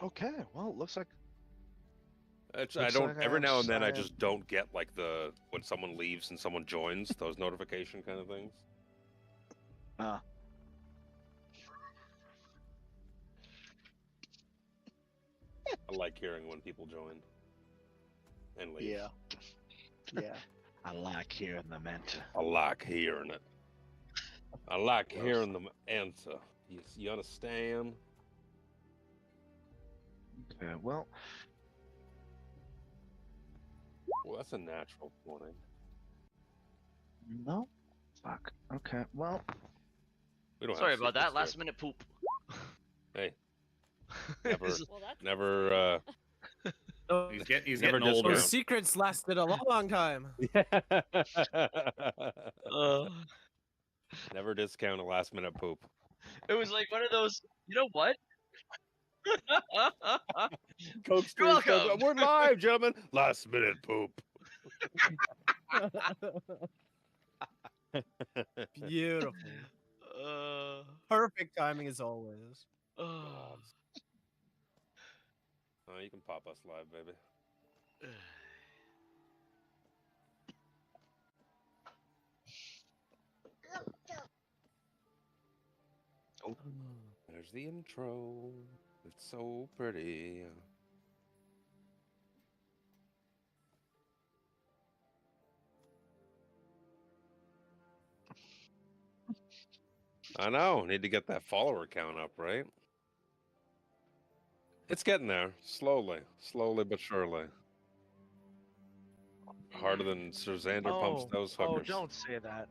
Okay, well, it looks like I don't. I Every have now and then, I signed. just don't get like the when someone leaves and someone joins those notification kind of things. Uh, I like hearing when people join and leave. Yeah. Yeah. I like hearing the mentor. I like hearing it. I like hearing them answer. You understand? Okay, well, Well, that's a natural 20. no. Fuck. Okay, well, We don't Sorry have about that. secrets Last here. minute poop. Hey, never, Well, that's never, He's never getting older. Those discount. secrets lasted a long time. Never discount a last minute poop. It was like one of those. You know what? Coke You're Street. welcome. We're live, gentlemen. Last minute poop. Beautiful. Perfect timing as always. God. Oh, you can pop us live, baby. Oh. There's the intro. It's so pretty. I know. Need to get that follower count up, right? It's getting there. Slowly but surely. Harder than Sir Xander pumps those hookers. don't say that.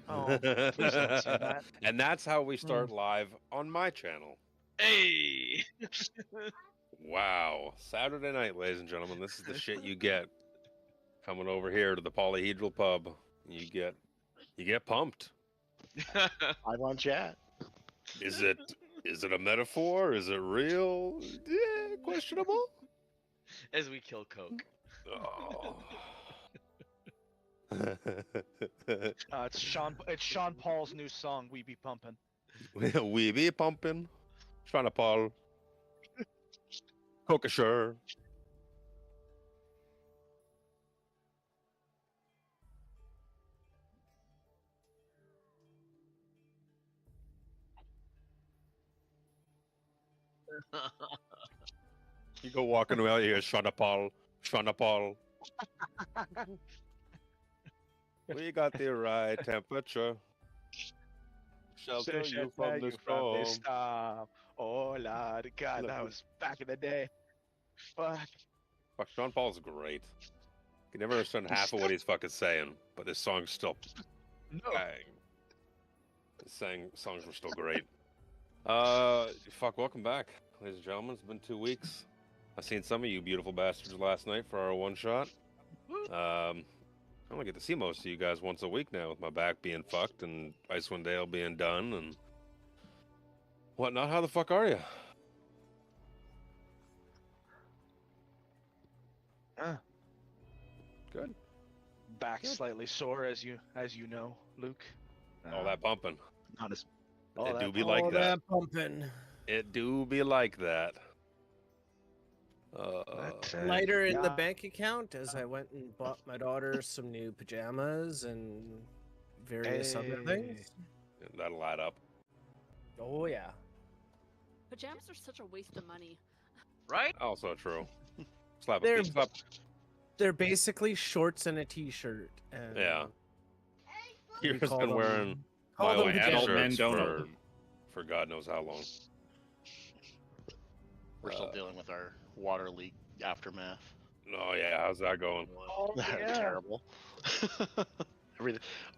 Oh, please don't say that. And that's how we start live on my channel. Hey. Wow. Saturday night, ladies and gentlemen. This is the shit you get coming over here to the Polyhedral Pub. You get pumped. I'm on chat. Is it a metaphor? Is it real? Questionable. As we kill Coke. Oh. It's Sean Paul's new song, "We Be Pumpin'." We be pumping. Trying to Paul. Coca sure. You go walking around here, Shana Paul. We got the right temperature. Shelter you from the storm. storm. Oh, Lord God, that was back in the day. Fuck. Fuck, Sean Paul's great. You can never understand half of what he's fucking saying, but this song's still No. bang. The songs were still great. Fuck, welcome back, ladies and gentlemen. It's been 2 weeks. I seen some of you beautiful bastards last night for our one shot. I only get to see most of you guys once a week now, with my back being fucked and Icewind Dale being done and whatnot. How the fuck are you? Good. Back slightly sore, as you know, Luke. All that pumping. Not as. It do be like that. Pumping. It do be like that. Lighter in the bank account as I went and bought my daughter some new pajamas and various other things. That'll add up. Oh yeah. pajamas are such a waste of money. Right? Also true. Slap They're- a slap. They're basically shorts and a t-shirt. And Yeah. we You've call been them- wearing call my them own pajamas. Adult men shirts don't for God knows how long. We're still dealing with our water leak aftermath. Oh yeah, how's that going? Oh, That was yeah. terrible.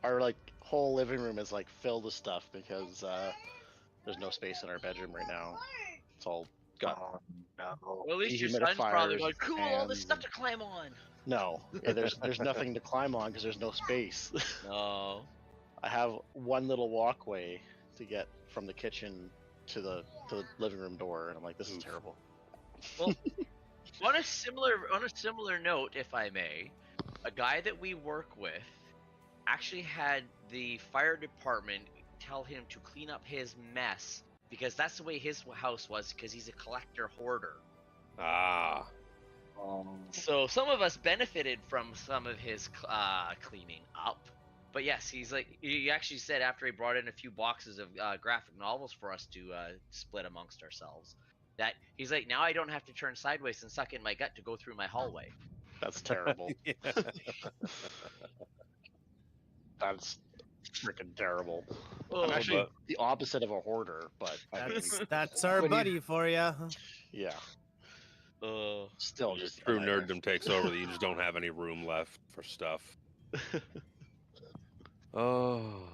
Our like whole living room is like filled with stuff because there's no space in our bedroom right now. It's all got Oh, no. Well, at least your son's probably dehumidifiers going, cool, all this and- stuff to climb on. no. Yeah, there's nothing to climb on because there's no space. No. I have one little walkway to get from the kitchen to the living room door, and I'm like, this is Oof. terrible. Well, on a similar note, if I may, a guy that we work with actually had the fire department tell him to clean up his mess because that's the way his house was because he's a collector hoarder. Ah. So some of us benefited from some of his cleaning up. But yes, he actually said after he brought in a few boxes of graphic novels for us to split amongst ourselves, that he's like, now I don't have to turn sideways and suck in my gut to go through my hallway. That's terrible. Yeah. That's freaking terrible. Oh, I'm actually but- the opposite of a hoarder, but I mean, That's our when you- buddy for you. yeah, oh. still Your just a true nightmare. nerddom takes over that you just don't have any room left for stuff. Oh.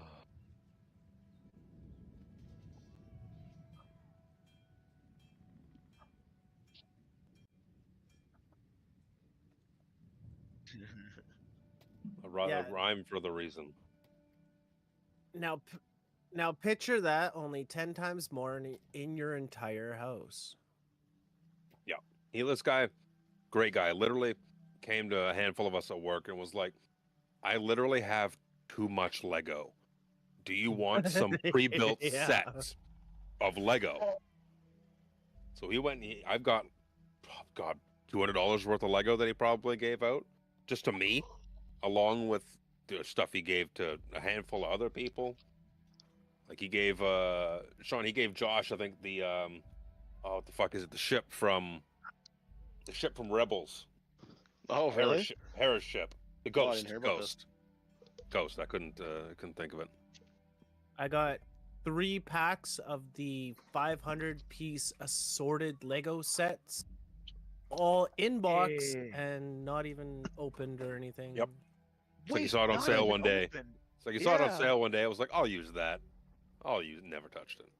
A Yeah. rhyme for the reason. Now, now picture that only 10 times more in your entire house. This guy, great guy, literally came to a handful of us at work and was like, I literally have too much Lego. Do you want some pre-built Yeah. sets of Lego? So he went, I've got, oh God, $200 worth of Lego that he probably gave out just to me, along with the stuff he gave to a handful of other people. Like he gave, Sean, he gave Josh, I think the, oh, what the fuck is it? The ship from Rebels. Oh, really? Hera's ship. The Oh, I Ghost. didn't hear about this. Ghost. I couldn't think of it. I got 3 packs of the 500-piece assorted Lego sets, all in box Hey. and not even opened or anything. Yep. It's like you saw it on not sale even one day. open. It's like you saw it on Yeah. sale one day. I was like, I'll use that. Never touched it.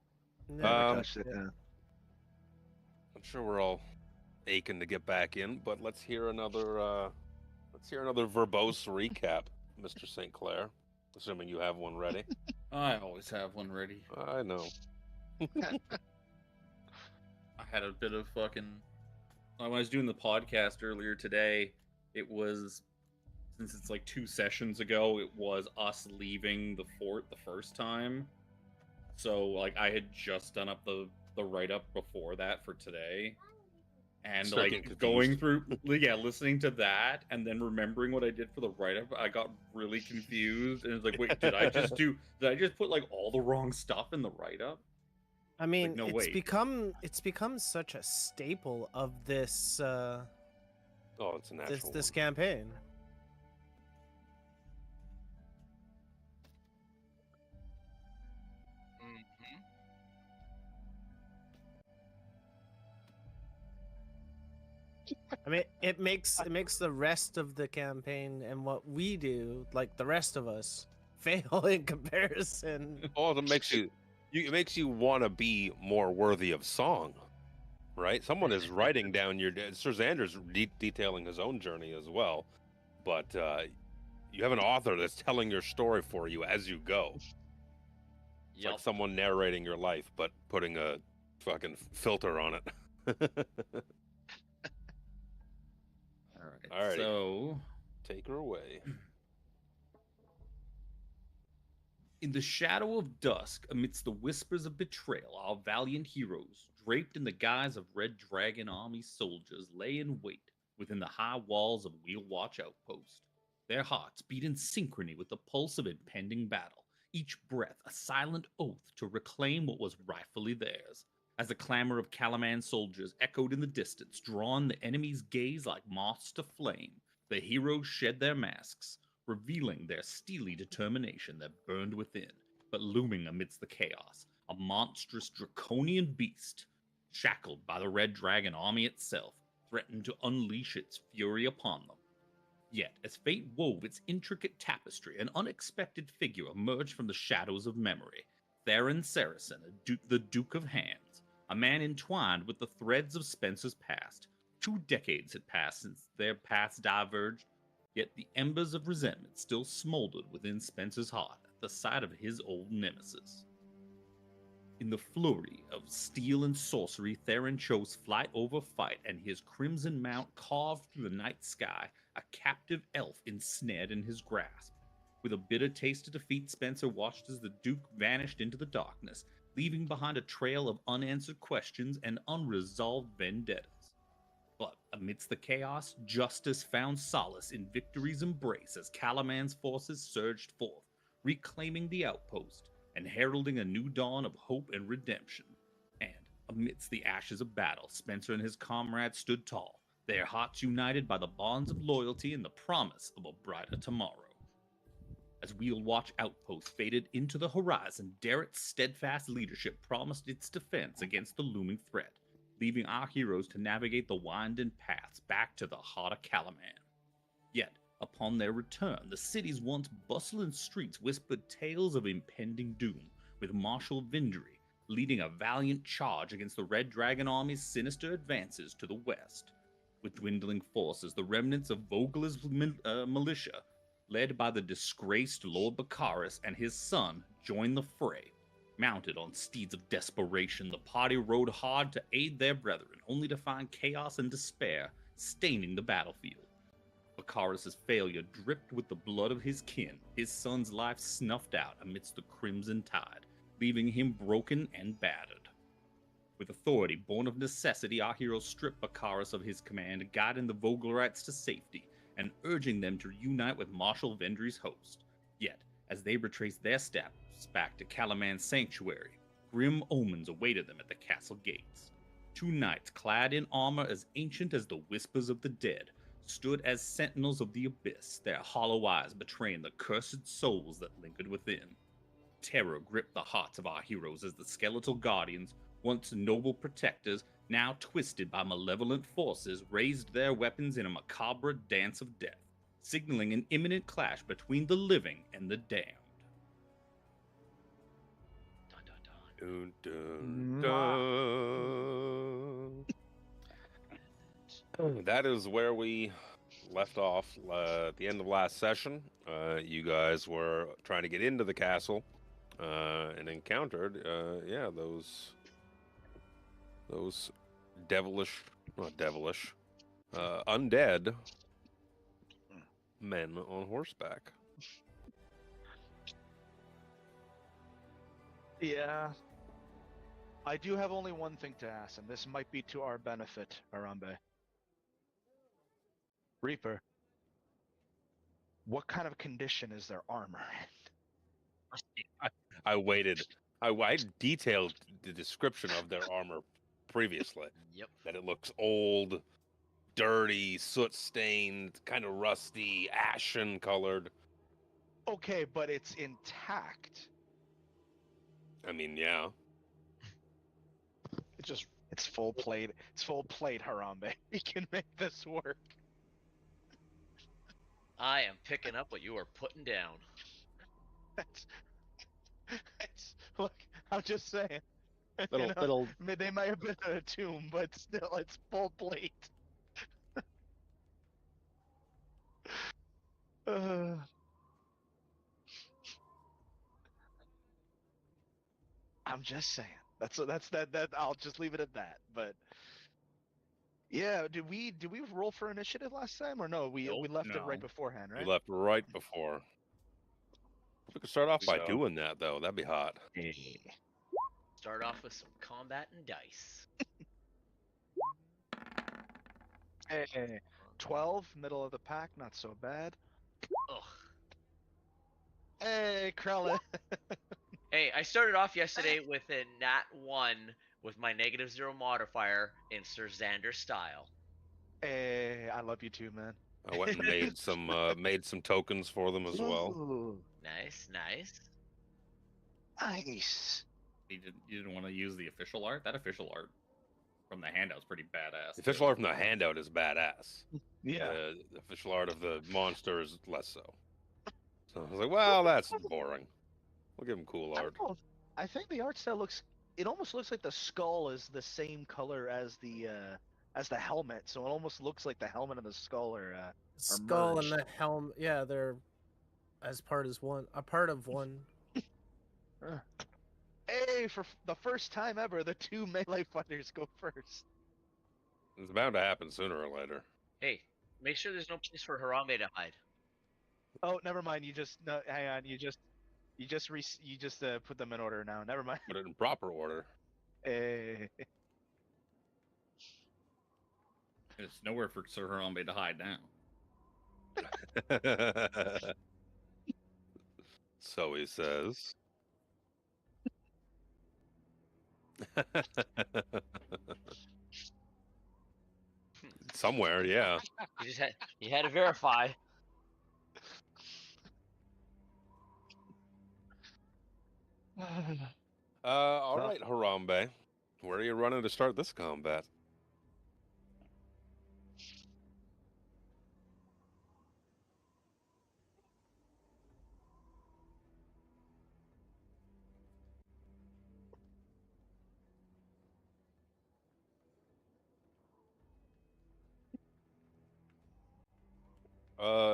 Never Touched touched it, it. yeah. I'm sure we're all aching to get back in, but let's hear another verbose recap, Mr. St. Clair. Assuming you have one ready. I always have one ready. I know. I had a bit of fucking. When I was doing the podcast earlier today, it was, since it's like 2 sessions ago, it was us leaving the fort the first time. So like I had just done up the write-up before that for today. And Start like getting going confused. through, yeah, listening to that and then remembering what I did for the write-up, I got really confused and it was like, wait, did I just put like all the wrong stuff in the write-up? I mean, no, it's wait. become such a staple of this Oh, it's a natural. this campaign. Mhm. I mean, it makes the rest of the campaign and what we do, like the rest of us, fail in comparison. Oh, it makes you want to be more worthy of song, right? Someone is writing down your. Sir Xander's detailing his own journey as well, but you have an author that's telling your story for you as you go. It's Yep. like someone narrating your life, but putting a fucking filter on it. All right. Alrighty. So, Take her away. in the shadow of dusk, amidst the whispers of betrayal, our valiant heroes, draped in the guise of Red Dragon Army soldiers, lay in wait within the high walls of Wheel Watch Outpost. Their hearts beat in synchrony with the pulse of impending battle, each breath a silent oath to reclaim what was rightfully theirs. As the clamor of Calaman soldiers echoed in the distance, drawn the enemy's gaze like moths to flame, the heroes shed their masks, revealing their steely determination that burned within, but looming amidst the chaos, a monstrous draconian beast, shackled by the Red Dragon army itself, threatened to unleash its fury upon them. Yet, as fate wove its intricate tapestry, an unexpected figure emerged from the shadows of memory. Theron Saracen, the Duke of Hands, a man entwined with the threads of Spencer's past. 2 decades had passed since their paths diverged, yet the embers of resentment still smoldered within Spencer's heart at the sight of his old nemesis. In the flurry of steel and sorcery, Theron chose flight over fight, and his crimson mount carved through the night sky a captive elf ensnared in his grasp. With a bitter taste of defeat, Spencer watched as the Duke vanished into the darkness, leaving behind a trail of unanswered questions and unresolved vendettas. But amidst the chaos, justice found solace in victory's embrace as Calaman's forces surged forth, reclaiming the outpost and heralding a new dawn of hope and redemption. And amidst the ashes of battle, Spencer and his comrades stood tall, their hearts united by the bonds of loyalty and the promise of a brighter tomorrow. As Wheel Watch Outpost faded into the horizon, Darrett's steadfast leadership promised its defense against the looming threat, leaving our heroes to navigate the winding paths back to the heart of Calaman. Yet, upon their return, the city's once bustling streets whispered tales of impending doom, with Marshal Vindry leading a valiant charge against the Red Dragon Army's sinister advances to the west. With dwindling forces, the remnants of Vogler's militia, led by the disgraced Lord Baccharis and his son, joined the fray. Mounted on steeds of desperation, the party rode hard to aid their brethren, only to find chaos and despair staining the battlefield. Baccharis' failure dripped with the blood of his kin, his son's life snuffed out amidst the crimson tide, leaving him broken and battered. With authority born of necessity, our heroes stripped Baccharis of his command, guiding the Voglerites to safety, and urging them to reunite with Marshal Vendry's host. Yet, as they retraced their steps back to Calaman's sanctuary, grim omens awaited them at the castle gates. Two knights, clad in armor as ancient as the whispers of the dead, stood as sentinels of the abyss, their hollow eyes betraying the cursed souls that lingered within. Terror gripped the hearts of our heroes as the skeletal guardians, once noble protectors, now twisted by malevolent forces, raised their weapons in a macabre dance of death, signaling an imminent clash between the living and the damned. Dun, dun, dun. That is where we left off at the end of last session. You guys were trying to get into the castle and encountered, those undead men on horseback. Yeah. I do have only one thing to ask, and this might be to our benefit, Harambe. Reaper, what kind of condition is their armor in? I waited. I detailed the description of their armor previously. Yep. That it looks old, dirty, soot-stained, kind of rusty, ashen colored. Okay, but it's intact. I mean, yeah. It's full plate. It's full plate, Harambe. We can make this work. I am picking up what you are putting down. Look, I'm just saying. Little They might have been in a tomb, but still, it's full plate. I'm just saying. That's that. I'll just leave it at that. But yeah, did we roll for initiative last time or no? We left it right No. beforehand, right? We left right before. We could start off by So- doing that, though. That'd be hot. Start off with some combat and dice. Hey, 12, middle of the pack, not so bad. Ugh. Hey, Krellin. Hey, I started off yesterday with a nat 1 with my -0 modifier in Sir Xander style. Hey, I love you too, man. I went and made some tokens for them as well. Ooh, Nice, nice. nice. You didn't want to use the official art? That official art from the handout's pretty badass. The official art from the handout is badass. Yeah. The official art of the monster is less so. So I was like, well, that's boring. We'll give him cool I art. don't know, I think the art style it almost looks like the skull is the same color as the helmet, so it almost looks like the helmet and the skull are Skull and merged. the helm, yeah, they're a part of one. Hey, for the first time ever, the two melee fighters go first. It's bound to happen sooner or later. Hey, make sure there's no place for Harambe to hide. Oh, never mind. Hang on. You just put them in order now. Never mind. Put it in proper order. Hey. It's nowhere for Sir Harambe to hide now. So he says. Somewhere, yeah. You had to verify. All right, Harambe. Where are you running to start this combat?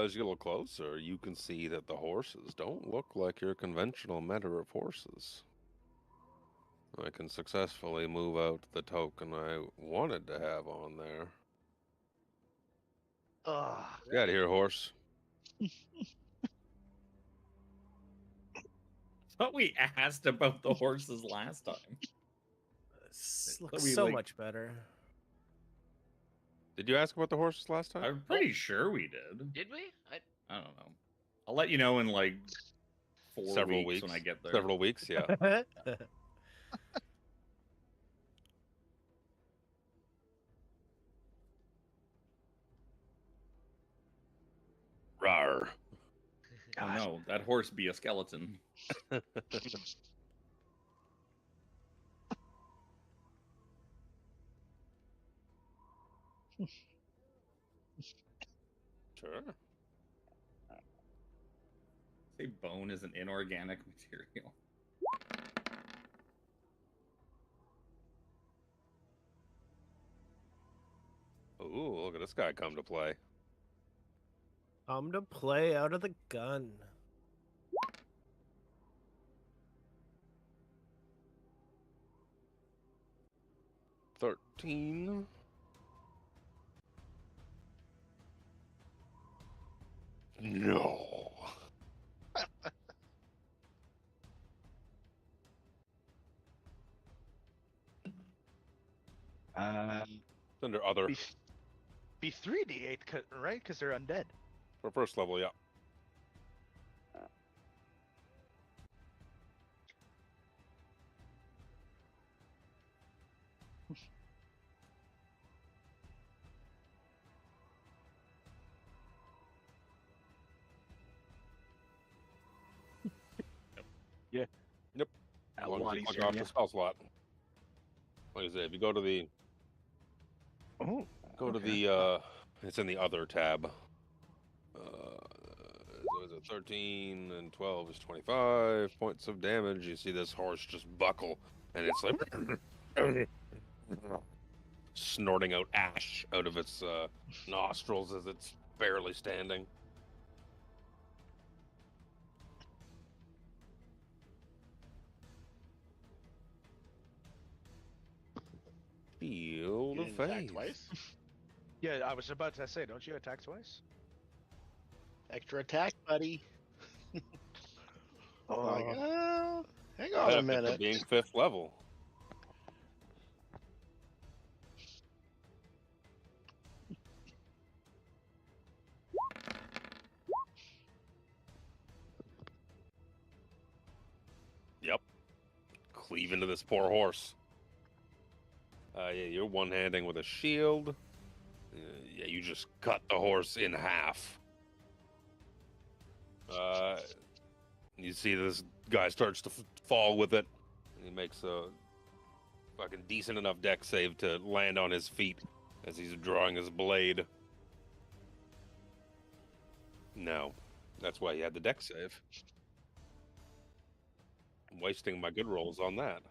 As you get a little closer, you can see that the horses don't look like your conventional meta of horses. I can successfully move out the token I wanted to have on there. Ugh. Get out of here, horse. Thought we asked about the horses last time. This Thought looks we, so like- much better. Did you ask about the horses last time? I'm pretty sure we did. Did we? I don't know. I'll let you know in like 4 Several weeks when I get there. Several weeks, yeah. Rawr. Oh no, that horse be a skeleton. Sure. Say bone is an inorganic material. Ooh, look at this guy come to play. I'm to play out of the gun. $13. No. It's under other. Be 3d8, right? Because they're undead. For first level, yeah. Yeah. Yep. A As long lot as you click easier, off yeah. the spell slot. Like I say, if you go to the Oh, it's in the other tab. So is it 13 and 12 is 25 points of damage. You see this horse just buckle, and it's like snorting out ash out of its nostrils as it's barely standing. Shield You of didn't attack Faith. twice. yeah. I was about to say, don't you attack twice? Extra attack, buddy. Oh, Like, hang on a Benefit of minute. being 5th level. Yep. Cleave into this poor horse. Yeah, you're one-handing with a shield. Yeah, you just cut the horse in half. You see this guy starts to fall with it. And he makes a fucking decent enough deck save to land on his feet as he's drawing his blade. No, that's why he had the deck save. I'm wasting my good rolls on that.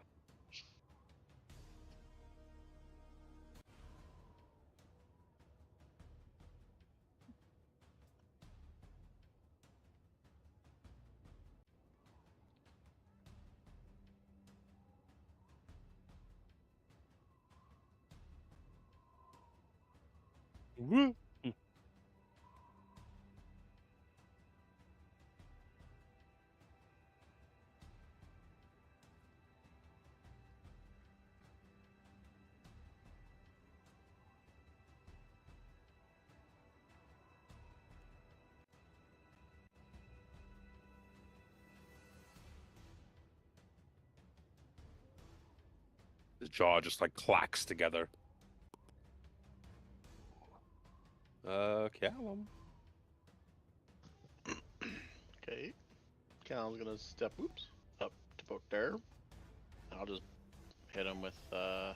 Woo! jaw just like clacks together. Callum. Okay. Cal's gonna step up to about there. I'll just hit him with I'll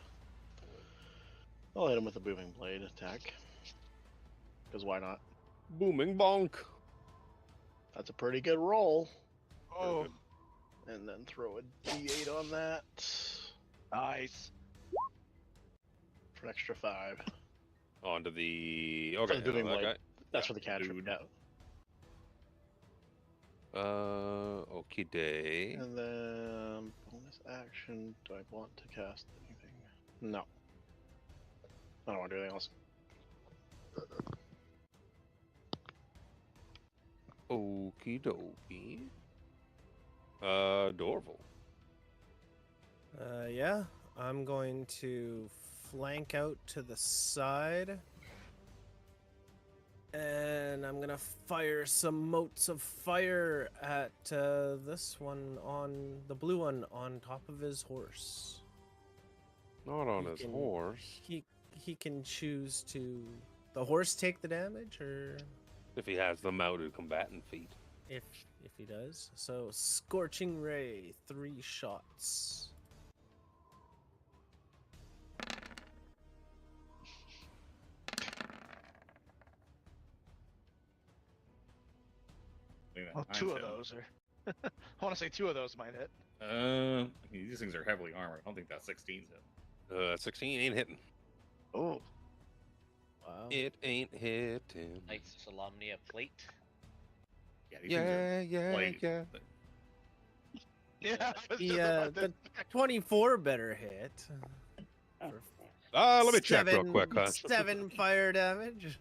hit him with a booming blade attack. Because why not? Booming bonk. That's a pretty good roll. Oh, And then throw a D8 on that nice. for an extra 5. Onto the For okay. the booming that blade. guy. That's for the cantrip. dude. Yeah. Okie day. And then bonus action. Do I want to cast anything? No. I don't want to do anything else. Okie dokie. Dorval. Yeah, I'm going to flank out to the side. And I'm gonna fire some motes of fire at this one on the blue one on top of his horse. Not on He his can- horse. He can choose to the horse take the damage or If he has the mounted combatant feat. if he does. So scorching ray, 3 shots. Well, 2 of those are. I want to say 2 of those might hit. These things are heavily armored. I don't think that 16's hit. 16 ain't hitting. Oh, Wow. It ain't hitting. Knights Solemnia plate. Yeah, these things are Yeah, light. yeah. yeah. I was just The about to- 24 better hit. Let me check real quick, huh? 7 fire damage.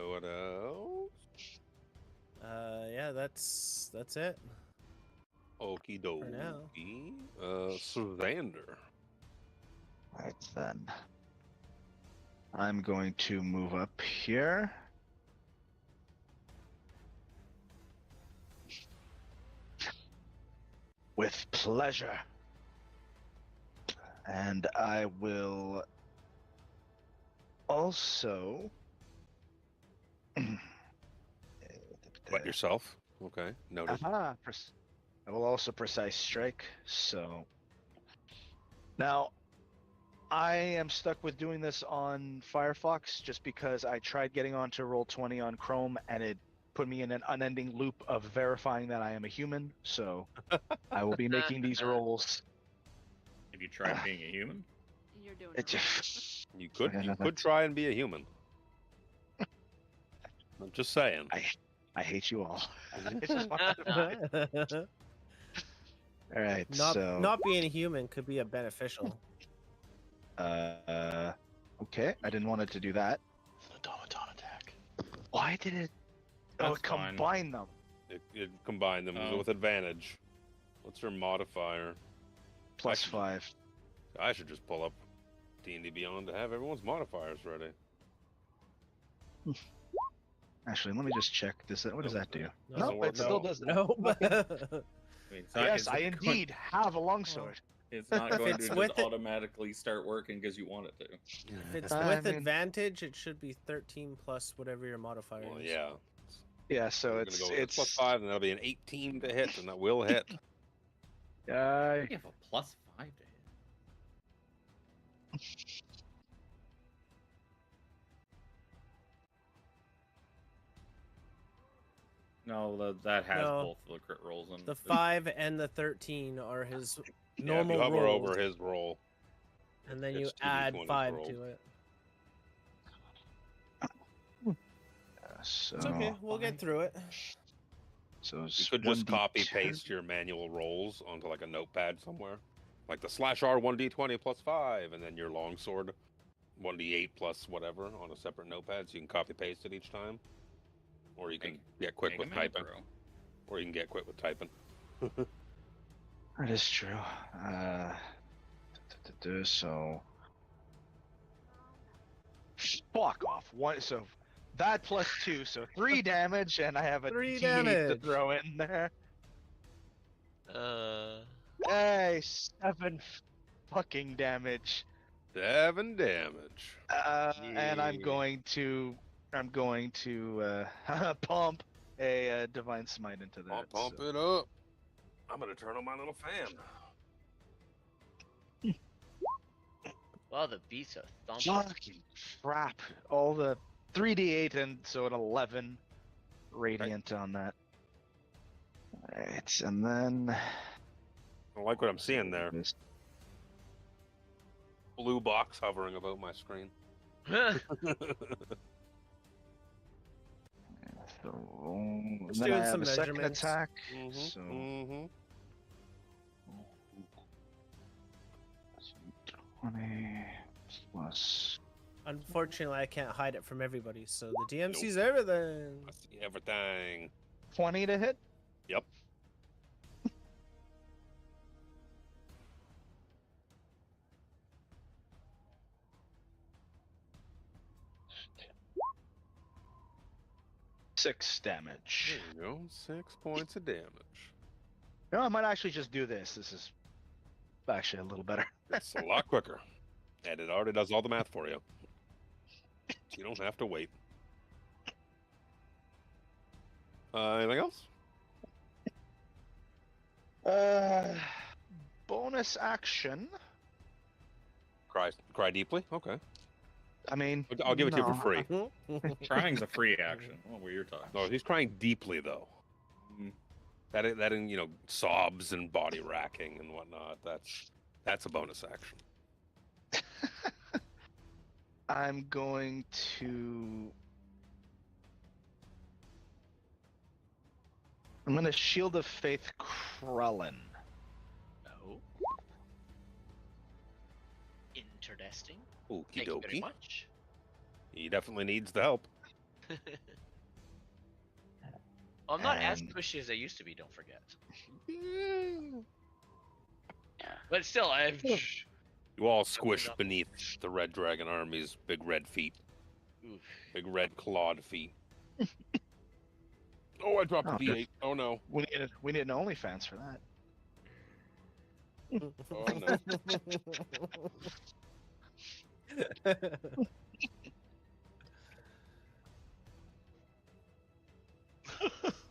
What else? Yeah, that's it. Okie now. dokie. Savander. Right then. I'm going to move up here. With pleasure. And I will also What, yourself? Okay, noted. I will also precise strike. So now I am stuck with doing this on Firefox just because I tried getting onto Roll20 on Chrome and it put me in an unending loop of verifying that I am a human. So I will be making these rolls. Have you tried being a human? You're doing It it. just, You could Yeah, you could try and be a human. I'm just saying. I hate you all. It's just fucking- all right, so Not being a human could be a beneficial. okay, I didn't want it to do that. Automaton attack. Why did it? Oh, That's fine. combine them. It combined them Oh. with advantage. What's your modifier? Plus Actually- 5. I should just pull up D&D Beyond to have everyone's modifiers ready. Actually, let me just check. What does that do? No, No, work it still out. does that. No. I mean, it's not- Yes, it's I not going- indeed have a longsword. It's not If going it's to with just it- automatically start working because you want it to. If it's I with mean- advantage, it should be 13 plus whatever your modifier Well, is. yeah. Yeah, so We're it's gonna go with it's plus 5, and that'll be an 18 to hit, and that will hit. Uh, You have a plus 5 to hit. No, that has No. both of the crit rolls. And The 5 and the 13 are his Yeah, if normal you hover rolls, over his roll. and then you it's 2d20 add 5 rolled. to it. so It's okay. We'll get through it. So You it's could just 1d2. copy paste your manual rolls onto like a notepad somewhere, like the /R 1d20 plus 5, and then your longsword 1d8 plus whatever on a separate notepad, so you can copy paste it each time, or you can Make- get quick Make with a typing, macro. or you can get quick with typing. That is true. So fuck off. So That plus 2, so 3 damage, and I have a 3 D8 to damage. throw in there. Hey, 7 fucking damage. 7 damage. And I'm Yeah. going to pump a divine smite into that. I'll pump so. it up. I'm gonna turn on my little fan. Well, the beats are thumping. Fucking crap! All the 3d8 and so an 11 radiant on that. Alright, and then I like what I'm seeing there. Blue box hovering about my screen. So, Just then I doing have some a second measurements. attack. Mhm, So mhm. 20 plus. Unfortunately, I can't hide it from everybody, so the DM Nope. sees everything. I see everything. 20 to hit. Yep. Six damage. There you go. 6 points of damage. No, I might actually just do this. This is actually a little better. It's a lot quicker. And it already does all the math for you. So you don't have to wait. Anything else? Bonus action. Cry deeply? Okay. I mean, I'll give it to you for no. free. Crying's a free action. Oh, what you're talking. No, he's crying deeply though. Mm. That in sobs and body racking and whatnot. That's a bonus action. I'm going to. I'm going to Shield of Faith Krellin. Oh. Interesting. Okie Thank you very dokie. much. He definitely needs the help. I'm not as And- pushy as I used to be, don't forget. But still, I've. You all squish beneath the Red Dragon Army's big red feet. Oof. Big red clawed feet. Oh, I dropped a Oh, D8. Oh no. We need an OnlyFans for that. Oh no.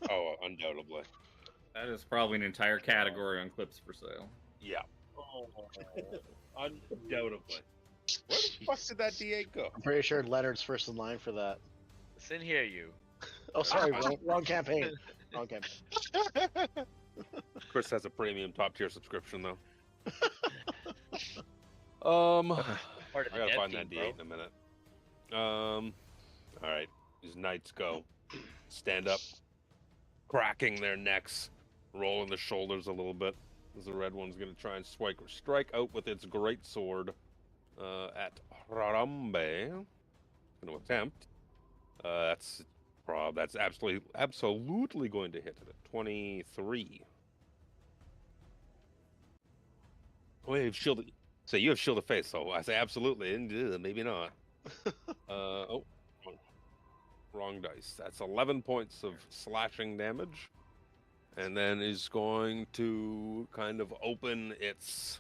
Oh, undoubtedly. That is probably an entire category on clips for sale. Yeah. Oh, undoubtedly. Where the fuck did that D8 go? I'm pretty sure Leonard's first in line for that. Listen here, you. Oh, sorry, wrong campaign. Wrong campaign. Chris has a premium top tier subscription though. Part of I the gotta dev find team, that bro. D8 in a minute. All right. These knights go, stand up, cracking their necks, rolling the shoulders a little bit. As the red one's gonna try and strike out with its great sword at Harambe. Gonna attempt. That's absolutely going to hit it at 23. Oh, you have shielded. So you have shielded face. So I say absolutely, and maybe not. Wrong dice. That's 11 points of slashing damage, and then is going to kind of open its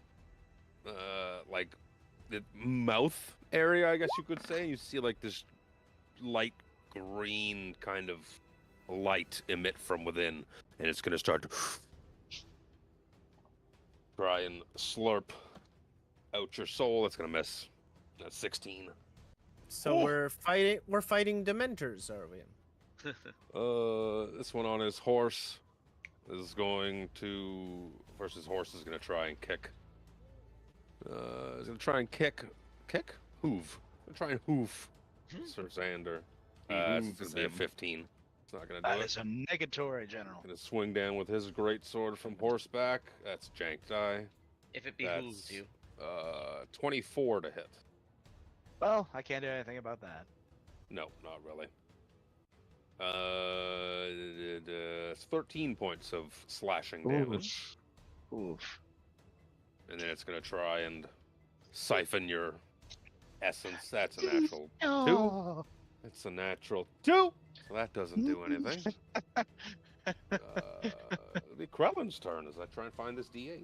like the mouth area, I guess you could say. You see like this light green kind of light emit from within, and it's going to start to try and slurp out your soul. It's going to miss. That's 16. So we're fighting Dementors, are we? This one on his horse is going to. First, his horse is going to try and kick. He's going to try and kick. Hoof. Gonna try and hoof Sir Xander. It's going to be a 15. It's not going to do That it. is a negatory, General. Going to swing down with his great sword from horseback. That's jank die. If it behooves you. 24 to hit. Well, I can't do anything about that. No, not really. It's 13 points of slashing damage. Oof. And then it's going to try and siphon your essence. That's a natural 2. Oh. It's a natural 2, so that doesn't do anything. It'll be Krellin's turn as I try and find this D8.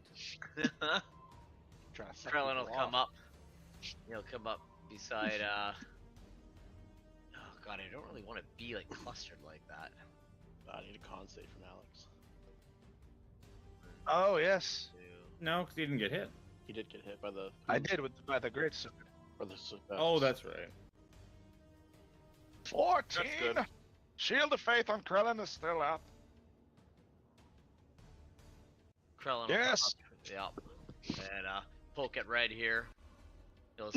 Trying to set Krellin will people come off. up. He'll come up beside. Oh god, I don't really want to be like clustered like that. I need a con save from Alex. Oh yes, No, because he didn't get hit. He did get hit by the. I did by the great sword. Or the. Oh, that's right. 14. good. Shield of Faith on Krellin is still up. Krellin will Yes. come up. Yep. And poke at red here. He'll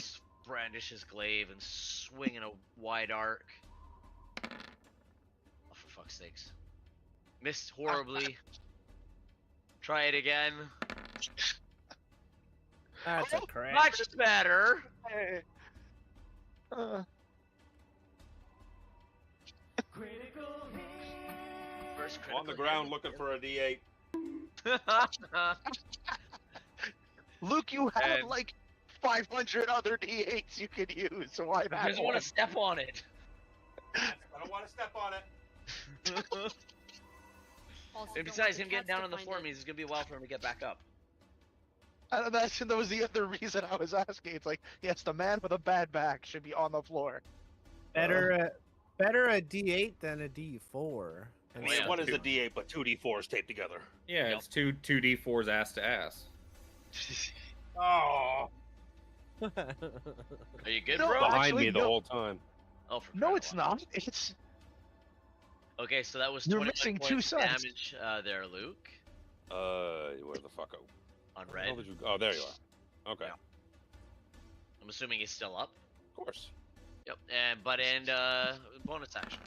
brandish his glaive and swing in a wide arc. Oh, for fuck's sakes. Missed horribly. Try it again. That's a crit. Much better. Hey. First On the critical ground hit. looking for a D8. Luke, you have And- like 500 other D8s you could use. So why I not? just want to step on it. I don't want to step on it. Also, And don't besides want the him getting cats down to on the find floor it. means it's gonna be a while for him to get back up. That was the other reason I was asking. It's like, yes, the man with a bad back should be on the floor. Better a D8 than a D4. I Oh, mean, yeah. what is a D8 but 2 D4s taped together? Yeah, Yep. it's two D4s ass to ass. Oh, Are you good, No, bro? I- behind actually, me the no. whole time. Oh, for No, crying it's out loud. not. It's Okay, so that was You're 21 missing two points sides. damage there, Luke. Where the fuck? On Where the hell red. did you? Oh, there you are. Okay, Yeah. I'm assuming he's still up. of course. Yep. And bonus action.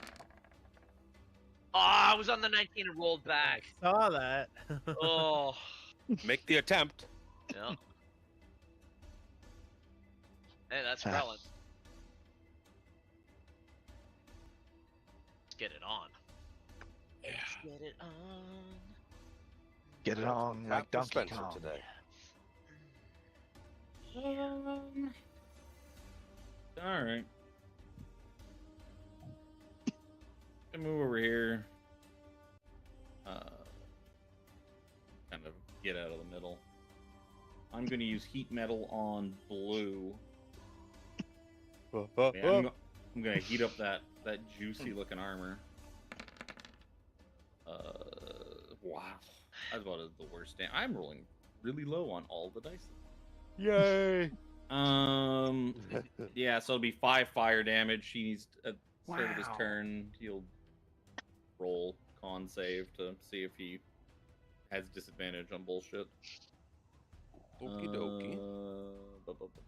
Oh, I was on the 19 and rolled back. Saw that. Oh, Make the attempt. yeah. Hey, that's Krellin. Let's get it on. Let's get it on. get it on like Captain Donkey Spencer Kong. today. All right. Gonna move over here. Kind of get out of the middle. I'm gonna use heat metal on blue. Yeah, I'm gonna heat up that juicy looking armor. Wow, that's about the worst. I'm rolling really low on all the dice. Yay! Yeah, so it'll be 5 fire damage. He needs at the start of his Wow. turn. He'll roll con save to see if he has disadvantage on bullshit. Okie dokie.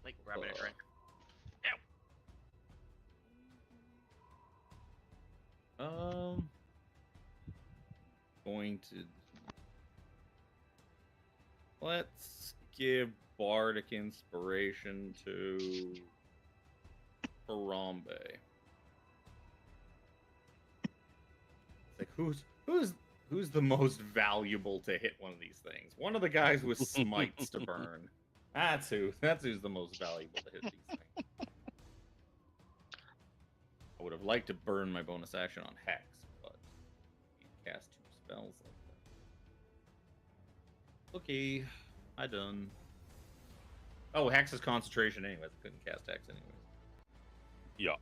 Like grabbing a drink. Going to let's give bardic inspiration to Harambe. It's like who's the most valuable to hit one of these things? One of the guys with smites to burn. That's who's the most valuable to hit these things. I would have liked to burn my bonus action on Hex, but you can't cast 2 spells like that. Okay, I done. Oh, Hex is concentration anyways. I couldn't cast Hex anyways. Yeah.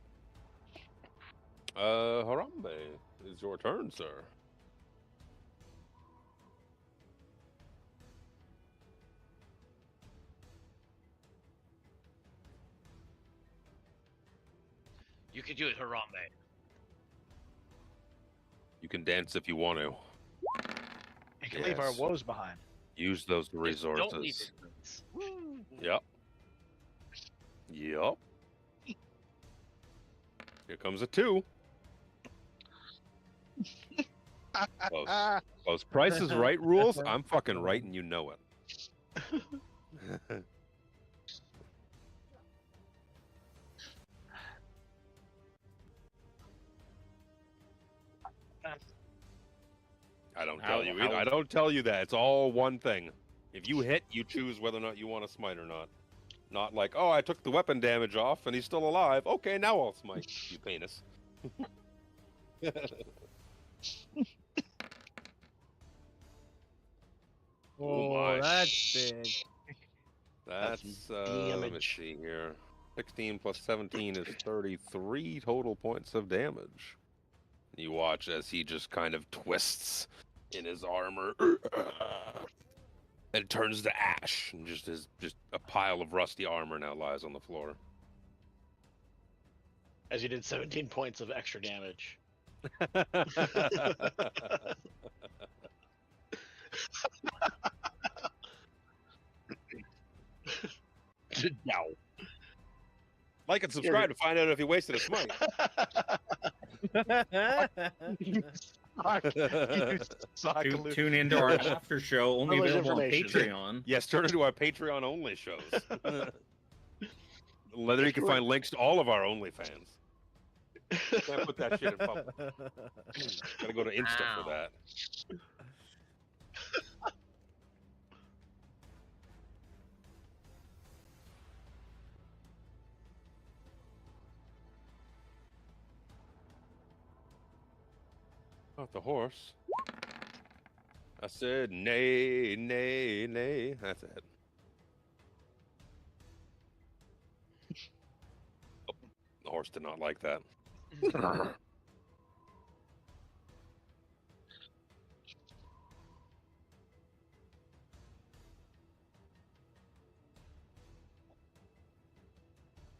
Harambe, it's your turn, sir. You could do it, Harambe. You can dance if you want to. You can leave our Yes. woes behind. Use those Just Don't leave resources. it. Prince. Yep. Yep. Here comes a 2. Those Price is Right rules, I'm fucking right and you know it. I don't tell you either. I don't tell you that. It's all one thing. If you hit, you choose whether or not you want to smite or not. Not like, oh, I took the weapon damage off and he's still alive. Okay, now I'll smite, you penis. Oh Oh, my. that's big. That's That's let me damage. see here. 16 plus 17 is 33 total points of damage. You watch as he just kind of twists in his armor and turns to ash, and just a pile of rusty armor now lies on the floor. As you did 17 points of extra damage. No. Like and subscribe to find out if he wasted a smite. You suck. You suck, Luke. Tune into our after show, only Privileged available on information. Patreon. Yes, turn into our Patreon only shows. Leather, you can find links to all of our OnlyFans. Can't put that shit in public. Gotta go to Insta Ow. for that. Not the horse. I said nay, nay, nay. That's it. Oh, the horse did not like that.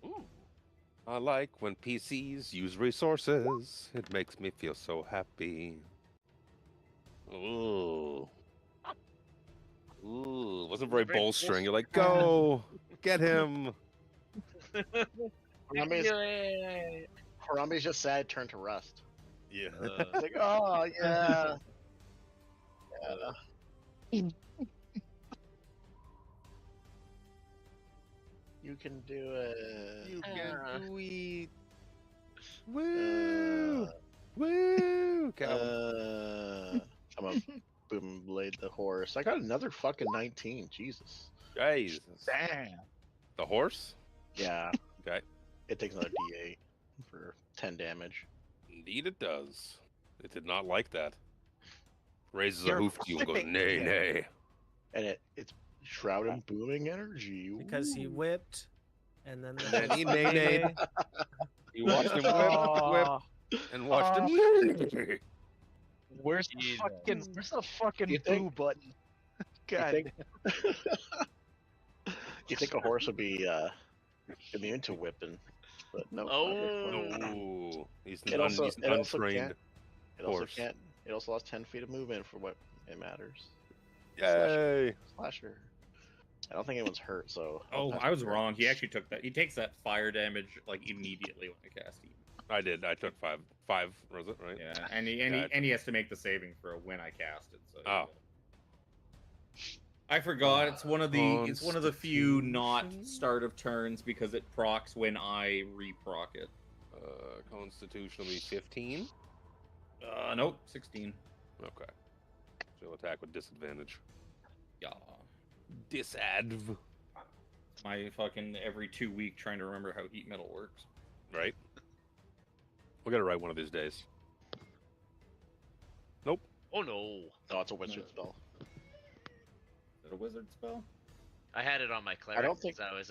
Ooh. I like when PCs use resources. It makes me feel so happy. Ooh. Ooh. Wasn't very Very bolstering. You're like, go! Get him! Harambe's just sad turned to rust. Yeah. It's like, oh, yeah. You can do it. You can do it. Woo! Woo! I'm a boom blade the horse. I got another fucking 19. Jesus. Jesus. Damn. The horse? Yeah. Okay. It takes another D8 for 10 damage. Indeed it does. It did not like that. Raises You're a hoof to you and goes, whipping nay, him. nay. And it's shroud and booming energy. Because he Ooh. whipped, and then And then he nay-nayed. You watched him whip, Oh, and watched him. where's the Jesus. fucking You boo think- button? You God. think, you think a horse would be immune to whipping, but no. Ooh, he's It an, also- he's an it also untrained can't- It also horse. can't. It also lost 10 feet of movement for what it matters. Yay! Slasher. I don't think anyone's hurt, so. Oh, that's I was great. wrong. He actually took that. He takes that fire damage like immediately when I cast him. I did. I took five. Five was it right? Yeah, and Yeah, he has to make the saving throw when I cast it. So. Oh. I forgot. It's one of the few not start of turns because it procs when I reproc it. Constitution will be 15. Nope, 16. Okay. She'll attack with disadvantage. Yeah. Disadv. My fucking every 2 week trying to remember how heat metal works. Right. We'll get it right one of these days. Oh no! No, it's a wizard spell. Is it a wizard spell? I had it on my cleric. don't think- 'cause I was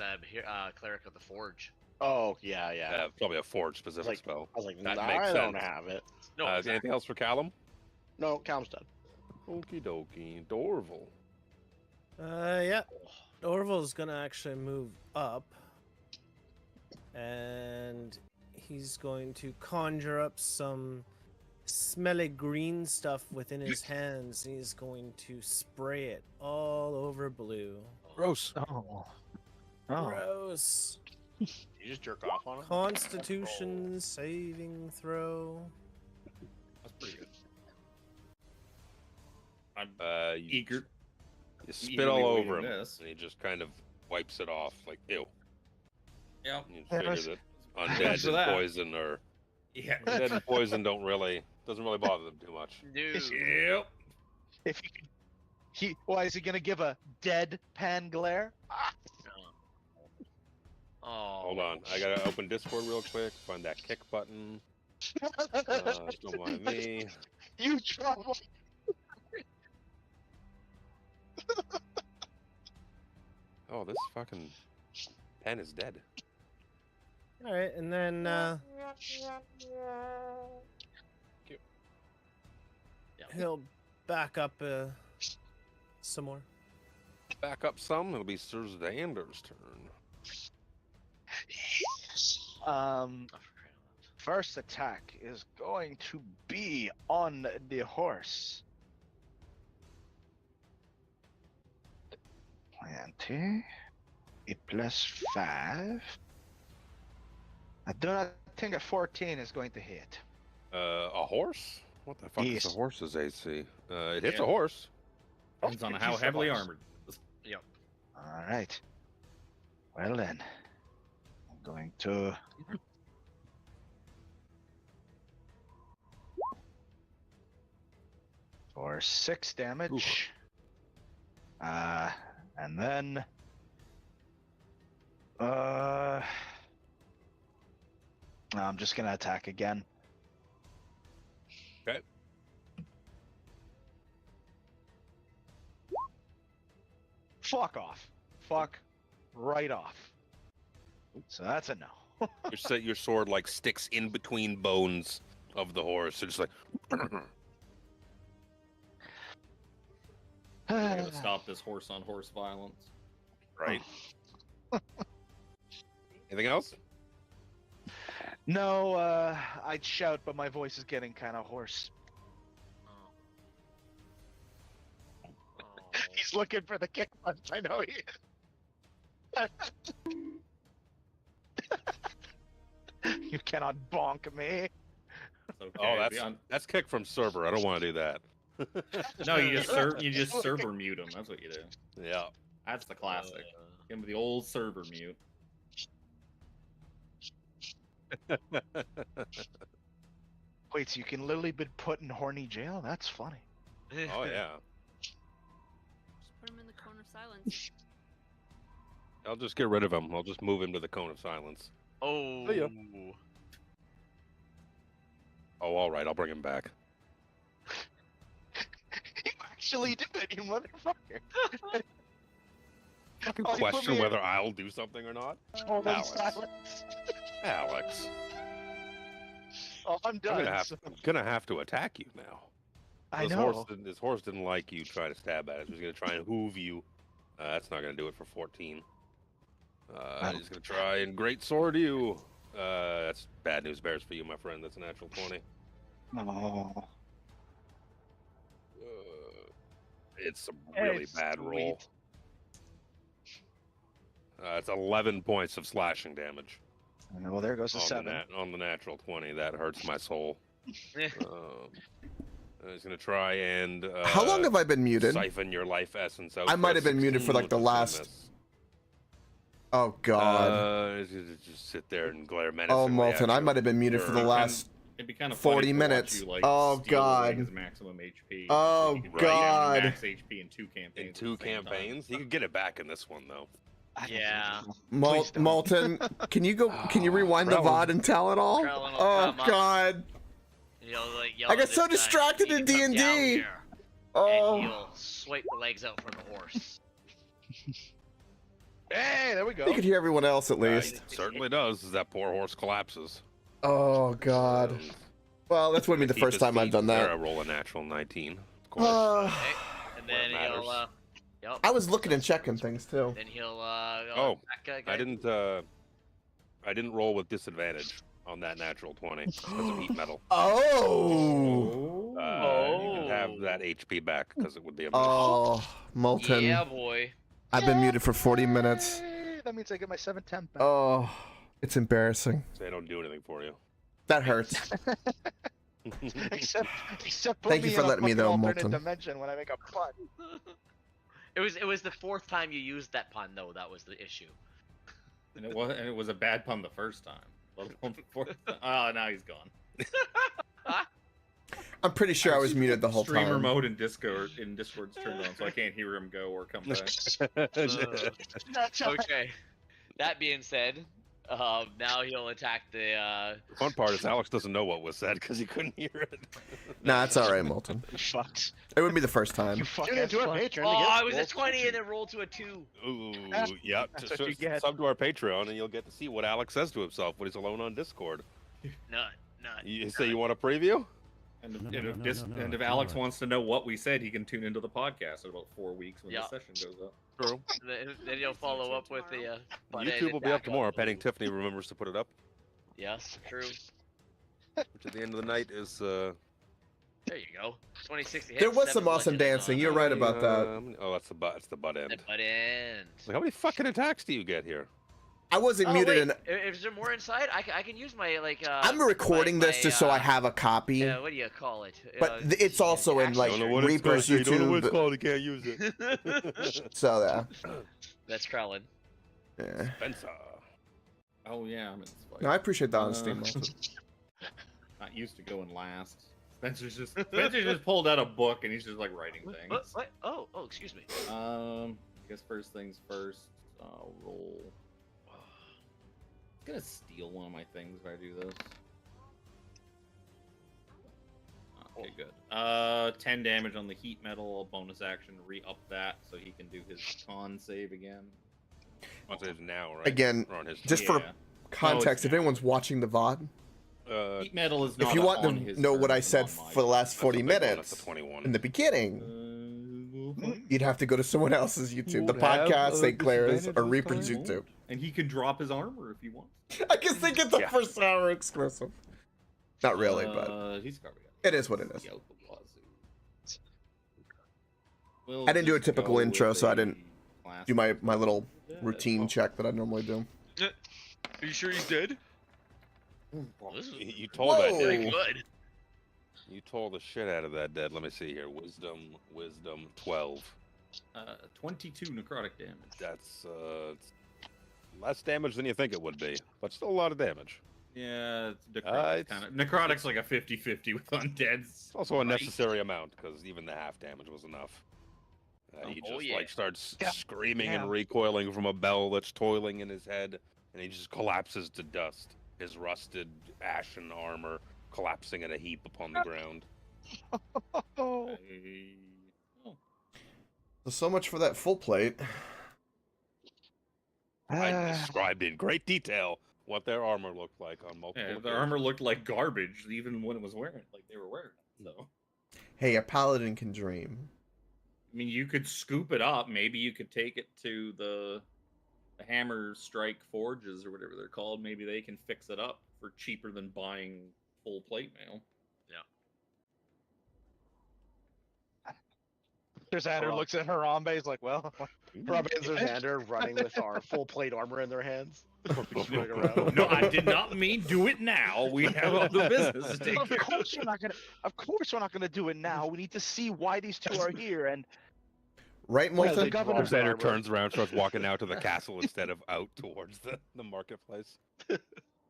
cleric of the forge. Oh yeah, yeah. Probably a forge specific Like- spell. I was like, that nah, makes I don't sense. have it. No, Anything else for Callum? No, Calm's dead. Okie dokie. Dorval. Yeah. Orville's gonna actually move up, and he's going to conjure up some smelly green stuff within his hands. And he's going to spray it all over Blue. Gross. Oh. Oh. Gross. You just jerk off on him. Constitution saving throw. That's pretty good. I'm You eager. spit eagerly all awaiting over him, this. and he just kind of wipes it off, like, ew. Yeah. You Yeah, figure that's- that Thanks undead for and that. poison or Yeah. undead and poison doesn't really bother them too much. dude. Yep. If why is he gonna give a deadpan glare? Oh. Hold on, I gotta open Discord real quick, find that kick button. Don't mind me. You trouble. Oh, this fucking pen is dead. All right, and then he'll back up some more. Back up some. It'll be Sir Xander's turn. First attack is going to be on the horse. 20. It plus 5. I do not think a 14 is going to hit. A horse? What the fuck Yes. is a horse's AC? It hits Yeah. a horse. Depends on It how hits the heavily horse. armored. Yep. All right. Well then, I'm going to. For 6 damage. And then. I'm just gonna attack again. Okay. Fuck off. Fuck right off. So that's a no. Your sword like sticks in between bones of the horse. It's just like. I gotta stop this horse-on-horse violence. Right. Anything else? No, I'd shout, but my voice is getting kind of hoarse. He's looking for the kick punch. I know he is. You cannot bonk me. It's okay. Oh, that's kick from server. I don't want to do that. No, you just server mute him. That's what you do. Yeah. That's the classic. Give him the old server mute. Wait, so you can literally be put in horny jail? That's funny. Oh yeah. Just put him in the cone of silence. I'll just get rid of him. I'll just move him to the cone of silence. Oh. See ya. Oh, all right. I'll bring him back. You actually did it, you motherfucker. I can Oh, you put question me in whether I'll do something or not. Cone of Alex. silence. Alex, Oh, I'm I'm done. gonna have to attack you now. I This know. horse didn't like you trying to stab at it. He's gonna try and hoove you. That's not gonna do it for 14. He's gonna try and great sword you. That's bad news bears for you, my friend. That's a natural 20. Oh. It's a really It's bad roll. sweet. It's 11 points of slashing damage Well, there goes the on 7. on the natural 20. That hurts my soul. He's gonna try and How long have I been muted? siphon your life essence out. I might have been muted for, like, the last- Oh god. Just sit there and glare menacingly. Oh, Molten, I at you. might have been muted for the Sure. last. It'd be kind of 40 funny to watch minutes. You, like, Oh, steal away God. his maximum HP. Oh, You could Right. God. Max HP in 2 campaigns. In at 2 the same time. campaigns. He could get it back in this one though. Yeah. Please don't. Molten, can you rewind the Krellin. VOD and tell it all? Krellin will Oh come up. god. I got so distracted in D&D. Oh. And he'll swipe the legs out from the horse. Hey, there we go. You could hear everyone else at least. It certainly does. As that poor horse collapses. Oh god. Um, Well, that's wouldn't be the keep first his time I've feet. done There, I that. roll a natural 19. Of course. Uh, Okay. And then Where it he'll matters. yep. I was looking and checking things too. Then he'll Oh, back I didn't roll with disadvantage on that natural 20 because of heat metal. Oh. You can have that HP back because it would be a miss. Oh, Molten. Yeah, boy. I've been muted for 40 minutes. Yay, That means I get my 7 temp back. Oh, it's embarrassing. So they don't do anything for you. That hurts. except put Thank you me for in a letting me fucking know, alternate Molten. dimension when I make a pun. It was the 4th time you used that pun though. That was the issue. And it was a bad pun the first time. Let alone the 4th time. Oh, now he's gone. I'm pretty sure I was muted the whole Streamer time. mode in Discord's turned on, so I can't hear him go or come back. That's all right. Okay. That being said, Now he'll attack the. The fun part is Alex doesn't know what was said because he couldn't hear it. Nah, it's all right, Molten. You fucks. It would be the first time. You fuck Tune ass into our fuck. Patreon. Oh, to get I was a roll 20 and it rolled to a 2. Ooh, That's- yep. that's Just what you get. sub to our Patreon and you'll get to see what Alex says to himself when he's alone on Discord. Nut. You say you want a preview? And if Alex wants to know what we said, he can tune into the podcast in about 4 weeks when Yeah. the session goes up. True. Then you'll follow up with the. butt-end YouTube will be up attack tomorrow, on- pending Tiffany remembers to put it up. Yes, true. Which at the end of the night is There you go. 26 hits. There was 7 some awesome bludgeoning dancing. on You're right about that. Oh, that's the butt. It's the butt end. the butt end. Wait, how many fucking attacks do you get here? I wasn't Oh, muted, wait, and is there more inside? I can use my like. I'm recording this just so I have a copy. Yeah, what do you call it? But it's also in, like, Reaper's YouTube. called. You can't use it. So yeah. That's Krellin. Yeah. Spencer. Oh yeah, I'm in this fight. No, I appreciate the honesty, Molten. Not used to going last. Spencer just pulled out a book and he's just like writing things. What? Oh, excuse me. I guess first things first. I'll roll. I'm gonna steal one of my things if I do this. Okay, good. 10 damage on the heat metal. A bonus action re-up that so he can do his con save again. I'll say it's now, right? Again, Or on his just for Yeah. context, if now. anyone's watching the VOD, Heat metal is not if you want on to his know what turn, I it's said on my for the turn. last 40 That's a big one, minutes that's a 21. in the beginning, you'd have to go to someone else's YouTube. The Won't have podcast, a St. Clair's, disadvantage or this Reaper's time? YouTube. And he can drop his armor if he wants. I guess they get the Yeah. first hour exclusive. Not really, but He's covered. it is what it is. Out the wazoo. We'll I didn't do a just typical go intro, with so I a didn't classic. do my little Yeah, routine oh. check that I normally do. Are you sure he's dead? This is You told that Whoa. dead. pretty good. You told the shit out of that dead. Let me see here. Wisdom, 12. 22 necrotic damage. That's it's less damage than you think it would be, but still a lot of damage. Yeah, necrotic's it's- necrotic's like a 50-50 with undeads. It's also a necessary amount because even the half damage was enough. He Oh, just yeah. like starts Yeah. screaming Yeah. and recoiling from a bell that's toiling in his head, and he just collapses to dust. His rusted, ashen armor collapsing in a heap upon the ground. Oh. So much for that full plate. I Ah. described in great detail what their armor looked like on multiple Yeah, their occasions. armor looked like garbage even when it was wearing it, like they were wearing it. So, Hey, a paladin can dream. I mean, you could scoop it up. Maybe you could take it to the Hammer Strike Forges or whatever they're called. Maybe they can fix it up for cheaper than buying full plate mail. Xander looks at Harambe. He's like, "Well, Rob and Xander running with our full plate armor in their hands. Going around. No, I did not mean do it now. We have other business to take of care of. course we're not gonna. Of course we're not gonna do it now. We need to see why these two are here." And Right, Well, Molten? they governor- draw Xander armor. turns around, starts walking out to the castle instead of out towards the marketplace.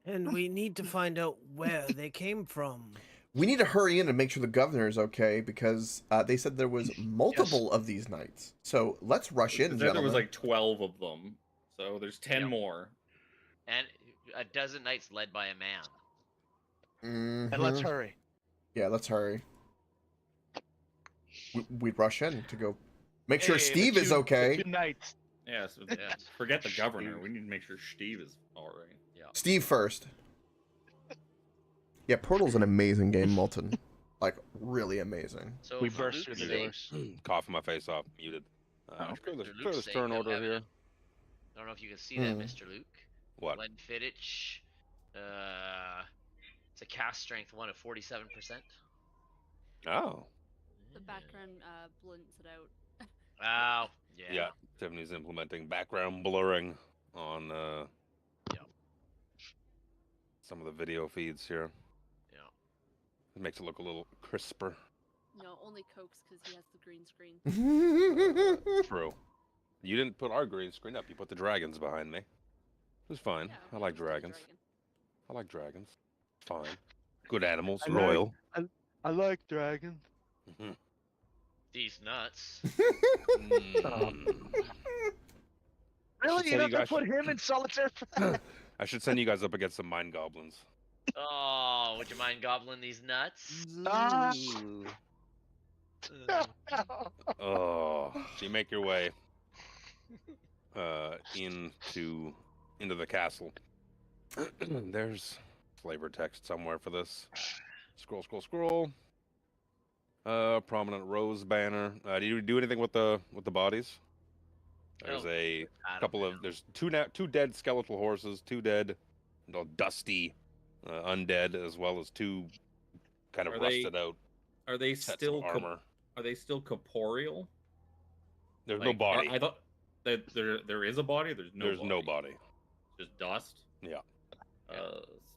And we need to find out where they came from. We need to hurry in and make sure the governor is okay because they said there was multiple of these knights. So let's rush in, There gentlemen. was like 12 of them, so there's 10 Yeah. more. And a dozen knights led by a man. and let's Mhm. hurry. Yeah, let's hurry. We'd rush in to go make sure Hey, the Steve is two- okay. the two knights. Yeah, so Yeah. forget the governor. We need to make sure Steve is all right. Steve first. Yeah, Portal's an amazing game, Molten. Like, really amazing. So We for burst Luke's through the sake, doors. Coughing my face off, muted. Oh, Clear this, for clear Luke's this sake, turn I'm order having here. I don't know if you can see that, Hmm. Mr. Luke. What? Glenfiddich. It's a cast strength one of 47%. Oh, The background blunts it out. Wow. yeah. Yeah. Tiffany's implementing background blurring on Yep. some of the video feeds here. Yeah. It makes it look a little crisper. No, only Coke's because he has the green screen. True. You didn't put our green screen up. You put the dragons behind me. It was fine. Yeah, I like he's got a dragons. dragon. I like dragons. Fine. Good animals. I like- Royal. I like dragons. Mhm. These nuts. Mm. Really? So You're not you gonna guys- put him in solitary? I should send you guys up against some mind goblins. Oh, would you mind gobbling these nuts? Ah. Ooh. Oh, so you make your way into the castle. There's flavor text somewhere for this. Scroll. Prominent rose banner. Do you do anything with the bodies? There's Oh, a I don't couple know. of there's two dead skeletal horses, two dead, dusty undead, as well as two kind of Are they- rusted out Are they sets still of armor. are they still corporeal? There's no Like, body. I thought that there is a body. There's no body. Just dust. Yeah.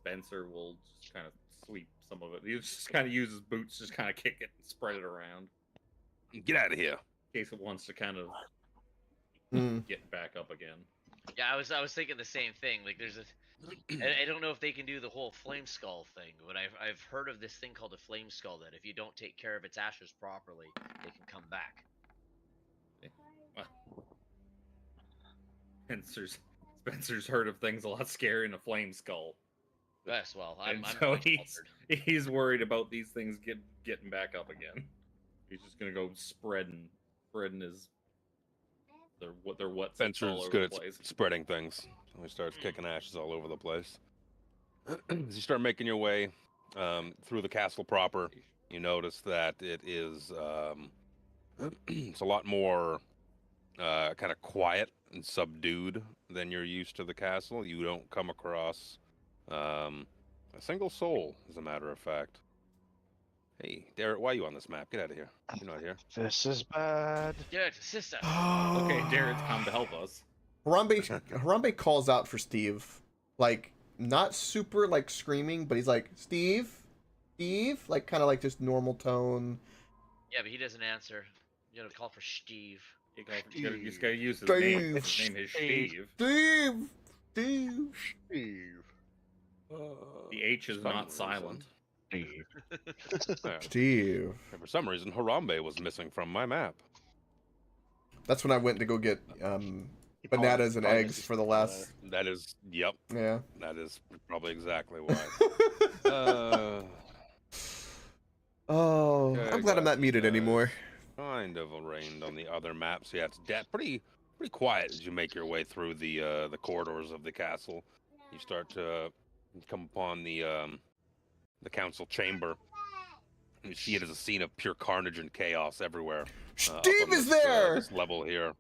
Spencer will just kind of sweep some of it. He just kind of use his boots, just kind of kick it and spread it around Get out of here. in case it wants to kind of Mm. get back up again. Yeah, I was thinking the same thing. Like, there's a, I don't know if they can do the whole flame skull thing, but I've heard of this thing called a flame skull that if you don't take care of its ashes properly, they can come back. Spencer's heard of things a lot scarier than a flame skull. Yes, well, I'm And so quite bothered. he's worried about these things getting back up again. He's just gonna go spreading his their what's all Spencer's over good the at place. spreading things. So he starts kicking ashes all over the place. As you start making your way through the castle proper, you notice that it is it's a lot more kind of quiet and subdued than you're used to the castle. You don't come across a single soul, as a matter of fact. Hey, Derek, why are you on this map? Get out of here. You're not here. This is bad. Good, sister. Okay, Jared's come to help us. Harambe calls out for Steve, like not super like screaming, but he's like Steve, like kind of like just normal tone. Yeah, but he doesn't answer. You gotta call for Steve. You just gotta use his Steve. name. His name is Steve. Steve. The H is not silent. Yeah. Steve. And for some reason, Harambe was missing from my map. That's when I went to go get bananas and eggs for the last. That is, yep, Yeah. that is probably exactly why. Oh, Okay, I'm glad I'm not muted guys. anymore. Kind of arranged on the other map, so yeah, it's pretty quiet as you make your way through the corridors of the castle. You start to come upon the council chamber. You see it as a scene of pure carnage and chaos everywhere. Up Steve on is this, there. this level here.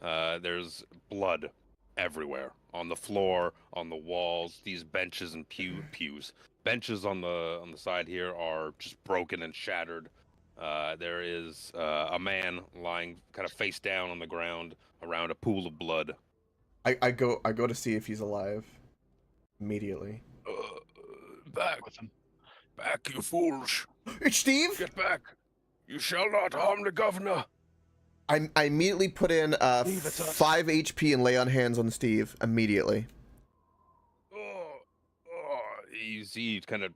There's blood everywhere, on the floor, on the walls, these benches and pews. Benches on the side here are just broken and shattered. There is a man lying kind of face down on the ground around a pool of blood. I go to see if he's alive. Immediately. Back, you fools! It's Steve. Get back! You shall not harm the governor. I immediately put in Steve, it's us. 5 HP and lay on hands on Steve immediately. He's kind of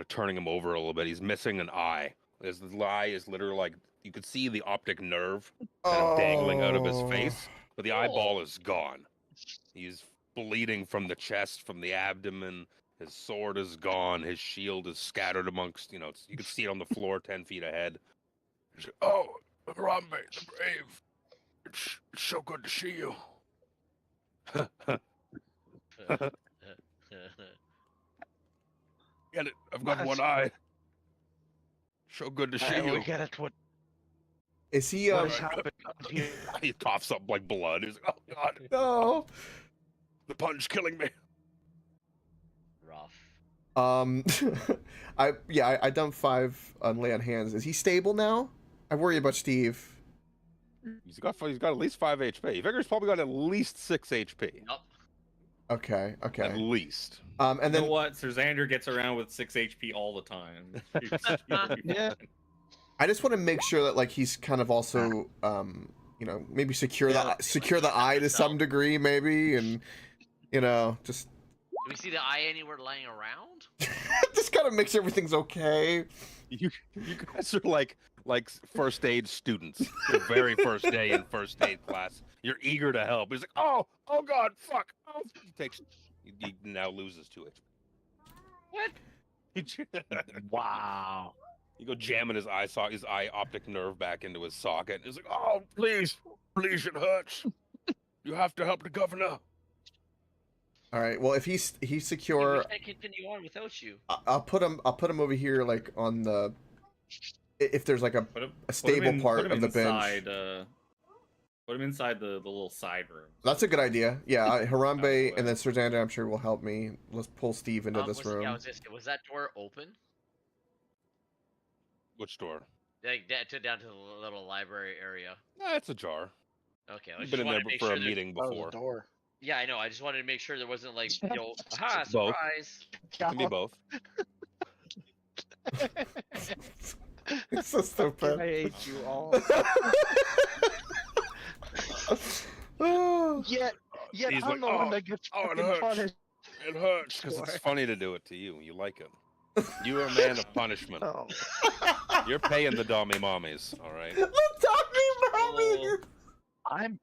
turning him over a little bit. He's missing an eye. His eye is literally like you could see the optic nerve kind of dangling out of his face, but the eyeball is gone. He's bleeding from the chest, from the abdomen. His sword is gone. His shield is scattered amongst, you can see it on the floor 10 feet ahead. He's like, oh, Harambe, the brave. It's so good to see you. Get it? I've got one eye. So good to see you. We get it. What Is he has happened here? He coughs up like blood. He's like, oh god, No. the pun's killing me. Rough. I dumped 5 on lay on hands. Is he stable now? I worry about Steve. He's got at least 5 HP. You figure he's probably got at least 6 HP. Yup. Okay. At least. And You then know what? Sir Xander gets around with 6 HP all the time. Yeah. I just want to make sure that like he's kind of also maybe secure the eye to some degree maybe, and just Do we see the eye anywhere laying around? just kind of make sure everything's okay. You guys are like first aid students. Your very first day in first aid class. You're eager to help. He's like, oh god, fuck. Oh. He now loses 2 HP. What? Wow. You go jamming his eye optic nerve back into his socket. He's like, "Oh, please, please, it hurts. You have to help the governor." All right. Well, if he's We secure, can't continue on without you. I'll put him over here, like on the. If there's like a stable part of the bench. Put him inside the little side room. That's a good idea. Yeah, Harambe Out and then Sir Xander, I'm sure will help me. Let's pull Steve into this room. Yeah, was that door open? Which door? Like down to the little library area. It's ajar. Okay, I You've just been in wanted there to make for sure a meeting That was before. a door. Yeah, I know. I just wanted to make sure there wasn't like, aha, Both. surprise. Can be both. It's so I stupid. hate you all. Yet He's I'm like, the one "Oh, that gets oh, it fucking hurts. punished. It hurts because it's funny to do it to you. You like it. You are a man of punishment. Oh. You're paying the dummy mommies, all right? The talking mommy. I'm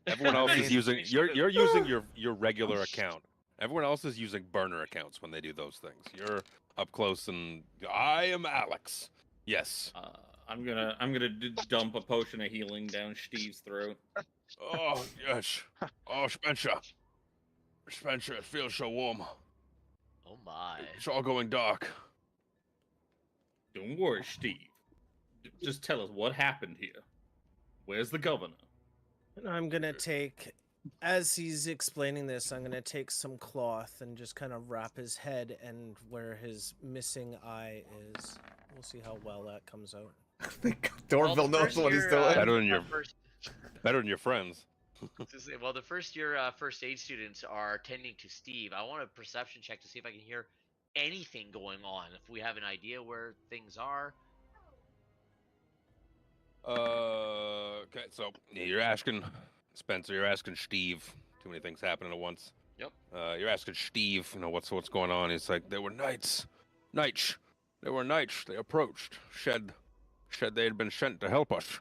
Everyone else I is mean, using you're using your regular account. Everyone else is using burner accounts when they do those things. You're up close and I am Alex. Yes. I'm gonna dump a potion of healing down Steve's throat. Oh yes. Oh Spencer. Spencer, it feels so warm. Oh my. It's all going dark. Don't worry, Steve. Just tell us what happened here. Where's the governor? And I'm gonna take, as he's explaining this, I'm gonna take some cloth and just kind of wrap his head and where his missing eye is. We'll see how well that comes out. Dorville knows what he's doing. Better than your friends. Well, the first year first aid students are tending to Steve. I want a perception check to see if I can hear anything going on. If we have an idea where things are. Okay, so you're asking Spencer, you're asking Steve. Too many things happening at once. Yep. You're asking Steve, what's going on. He's like, there were knights. There were knights. They approached. Said they had been sent to help us.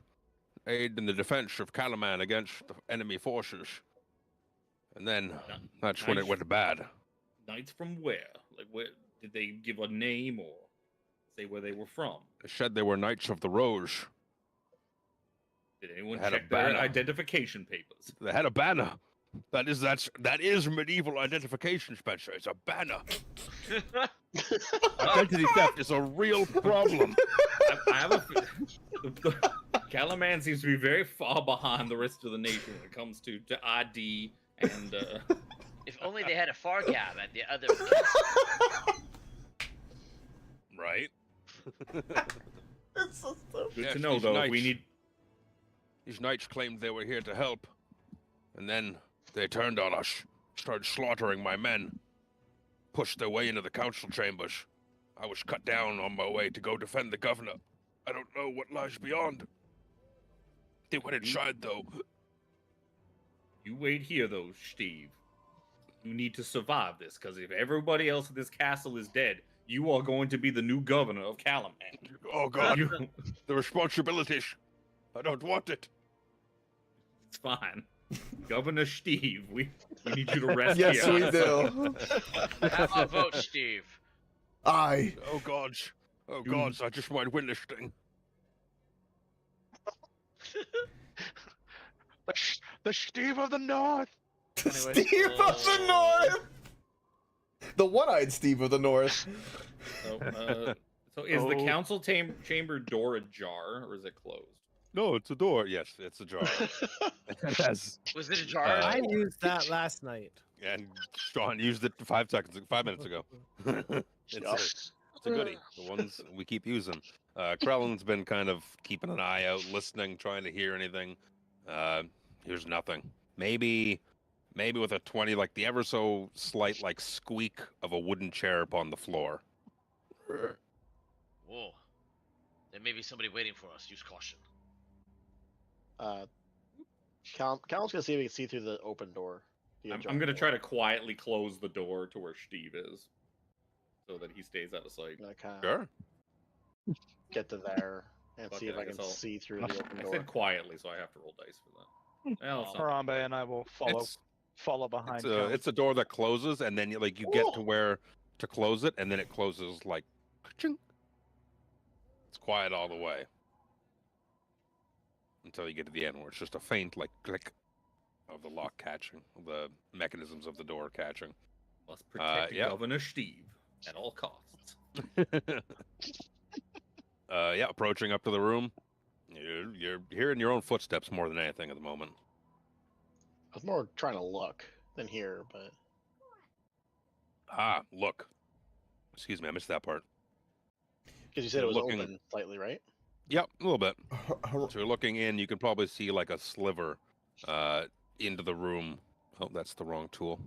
Aid in the defense of Calaman against the enemy forces. And then that's when it went bad. Knights from where? Like, where did they give a name or say where they were from? They said they were Knights of the Rose. Did anyone They had a check their banner. identification papers? They had a banner. That is medieval identification, Spencer. It's a banner. Identity theft is a real problem. I have a Calaman seems to be very far behind the rest of the nation when it comes to ID and. If only they had a Fargab at the other. Right? It's so stupid. Good Yes, to know, these though. knights- We need. These knights claimed they were here to help, and then they turned on us, started slaughtering my men, pushed their way into the council chambers. I was cut down on my way to go defend the governor. I don't know what lies beyond. They went inside, though. You wait here, though, Steve. You need to survive this, because if everybody else in this castle is dead, you are going to be the new governor of Calaman. Oh, God. The responsibilities. I don't want it. It's fine. Governor Steve, we need you to rest Yes, here. we do. Have a vote, Steve. Aye. Oh, gods. Oh, gods, I just might win this thing. The Steve of the North. Anyways. Steve of the North. The one-eyed Steve of the North. So is the council chamber door ajar, or is it closed? No, it's a door. Yes, it's ajar. It has. Was it a jar? I used that last night. And Sean used it 5 minutes ago. It's a goodie. The ones we keep using. Krellin's been kind of keeping an eye out, listening, trying to hear anything. Here's nothing. Maybe with a 20, like the ever so slight like squeak of a wooden chair upon the floor. Whoa. There may be somebody waiting for us. Use caution. Cal's gonna see if he can see through the open door. I'm gonna try to quietly close the door to where Steve is, so that he stays out of sight. Sure. Get to there and Fuck see it, if I I can guess I'll- see through the open I door. said quietly, so I have to roll dice for that. Well, it's not- Harambe and I will follow. follow behind. It's a door that closes, and then you get to where to close it, and then it closes like, ka-ching. It's quiet all the way until you get to the end, where it's just a faint like click of the lock catching, the mechanisms of the door catching. Must protect yeah. Governor Steve at all costs. Yeah, approaching up to the room. You're hearing your own footsteps more than anything at the moment. I was more trying to look than hear, but Look. Excuse me, I missed that part. because you said You're it was looking- open slightly, right? Yep, a little bit. So you're looking in, you can probably see like a sliver into the room. Oh, that's the wrong tool.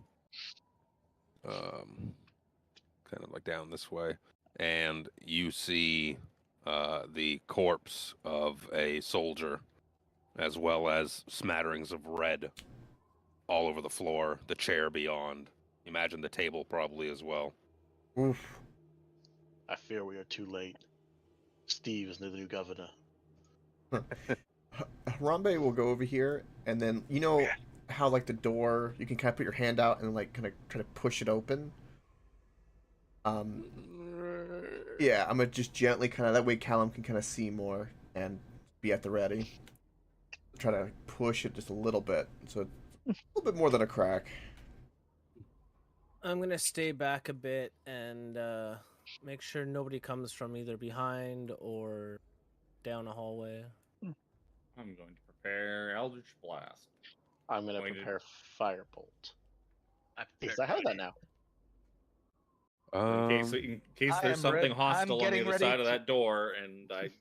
Kind of like down this way. And you see the corpse of a soldier, as well as smatterings of red all over the floor, the chair beyond. Imagine the table probably as well. Oof. I fear we are too late. Steve is the new governor. Harambe will go over here, and then you know how like the door, you can kind of put your hand out and like kind of try to push it open. Yeah, I'm gonna just gently kind of, that way Callum can kind of see more and be at the ready. Try to push it just a little bit, so it's a little bit more than a crack. I'm gonna stay back a bit and make sure nobody comes from either behind or down a hallway. I'm going to prepare Eldritch Blast. I'm gonna Going to- prepare Firebolt. I Because I have that now. In case I there's am something I'm hostile on the getting other ready side of to- that door, and it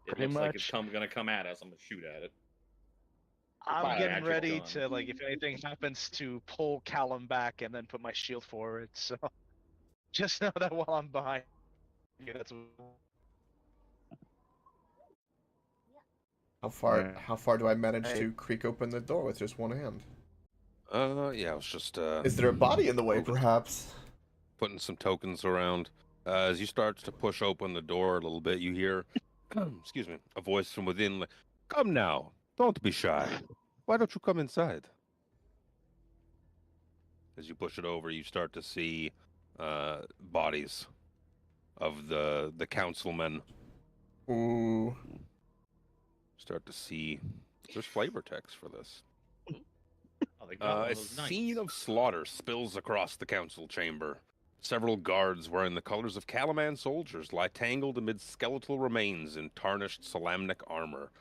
Pretty looks like it's much. gonna come at us, I'm gonna shoot at it. I'm Fire getting magic ready gun. to, like, if anything happens, to pull Callum back and then put my shield forward. So just know that while I'm behind you, that's How far do I manage to creak open the door with just one hand? Yeah, I was just Is there a body in the way, moving- perhaps? putting some tokens around. As you start to push open the door a little bit, you hear, excuse me, a voice from within, like, "Come now, don't be shy. Why don't you come inside?" As you push it over, you start to see bodies of the councilmen. Ooh. Start to see. There's flavor text for this. Oh, they got one A of those knights. scene of slaughter spills across the council chamber. Several guards wearing the colors of Calaman soldiers lie tangled amid skeletal remains in tarnished Salamnic armor.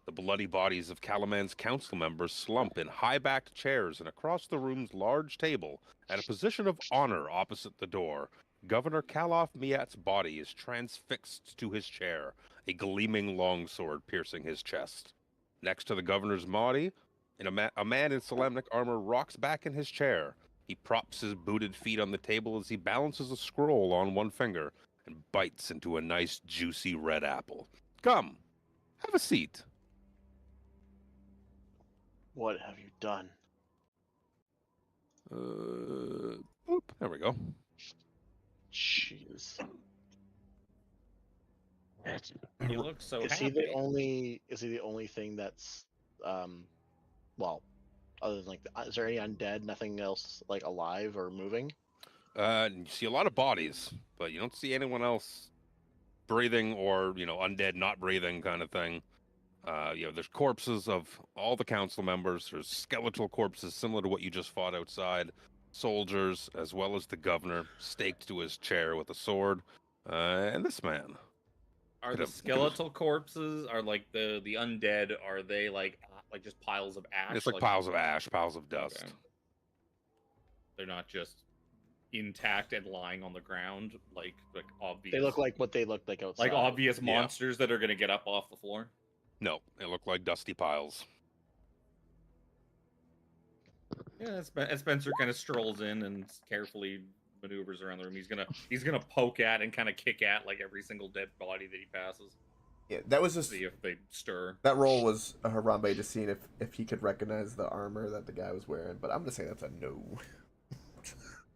The bloody bodies of Calaman's council members slump in high-backed chairs, and across the room's large table, at a position of honor opposite the door, Governor Kalof Miat's body is transfixed to his chair, a gleaming longsword piercing his chest. Next to the governor's body, a man in Salamnic armor rocks back in his chair. He props his booted feet on the table as he balances a scroll on one finger and bites into a nice, juicy red apple. "Come, have a seat." What have you done? Boop, there we go. Jeez. He looks so Is happy. he the only thing that's well, other than like is there any undead, nothing else like alive or moving? You see a lot of bodies, but you don't see anyone else breathing or, undead not breathing kind of thing. There's corpses of all the council members. There's skeletal corpses similar to what you just fought outside. Soldiers, as well as the governor, staked to his chair with a sword. And this man. Are Could the have- skeletal corpses, are like the undead, are they like just piles of ash? It's like piles of ash, piles of dust. Okay. They're not just intact and lying on the ground, like obvious. They look like what they looked like outside. like obvious Yeah. monsters that are gonna get up off the floor. No, they look like dusty piles. Yeah, Spencer kind of strolls in and carefully maneuvers around the room. He's gonna poke at and kind of kick at like every single dead body that he passes. Yeah, that was just, See if they stir. that roll was a Harambe just seeing if he could recognize the armor that the guy was wearing, but I'm gonna say that's a no.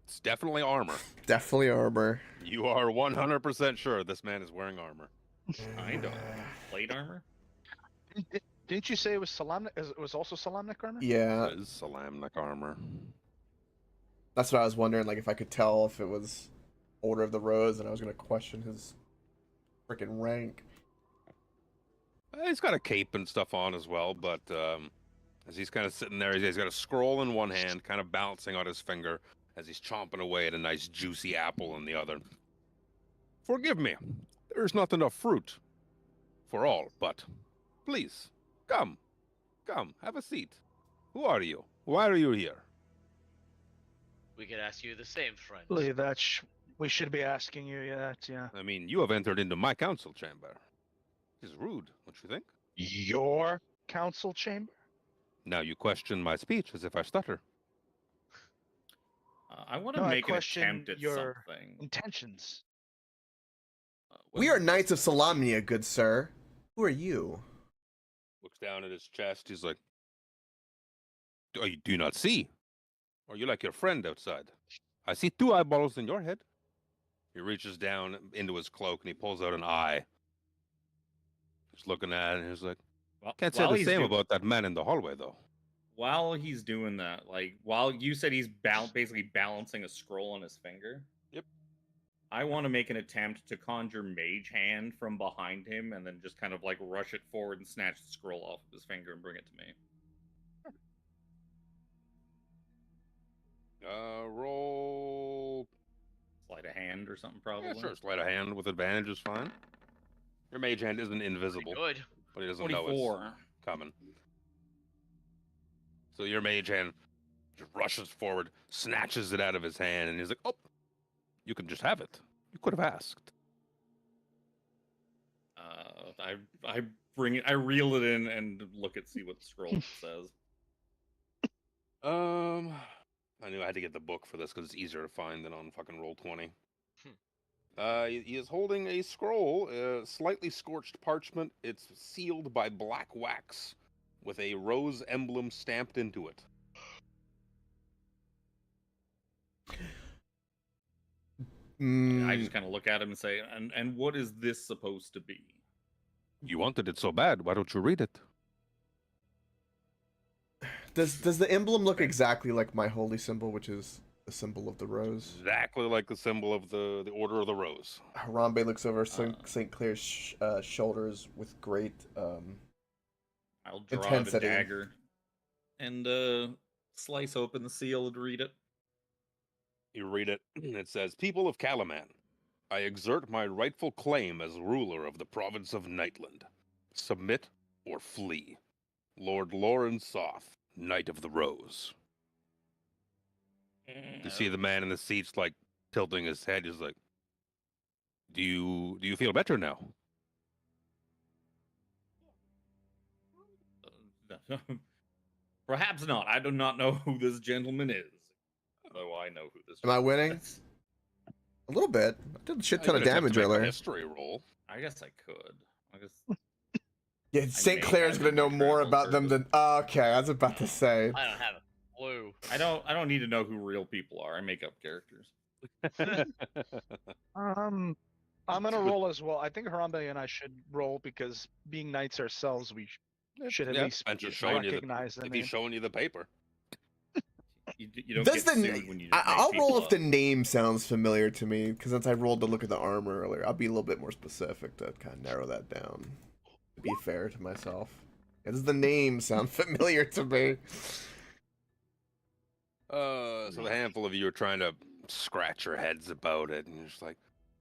It's definitely armor. Definitely armor. You are 100% sure this man is wearing armor. Kind of plate armor. Didn't you say it was Salamnik? It was also Salamnik armor? Yeah, It is Salamnik armor. that's what I was wondering. Like, if I could tell if it was Order of the Rose, and I was gonna question his freaking rank. He's got a cape and stuff on as well, but as he's kind of sitting there, he's got a scroll in one hand, kind of balancing on his finger as he's chomping away at a nice juicy apple in the other. Forgive me, there's not enough fruit for all, but please, come, have a seat. Who are you? Why are you here? We could ask you the same, friend. Really, we should be asking you that, yeah. I mean, you have entered into my council chamber. It's rude, don't you think? Your council chamber? Now you question my speech as if I stutter. I want to No, I make an question attempt at your something. intentions. We are Knights of Salamnia, good sir. Who are you? Looks down at his chest. He's like, do you not see? Or you like your friend outside? I see 2 eyeballs in your head. He reaches down into his cloak and he pulls out an eye. He's looking at it and he's like, can't say the same about that man in the hallway, though. While he's doing that, like, while you said he's basically balancing a scroll on his finger. Yep. I want to make an attempt to conjure Mage Hand from behind him and then just kind of, like, rush it forward and snatch the scroll off of his finger and bring it to me. Roll. Sleight of hand or something, probably. Yeah, sure. Sleight of hand with advantage is fine. Your mage hand isn't invisible, Good. but he doesn't know it's coming. So your mage hand just rushes forward, snatches it out of his hand, and he's like, "Oh, you can just have it. You could have asked." I bring it. I reel it in and see what the scroll says. I knew I had to get the book for this because it's easier to find than on fucking Roll20. He is holding a scroll, slightly scorched parchment. It's sealed by black wax with a rose emblem stamped into it. I just kind of look at him and say, and what is this supposed to be? You wanted it so bad. Why don't you read it? Does the emblem look exactly like my holy symbol, which is the symbol of the rose? Exactly like the symbol of the Order of the Rose. Harambe looks over St. Clair's shoulders with great I'll draw out a intensity. dagger and slice open the seal and read it. You read it, and it says, "People of Calaman, I exert my rightful claim as ruler of the province of Nightland. Submit or flee. Lord Loren Soth, Knight of the Rose." You see the man in the seats, like, tilting his head. He's like, do you feel better now? Perhaps not. I do not know who this gentleman is. Though I know who this Am I gentleman winning? is. A little bit. I did a shit ton of You could attempt damage to make a earlier. history roll. I guess I could. I guess Yeah, St. Clair's gonna know more about them than. Okay, I was about to say. I don't have a clue. I don't need to know who real people are. I make up characters. I'm gonna roll as well. I think Harambe and I should roll because being knights ourselves, we should at least Spencer's showing you recognize the if name. he's showing you the paper. You don't Does get the sued when you just I'll make roll people if the up. name sounds familiar to me, because since I rolled to look at the armor earlier, I'll be a little bit more specific to kind of narrow that down. To be fair to myself. Yeah, does the name sound familiar to me? So the handful of you are trying to scratch your heads about it, and you're just like,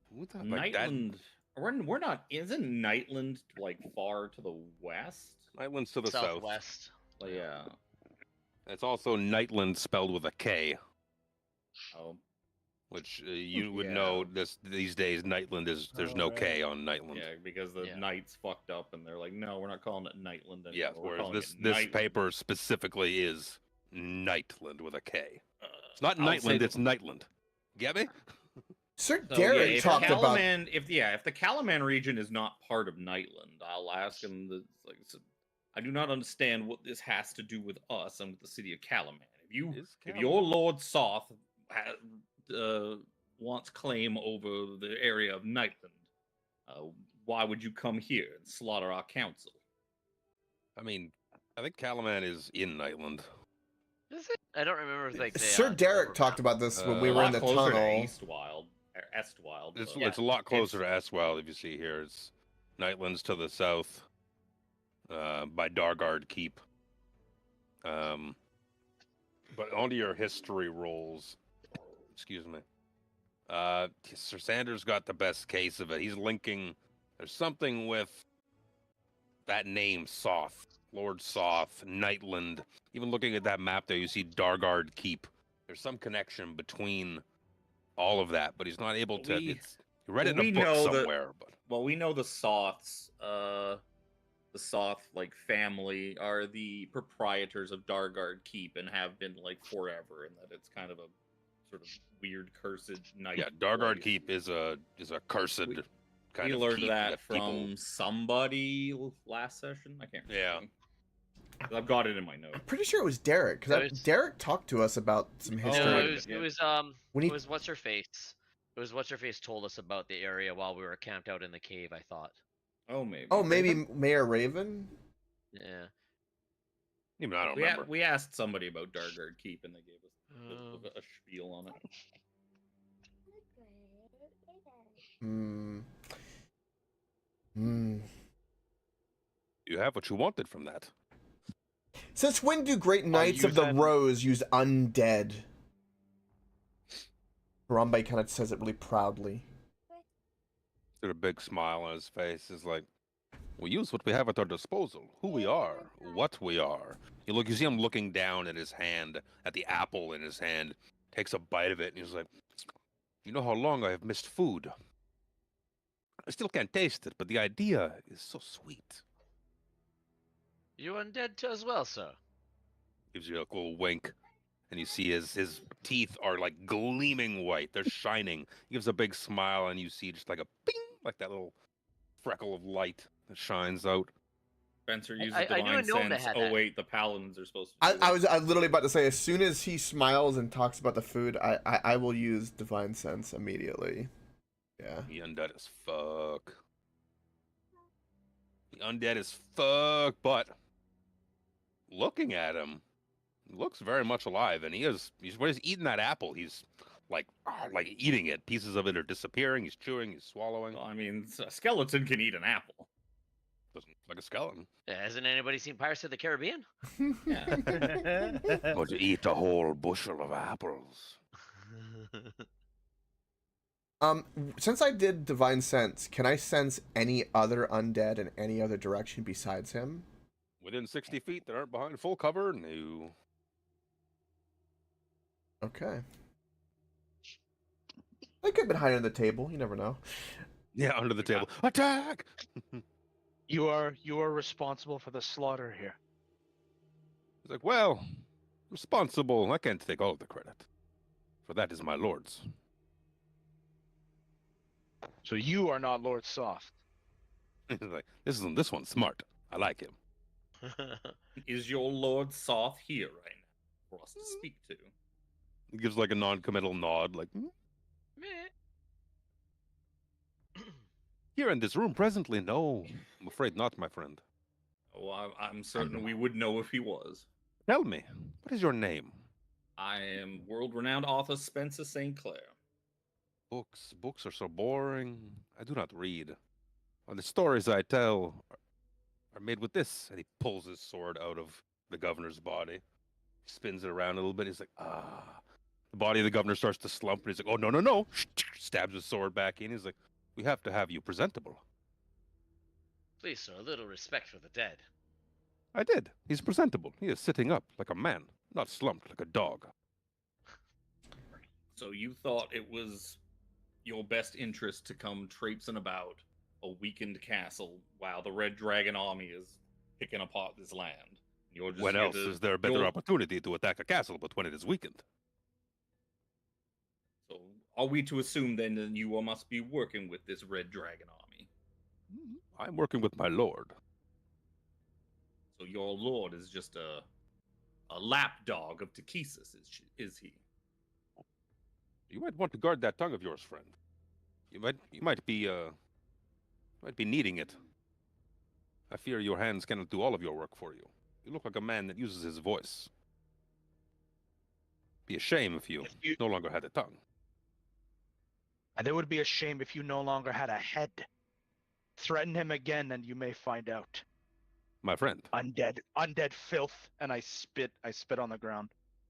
"What the like that?" Nightland. We're not. Isn't Nightland like far to the west? Nightland's to the south. Southwest. Like, yeah. It's also Nightland spelled with a K, Oh. which you would Yeah. know these days. Nightland is there's no K on Nightland. Yeah, because the knights fucked up and they're like, no, we're not calling it Nightland anymore. Yes, We're whereas calling this it this Nightland." paper specifically is Nightland with a K. It's not I'll say Nightland, that- it's Nightland. Get me? Sir So, Derek if talked about. Calaman, if the Calaman region is not part of Nightland, I'll ask him. I do not understand what this has to do with us and with the city of Calaman. If your Lord Soth wants claim over the area of Nightland, why would you come here and slaughter our council? I mean, I think Calaman is in Nightland. Is it? I don't remember if like they, Sir Derek overlap. talked about this when we A were A in lot the closer tunnel. to Eastwild, or Estwild. It's, but- it's a lot closer It's- to Eswell, if you see here. It's Nightland's to the south, by Dargard Keep. But onto your history rolls. Excuse me. Sir Sanders got the best case of it. He's linking. There's something with that name, Soth, Lord Soth, Nightland. Even looking at that map there, you see Dargard Keep. There's some connection between all of that, but he's not able to. He read it in a book somewhere. But well, we know the Soths, the Soth like family are the proprietors of Dargard Keep and have been like forever, and that it's kind of a sort of weird cursed night. yeah, Dargard place. Keep is a cursed kind We of learned keep that people. from somebody last session. I can't remember. Yeah. I've got it in my notes. I'm pretty sure it was Derek because It was- Derek talked to us about some history. No, might it have was, been, it yeah. was When he- it was what's her face. It was what's her face told us about the area while we were camped out in the cave. I thought. Oh, maybe. Oh, maybe Mayor Raven. Yeah. Even I don't we, remember. we asked somebody about Dargard Keep, and they gave us a bit Um, of a spiel on it. Hmm. Hmm. You have what you wanted from that. Since when do Great Knights of the then- Rose use undead? Harambe kind of says it really proudly. Got a big smile on his face. Is like, we use what we have at our disposal. Who we are, what we are. You see him looking down at his hand, at the apple in his hand. Takes a bite of it, and he's like, you know how long I have missed food. I still can't taste it, but the idea is so sweet. You undead too as well, sir. Gives you a little wink, and you see his teeth are like gleaming white. They're shining. He gives a big smile, and you see just like a bing, like that little freckle of light that shines out. Spencer I- uses I knew divine a gnome that sense. had Oh that. wait, the paladins are supposed to. Do I it. was literally about to say, as soon as he smiles and talks about the food, I will use Divine Sense immediately. Yeah. The undead as fuck. The undead as fuck, but looking at him, he looks very much alive, and he's when he's eating that apple, he's like eating it. Pieces of it are disappearing. He's chewing. He's swallowing. Well, I mean, a skeleton can eat an apple. Doesn't look like a skeleton. Yeah, hasn't anybody seen Pirates of the Caribbean? But to eat a whole bushel of apples. Since I did Divine Sense, can I sense any other undead in any other direction besides him? Within 60 feet, that aren't behind full cover. No. Okay. They could have been hiding under the table. You never know. Yeah, under the table. Attack! You are responsible for the slaughter here. He's like, well, responsible. I can't take all of the credit. For that is my lord's. So you are not Lord Soft. He's like, this one's smart. I like him. Is your Lord Soth here right now for us to speak to? He gives like a non-committal nod, like, "Hmm, Meh. here in this room presently. No, I'm afraid not, my friend. Oh, I'm certain we would know if he was. Tell me, what is your name? I am world-renowned author Spencer St. Clair. Books are so boring. I do not read. Well, the stories I tell are made with this. And he pulls his sword out of the governor's body, spins it around a little bit. He's like, ah. The body of the governor starts to slump, and he's like, oh, no, no, no. Stabs his sword back in. He's like, we have to have you presentable. Please, sir, a little respect for the dead. I did. He's presentable. He is sitting up like a man, not slumped like a dog. So you thought it was your best interest to come traipsing about a weakened castle while the Red Dragon army is picking apart this land. You're just When here else to- is there a better you're- opportunity to attack a castle but when it is weakened? So are we to assume then that you must be working with this Red Dragon army? I'm working with my lord. So your lord is just a lapdog of Takesis, is he? You might want to guard that tongue of yours, friend. You might be needing it. I fear your hands cannot do all of your work for you. You look like a man that uses his voice. Be a shame if you no longer had a tongue. And it would be a shame if you no longer had a head. Threaten him again, and you may find out. My friend, Undead filth, and I spit on the ground.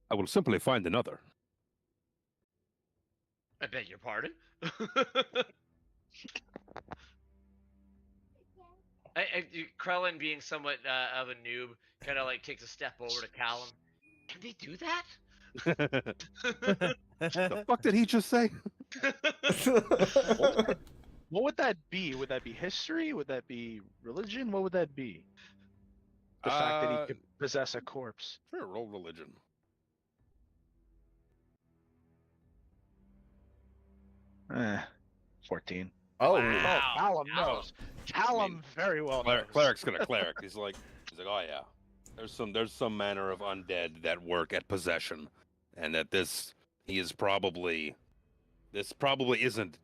I will simply find another. I beg your pardon. Krellin, being somewhat of a noob, kind of like takes a step over to Callum. Can they do that? The fuck did he just say? What would that be? Would that be history? Would that be religion? What would that be? The fact that he could possess a corpse. Sure, roll religion. 14. Oh, Wow. Callum knows. Callum very well knows. Cleric's gonna cleric. He's like, oh yeah. There's some manner of undead that work at possession, and that this probably isn't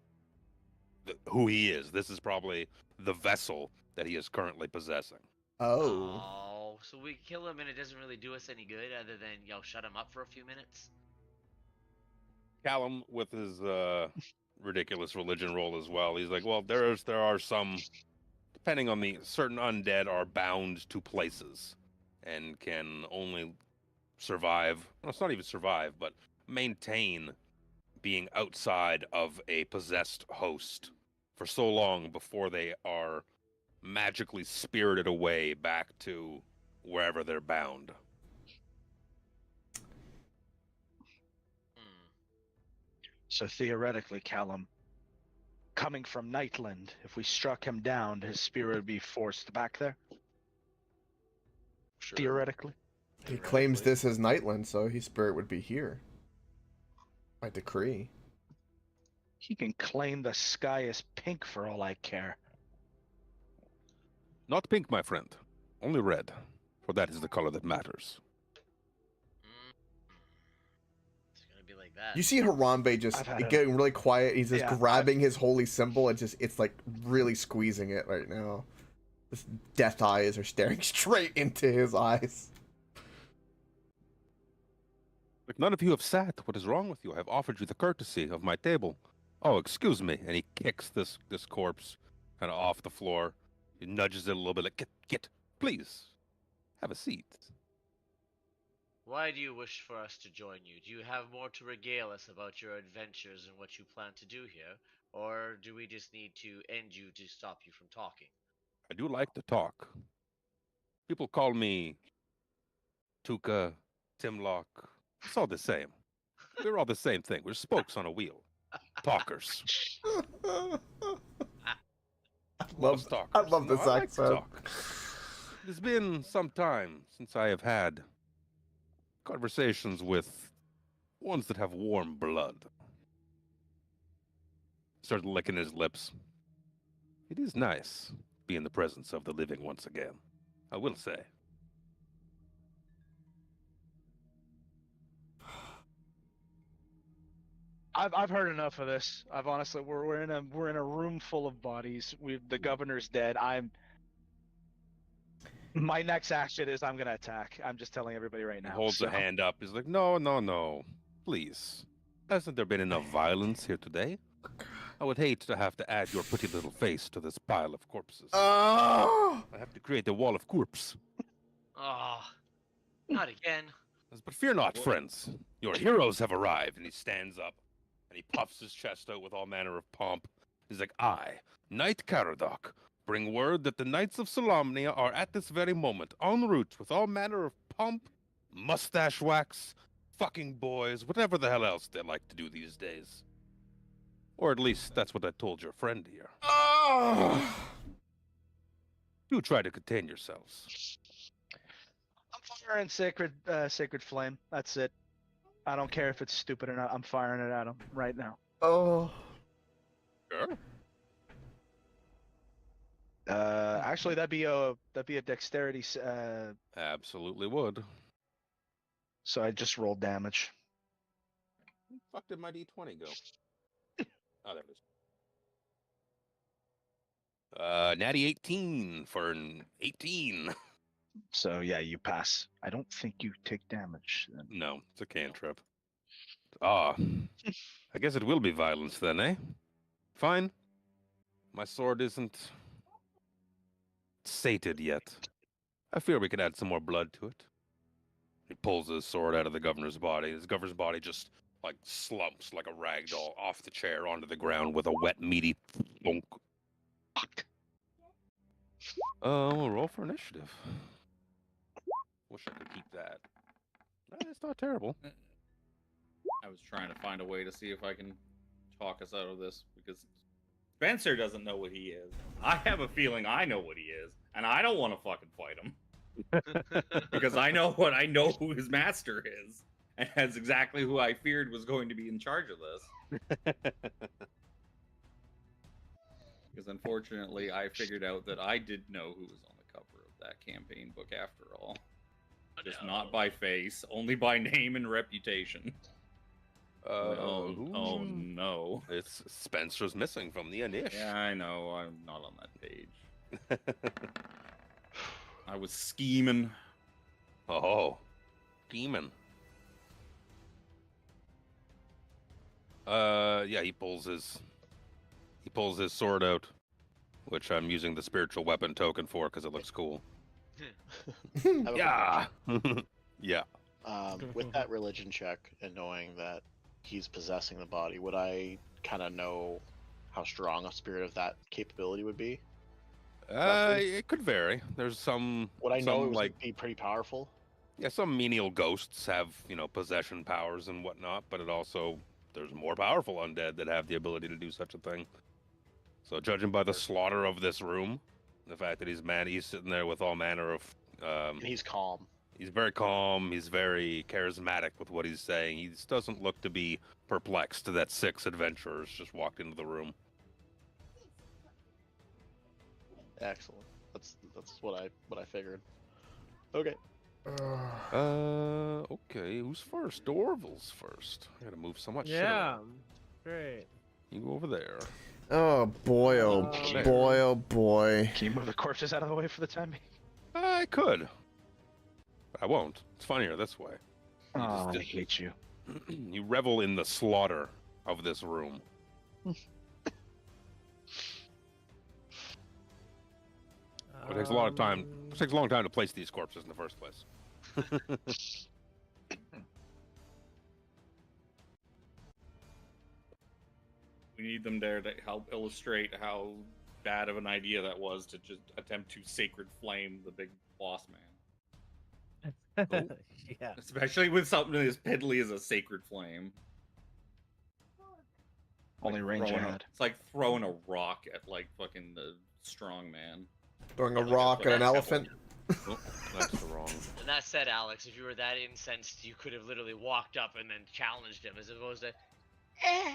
who he is. This is probably the vessel that he is currently possessing. Oh. So we kill him and it doesn't really do us any good other than, shut him up for a few minutes? Callum, with his ridiculous religion roll as well, he's like, well, there are some, depending on the certain undead are bound to places and can only survive. Well, it's not even survive, but maintain being outside of a possessed host for so long before they are magically spirited away back to wherever they're bound. So theoretically, Callum, coming from Nightland, if we struck him down, his spirit would be forced back there? Sure. Theoretically? He claims this is Nightland, so his spirit would be here. By decree. He can claim the sky is pink for all I care. Not pink, my friend. Only red. For that is the color that matters. It's gonna be like that. You see Harambe just getting really quiet. He's just grabbing his holy symbol and it's like really squeezing it right now. His death eyes are staring straight into his eyes. Like, none of you have sat. What is wrong with you? I have offered you the courtesy of my table. Oh, excuse me. And he kicks this corpse kind of off the floor. He nudges it a little bit like, get, please, have a seat. Why do you wish for us to join you? Do you have more to regale us about your adventures and what you plan to do here? Or do we just need to end you to stop you from talking? I do like to talk. People call me Tuka, Timlock. It's all the same. We're all the same thing. We're spokes on a wheel. Talkers. I love this I like to accent. talk. It has been some time since I have had conversations with ones that have warm blood. Started licking his lips. It is nice to be in the presence of the living once again, I will say. I've heard enough of this. I've honestly we're in a room full of bodies. The governor's dead. My next action is I'm gonna attack. I'm just telling everybody right now. He holds a hand up. He's like, no. Please. Hasn't there been enough violence here today? I would hate to have to add your pretty little face to this pile of corpses. Oh! I have to create a wall of corpse. Oh, not again. But fear not, friends. Your heroes have arrived. And he stands up and he puffs his chest out with all manner of pomp. He's like, I, Knight Caradoc, bring word that the Knights of Solamnia are at this very moment en route with all manner of pomp, mustache wax, fucking boys, whatever the hell else they like to do these days. Or at least that's what I told your friend here. Oh! Do try to contain yourselves. I'm firing sacred flame. That's it. I don't care if it's stupid or not. I'm firing it at him right now. Oh. Sure. Actually, that'd be a dexterity. Absolutely would. So I just rolled damage. Where the fuck did my D20 go? Oh, there it is. Natty 18 for an 18. So yeah, you pass. I don't think you take damage then. No, it's a cantrip. Ah, I guess it will be violence then, eh? Fine. My sword isn't sated yet. I fear we could add some more blood to it. He pulls his sword out of the governor's body. His governor's body just like slumps like a rag doll off the chair onto the ground with a wet, meaty thunk. We'll roll for initiative. Wish I could keep that. It's not terrible. I was trying to find a way to see if I can talk us out of this because Spencer doesn't know what he is. I have a feeling I know what he is, and I don't want to fucking fight him because I know who his master is, and that's exactly who I feared was going to be in charge of this. Because unfortunately, I figured out that I did know who was on the cover of that campaign book after all. Just not by face, only by name and reputation. Oh no. It's Spencer's missing from the Anish. Yeah, I know. I'm not on that page. I was scheming. Oh, scheming. Yeah, he pulls his sword out, which I'm using the spiritual weapon token for because it looks cool. Yeah. Yeah. With that religion check and knowing that he's possessing the body, would I kind of know how strong a spirit of that capability would be? It could vary. There's some. Would I know some, it like would be pretty powerful? Yeah, some menial ghosts have possession powers and whatnot, but there's more powerful undead that have the ability to do such a thing. So judging by the slaughter of this room, the fact that he's sitting there with all manner of. And he's calm. He's very calm. He's very charismatic with what he's saying. He just doesn't look to be perplexed that 6 adventurers just walked into the room. Excellent. That's what I figured. Okay. Okay. Who's first? Dorval's first. I gotta move so much. shit Yeah. around. Great. You go over there. Oh boy, oh Okay. boy, oh boy. Can you move the corpses out of the way for the time being? I could. But I won't. It's funnier this way. Oh, I hate you. You revel in the slaughter of this room. It takes a lot of time. It takes a long time to place these corpses in the first place. We need them there to help illustrate how bad of an idea that was to just attempt to sacred flame the big boss man. Yeah. Especially with something as piddly as a sacred flame. Only range I throwing had. It's like throwing a rock at like fucking the strong man. Throwing a rock at an elephant. Oh, that's the wrong. And that said, Alex, if you were that incensed, you could have literally walked up and then challenged him as opposed to, Yeah,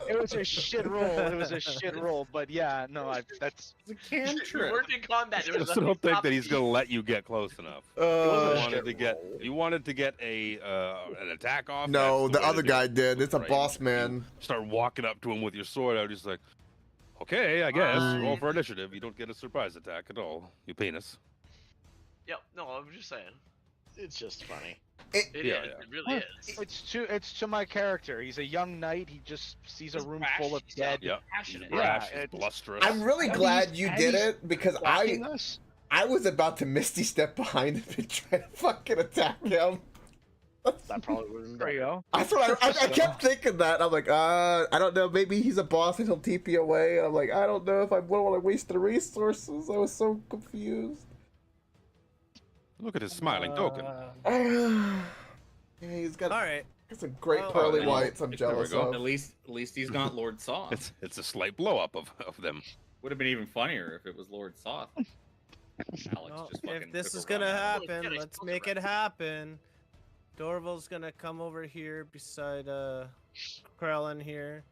it was a shit roll. It was a shit roll. But yeah, no, that's. It's a You cantrip. weren't in combat. There I was still don't nothing think that stopping he's you. gonna let you get close enough. You wanted to get an attack off. No, that's the way other to do guy it. did. It's a Right. boss man. You start walking up to him with your sword out. He's like, "Okay, I guess. Roll for initiative. You don't get a surprise attack at all. You penis." Yep. No, I'm just saying. It's just funny. It Yeah, is. yeah. It really is. It's to my character. He's a young knight. He just sees a He's room brash, full of he's dead. Yeah. Passionate. He's Yeah, brash, he's it's- blusterous. I'm really And glad he's- you and did he's it because Blocking us. I was about to misty step behind him and try to fucking attack him. That probably wouldn't. There you go. That's what I kept thinking that. I'm like, I don't know. Maybe he's a boss and he'll TP away. And I'm like, I don't know if I want to waste the resources. I was so confused. Look at his smiling token. Yeah, he's got All right. some great Well, pearly there we whites. I'm go. jealous of. At least he's not Lord Soth. It's a slight blow up of them. Would have been even funnier if it was Lord Soth. Alex Well, just fucking if this took is a gonna run at it. happen, Yeah, they let's spelled make it it happen. Dorval's gonna come over here beside Krellin here,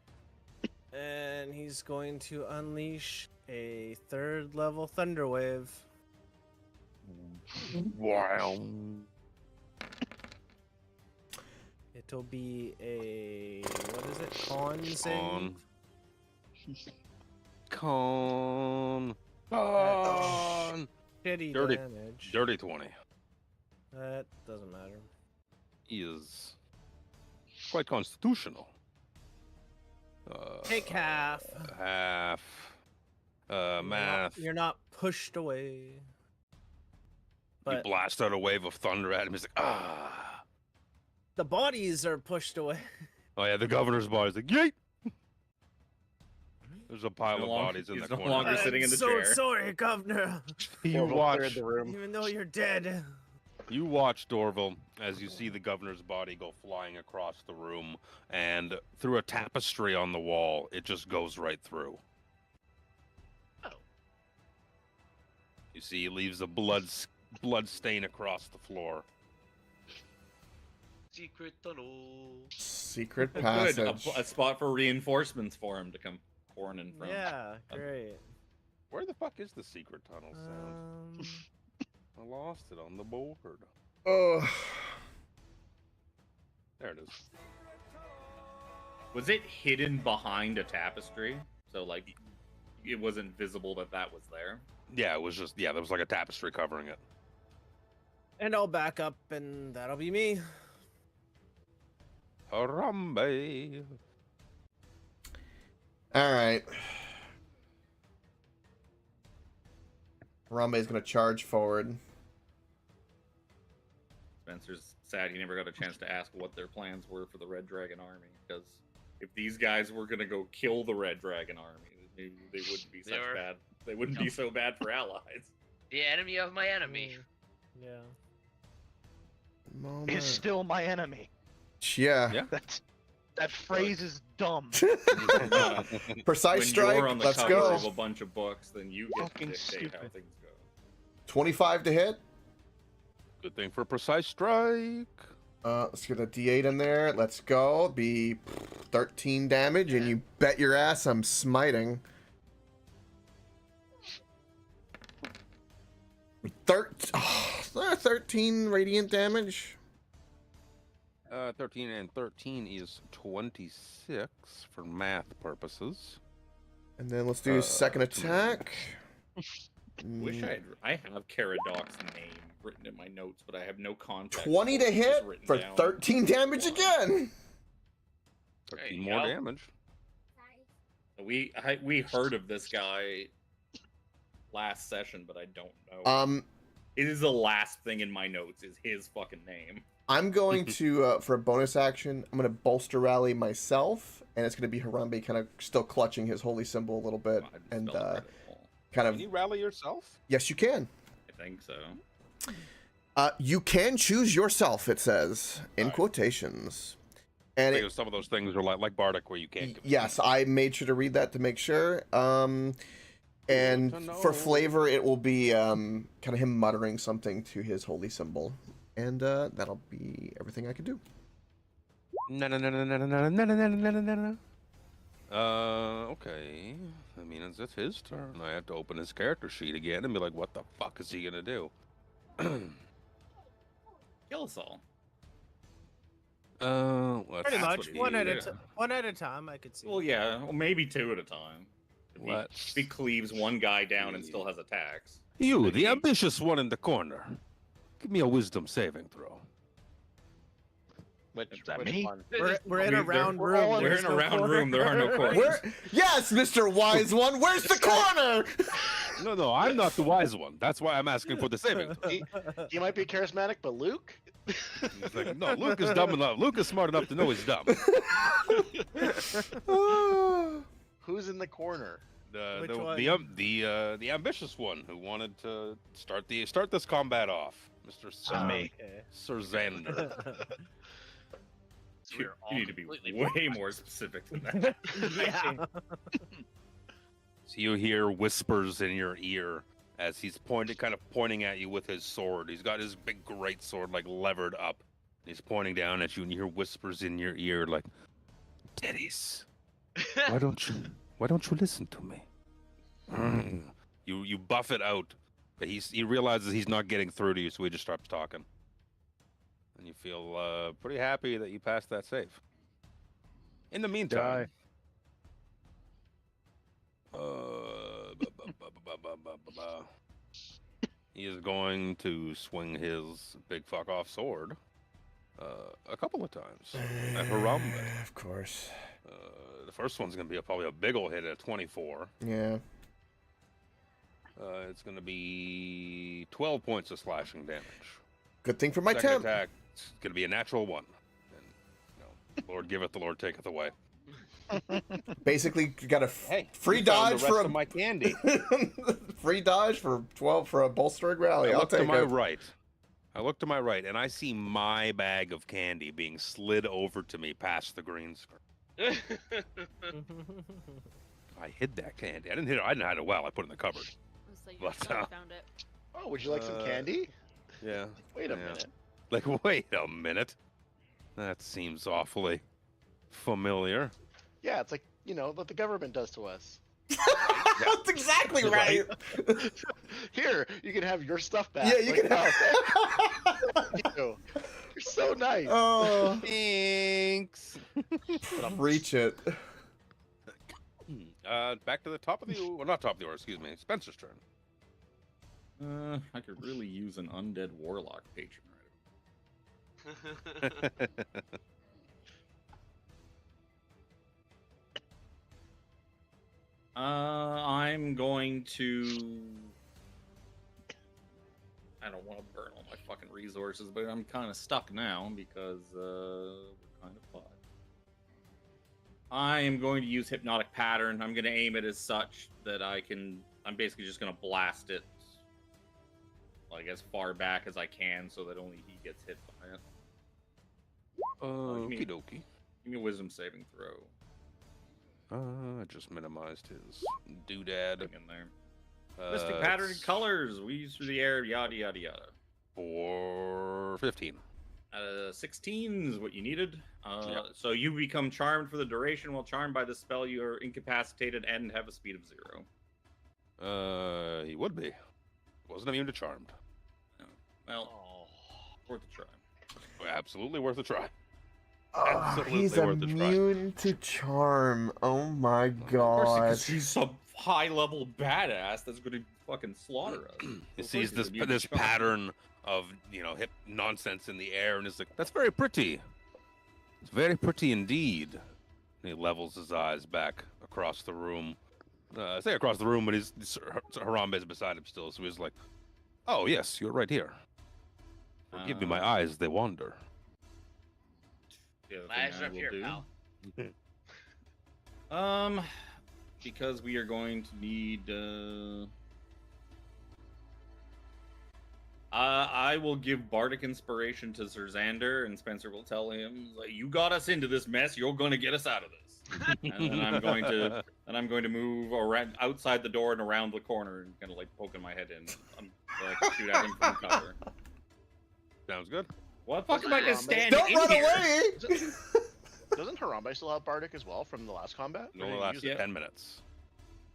and he's going to unleash a 3rd level thunder wave. Wow. It'll be a what is it? Con save. On. Con. Con. Shitty Dirty- damage. Dirty 20 That doesn't matter. is quite constitutional. Take half. Half. You're Math. You're not pushed away. You But blast out a wave of thunder at him. He's like, ah. the bodies are pushed away. Oh yeah, the governor's body's like, yeet. There's a pile No of longer- bodies in he's the no corner. longer sitting in the so chair. sorry, Governor. You Orville watch. cleared the room. Even though you're dead. You watch Dorville as you see the governor's body go flying across the room, and through a tapestry on the wall, it just goes right through. Oh. You see, he leaves a blood stain across the floor. Secret tunnel. Secret Good. passage. A spot for reinforcements for him to come pouring in from. Yeah, great. Where the fuck is the secret tunnel sound? I lost it on the board. Oh, There it is. Was it hidden behind a tapestry? So like, it wasn't visible that that was there. Yeah, it was just there was like a tapestry covering it. And I'll back up, and that'll be me. Harambe. all right. Harambe is going to charge forward. Spencer's sad he never got a chance to ask what their plans were for the Red Dragon army, because if these guys were gonna go kill the Red Dragon army, they wouldn't be such bad. They wouldn't be so bad for allies. The enemy of my enemy. Yeah. Moment. Is still my enemy. Yeah. Yeah. That phrase is dumb. Precise When strike. you're on the Let's cover go. of a bunch of books, then you get to Fucking dictate how stupid. things go. 25 to hit. Good thing for precise strike. Let's get a D8 in there. Let's go. Be 13 damage, and you bet your ass I'm smiting. 13 radiant damage. 13 and 13 is 26 for math purposes. And then let's do second attack. Wish I have Caradoc's name written in my notes, but I have no context. 20 to It's just hit written for down. 13 damage again. 13 you more go. damage. We heard of this guy last session, but I don't know. It is the last thing in my notes is his fucking name. I'm going to, for a bonus action, I'm going to bolster rally myself, and it's going to be Harambe kind of still clutching his holy symbol a little bit, God, and spell incredible. kind Can of, you rally yourself? yes, you can. I think so. You can choose yourself, it says, in Right. quotations. And it, Because some of those things are like Bardic where you can't. compete. yes, I made sure to read that to make sure. And to for know. flavor, it will be kind of him muttering something to his holy symbol. And that'll be everything I can do. No. Okay. I mean, it's his turn. I have to open his character sheet again and be like, what the fuck is he gonna do? Kill us all. Let's Pretty That's much. what he did. One at a time, I could see. Well, yeah, well, maybe two at a time. Let's- If he cleaves one guy down and still has attacks. You, the ambitious one in the corner. Give me a wisdom saving throw. Which that which me? one? We're in a round we're room. all in- We're there's in a no round corner. room, there are no corners. Where? Yes, Mr. Wise One. Where's the corner? No, I'm not the wise one. That's why I'm asking for the saving throw. He might be charismatic, but Luke? He's like, no, Luke is dumb enough. Luke is smart enough to know he's dumb. Who's in the corner? Which The ambitious one who wanted to start this combat off, Mr. Sir, me. Okay. Sir Xander. So You, we're all you need to be completely way more specific than that. Yeah. So you hear whispers in your ear as he's kind of pointing at you with his sword. He's got his big great sword like levered up. He's pointing down at you, and you hear whispers in your ear like, "Dennis, why don't you listen to me?" You buff it out, but he realizes he's not getting through to you, so he just starts talking. And you feel pretty happy that you passed that save. In the meantime, He is going to swing his big fuck off sword a couple of times at Harambe. Of course. The first one's going to be probably a big ol' hit at 24. Yeah. It's going to be 12 points of slashing damage. Good thing for my Second temp. attack, it's going to be a natural 1. And, Lord giveth, the Lord taketh away. Basically, you got a free you found dodge the for rest a of my candy. free dodge for 12 for a bolstering rally. I I'll look to take my it. right. I look to my right, and I see my bag of candy being slid over to me past the green screen. I hid that candy. I didn't hid it. I didn't hide it well. I put it in the cupboard. So your But, son found it. Oh, would you like some candy? Yeah. Wait a yeah. minute. Like, wait a minute. That seems awfully familiar. Yeah, it's like, what the government does to us. That's exactly right. Here, you can have your stuff back. Yeah, you can have. Thank you. You're so nice. Oh, Thanks. reach it. Back to the top of the well, not top of the order, excuse me. Spencer's turn. I could really use an undead warlock patron I'm going to. I don't want to burn all my fucking resources, but I'm kind of stuck now because we're kind of fucked. I am going to use Hypnotic Pattern. I'm going to aim it as such that I'm basically just going to blast it like as far back as I can so that only he gets hit by it. Okie dokie. Give me a wisdom saving throw. I just minimized his doodad. In there. Mystic Pattern colors. We use through the air, yada, yada, yada. For 15. 16 is what you needed. Yep. So you become charmed for the duration. While charmed by the spell, you are incapacitated and have a speed of 0. He would be. Wasn't immune to charmed. No. Well, worth a try. Absolutely worth a try. Oh, he's worth a try. immune to charm. Oh my Of course, god. because he's some high-level badass that's going to fucking slaughter us. He sees this pattern of hip nonsense in the air, and is like, "That's very pretty. It's very pretty indeed." And he levels his eyes back across the room. I say across the room, but Harambe is beside him still, so he's like, "Oh yes, you're right here. Give me my eyes; they wander." Eyes are up here, pal. Because we are going to need. I will give Bardic Inspiration to Sir Xander, and Spencer will tell him, like, "You got us into this mess. You're going to get us out of this." And then I'm going to move around outside the door and around the corner, and kind of like poking my head in, so I can shoot at him from cover. Sounds good. What the fuck am I gonna stand Don't in run here? away! Doesn't Harambe still have Bardic as well from the last combat? It only lasts 10 minutes.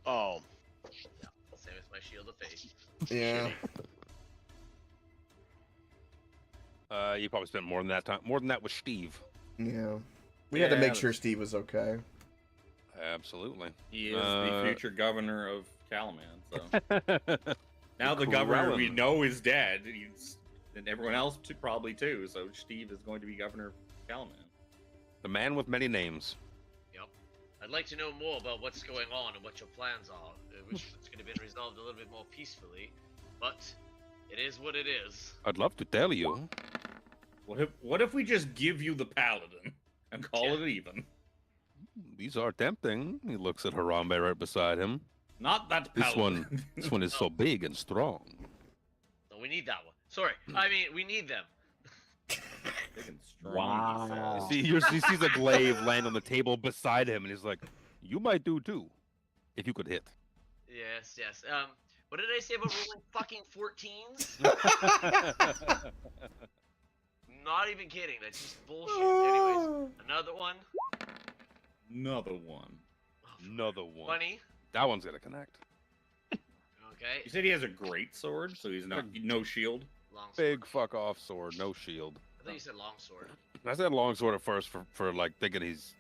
Oh. Yeah, same as my shield of faith. Yeah. You probably spent more than that time. More than that with Steve. Yeah. We had to make sure Steve was okay. Absolutely. He is the future governor of Calaman, so. Now the governor we know is dead, and everyone else probably too, so Steve is going to be governor of Calaman. The man with many names. Yep. I'd like to know more about what's going on and what your plans are. I wish it's could have been resolved a little bit more peacefully, but it is what it is. I'd love to tell you. What if we just give you the paladin and call it even? These are tempting. He looks at Harambe right beside him. Not that paladin. This one is so big and strong. No, we need that one. Sorry, I mean we need them. Big and strong, Wow. He sees a glaive land on the table beside him, and he's like, "You might do too, if you could hit." Yes, yes. What did I say about rolling fucking 14s? Not even kidding. That's just bullshit. Anyways, another one. Another one. Another one. 20. That one's gonna connect. Okay. You said he has a great sword, so he's no shield. Long sword. Big fuck off sword, no shield. I thought you said long sword. I said long sword at first for like thinking it's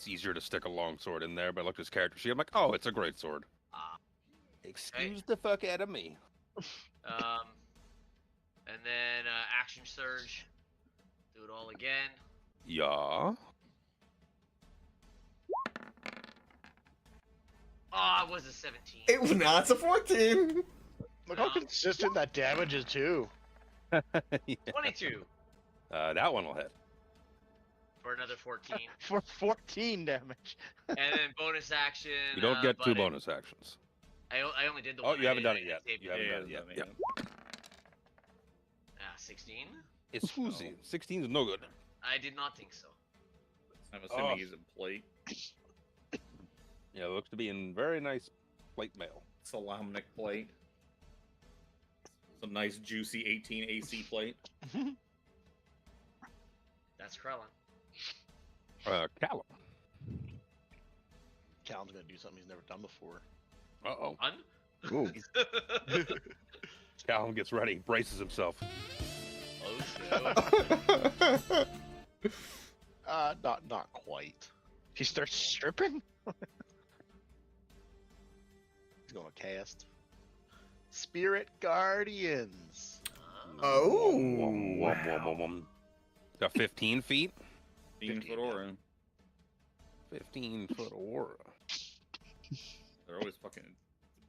easier to stick a long sword in there, but I looked at his character sheet. I'm like, oh, it's a great sword. Excuse the fuck out of me. And then action surge. Do it all again. Yeah. Oh, it was a 17. It was not. It's a 14. Look how consistent that damage is too. Yeah. 22 That one will hit. for another 14. For 14 damage. And then bonus action. You don't get two but bonus actions. I only did the Oh, one. you I haven't did- done it I yet. saved You it. haven't done it yet. Yeah. 16? It's Susie. 16 is no good. I did not think so. I'm assuming Oh. he's in plate. Yeah, looks to be in very nice plate mail. Salamnic plate. Some nice juicy 18 AC plate. That's Krellin. Callum. Callum's gonna do something he's never done before. Uh-oh. Ooh. Callum gets ready, braces himself. Oh, Not quite. He starts stripping? He's gonna cast Spirit Guardians. Oh. Got 15 feet. 15-foot aura. 15-foot aura. They're always fucking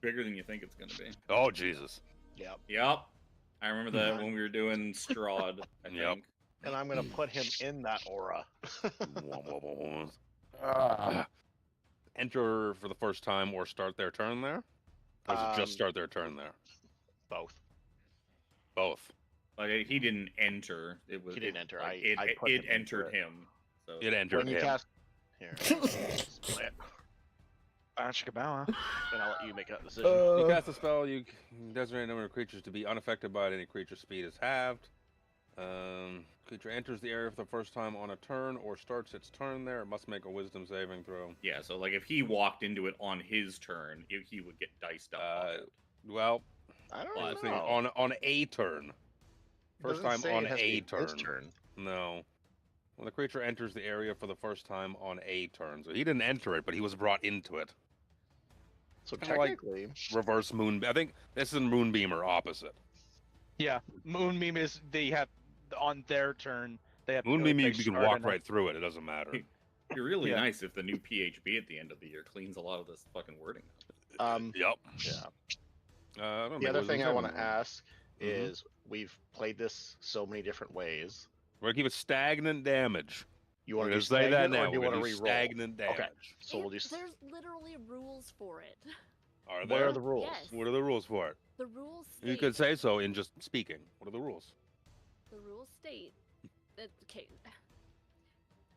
bigger than you think it's gonna be. Oh, Jesus. Yep. Yep. I remember that when we were doing Strahd, I think. Yep. And I'm gonna put him in that aura. Enter for the first time or start their turn there? Or does it just start their turn there? Both. Both. Like he didn't enter. It was. He didn't enter. Like, I put him it entered into it. him. So It entered When you him. cast here, split. Ashkabow. Then I'll let you make that decision. You cast a spell, you designate a number of creatures to be unaffected by it. Any creature's speed is halved. Creature enters the area for the first time on a turn or starts its turn there. It must make a wisdom saving throw. yeah. So like if he walked into it on his turn, he would get diced up. on it. Well, I don't I know. think on a turn. First Doesn't time say on it has to a be his turn. turn. No. When the creature enters the area for the first time on a turn. So he didn't enter it, but he was brought into it. So Kinda like- technically, Reverse moon. I think this is Moonbeam or opposite. Yeah, Moonbeam is they have on their turn. They have Moonbeam, they you can start walk and then- right through it. It doesn't matter. It'd be really Yeah. nice if the new PHB at the end of the year cleans a lot of this fucking wording up. Yep. yeah. I'm gonna The make other wisdom thing I saving want to throw. ask Mhm. is we've played this so many different ways. We're gonna keep it stagnant damage. You We're want gonna to say that or now. do you We're want to gonna do re-roll? stagnant damage. Okay, so we'll do. There's literally rules for it. Are What there? are the rules? Yes. What are the rules for it? The rules state, You could say so in just speaking. What are the rules? the rules state that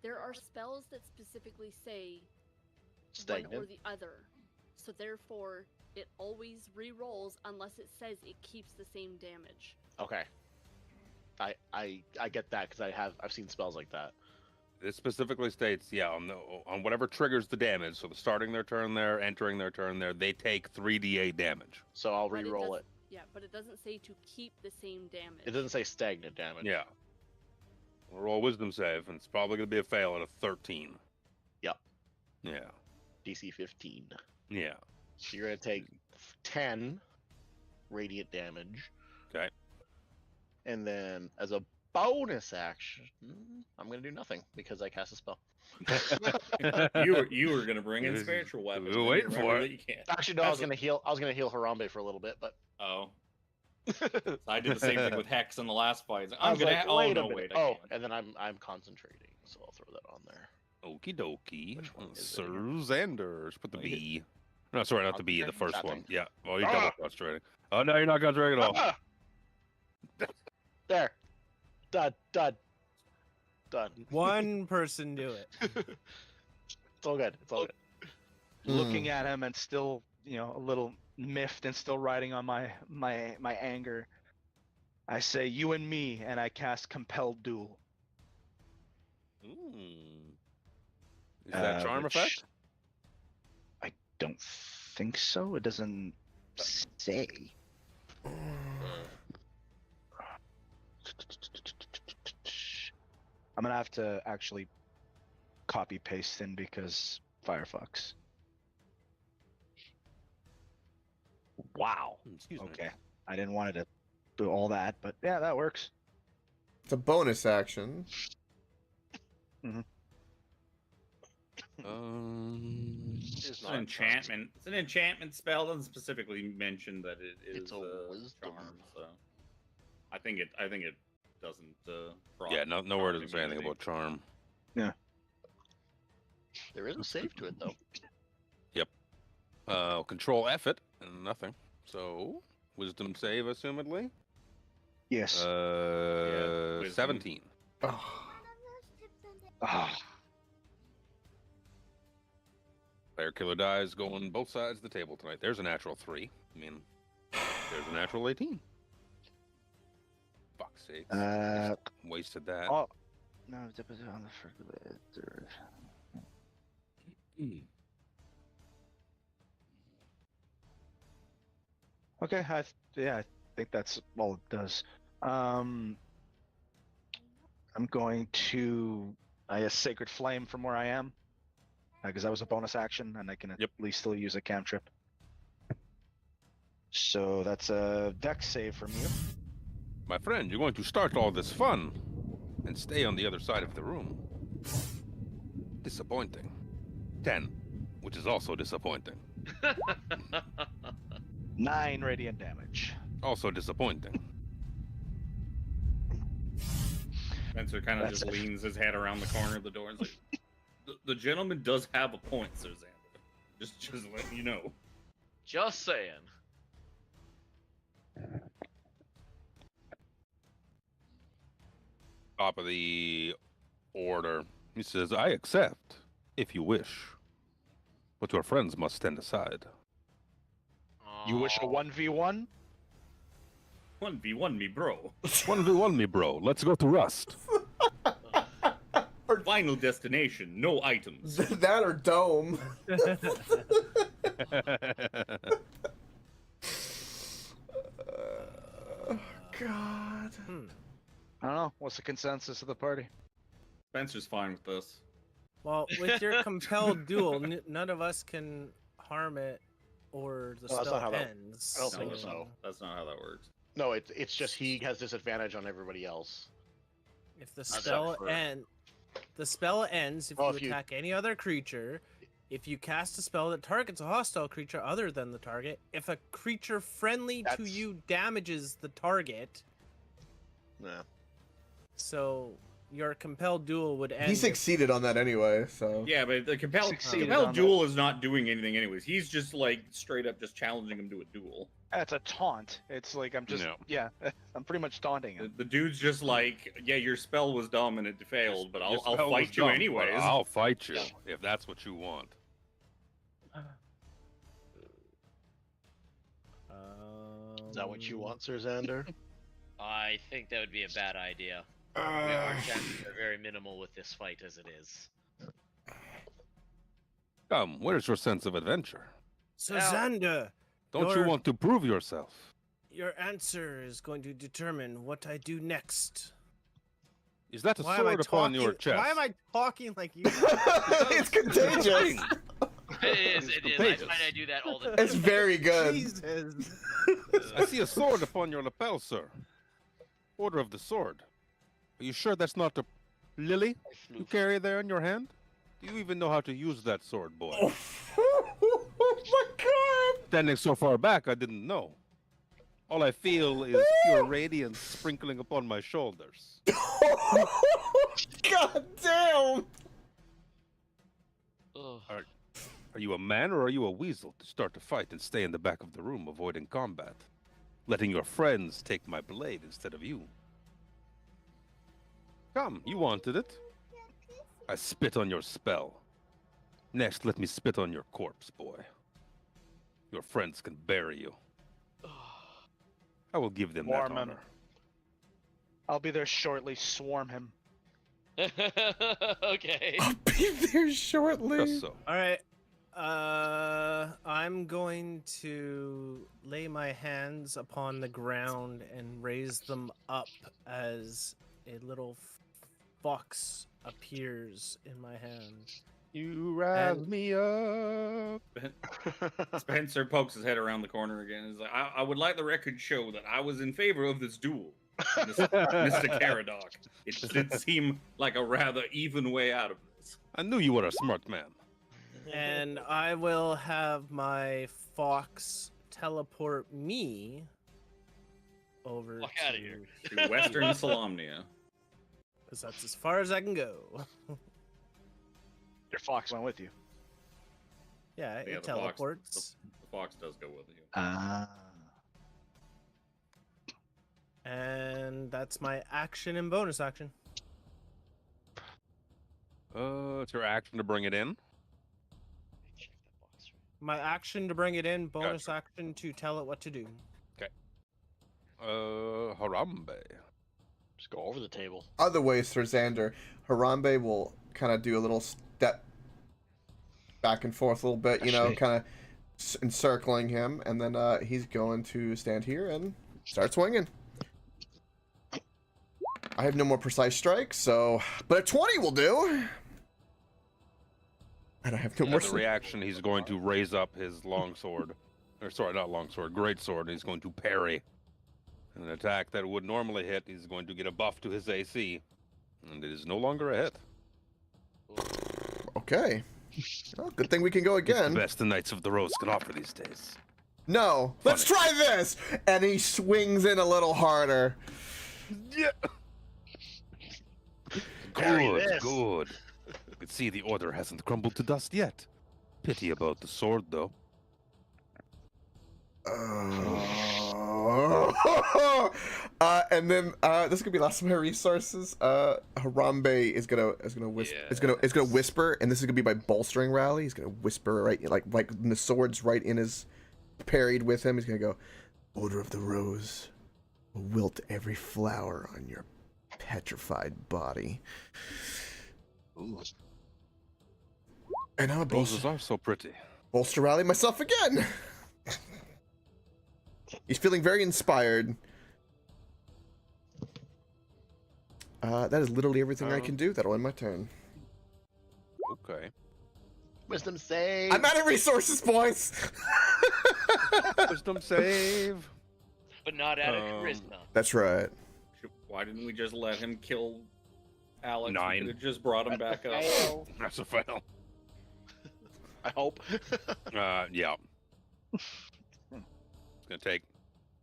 there are spells that specifically say one or Stagnant. the other. So therefore it always re-rolls unless it says it keeps the same damage. Okay. I get that because I've seen spells like that. It specifically states, yeah, on whatever triggers the damage. So the starting their turn there, entering their turn there, they take 3d8 damage. So I'll But re-roll it. doesn't- Yeah, but it doesn't say to keep the same damage. It doesn't say stagnant damage. Yeah. We'll roll wisdom save, and it's probably gonna be a fail at a 13. Yep. Yeah. DC 15. Yeah. So you're gonna take 10 radiant damage. Okay. And then as a bonus action, I'm gonna do nothing because I cast a spell. You were gonna bring in We were spiritual weapons. waiting and you remember for it. that you can't. Actually, no, I was gonna heal Harambe for a little bit, but Oh. So I did the same thing with Hex in the last fight. It's like, I I'm was gonna. like, oh wait a no, minute. wait. I Oh, can't. and then I'm concentrating, so I'll throw that on there. Okie dokie. Which one is it Sir again? Xanders. Put the Oh, you B. No, sorry, not the B, the Concentrating? first That one. thing. Yeah. Oh, you're Ah! double concentrating. Oh, no, you're not concentrating at all. Ah! There. Done. One person do it. It's all good. It's all good. looking at him and still, a little miffed and still riding on my anger. I say, "You and me," and I cast Compelled Duel. Is that charm which effect? I don't think so. It doesn't say. I'm gonna have to actually copy paste in because Firefox. Wow. Excuse me. Okay. I didn't want it to do all that, but yeah, that works. It's a bonus action. It's It's an enchantment. It's an enchantment spell. Doesn't specifically mention that it is It's a wisdom. charm. So I think it doesn't. Yeah, nowhere charm does it say anything immunity. about charm. There is a save to it though. Control effort and nothing. So wisdom save, assumedly. Yes. wisdom. 17. Oh. Ah. Player killer dies going both sides of the table tonight. There's a natural 3. I mean, there's a natural 18. Fuck's sakes. Wasted that. Oh. No, deposit on the circulator. Okay, I think that's all it does. I'm going to, I guess, Sacred Flame from where I am, because that was a bonus action, and I can at least still use a cantrip. So that's a Dex save from you. My friend, you're going to start all this fun and stay on the other side of the room. Disappointing. 10, which is also disappointing. 9 radiant damage. Also disappointing. Spencer kind of That's just it. leans his head around the corner of the door and is like, the gentleman does have a point, Sir Xander. Just letting you know. Just saying. Top of the order. He says, I accept, if you wish. But your friends must stand aside. You wish a 1v1? 1v1 me, bro. 1v1 me, bro. Let's go to Rust. Final destination, no items. That or dome. God. I don't know. What's the consensus of the party? Spencer's fine with this. Well, with your compelled duel, none of us can harm it, or the Well, that's not spell how that- ends. I don't No, think that's so. not- That's not how that works. No, it's just he has disadvantage on everybody else. If the Except spell for- the spell ends if Oh, you if you- attack any other creature. If you cast a spell that targets a hostile creature other than the target, if a creature friendly to That's- you damages the target, Yeah. so your compelled duel would end. He if- succeeded on that anyway, so. Yeah, but the compelled Succeeded compelled on duel is not doing anything anyways. He's just like straight up just challenging him to a duel. That's a taunt. It's like I'm just, No. yeah, I'm pretty much taunting him. The dude's just like, yeah, your spell was dumb and it failed, but Your I'll spell was fight you dumb, but anyways. I'll fight you Yeah. if that's what you want. Is that what you want, Sir Xander? I think that would be a bad idea. Our chances are very minimal with this fight as it is. Come, where's your sense of adventure? So Now- Xander, Don't you Your- want to prove yourself? your answer is going to determine what I do next. Is that a Why am I sword upon talking? your chest? Why am I talking like you? It's contagious. It is. I contagious. find I do that all the time. It's very good. Jesus. I see a sword upon your lapel, sir. Order of the sword. Are you sure that's not a lily you carry there in your hand? Do you even know how to use that sword, boy? Oh my god. Standing so far back, I didn't know. All I feel is pure radiance sprinkling upon my shoulders. God damn. Ugh. Are you a man or are you a weasel to start a fight and stay in the back of the room avoiding combat? Letting your friends take my blade instead of you. Come, you wanted it. I spit on your spell. Next, let me spit on your corpse, boy. Your friends can bury you. I will give them Warm that him. honor. I'll be there shortly. Swarm him. Okay. I'll be there shortly. Just so. All right. I'm going to lay my hands upon the ground and raise them up as a little fox appears in my hand. You rise me up. Spencer pokes his head around the corner again. He's like, I would like the record to show that I was in favor of this duel, Mr. Caradoc. It did seem like a rather even way out of this. I knew you were a smart man. And I will have my fox teleport me over Fuck outta here. To Western Solamnia. because that's as far as I can go. Your fox went with you. Yeah, Yeah, it the fox- teleports. The fox does go with you. Ah. And that's my action and bonus action. It's your action to bring it in. My action to bring it in, bonus action to tell it what to do. Harambe. Just go over the table. Other ways for Xander, Harambe will kind of do a little step back and forth a little bit, you know, kind of encircling him, and then he's going to stand here and start swinging. I have no more precise strikes, so... But a 20 will do! And I have no more... As a reaction, he's going to raise up his longsword. Or, sorry, not longsword, greatsword, and he's going to parry. An attack that would normally hit, he's going to get a buff to his AC. And it is no longer a hit. Okay. Well, good thing we can go It's again. the best the Knights of the Rose can offer these days. No, let's try this! And he swings in a little harder. Yeah. Parry Good, this. good. You can see the order hasn't crumbled to dust yet. Pity about the sword, though. And then this is gonna be last of my resources. Harambe is gonna whisper, and this is gonna be my bolstering rally. He's gonna whisper right like the sword's right in his parried with him. He's gonna go, "Order of the Rose will wilt every flower on your petrified body." Ooh. And I'm a Roses are so pretty. bolster rally myself again. He's feeling very inspired. That is literally everything I can do. That'll end my turn. Okay. Wisdom save. I'm out of resources, boys. Wisdom save. But not out of charisma. That's right. Why didn't we just let him kill Alex? 9. We could have just brought him back up. That's a fail. I hope. Yeah. It's gonna take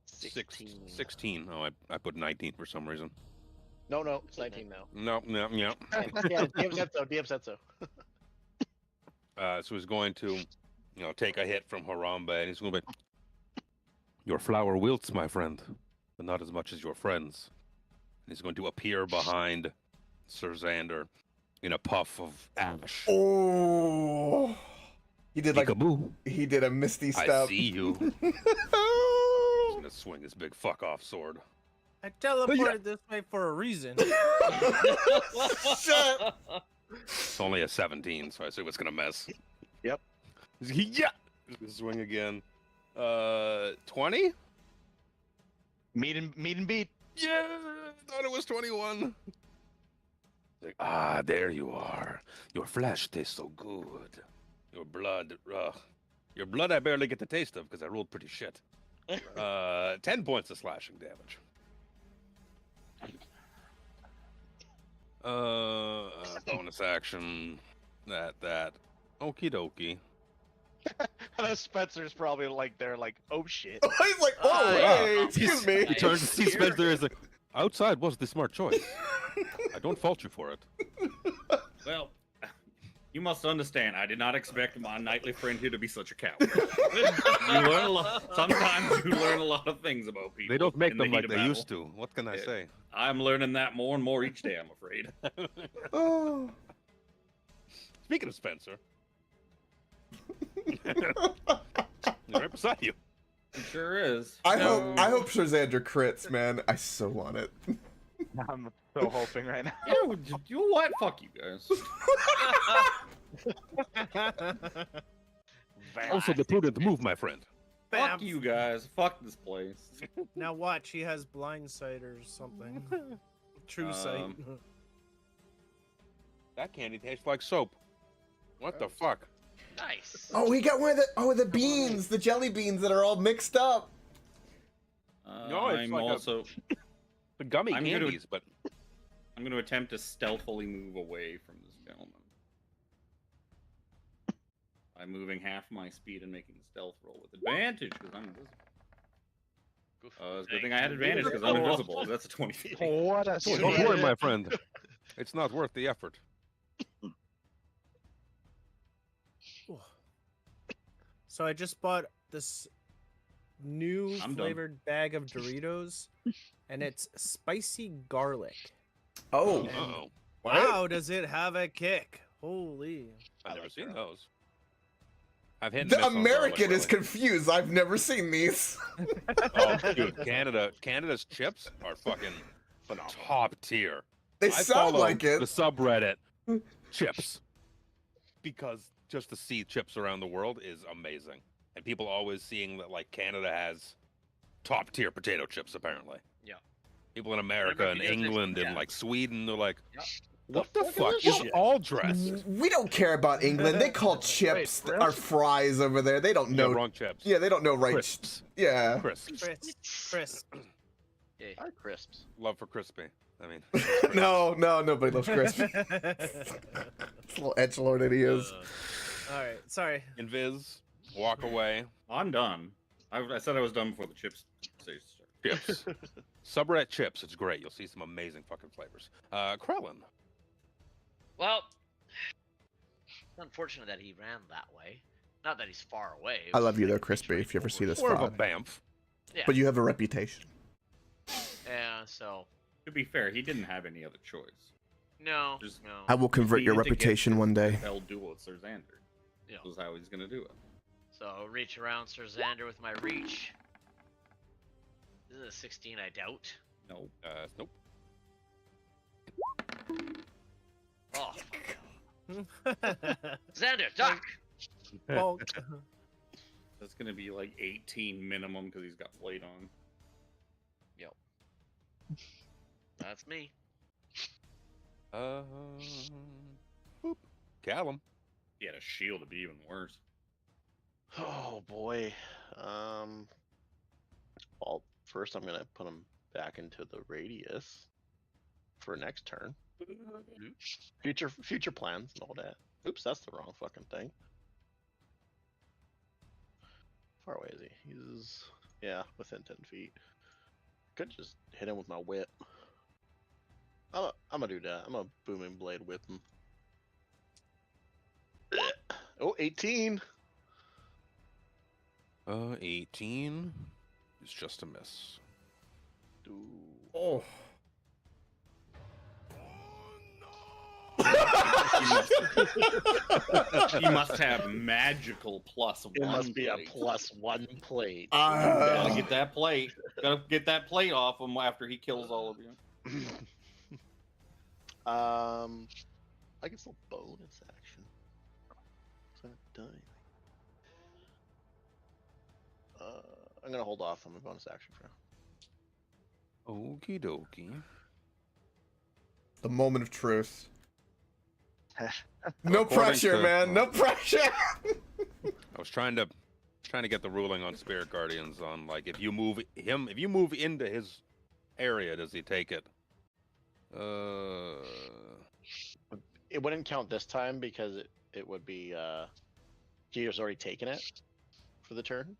16. 16. Oh, I put 19 for some reason. No, it's 19 now. No. Yeah, DM said so. DM said so. So he's going to, take a hit from Harambe, and he's going to be, "Your flower wilts, my friend, but not as much as your friends." And he's going to appear behind Sir Xander in a puff of ash. Oh, he did like Peekaboo. he did a misty step. I see you. He's gonna swing his big fuck off sword. I teleported this way for a reason. Shut. It's only a 17, so I assume it's gonna miss. Yep. Yeah. He's gonna swing again. 20? Meet and beat. Yeah, I thought it was 21. Like, there you are. Your flesh tastes so good. Your blood, your blood I barely get the taste of because I rolled pretty shit. 10 points of slashing damage. Bonus action. That. Okie dokie. Spencer's probably they're like, "Oh shit." He's like, "Oh, hey, excuse me." He turns to see Spencer as like, "Outside was the smart choice. I don't fault you for it." Well, you must understand, I did not expect my knightly friend here to be such a coward. You learn a lot. Sometimes you learn a lot of things about people. They don't make in the them heat like of they battle. used to. What can I Yeah. say? I'm learning that more and more each day, I'm afraid. Oh. Speaking of Spencer, right beside you. It sure is. I hope Sir Xander crits, man. I so want it. I'm so hoping right now. Yeah, you know what? Fuck you guys. Also, the prudent move, my friend. Fuck you guys. Fuck this place. Now watch, he has blind sight or something. True sight. That candy tastes like soap. What the fuck? Nice. Oh, he got one of the beans, the jelly beans that are all mixed up. No, it's I'm like also. the gummy I'm gonna- candies, but I'm going to attempt to stealthily move away from this gentleman. By moving half my speed and making a stealth roll with advantage because I'm invisible. It's a good thing I had advantage because I'm invisible. That's a 20 feet. What a don't worry, my friend. It's not worth the effort. So I just bought this new I'm done. flavored bag of Doritos, and it's spicy garlic. Oh, And Uh-oh. wow, does it have a kick? Holy. I've never seen those. I've hit and the miss on American garlic, is confused. I've never seen these. really. Oh, dude, Canada's chips are fucking top tier. They I sound follow like it. the subreddit chips because just to see chips around the world is amazing, and people always seeing that like Canada has top tier potato chips apparently. Yeah. People in America and because it's- England and yeah. like Sweden, they're like, Yep. what the fuck fuck is this is shit? all dressed? We don't care about England. They call chips Wait, our fries over there. They don't No, know. wrong chips. Yeah, they don't know right. Crisps. Yeah. Crisps. Crisp. Yeah. Our crisps. Love for crispy. I mean, No, nobody loves crisp. This little edgelord that he is. All right, sorry. Invis, walk away. I'm done. I said I was done before the chips stage started. Chips. Subreddit chips. It's great. You'll see some amazing fucking flavors. Krellin. Well, it's unfortunate that he ran that way. Not that he's far away. It I was love you like though, Crispy, if you ever see this More of a VOD. bamf. Yeah. But you have a reputation. Yeah. So To be fair, he didn't have any other choice. no. Just- No. I will convert He your needed to get reputation one day. Hell duel with Sir Xander. Yeah. This is how he's gonna do it. So I'll reach around Sir Xander with my reach. This is a 16, I doubt. No. Nope. Oh, Xander, duck! Well, That's gonna be like 18 minimum because he's got plate on. That's me. Boop. Callum. He had a shield to be even worse. Oh boy. Well, first I'm gonna put him back into the radius for next turn. Future plans and all that. Oops, that's the wrong fucking thing. How far away is he? He's within 10 feet. Could just hit him with my whip. I'm gonna do that. I'm gonna booming blade whip him. Oh, 18. 18 is just a miss. Ooh. Oh. He must have magical plus It one. must be a plate. +1 plate. Gotta get that plate. Gotta get that plate off him after he kills all of you. I guess a bonus action. So I'm done. I'm gonna hold off on the bonus action for now. Okie dokie. The moment of truth. No According pressure, to- man. No pressure. I was trying to get the ruling on Spirit Guardians on like if you move into his area, does he take it? It wouldn't count this time because it would be he has already taken it for the turn.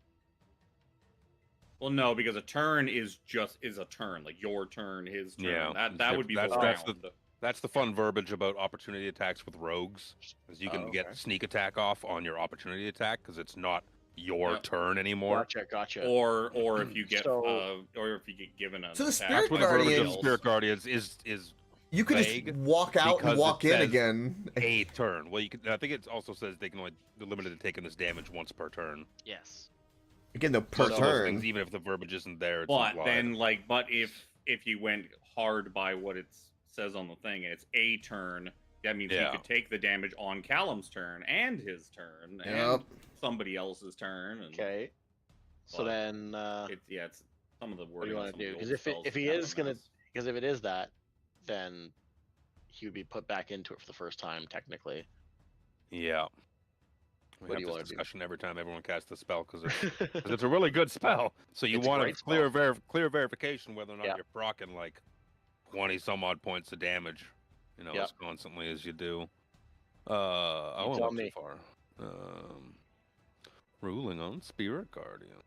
Well, no, because a turn is a turn, like your turn, his turn. Yeah, that would be that's- the that's round. That's the fun verbiage about opportunity attacks with rogues, is you can Oh, get okay. sneak attack off on your opportunity attack because it's not your Yeah. turn anymore. Gotcha. Or if you get So- or if you get given a So the attack Spirit With by the verbiage Guardian- of somebody Spirit else. Guardians is You could vague just walk out because and walk it in says again. a turn. Well, you can. I think it also says they can only they're limited to taking this damage once per turn. Yes. Again, though, per Most of those turn. things, even if the verbiage isn't there, it's But implied. then, if you went hard by what it says on the thing, and it's a turn, that means Yeah. you could take the damage on Callum's turn and his turn Yep. and somebody else's turn. And Okay. So But then, it's some of the what do wording. you on want some to of do? the Because old spells if he Callum is gonna, has. because if it is that, then he would be put back into it for the first time technically. Yeah. We What do have you this wanna do? discussion every time everyone casts a spell because it's a really good spell. So you It's a want great a clear verification whether or not Yeah. you're proccing like 20 some odd points of damage, Yeah. as constantly as you do. I You won't tell look too me. far. Ruling on Spirit Guardian.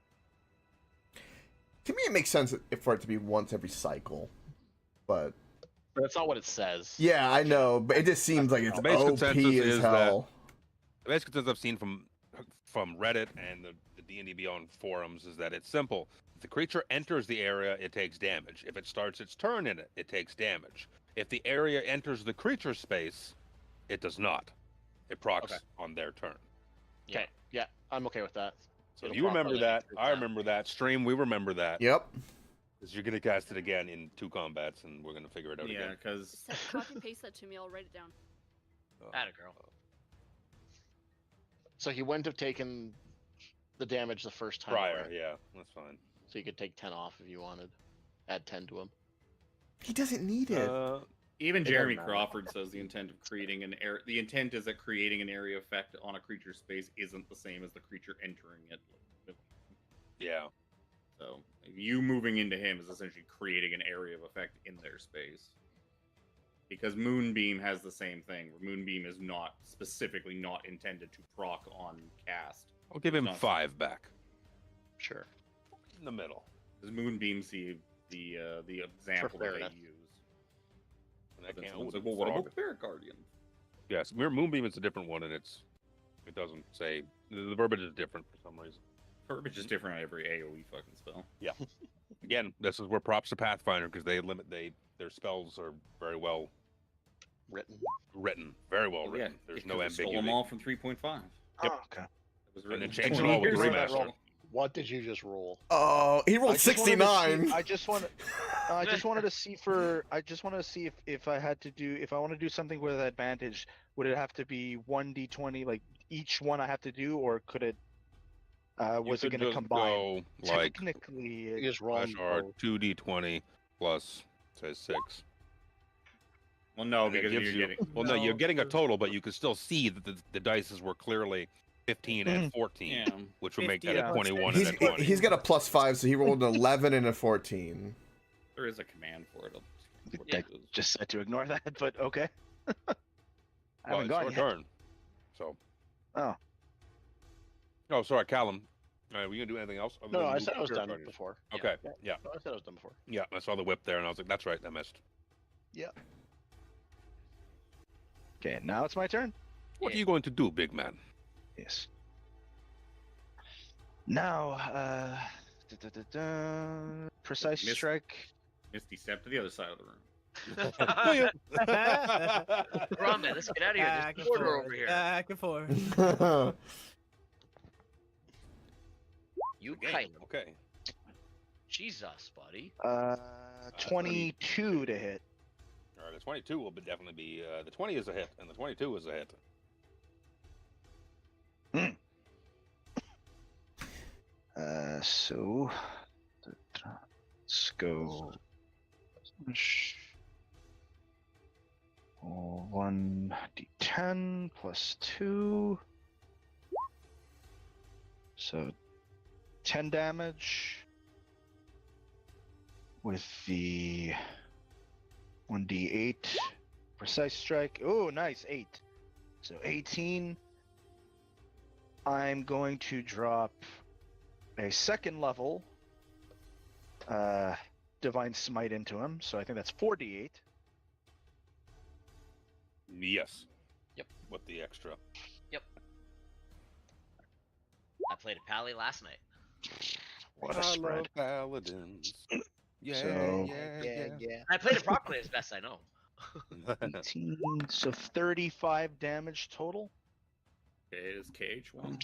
To me, it makes sense for it to be once every cycle, but But that's not what it says. yeah, I know, but it just seems like it's The base OP consensus as is that- hell. The basic consensus I've seen from Reddit and the D&D Beyond forums is that it's simple. If the creature enters the area, it takes damage. If it starts its turn in it, it takes damage. If the area enters the creature space, it does not. It procs Okay. on their turn. Okay. Yeah, I'm okay with that. So It'll you proc remember on that. every I time. remember that. Stream, we remember that. Yep. Because you're going to cast it again in 2 combats, and we're going to figure it out Yeah, again. because Copy paste that to me. I'll write it down. Atta girl. So he wouldn't have taken the damage the first time Prior, around. yeah, that's fine. So you could take 10 off if you wanted. Add 10 to him. He doesn't need it. even It Jeremy doesn't matter. Crawford says the intent of creating an area. The intent is that creating an area effect on a creature's space isn't the same as the creature entering it. Yeah. So you moving into him is essentially creating an area of effect in their space. Because Moonbeam has the same thing, where Moonbeam is not specifically not intended to proc on cast. I'll give him Not- 5 back. Sure. In the middle. Because Moonbeam's the example that fair they enough. use. And But I then can't someone's hold like, well, what frog. about Spirit Guardian? Yes, Moonbeam is a different one, and it doesn't say the verbiage is different for some reason. Verbiage is different on every AoE fucking spell. Again, this is where props to Pathfinder because their spells are very well Written. very well Well, written. yeah, There's because no they stole them ambiguity. all from 3.5. Yep. Oh, okay. It was And written then change it 20 all with years Roll ago. that roll. What did you just roll? Oh, he rolled I just wanted to see- 69. I just wanted to see if I had to do if I want to do something with advantage, would it have to be 1d20 like each one I have to do, or could it was it could going to just combine? go like Technically, You just roll slash them R both. 2d20 plus say 6. Well, no, And it because gives you're you- getting. Well, no, you're No, getting a because- total, but you can still see that the dices were clearly 15 and 14, Yeah. which would make that 50 a plus 21 He's, and a 20. he's got a +5, so he rolled an 11 and a 14. There is a command for it. I just said to ignore that, but okay. I well, haven't it's gone your yet. turn. So. Oh. Oh, sorry, Callum. Were you gonna do anything else? other No, than I move said I was Spirit done Guardians? before. Okay. Yeah. No, I said I was done before. Yeah. I saw the whip there, and I was like, "That's right, I missed." Okay, now it's my turn. What are you going to do, big man? Yes. Now, precise Miss- strike. Misty step to the other side of the room. Do you? Harambe, let's get out of here. Back There's and a border forth, over here. back and forth. You Game. kite. Okay. Jesus, buddy. 22 to hit. All right. The 22 will definitely be. The 20 is a hit, and the 22 is a hit. So let's go. 1d10 plus 2. So 10 damage with the 1d8 precise strike. Oh, nice. 8. So 18. I'm going to drop a second level divine smite into him. So I think that's 4d8. Yes. Yep. With the extra. I played a pally last night. What a spread. Paladins. Yeah, So- Yeah. I played it properly as best I know. 18, so 35 damage total. Okay, it is KH1.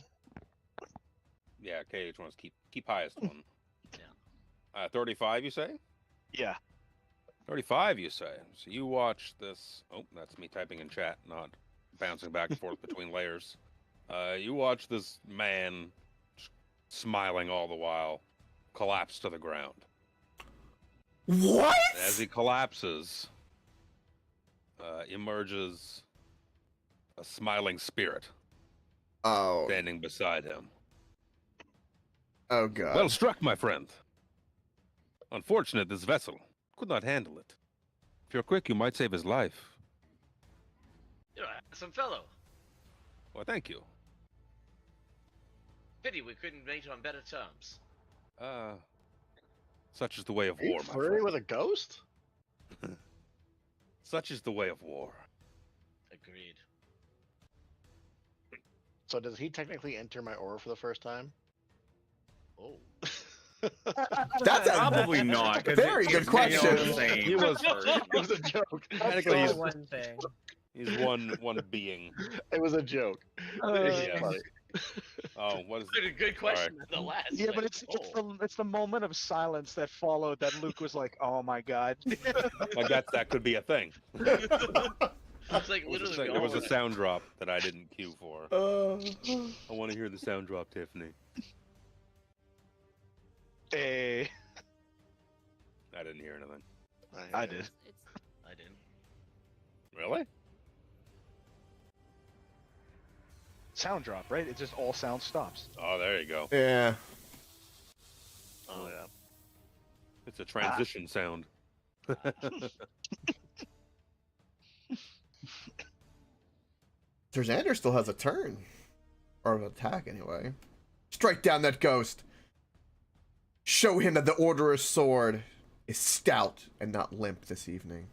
Yeah, KH one's keep highest one. Yeah. 35, you say? Yeah. 35, you say. So you watch this. Oh, that's me typing in chat, not bouncing back and forth between layers. You watch this man, smiling all the while, collapse to the ground. What? And as he collapses, emerges a smiling spirit Oh. standing beside him. Oh god. Well struck, my friend. Unfortunate this vessel could not handle it. If you're quick, you might save his life. You're a handsome fellow. Well, thank you. Pity we couldn't meet on better terms. Such is the way of Are you war, my flirting friend. with a ghost? Such is the way of war. Agreed. So does he technically enter my aura for the first time? Oh. That's a Probably not. 'cause very it- good it's made out of question. the same He was- version. It was a joke. Technically, All he's, one thing. he's one being. It was a joke. Yes. Funny. Oh, what is Good, good question nonetheless. Yeah, like, but it's oh. it's the moment of silence that followed that Luke was like, "Oh my god." Like that could be a thing. It's like There was a literally thing- there was a going. sound drop that I didn't cue for. I want to hear the sound drop, Tiffany. Hey, I didn't hear anything. I did. It's I didn't. Really? Sound drop, right? It just all sound stops. Oh, there you go. Yeah. Oh yeah. It's a transition sound. Xander still has a turn. Or an attack, anyway. Strike down that ghost. Show him that the Orderer's sword is stout and not limp this evening.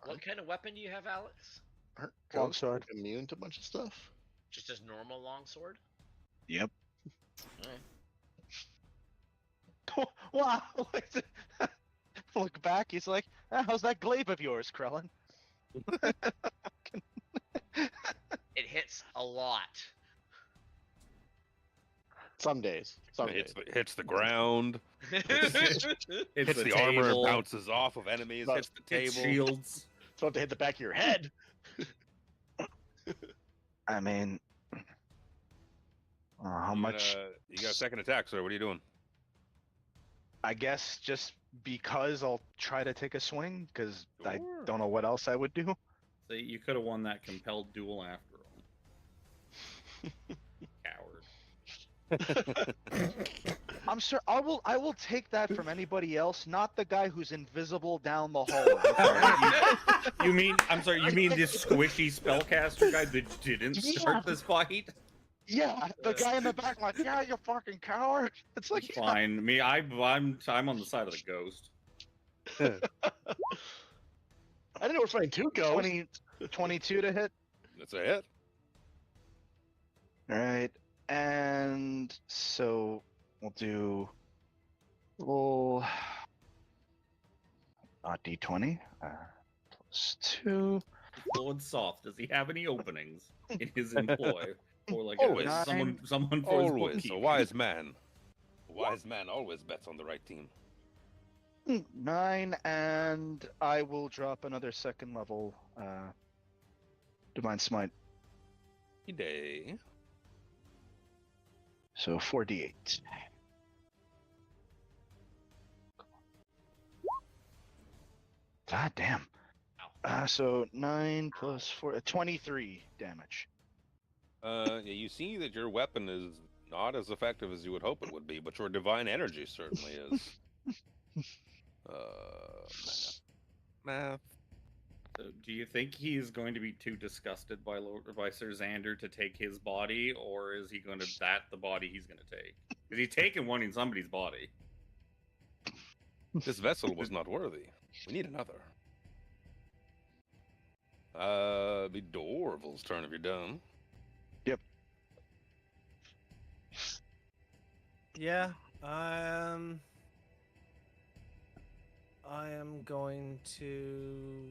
What kind of weapon do you have, Alex? Aren't Long ghosts sword. like, immune to a bunch of stuff? Just a normal longsword? Yep. Alright. Wow. Look back, he's like, "How's that glaive of yours, Krellin?" It hits a lot. Some days. Some days. Hits the ground. It's Hits the armor, bounces off of enemies, But hits the table. It's shields. It's about to hit the back of your head. I mean, how much? You got a second attack, sir. What are you doing? I guess just because I'll try to take a swing, because I Sure. don't know what else I would do. So you could have won that compelled duel after all. Coward. I'm sure I will take that from anybody else, not the guy who's invisible down the hallway. You mean, I'm sorry, you mean this squishy spellcaster guy that didn't start this fight? Yeah, the guy in the back, like, "Yeah, you fucking coward." It's like, It's fine. Me, I'm on the side of the ghost. I didn't know we're fighting two ghosts. 22 to hit. That's a hit. All right, and so we'll do roll d20 +2. Lord Soft, does he have any openings in his employ? Or like Always. someone for his Always a bookkeeping? wise man. A wise man always bets on the right team. 9, and I will drop another second level Divine Smite. Day. So 4d8. God damn. So 9 plus 4, 23 damage. Yeah, you see that your weapon is not as effective as you would hope it would be, but your divine energy certainly is. Math. So do you think he's going to be too disgusted by Sir Xander to take his body, or is he going to the body he's going to take? Because he's taking one in somebody's body. This vessel was not worthy. We need another. Be Dorval's turn if you're done. Yeah. I am going to.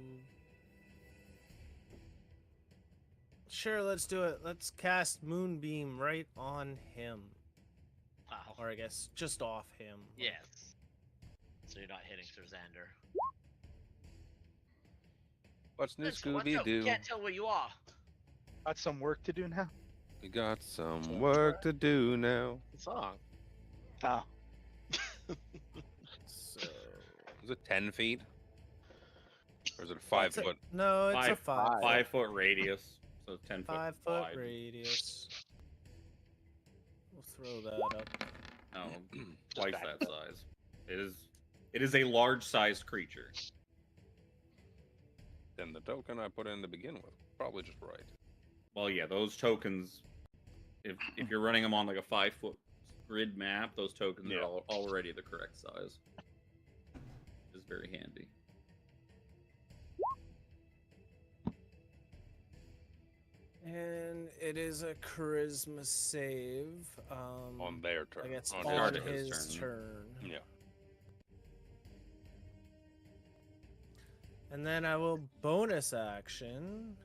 Sure, let's do it. Let's cast Moonbeam right on him. Wow. Or I guess just off him. Yes. So you're not hitting Sir Xander. What's new, Listen, watch out, Scooby-Doo? can't tell where you are. Got some work to do now. We got some work to do now. Good song. Oh, So Is it 10 feet? Or is it 5 It's a- foot? No, it's a 5. 5 foot radius. So 10 foot 5 foot wide. radius. We'll throw that up. No, Just twice back that size. It is a large-sized creature. Then the token I put in to begin with, probably just right. Well, yeah, those tokens. If you're running them on like a 5-foot grid map, those tokens Yeah. are already the correct size. Which is very handy. And it is a charisma save. On their turn. Like it's on on his his turn. Yeah. And then I will bonus action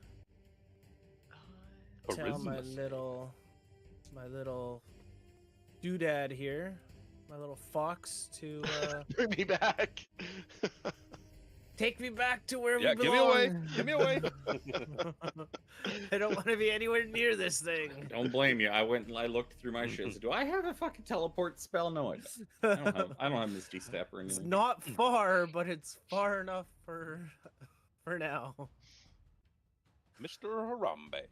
tell my Charisma save. little doodad here, my little fox, to Bring me back. take me back to where Yeah, we give me away. belong. Give me away. I don't want to be anywhere near this thing. Don't blame you. I went and I looked through my shit. Do I have a fucking teleport spell? No, I don't have Misty Step or It's anything. not far, but it's far enough for now. Mr. Harambe.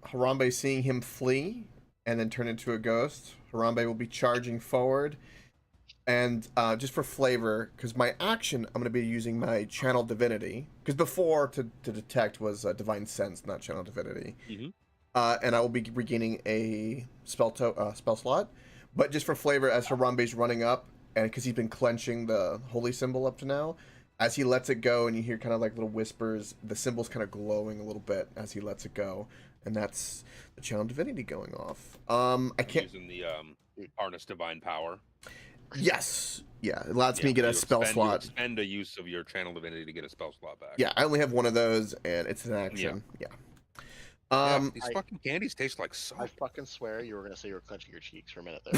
Harambe, seeing him flee and then turn into a ghost, Harambe will be charging forward. And just for flavor, because my action, I'm going to be using my Channel Divinity. Because before, to detect was Divine Sense, not Channel Divinity. Mhm. And I will be regaining a spell slot. But just for flavor, as Harambe's running up, and because he's been clenching the holy symbol up to now, as he lets it go, and you hear kind of like little whispers, the symbol's kind of glowing a little bit as he lets it go. And that's the Channel Divinity going off. I can't... Using the Harness Divine Power. Yes. Yeah, it allows me to get You a spell expend- slot. You expend a use of your Channel Divinity to get a spell slot back. Yeah, I only have one of those, and it's an action. Yeah. These I- fucking candies taste like I soap. fucking swear you were gonna say you were clenching your cheeks for a minute there.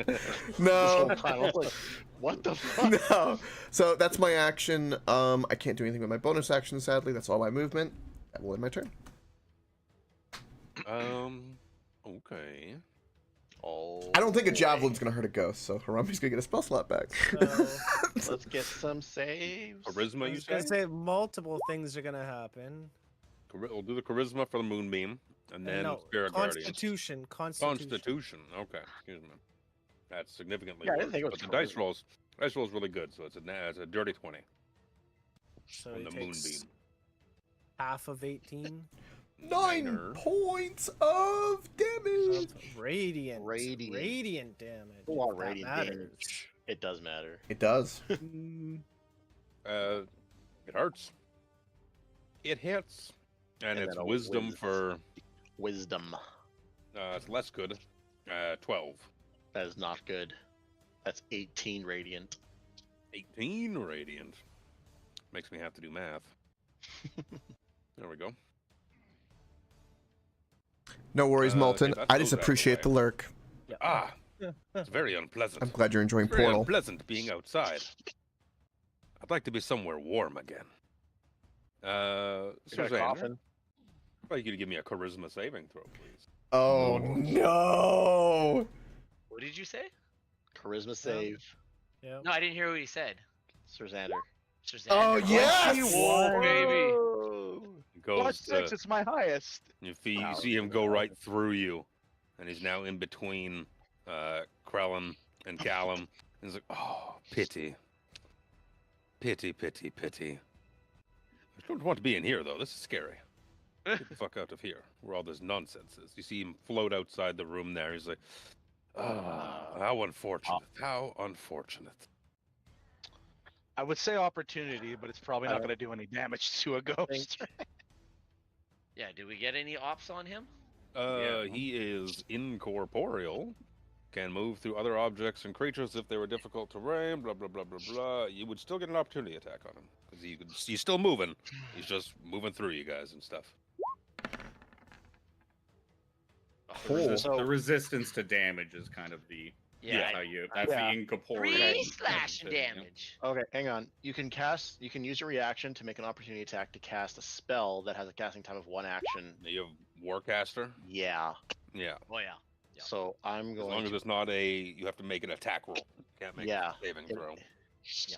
This whole No. time I was like, what the fuck? No. So that's my action. I can't do anything with my bonus action, sadly. That's all my movement. That will end my turn. Okay. Oh, I don't think a boy. javelin's gonna hurt a ghost, so Harambe's gonna get a spell slot back. So, Let's get some saves. I Charisma, you was gonna say? say multiple things are gonna happen. We'll do the charisma for the moonbeam, and then No, Spirit Guardians. Constitution. Constitution. Okay, excuse me. That's significantly Yeah, I worse. didn't think it was But the dice charisma. rolls really good, so it's a dirty 20 So on he the takes moonbeam. half of 18 9 Niner. points of damage. of radiant. Radiant. Radiant damage. A lot of if that radiant matters. damage. It does matter. It does. It hurts. It hits, and And it's then a wisdom for Wisdom. it's less good. 12. That is not good. That's 18 radiant. 18 radiant. Makes me have to do math. There we go. No worries, Molten. okay, that's I just those out of the appreciate way. the lurk. Ah, it's very unpleasant. I'm glad you're enjoying It's very Portal. unpleasant being outside. I'd like to be somewhere warm again. You got a Suzanne, coffin? I'd like you to give me a charisma saving throw, please. Oh no! What did you say? Charisma save. Yep. No, I didn't hear what he said. Sir Xander. Oh, yes! Whoa, baby. Goes Plus 6, to, it's my highest. you see, Wow, you see him go right through you, and he's now in between Krellin and Callum. And he's like, oh, pity. Pity, pity, pity. I don't want to be in here, though. This is scary. Get the fuck out of here, where all this nonsense is. You see him float outside the room there. He's like, ah, how unfortunate. How unfortunate. I would say opportunity, but it's probably not going to do any damage to a ghost. Yeah, did we get any ops on him? He is incorporeal, can move through other objects and creatures if they were difficult terrain, blah, blah, blah, blah, blah. You would still get an opportunity attack on him, because he's still moving. He's just moving through you guys and stuff. Cool. The resistance to damage is kind of the Yeah. that's Yeah. the incorporeal. 3 slashing thing, yeah. damage. Okay, hang on. You can use your reaction to make an opportunity attack to cast a spell that has a casting time of 1 action. You have Warcaster? Yeah. Yeah. Oh yeah. Yeah. So I'm As going long as to, it's not you have to make an attack roll. Can't make a saving throw.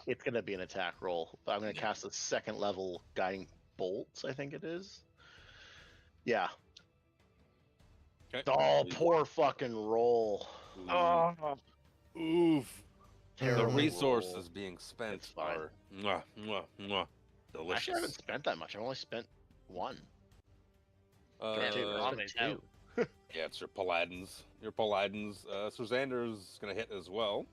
it's going to be an attack roll. But I'm going to cast a 2nd level guiding bolts, I think it is. Yeah. Okay. Oh, poor fucking roll. Oh, Oof. The Terrible resources roll. being spent It's fine. are mwah, mwah, mwah, delicious. Actually, I haven't spent that much. I've only spent one. Yeah, two. we're I on spent these two. out. Yeah, it's your Paladins. Your Paladins. So Xander's gonna hit as well.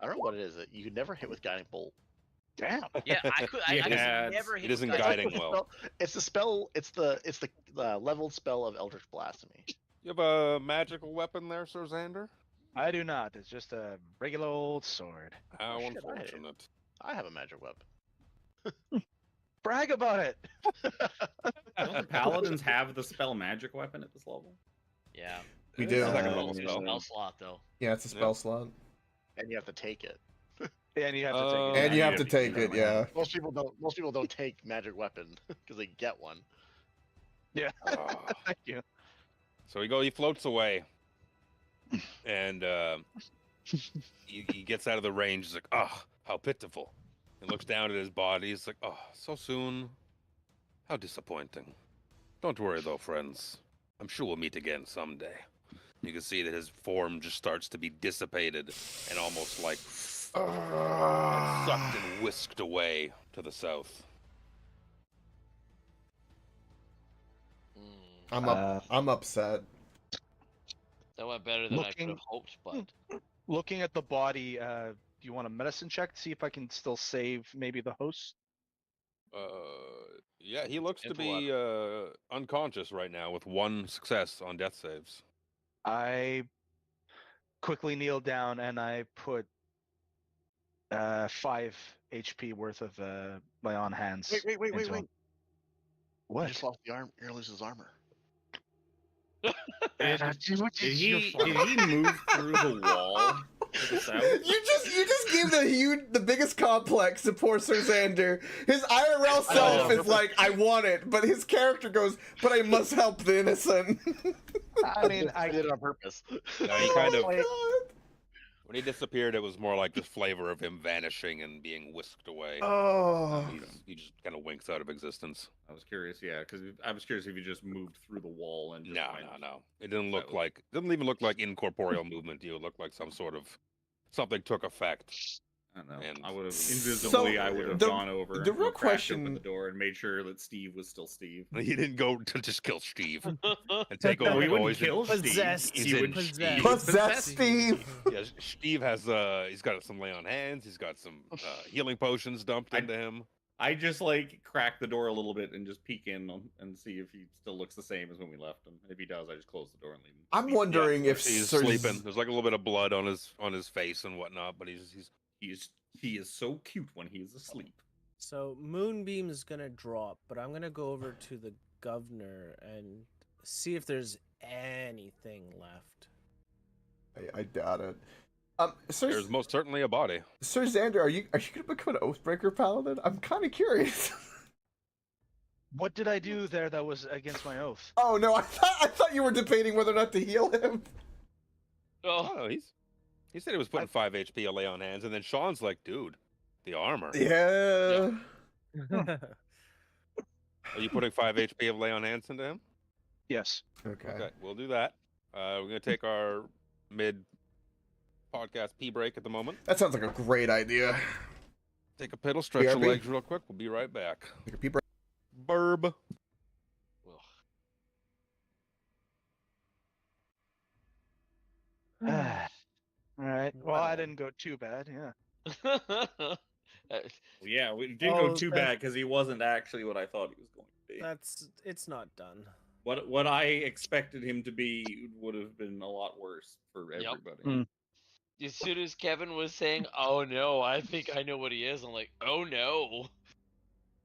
I don't know what it is. You could never hit with guiding bolt. damn. Yeah, I could. I Yeah, could it's- never hit. it isn't with guiding the well. spell- It's the spell. It's the leveled spell of Eldritch Blasphemy. You have a magical weapon there, Sir Xander? I do not. It's just a regular old sword. How shit, unfortunate. I have a magic weapon. Brag about it. Don't paladins have the spell magic weapon at this level? Yeah. We It's do. like a Uh, roll spell. Spell slot though. Yeah, it's a spell slot. And you have to take it. And you have to take Oh. it. And you you have have to to take keep it, it yeah. Most people don't take magic weapon because they get one. Yeah. Oh. Thank you. So he floats away, and he gets out of the range. He's like, "Oh, how pitiful!" He looks down at his body. He's like, "Oh, so soon. How disappointing." Don't worry though, friends. I'm sure we'll meet again someday. You can see that his form just starts to be dissipated and almost like sucked and whisked away to the south. I'm upset. That went better than I could Looking- have hoped, but Looking at the body, do you want a medicine check to see if I can still save maybe the host? Yeah, he looks to Info be unconscious right now with one success on death saves. I quickly kneel down and I put 5 HP worth of my on hands. Wait. into him. You What? just lost the arm. You're gonna lose his armor. Did he move through the wall to the south? You just gave the biggest complex to poor Sir Xander. His IRL self is like, I want it, but his character goes, but I must help the innocent. I mean, I did it on purpose. No, he kind of God. when he disappeared, it was more like this flavor of him vanishing and being whisked away. Oh. He just kind of winks out of existence. I was curious, yeah, because I was curious if you just moved through the wall and just No. went- It didn't look That was- like. It didn't even look like incorporeal movement to you. It looked like some sort of something took effect. I don't know. And- I would have invisibly. I would have the- gone over. the and real cracked question- open the door and made sure that Steve was still Steve. He didn't go to just kill Steve and take No, over he wouldn't boys. kill Steve. Possessed. He's He in would Steve. Possess Steve. Yeah, Steve has he's got some lay on hands. He's got some healing potions dumped into him. I just like crack the door a little bit and just peek in and see if he still looks the same as when we left him. If he does, I just close the door and leave him. I'm wondering if He's Sir sleeping. There's like a little bit of blood on his face and whatnot, but He is so cute when he is asleep. So Moonbeam is gonna drop, but I'm gonna go over to the governor and see if there's anything left. I doubt it. Sir, there's most certainly a body. Sir Xander, are you gonna become an Oathbreaker paladin? I'm kind of curious. What did I do there that was against my oath? Oh no, I thought you were debating whether or not to heal him. Oh, he said he was putting 5 HP of lay on hands, and then Sean's like, dude, the armor. Yeah. Are you putting 5 HP of lay on hands into him? Yes. Okay, we'll do that. We're gonna take our mid podcast pee break at the moment. That sounds like a great idea. Take a piddle, stretch your BRB. legs real quick. We'll be right back. Take a pee break. Burb. All right. Well, I didn't go too bad. Yeah. Well, yeah, we didn't Oh, go too that- bad because he wasn't actually what I thought he was going to be. It's not done. What I expected him to be would have been a lot worse for Yep. everybody. Mm. As soon as Kevin was saying, "Oh no, I think I know what he is," I'm like, "Oh no."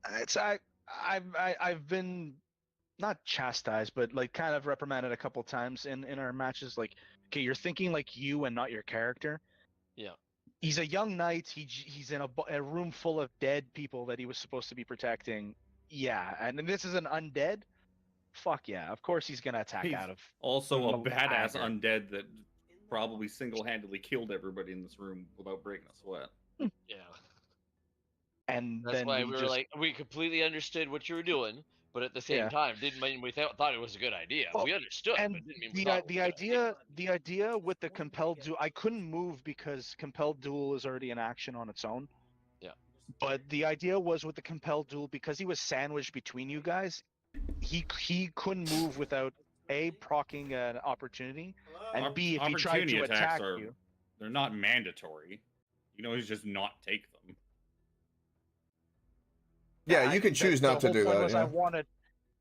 I've been not chastised, but like kind of reprimanded a couple times in our matches. Like, okay, you're thinking like you and not your character. Yeah. He's a young knight. He's in a room full of dead people that he was supposed to be protecting. Yeah, and this is an undead. Fuck yeah! Of course he's gonna attack He's out of. Also, a Mm, badass dagger. undead that probably single-handedly killed everybody in this room without breaking a sweat. Yeah. And That's then why we we were just like, we completely understood what you were doing, but at the same Yeah. time, didn't mean we thought it was a good idea. Well, We understood, and but didn't mean we thought it was the a good idea. idea with the compelled duel, I couldn't move because compelled duel is already an action on its own. Yeah. But the idea was with the compelled duel, because he was sandwiched between you guys, he couldn't move without A, procking an opportunity, and B, if he tried Opportunity to attacks attack are you. they're not mandatory. You can always just not take them. Yeah, you can choose not to do The whole point that. was Yeah. I wanted.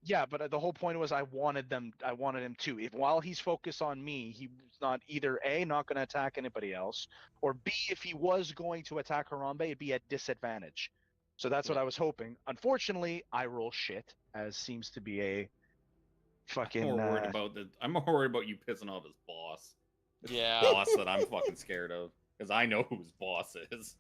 Yeah, but the whole point was I wanted him to. If while he's focused on me, he was not either A, not going to attack anybody else, or B, if he was going to attack Harambe, it'd be at disadvantage. So that's what I was hoping. Unfortunately, I roll shit, as seems to be a fucking. I'm more worried about you pissing off his boss. It's the Yeah. boss that I'm fucking scared of because I know who his boss is.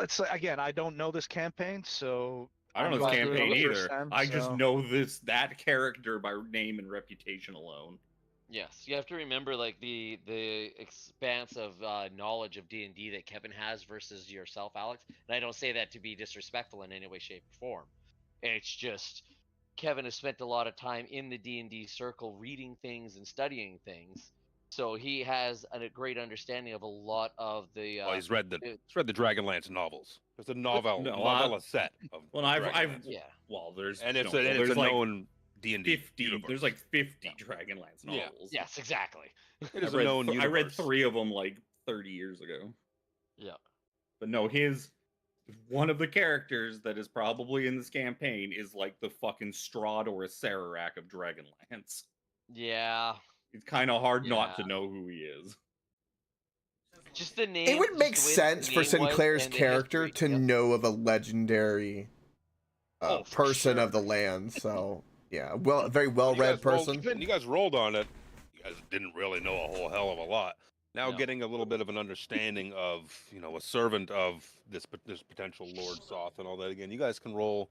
It's like, again, I don't know this campaign, so I don't know I'm this going through it campaign for the first either. time, I just so- know that character by name and reputation alone. Yes, you have to remember like the expanse of knowledge of D&D that Kevin has versus yourself, Alex. And I don't say that to be disrespectful in any way, shape, or form. It's just Kevin has spent a lot of time in the D&D circle, reading things and studying things, so he has a great understanding of a lot of the. Well, he's read the Dragonlance novels. There's a novella set of. Well, of I've Dragonlance. Yeah. well, there's and it's no, a, and there's it's a like known D&D 50. universe. There's like 50 Dragonlance novels. Yes, exactly. It is I a known read, I read universe. 3 of them like 30 years ago. Yeah. But no, one of the characters that is probably in this campaign is like the fucking Strahd or a Sararak of Dragonlance. Yeah. It's kind of hard not Yeah. to know who he is. Just the name. It would just make the way sense the for name was Sinclair's and the character history. to Yep. know of a legendary Oh, for person sure. of the land. So yeah, a very You well-read guys rolled- person. when you guys rolled on it, you guys didn't really know a whole hell of a lot. Now No. getting a little bit of an understanding of, a servant of this potential Lord Soth and all that. Again, you guys can roll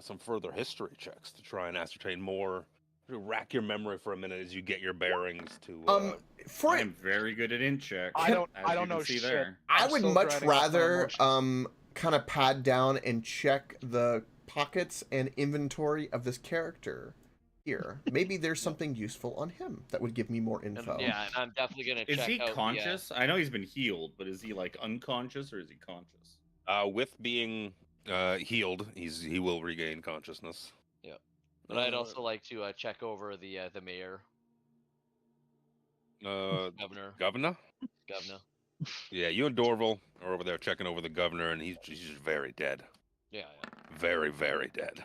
some further history checks to try and ascertain more. Rack your memory for a minute as you get your bearings to. For I'm very good at int checks. I don't as you can know see shit. there. I I'm would still much grinding up my rather emotions. kind of pad down and check the pockets and inventory of this character here. Maybe there's something useful on him that would give me more info. And, yeah, and I'm definitely gonna Is check he out conscious? I know he's been healed, but is he like unconscious or is he conscious? With being healed, he will regain consciousness. But I'd also like to check over the mayor, governor. Governor? Yeah, you and Dorval are over there checking over the governor, and he's very dead. Yeah. Very, very dead.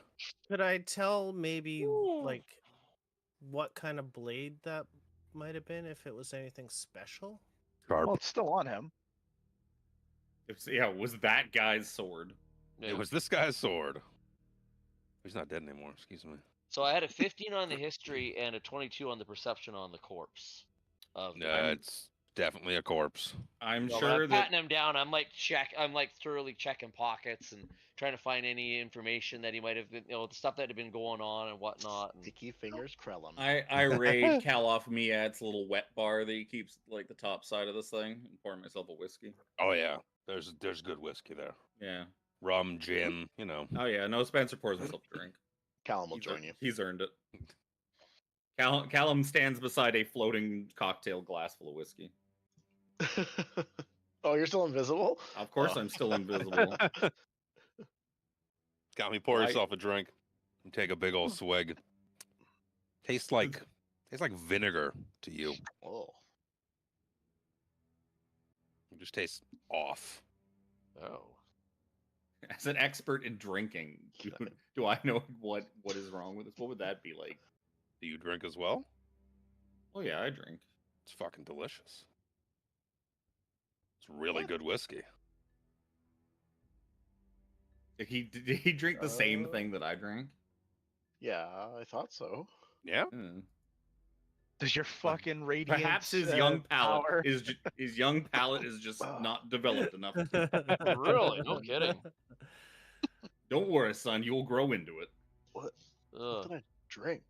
Could I tell maybe like what kind of blade that might have been if it was anything special? Well, it's still on him. It was that guy's sword. Yeah. It was this guy's sword. He's not dead anymore, excuse me. So I had a 15 on the history and a 22 on the perception on the corpse. It's definitely a corpse. I'm When sure I'm that patting him down. I'm like thoroughly checking pockets and trying to find any information that he might have been, the stuff that had been going on and whatnot. And, Sticky fingers Krellum. I raid Kalof Miat's little wet bar that he keeps like the top side of this thing and pour myself a whiskey. Oh yeah, there's good whiskey there. Yeah. Rum, gin, Oh yeah, no, Spencer pours himself a drink. Callum will join you. He's earned it. Callum stands beside a floating cocktail glass full of whiskey. Oh, you're still invisible? Of course, Oh. I'm still invisible. Got me. Pour I- yourself a drink and take a big old swig. Tastes like vinegar to you. Oh. It just tastes off. oh. As an expert in drinking, do I know what is wrong with this? What would that be like? Do you drink as well? Oh yeah, I drink. It's fucking delicious. It's really good whiskey. Did he drink the same thing that I drank? Yeah, I thought so. Yeah. Does your fucking radiant Perhaps his young palate power... his young palate is just not developed enough. Really? No kidding. Don't worry, son. You'll grow into it. What Ugh. did I drink?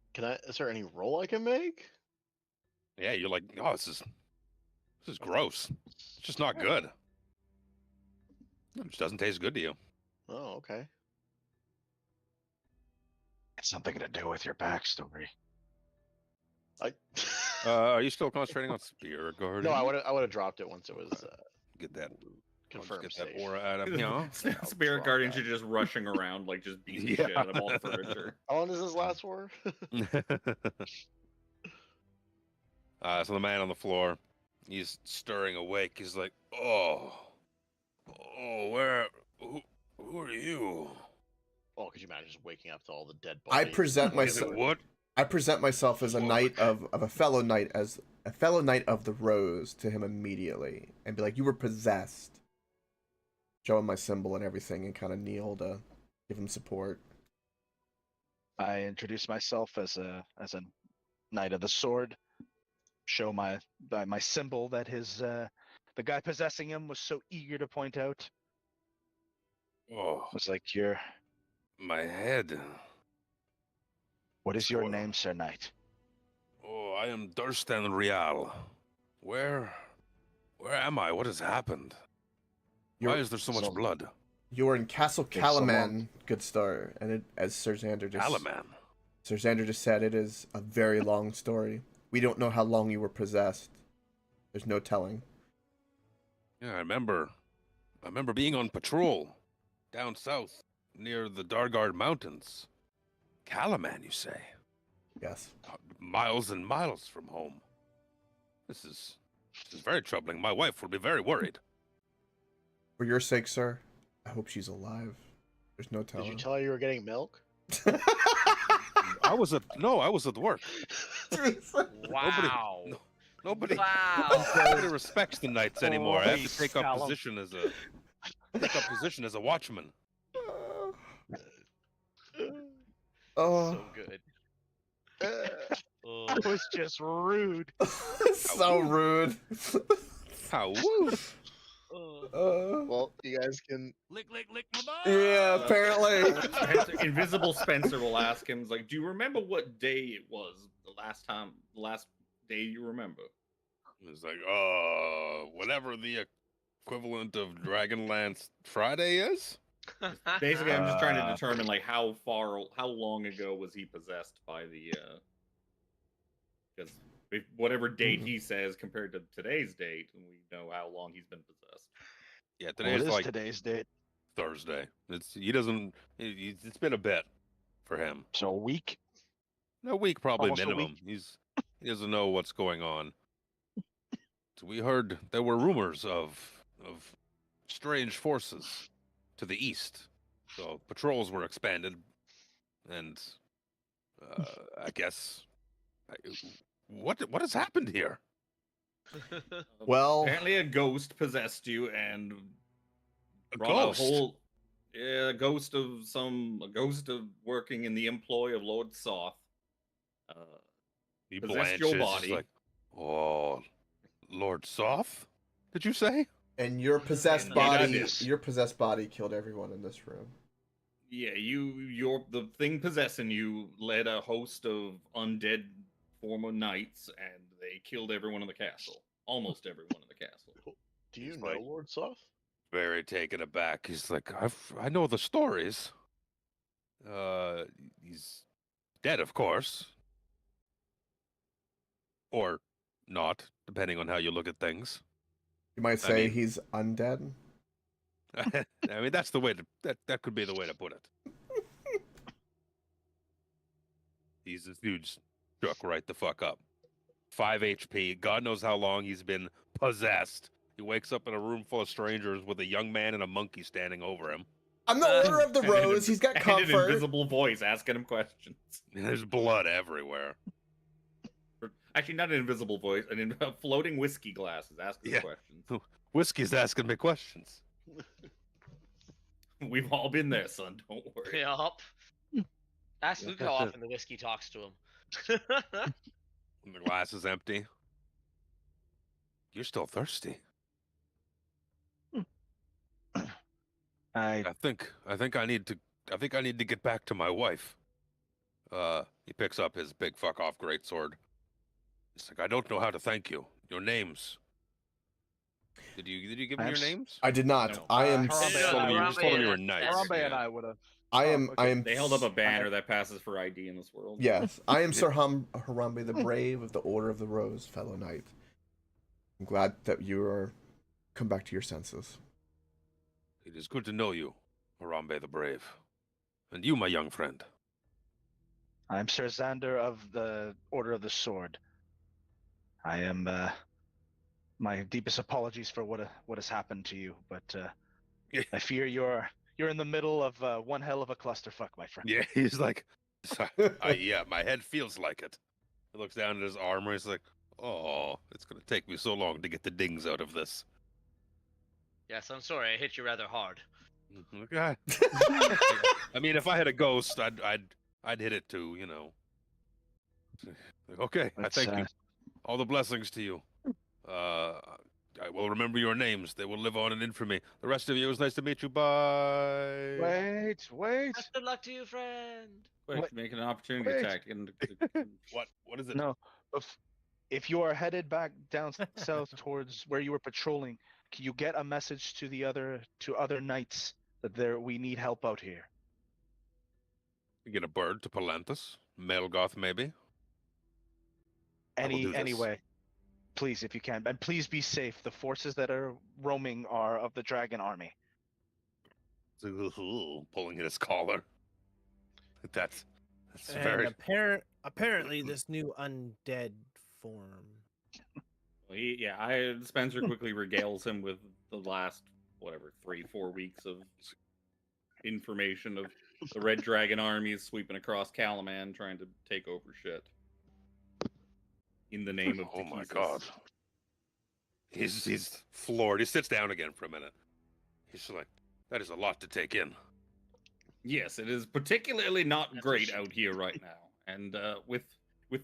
Is there any roll I can make? Yeah, you're like, oh, this is gross. It's just not good. It just doesn't taste good to you. Oh, okay. It's something to do with your backstory. I Are you still concentrating on Spear Guardian? no, I would have dropped it once it was Get that. confirmed Just get that safe. aura out of here. I'll Spirit drop Guardians that. are just rushing around, like just beating Yeah. shit out of all the furniture. How long does this last for? So the man on the floor, he's stirring awake. He's like, oh, who are you? Oh, could you imagine just waking up to all the dead I bodies? present Is myself. it what? I present myself as a knight of a fellow knight, as a fellow knight of the Rose to him immediately, and be like, "You were possessed." Show him my symbol and everything, and kind of kneel to give him support. I introduce myself as a knight of the sword. Show my symbol that the guy possessing him was so eager to point out. Oh, Was like, your my head. what is your What- name, Sir Knight? Oh, I am Durstan Rial. Where am I? What has happened? Why is there so much blood? You are in Castle There's so Calaman, good star, and as Sir Xander Alaman. just said, it is a very long story. We don't know how long you were possessed. There's no telling. Yeah, I remember being on patrol down south near the Dargard Mountains. Calaman, you say? Yes. Miles and miles from home. This is very troubling. My wife will be very worried. For your sake, sir, I hope she's alive. There's no Did telling. you tell her you were getting milk? I was at work. Wow. Nobody Wow. respects the knights anymore. I have Holy to take up scallop. position as a watchman. Oh, So good. That was just rude. so rude. How woo? Well, you guys can. Lick my butt. Yeah, apparently. Invisible Spencer will ask him, like, "Do you remember what day it was? The last day you remember?" It's like, whatever the equivalent of Dragonlance Friday is. Basically, I'm just trying to determine like how long ago was he possessed by the because whatever date he says compared to today's date, and we know how long he's been possessed. Yeah, Well, today's it is like today's date. Thursday. It's been a bit for him. So a week. A week probably Almost a minimum. week. He doesn't know what's going on. So we heard there were rumors of strange forces to the east. So patrols were expanded, and I guess what has happened here? Well, Apparently, a ghost possessed you and A brought ghost? a whole a ghost of working in the employ of Lord Soth. He Possessed your blanches, body. he's like, oh, Lord Soth, did you say? and your possessed Indeed, I body, did. your possessed body killed everyone in this room. Yeah, the thing possessing you led a host of undead former knights, and they killed everyone in the castle. Almost everyone in the castle. Do you He's know like- Lord Soth? Very taken aback. He's like, I know the stories. He's dead, of course. Or not, depending on how you look at things. You might say mean- he's undead. I mean, that's the way to that could be the way to put it. This dude's struck right the fuck up. 5 HP. God knows how long he's been possessed. He wakes up in a room full of strangers with a young man and a monkey standing over him. I'm the Order of the And an Rose. He's got and an comfort. invisible voice asking him questions. And there's blood everywhere. Actually, not an invisible voice, a floating whiskey glass is asking Yeah. questions. Whiskey's asking me questions. We've all been there, son. Don't worry. Yup. Ask Luke how often the whiskey talks to him. The glass is empty. You're still thirsty. I I think I need to get back to my wife. He picks up his big fuck off greatsword. It's like, I don't know how to thank you. Your names. Did you give I him am your s- names? I did not. No. I am. Harambe Just told him you, Harambe just told him you were and nice. Harambe Harambe and yeah. I would have. I am. I am. They held up a banner that passes for ID in this world. Yes, I am Sir Harambe the Brave of the Order of the Rose, fellow knight. I'm glad that you are come back to your senses. It is good to know you, Harambe the Brave. And you, my young friend. I'm Sir Xander of the Order of the Sword. I am. My deepest apologies for what has happened to you, but Yeah. I fear you're in the middle of one hell of a clusterfuck, my friend. Yeah, he's like, yeah, my head feels like it. He looks down at his armor. He's like, oh, it's going to take me so long to get the dings out of this. Yes, I'm sorry. I hit you rather hard. Okay. I mean, if I had a ghost, I'd hit it too, you know. Okay, I Let's, thank you. All the blessings to you. I will remember your names. They will live on in infamy. The rest of you, it was nice to meet you. Bye. Wait. Best of luck to you, friend. Quick, What? make an opportunity Wait. attack. What is it? No, if you are headed back down south towards where you were patrolling, can you get a message to the other knights that we need help out here? You get a bird to Palanthas. Melgoth, maybe. I will do this. Anyway, please, if you can, and please be safe. The forces that are roaming are of the dragon army. Pulling at his collar. That's And very. apparently this new undead form. Spencer quickly regales him with the last, 3-4 weeks of information of the Red Dragon armies sweeping across Kalaman trying to take over shit. In the name of Oh my Tekesis. god. He's floored. He sits down again for a minute. He's like, that is a lot to take in. Yes, it is particularly not great out here right now. And with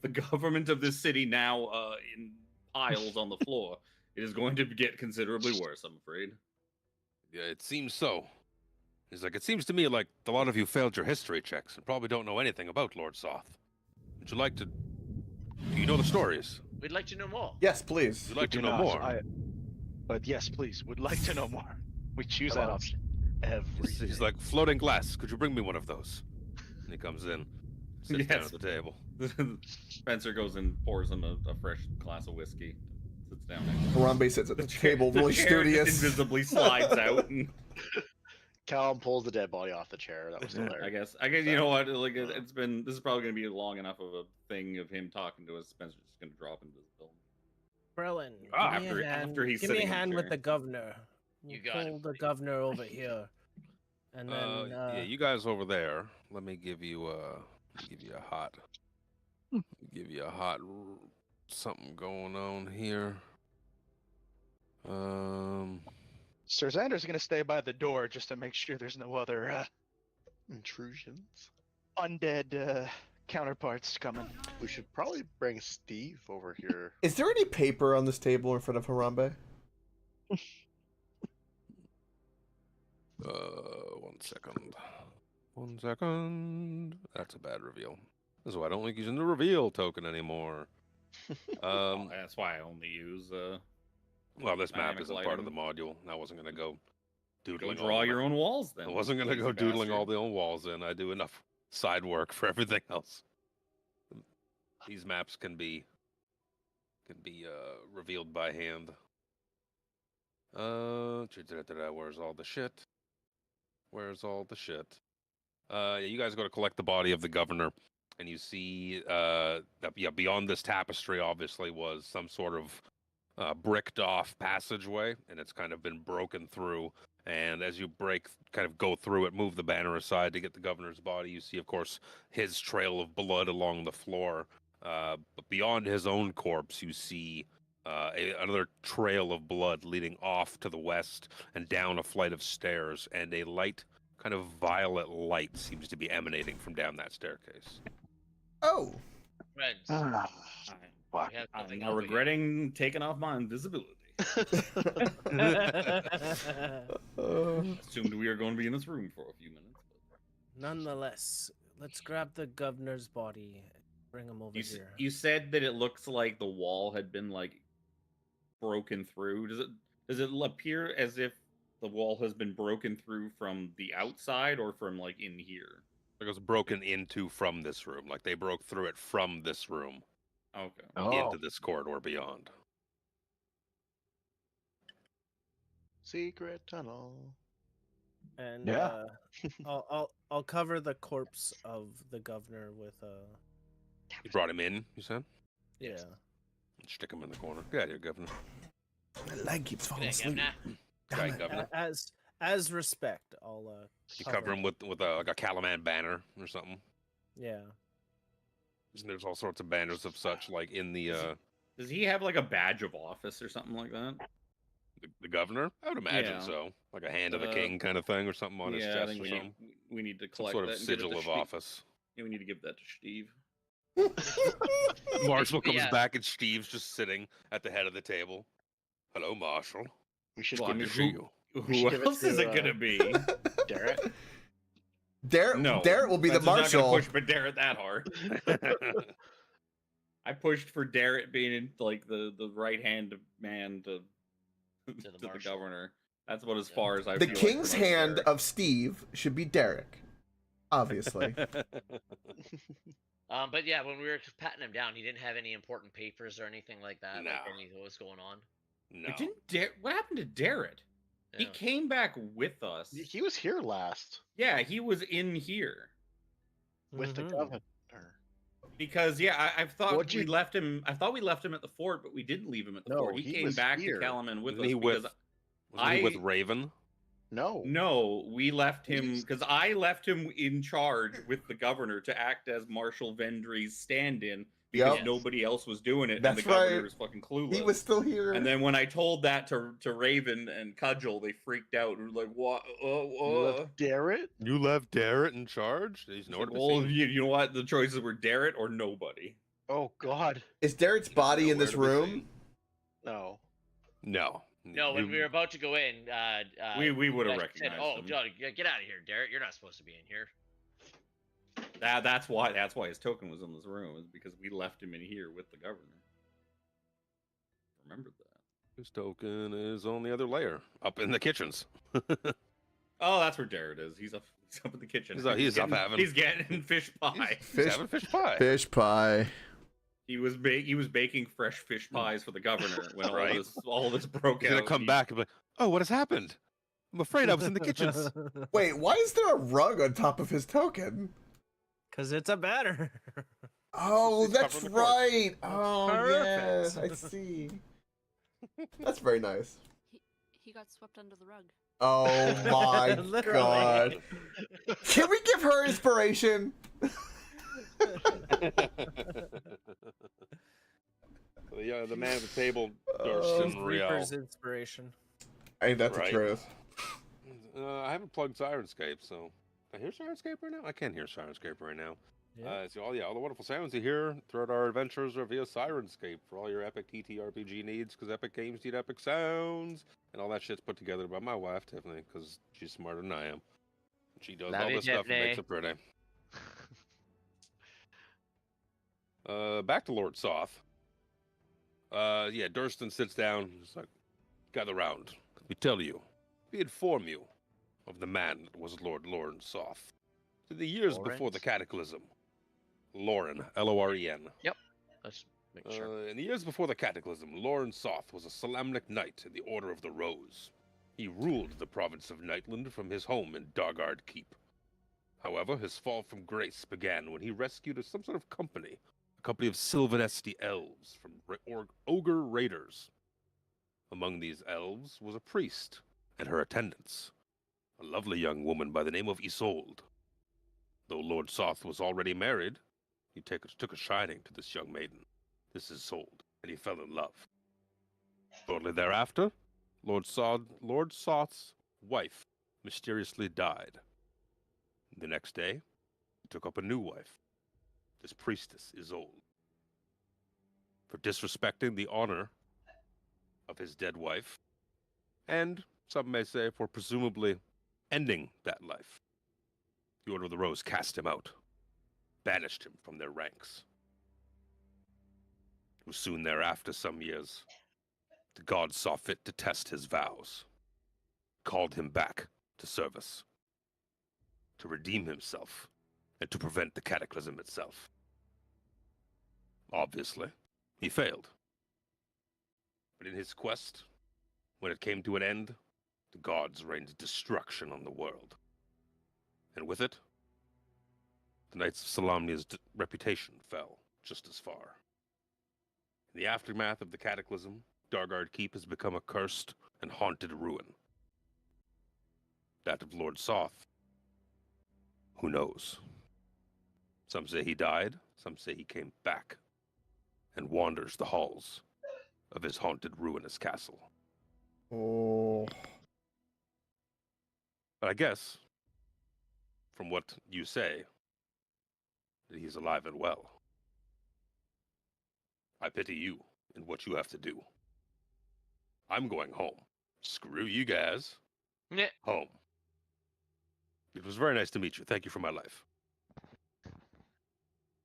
the government of this city now in piles on the floor, it is going to get considerably worse, I'm afraid. Yeah, it seems so. He's like, it seems to me like a lot of you failed your history checks and probably don't know anything about Lord Soth. Would you like to... Do you know the stories? We'd like to know more. Yes, please. Would you like to Do know not, more? But yes, please. Would like to know more. We choose that option. He's like, floating glass. Could you bring me one of those? And he comes in, sits down at the table. Spencer goes and pours him a fresh glass of whiskey. Sits down next to him. Harambe sits at the table, The really chair just studious. invisibly slides out. And Callum pulls the dead body off the chair. That was hilarious. I guess you know what? Like this is probably gonna be long enough of a thing of him talking to us. Spencer's just gonna drop into the film. Krellin, After he's give me a sitting in the hand with chair. the governor. You We'll got pull it, the buddy. governor over here, and then Yeah, you guys over there. Let me give you a hot something going on here. Sir Xander's gonna stay by the door just to make sure there's no other Intrusions. undead counterparts coming. We should probably bring Steve over here. Is there any paper on this table in front of Harambe? 1 second. That's a bad reveal. This is why I don't like using the reveal token anymore. That's why I only use. Well, this map dynamic isn't part of the lighting. module. I wasn't gonna go Go doodling. draw your own walls then. I wasn't gonna lazy go doodling all bastard. the own walls in. I do enough side work for everything else. These maps can be revealed by hand. Where's all the shit? Where's all the shit? You guys go to collect the body of the governor, and you see that beyond this tapestry obviously was some sort of bricked off passageway, and it's kind of been broken through. And as you go through it, move the banner aside to get the governor's body, you see, of course, his trail of blood along the floor. But beyond his own corpse, you see another trail of blood leading off to the west and down a flight of stairs, and a light, kind of violet light, seems to be emanating from down that staircase. Oh. Friends, Ah, fuck. we have I'm something now over here. regretting taking off my invisibility. Assumed we were going to be in this room for a few minutes. Nonetheless, let's grab the governor's body. Bring him over here. You said that it looks like the wall had been like broken through. Does it appear as if the wall has been broken through from the outside or from like in here? It was broken into from this room. Like they broke through it from this room Okay. into this corridor beyond. Secret tunnel. And Yeah. I'll cover the corpse of the governor with You brought him in, you said? yeah. Stick him in the corner. Get out of here, Governor. My leg keeps falling Yeah, asleep. Governor. Damn Right, it. Governor. As respect, I'll You cover him with like a Calaman banner or something. Yeah. There's all sorts of banners of such like in the Does he have like a badge of office or something like that? the governor. I would imagine Yeah. so, like a hand of the king kind of thing or something on his I chest think or something. we need to Some collect sort that of and give it sigil to of Steve. office. Yeah, we need to give that to Steve. Marshall comes Yeah. back and Steve's just sitting at the head of the table. Hello, Marshall. We should Well, I give Good mean, to see you. We should Who give it else is to, it gonna be? Derek. Darrett will be the That's just not gonna marshal. push for Darrett that hard. I pushed for Darrett being in, like the right hand man to the the marshal. governor. That's about as Yeah. far as I The feel king's like promoting hand Derek. of Steve should be Derek. Obviously. But yeah, when we were patting him down, he didn't have any important papers or anything like that. Like No. anything what was going on. No. It didn't what happened to Darrett? He Yeah. came back with us. He was here last Yeah, he was in here. with the Mhm. governor. Because I thought What'd we you- left him. I thought we left him at the fort, but we didn't leave him at the No, fort. He he came was back here. to Kalaman with Wasn't us he with? because Wasn't he with I- Raven? No. we left him He's- because I left him in charge with the governor to act as Marshal Vendry's stand-in because Yep. nobody else was doing it, That's and the governor right. was fucking clueless. He was still here. And then when I told that to Raven and Cudgel, they freaked out and were like, "What? You left Derek? You left Darrett in charge? He's nowhere to be Well, seen. you know what? The choices were Darrett or nobody. Oh God. Is Derek's body in Nowhere this to be room? seen. No. No. No, when we were about to go in, We would have I recognized said, "Oh, him. get out of here, Derek. You're not supposed to be in here." That's why his token was in this room, is because we left him in here with the governor. Remember that. His token is on the other layer, up in the kitchens. Oh, that's where Darrett is. He's up in the kitchen. He's up getting, having- He's getting fish pie. He's Fish- having fish pie. Fish pie. He was baking fresh fish pies for the governor when Right. all this broke He's out. gonna come back and be like, "Oh, what has happened? I'm afraid I was in the kitchens." Wait, why is there a rug on top of his token? Cause it's a banner. Oh, He's that's covering the corpse. right. Oh, yes, I Perfect. see. That's very nice. He got swept under the rug. Oh my Literally. god. Can we give her inspiration? The man at the table, Oh, Thurston Real. Reaper's inspiration. Hey, that's Right. the truth. I haven't plugged Sirenscape, so I hear Sirenscape right now. I can hear Sirenscape right now. Yeah. So all the wonderful sounds you hear throughout our adventures are via Sirenscape for all your epic TTRPG needs, because epic games need epic sounds, and all that shit's put together by my wife Tiffany, because she's smarter than I am. She does Love all you, this stuff and makes Tiffany. it pretty. Back to Lord Soth. Durston sits down. He's like, "Gather round. We tell you, we inform you of the man that was Lord Loren Soth. In the years before the Lawrence? Cataclysm, Loren, Loren. Let's make sure. In the years before the Cataclysm, Loren Soth was a Solamnic knight in the Order of the Rose. He ruled the province of Nightland from his home in Dargard Keep. However, his fall from grace began when he rescued some sort of company, a company of Sylvanesti elves from ogre raiders. Among these elves was a priest and her attendants, a lovely young woman by the name of Isolde. Though Lord Soth was already married, he took a shining to this young maiden, this Isolde, and he fell in love. Shortly thereafter, Lord Soth's wife mysteriously died. The next day, he took up a new wife, this priestess Isolde. For disrespecting the honor of his dead wife, and some may say for presumably ending that life, the Order of the Rose cast him out, banished him from their ranks. Soon thereafter, some years, the gods saw fit to test his vows, called him back to service, to redeem himself, and to prevent the cataclysm itself. Obviously, he failed. But in his quest, when it came to an end, the gods rained destruction on the world. And with it, the Knights of Solamnia's reputation fell just as far. In the aftermath of the cataclysm, Dargard Keep has become a cursed and haunted ruin. That of Lord Soth, who knows? Some say he died, some say he came back, and wanders the halls of his haunted, ruinous castle. Oh. But I guess, from what you say, that he's alive and well. I pity you in what you have to do. I'm going home. Screw you guys. Meh. Home. It was very nice to meet you. Thank you for my life.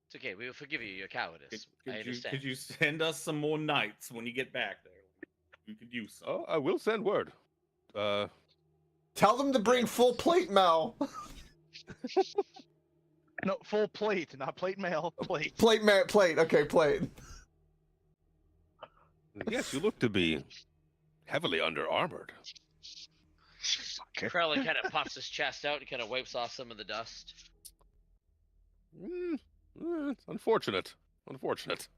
It's okay. We will forgive you your cowardice. I understand. Could you send us some more knights when you get back there? We could use some. Oh, I will send word. Tell them to bring full plate, Mal. No, full plate, not plate mail. Plate. Plate. Okay, plate. Yes, you look to be heavily under-armored. Krellin kind of puffs his chest out and kind of wipes off some of the dust. It's unfortunate. Unfortunate.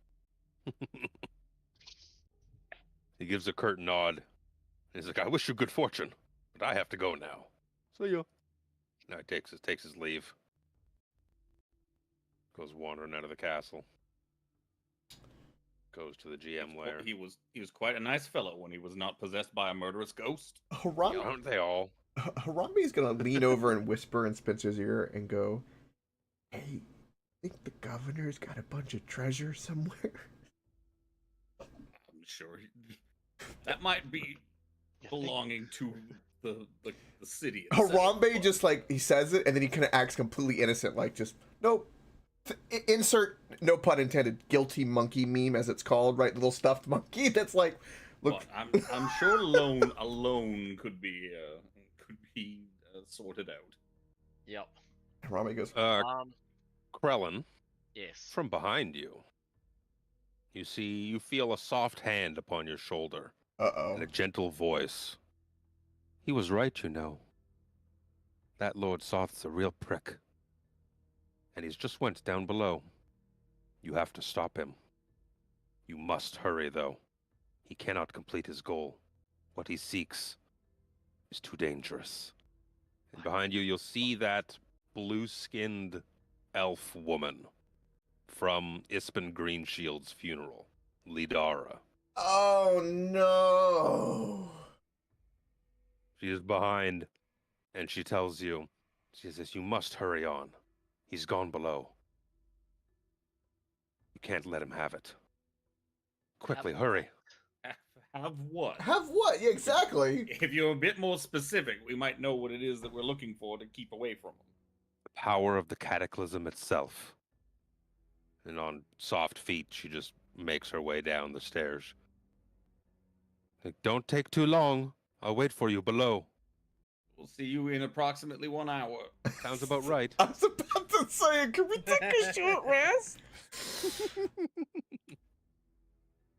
He gives a curt nod. He's like, I wish you good fortune, but I have to go now. See ya. Now he takes his leave. Goes wandering out of the castle. Goes to the GM lair. He was quite a nice fellow when he was not possessed by a murderous ghost. Aren't they all? Harambe's gonna lean over and whisper in Spencer's ear and go, "Hey, I think the governor's got a bunch of treasure somewhere." I'm sure that might be belonging to the city itself. Harambe just like he says it and then he kind of acts completely innocent, like just nope. Insert no pun intended guilty monkey meme as it's called, right? Little stuffed monkey that's like, look. But I'm sure alone could be sorted out. Yep. Harambe goes, Krellin, Yes. from behind you, you feel a soft hand upon your shoulder and a gentle voice. He was right, you know. That Lord Soth's a real prick. And he's just went down below. You have to stop him. You must hurry, though. He cannot complete his goal. What he seeks is too dangerous. And behind you, you'll see that blue-skinned elf woman from Ispen Greenshield's funeral, Lidara. "Oh no!" She is behind, and she tells you, she says, you must hurry on. He's gone below. You can't let him have it. Quickly, hurry. Have what? Have what? Yeah, exactly. If you're a bit more specific, we might know what it is that we're looking for to keep away from him. The power of the cataclysm itself. And on soft feet, she just makes her way down the stairs. Like, don't take too long. I'll wait for you below. We'll see you in approximately 1 hour. Sounds about right. I was about to say, can we take a short rest?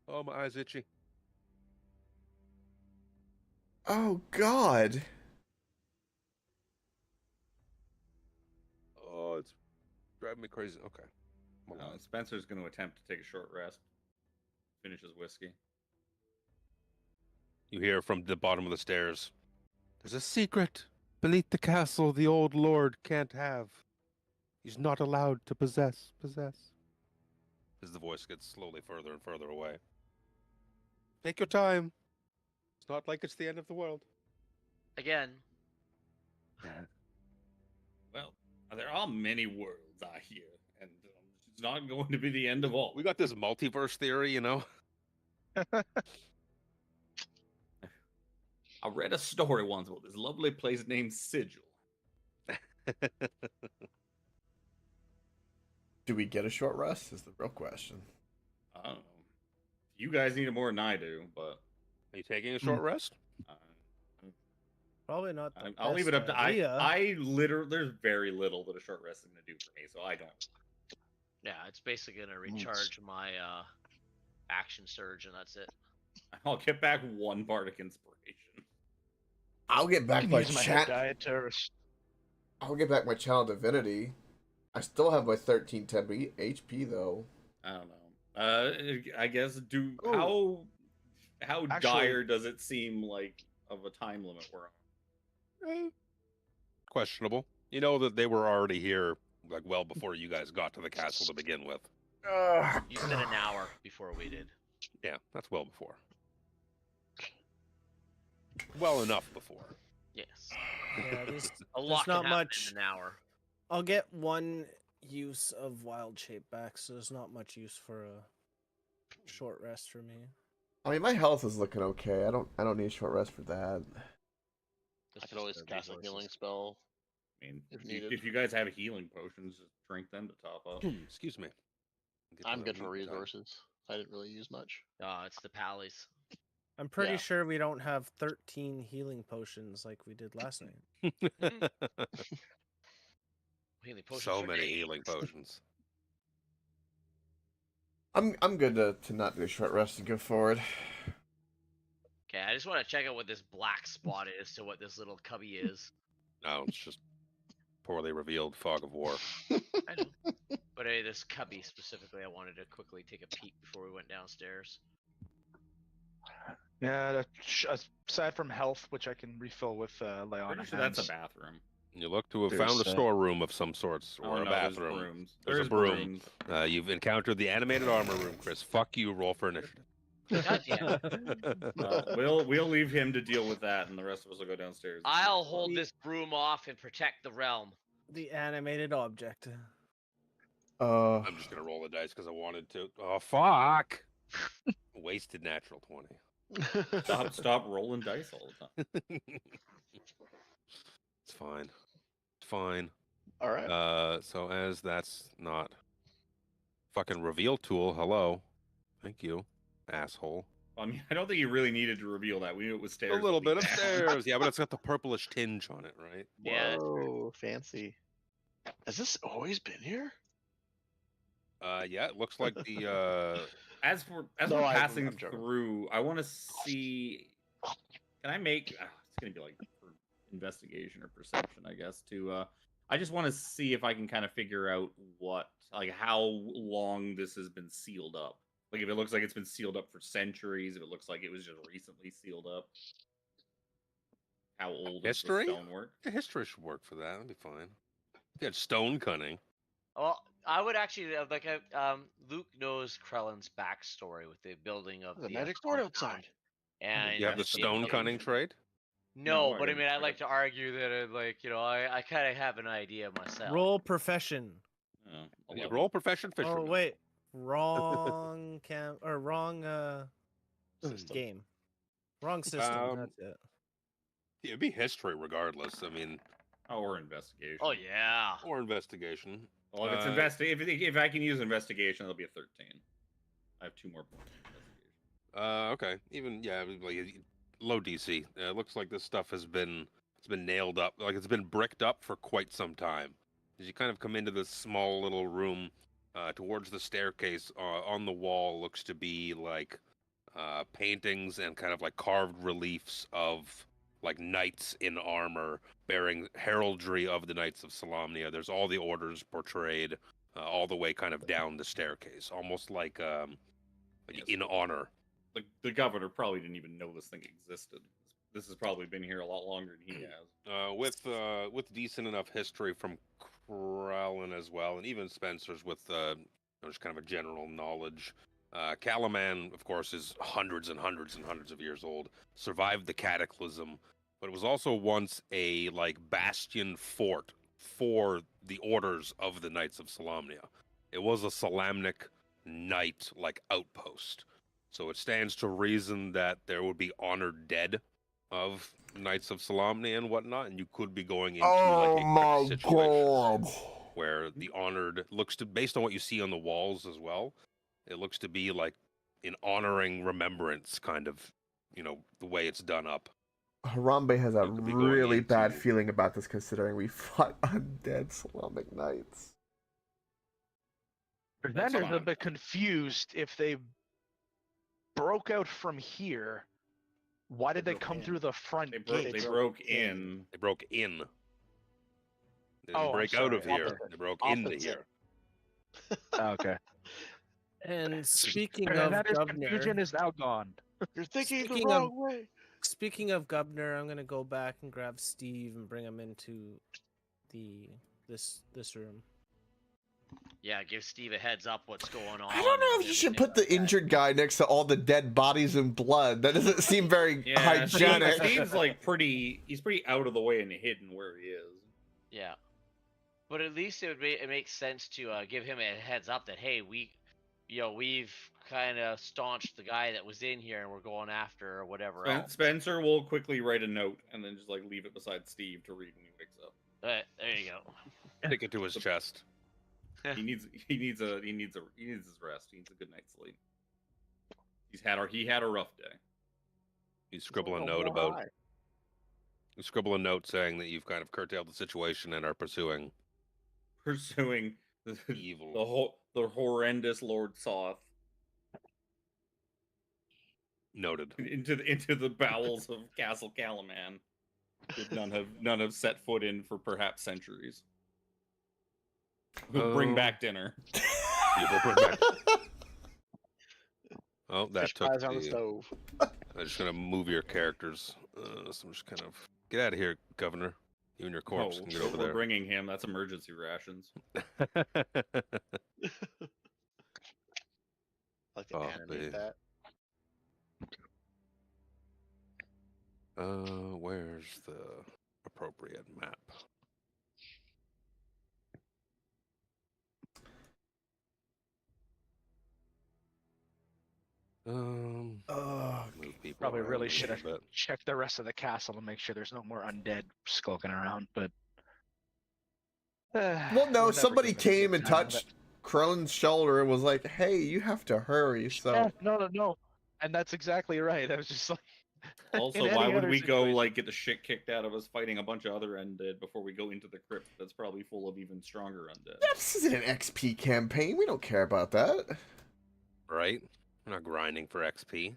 Oh, my eyes itchy. Oh God. Oh, it's driving me crazy. Okay. Spencer's going to attempt to take a short rest. Finish his whiskey. You hear from the bottom of the stairs. There's a secret beneath the castle the old lord can't have. He's not allowed to possess. As the voice gets slowly further and further away. Take your time. It's not like it's the end of the world. Again. Well, there are many worlds, I hear, and it's not going to be the end of all. We got this multiverse theory, you know? I read a story once about this lovely place named Sigil. Do we get a short rest? Is the real question. I don't know. You guys need it more than I do, but Are you taking a short rest? uh, Probably not. I'll leave it up to idea. I literally. There's very little that a short rest is gonna do for me, so I don't. Yeah, it's basically gonna recharge my action surge, and that's it. I'll get back 1 bardic inspiration. I'll get I back can my use my chat. diet to I'll get back my channel divinity. I still have my 1310 HP though. I don't know. I guess Ooh. how Actually- dire does it seem like of a time limit we're on? Questionable. You know that they were already here like well before you guys got to the castle to begin with. You said an hour before we did. Yeah, that's well before. Well enough before. Yes. Yeah, there's A lot not can happen much. in an hour. I'll get 1 use of wild shape back, so there's not much use for a short rest for me. I mean, my health is looking okay. I don't need a short rest for that. I could always cast a healing spell. I mean, If if needed. you guys have healing potions, just drink them to top up. Excuse me. Get to I'm that good for meat time. resources. I didn't really use much. It's the pallies. I'm pretty Yeah. sure we don't have 13 healing potions like we did last night. Healing potions So are many great. healing potions. I'm good to not do a short rest and go forward. Okay, I just want to check out what this black spot is to what this little cubby is. No, it's just poorly revealed fog of war. I know. But this cubby specifically, I wanted to quickly take a peek before we went downstairs. Yeah, aside from health, which I can refill with Leona. Pretty sure that's a bathroom. You look to have There's, found a storeroom of some sorts, Oh, or a no, there's bathroom. brooms. There's a There's broom. brooms. You've encountered the animated armor room, Chris. Fuck you, roll for initiative. God damn it. We'll leave him to deal with that, and the rest of us will go downstairs. I'll hold this broom off and protect the realm. The animated object. I'm just gonna roll the dice because I wanted to. Oh fuck! Wasted natural 20. Stop rolling dice all the time. It's fine. It's fine. All right. So as that's not fucking reveal tool. Hello. Thank you, asshole. I mean, I don't think you really needed to reveal that. We knew it was stairs. A little that bit lead of down. stairs. Yeah, but it's got the purplish tinge on it, right? Yeah, that's Whoa, fancy. Has this always been here? Yeah, it looks like the As No, we're I'm passing joking. through, I want to see. Can I make? It's gonna be like for investigation or perception, I guess. I just want to see if I can kind of figure out how long this has been sealed up. Like if it looks like it's been sealed up for centuries, if it looks like it was just recently sealed up. How old History? is the stonework? the history should work for that. That'd be fine. You got stone cunning. Well, I would actually Luke knows Krellin's backstory with the building of The the magic sword outside. And You have the stone cunning trait. No, No, I but I don't- mean, I I like to argue that, I kind of have an idea myself. Roll profession. Oh, Yeah, 11. roll profession fisherman. Oh wait, wrong wrong System. game. Wrong system. That's it. It'd be history regardless. I mean, Or investigation. Oh yeah. or investigation. Well, if it's if I can use investigation, it'll be a 13. I have 2 more points. of Investigation. Okay. Even like low DC. It looks like this stuff has been nailed up. Like it's been bricked up for quite some time. As you kind of come into this small little room, towards the staircase, on the wall looks to be like paintings and kind of like carved reliefs of like knights in armor bearing heraldry of the Knights of Solamnia. There's all the orders portrayed all the way kind of down the staircase, almost like Yes. in honor. The governor probably didn't even know this thing existed. This has probably been here a lot longer than he has. With decent enough history from Krellin as well, and even Spencer's with just kind of a general knowledge. Calaman, of course, is hundreds and hundreds and hundreds of years old. Survived the cataclysm, but it was also once a bastion fort for the orders of the Knights of Solamnia. It was a Solamnic knight outpost. So it stands to reason that there would be honored dead of Knights of Solamnia and whatnot, and you could be going into a crypt situation where the honored looks to, based on what you see on the walls as well, it looks to be in honoring remembrance, kind of, the way it's done up. Harambe has a You could be going really bad into- feeling about this, considering we fought undead Solamic Knights. That's Xander's a fine. bit confused if they broke out from here. Why did they broke come in. through the front They gate? broke in. They broke in. They Oh, didn't I'm break out sorry. of here. Opposite. They broke into Opposite. here. Okay. And speaking of Xander's Governor, confusion is now gone. You're thinking the Speaking of- wrong way. speaking of Governor, I'm gonna go back and grab Steve and bring him into this room. Yeah, give Steve a heads up what's going on. I don't know and if you should everything put the like that. injured guy next to all the dead bodies and blood. That doesn't seem very Yeah, hygienic. Steve's like he's pretty out of the way and hidden where he is. Yeah, but at least it makes sense to give him a heads up that hey, we've kind of staunched the guy that was in here and we're going after or whatever else. Spencer will quickly write a note and then just like leave it beside Steve to read when he wakes up. There you go. Stick it to his chest. He needs his rest. He needs a good night's sleep. He had a rough day. You scribble a Oh, note why? about. You scribble a note saying that you've kind of curtailed the situation and are pursuing Pursuing the evil. the horrendous Lord Soth Noted. into the bowels of Castle Calaman that none have set foot in for perhaps centuries. We'll bring back dinner. Yeah, we'll bring back- Oh, that Fish took pies on the the. stove. I'm just gonna move your characters. So I'm just kind of get out of here, Governor. You and your corpse can get over we're there. bringing him. That's emergency rations. I like to Oh, animate babe. that. Where's the appropriate map? Move people Probably around really a should have little bit. checked the rest of the castle to make sure there's no more undead skulking around, but. Well, we'll no, never somebody give it a good came and time, touched Crone's shoulder and was like, "Hey, you have to hurry." So Yeah, no. And that's exactly right. I was just like. Also, in why any would other we go situation- like get the shit kicked out of us fighting a bunch of other undead before we go into the crypt that's probably full of even stronger undead? this isn't an XP campaign. We don't care about that. Right? We're not grinding for XP.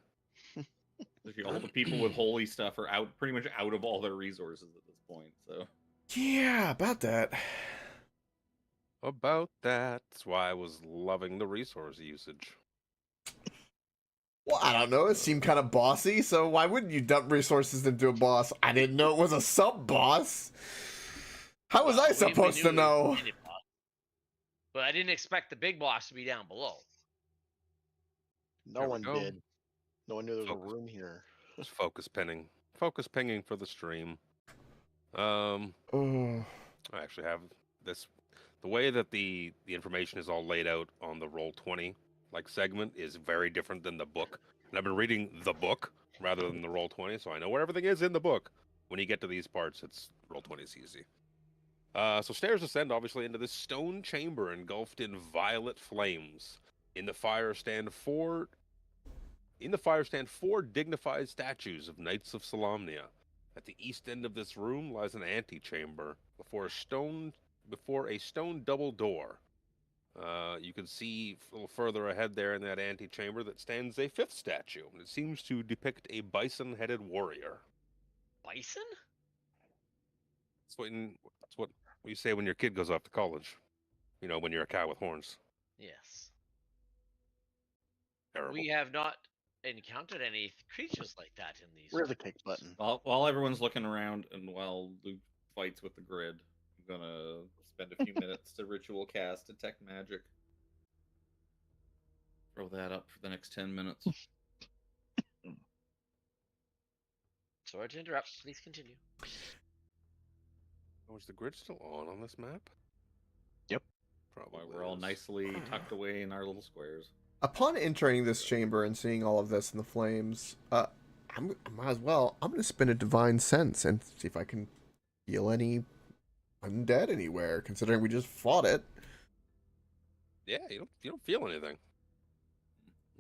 All the people with holy stuff are pretty much out of all their resources at this point. So Yeah, about that. About that. That's why I was loving the resource usage. Well, I don't know. It seemed kind of bossy, so why wouldn't you dump resources into a boss? I didn't know it was a sub boss. How was Well, I we supposed knew to it was know? a mini boss, but I didn't expect the big boss to be down below. No There we one go. did. No one knew there was Focus. a room here. Just focus pinning. Focus pinging for the stream. I Oh, actually have this. The way that the information is all laid out on the Roll20 segment is very different than the book. And I've been reading the book rather than the Roll20, so I know where everything is in the book. When you get to these parts, it's Roll20 is easy. So stairs ascend obviously into this stone chamber engulfed in violet flames. In the fire stand four dignified statues of Knights of Solamnia. At the east end of this room lies an antechamber before a stone double door. You can see a little further ahead there in that antechamber that stands a fifth statue. It seems to depict a bison-headed warrior. Bison? That's what you say when your kid goes off to college. You know, when you're a cow with horns. Yes. Terrible. We have not encountered any creatures like that in these. Where's the kick button? while everyone's looking around and while Luke fights with the grid, I'm gonna spend a few minutes to ritual cast detect magic. Throw that up for the next 10 minutes. Sorry to interrupt. Please continue. Oh, is the grid still on this map? Yep. Probably. While we're all nicely tucked away in our little squares. upon entering this chamber and seeing all of this in the flames, I might as well. I'm gonna spin a divine sense and see if I can feel any undead anywhere. Considering we just fought it. Yeah, you don't feel anything.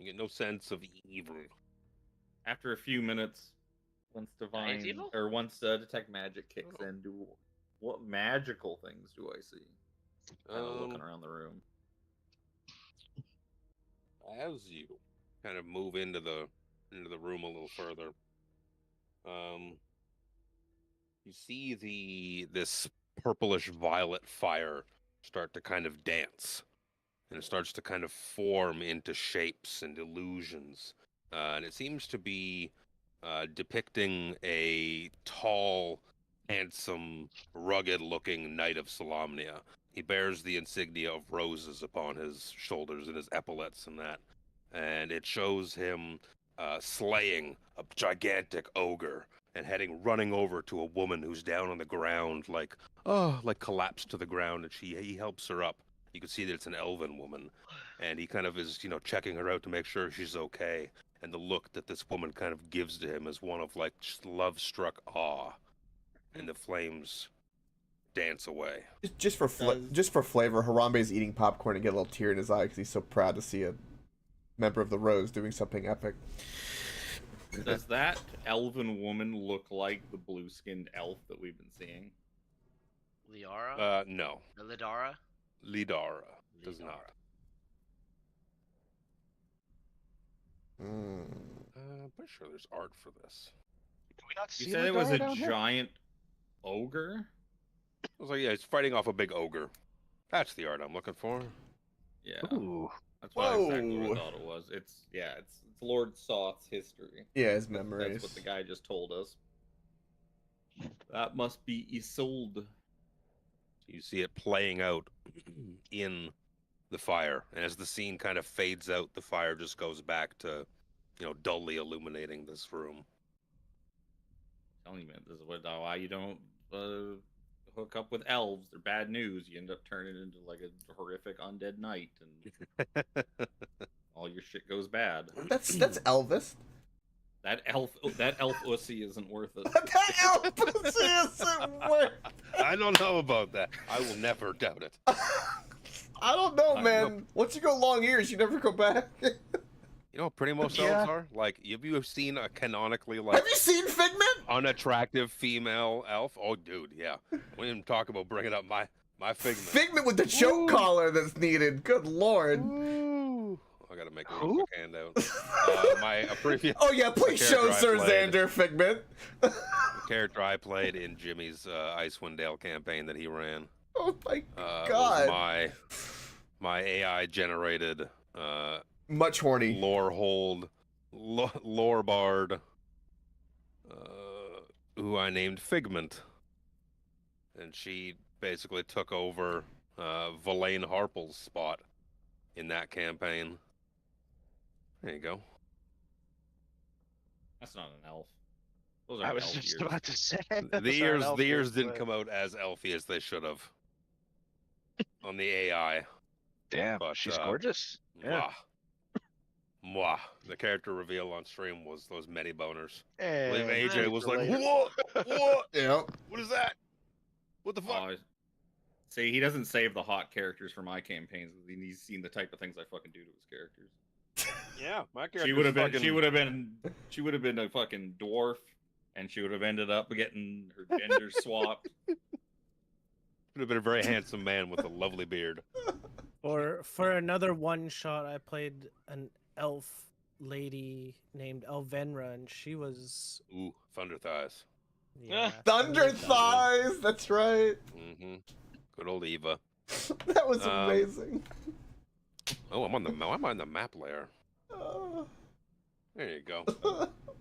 You get no sense of evil. After a few minutes, once divine evil? or once detect magic kicks in, what magical things do I see? Kind of looking around the room. As you kind of move into the room a little further, you see this purplish violet fire start to kind of dance, and it starts to kind of form into shapes and illusions, and it seems to be depicting a tall, handsome, rugged-looking knight of Solamnia. He bears the insignia of roses upon his shoulders and his epaulets and that. And it shows him slaying a gigantic ogre and running over to a woman who's down on the ground, like collapsed to the ground, and he helps her up. You can see that it's an elven woman, and he kind of is, checking her out to make sure she's okay. And the look that this woman kind of gives to him is one of like just love-struck awe, and the flames dance away. Just for flavor, Harambe's eating popcorn and get a little tear in his eye because he's so proud to see a member of the Rose doing something epic. Does that elven woman look like the blue-skinned elf that we've been seeing? Liara? No. Or Lidara? Lidara does not. I'm pretty sure there's art for this. Do we not see You said it was Lidara a down here? giant ogre? I was like, yeah, he's fighting off a big ogre. That's the art I'm looking for. Yeah. Ooh. That's exactly what I thought it was. It's Lord Soth's history. Yeah, his memories. That's what the guy just told us. That must be Isolde. You see it playing out in the fire, and as the scene kind of fades out, the fire just goes back to, dully illuminating this room. I'm telling you, man, this is why you don't hook up with elves. They're bad news. You end up turning into like a horrific undead knight, and all your shit goes bad. That's Elvis. That elf ussy isn't worth it. That elf pussy isn't worth it. I don't know about that. I will never doubt it. I don't know, man. Once you go long ears, you never go back. You know what pretty most elves are? Like, have you seen a canonically, like... Have you seen Figment? Unattractive female elf? Oh, dude, yeah. We didn't talk about bringing up my Figment. Figment with the choke collar that's needed. Good lord. Ooh. I gotta make a little quick handout. My previous... Oh, yeah, please show Sir Xander Figment. The character I played in Jimmy's Icewind Dale campaign that he ran. Oh, my God. Was my AI-generated... much horny. Lore bard, who I named Figment. And she basically took over Verlaine Harple's spot in that campaign. There you go. That's not an elf. I was just about to say. The ears didn't come out as elfy as they should have on the AI. Damn, but she's gorgeous. Yeah. Mwah. The character reveal on stream was those many boners. Hey, I believe AJ was like, related. what? Yeah. What is that? What the fuck? See, he doesn't save the hot characters for my campaigns. He's seen the type of things I fucking do to his characters. Yeah, my character. She would have been a fucking dwarf, and she would have ended up getting her gender swapped. Would have been a very handsome man with a lovely beard. For another one shot, I played an elf lady named Elvenra, and she was Thunder Thighs. yeah, Thunder Thighs. That's right. Mm-hmm. Good old Eva. That was amazing. Oh, I'm on the map layer. There you go.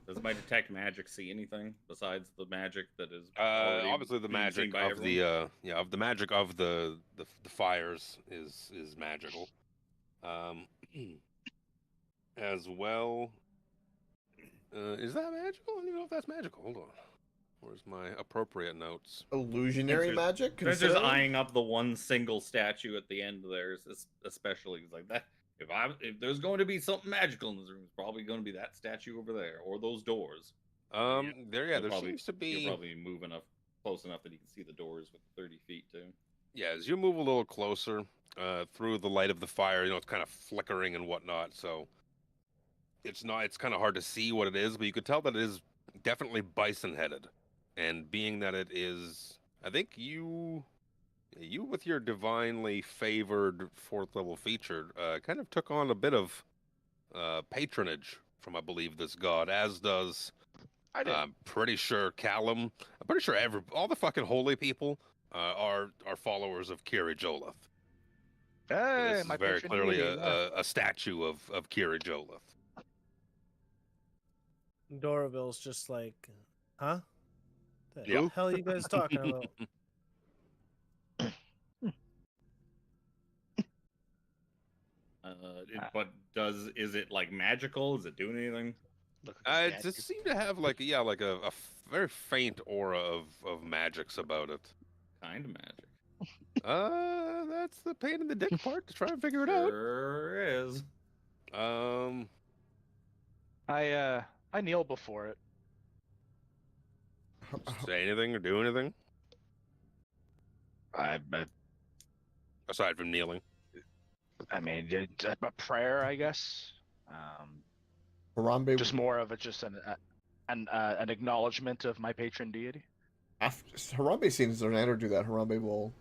Does my detect magic see anything besides the magic that is obviously the magic of the magic of the fires is magical. As well, is that magical? I don't even know if that's magical. Hold on. Where's my appropriate notes? Illusionary magic? There's just eyeing up the one single statue at the end there, especially like that. If there's going to be something magical in this room, it's probably going to be that statue over there or those doors. There seems to be. You're probably moving up close enough that you can see the doors with 30 feet too. Yeah, as you move a little closer through the light of the fire, it's kind of flickering and whatnot. So it's not. It's kind of hard to see what it is, but you could tell that it is definitely bison-headed. And being that it is, I think you with your divinely favored 4th level feature, kind of took on a bit of patronage from, I believe, this god, as does. I did. I'm pretty sure Callum. I'm pretty sure all the fucking holy people are followers of Kiri Jolith. Hey, This is my very patron clearly deity, yeah. a statue of Kiri Jolith. Doraville's just like, huh? The Yeah. hell are you guys talking about? But is it like magical? Is it doing anything? Look like a It statue. just seemed to have like a very faint aura of magics about it. Kind of magic. That's the pain in the dick part to try and figure it out. Sure is. I kneel before it. Say anything or do anything I aside from kneeling. mean, a prayer, I guess. Harambe, Just more of an acknowledgement of my patron deity. after Harambe sees Orlando do that, Harambe will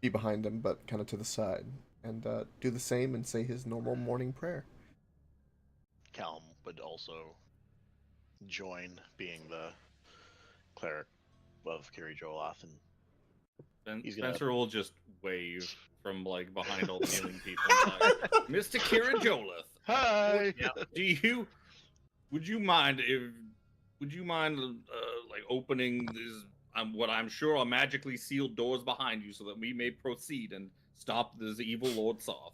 be behind him, but kind of to the side, and do the same and say his normal morning prayer. Calm would also join being the cleric of Kiri Joloth, and he's gonna- Spencer will just wave from like behind all the kneeling people. Like, Mr. Kira Jolith, Hi. would you mind like opening these what I'm sure are magically sealed doors behind you so that we may proceed and stop this evil Lord Soth?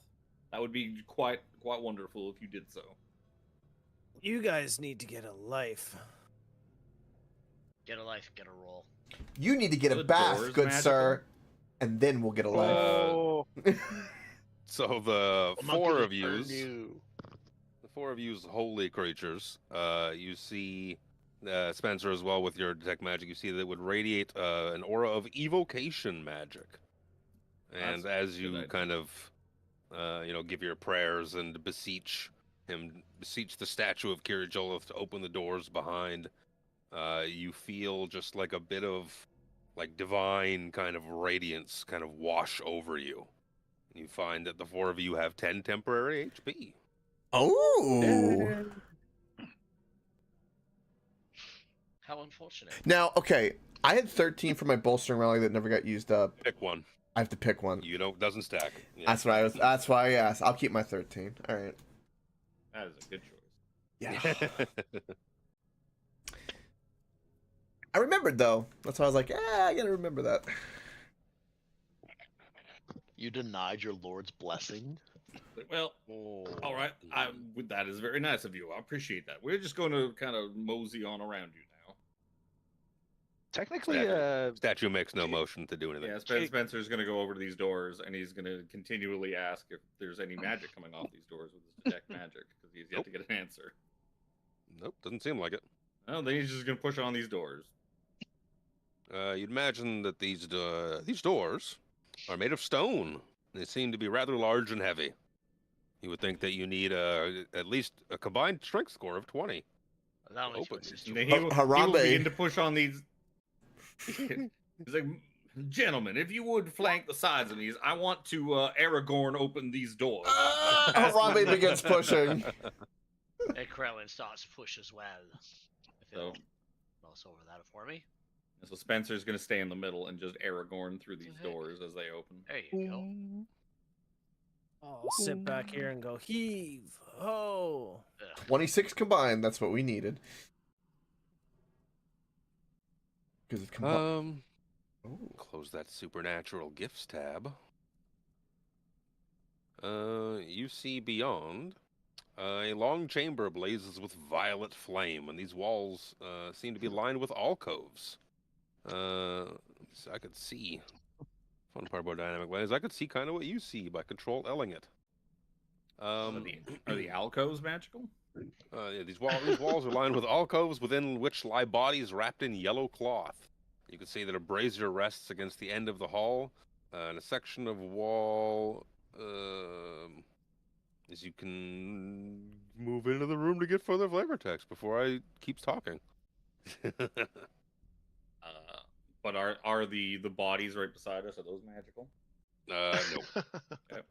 That would be quite wonderful if you did so. You guys need to get a life. Get a life, get a roll. You need to get a The bath, door's good magical? sir, and then we'll get a life. Oh, So the A monkey four that of turned yous, you. the four of yous holy creatures, you see Spencer as well with your detect magic. You see that it would radiate an aura of evocation magic, and That's a as good you idea. kind of give your prayers and beseech the statue of Kiri Jolith to open the doors behind, you feel just like a bit of like divine kind of radiance kind of wash over you. You find that the four of you have 10 temporary HP. Oh. How unfortunate. Now, okay, I had 13 for my bolstering rally that never got used up. Pick one. I have to pick one. Doesn't stack. Yeah. That's why I asked. I'll keep my 13. All right. That is a good choice. Yeah. I remembered though. That's why I was like, I gotta remember that. You denied your lord's blessing. Well, all right. That is very nice of you. I appreciate that. We're just going to kind of mosey on around you now. technically, Statue makes no motion to do anything. Yeah, Spencer's going to go over to these doors, and he's going to continually ask if there's any magic coming off these doors with his detect magic, because he's yet to get an answer. Nope, doesn't seem like it. Well, then he's just going to push on these doors. You'd imagine that these doors are made of stone. They seem to be rather large and heavy. You would think that you need at least a combined strength score of 20. That much Open. choices And to then roll. he will Harambe. begin to push on these. He's like, gentlemen, if you would flank the sides of these, I want to Aragorn open these doors. Harambe begins pushing. And Krellin starts to push as well. If So- it'll mouse over that for me. So Spencer's going to stay in the middle and just Aragorn through these Heck. doors as they open. There you go. I'll sit back here and go heave ho. 26 combined. That's what we needed. Because it's combined. Close that supernatural gifts tab. You see beyond. A long chamber blazes with violet flame, and these walls seem to be lined with alcoves. So I could see. Fun part about dynamic land is I could see kind of what you see by Control L-ing it. Are the alcoves magical? Yeah, these walls are lined with alcoves within which lie bodies wrapped in yellow cloth. You can see that a brazier rests against the end of the hall, and a section of wall, as you can move into the room to get further flavor text before I keeps talking. But are the bodies right beside us? Are those magical? No. Okay.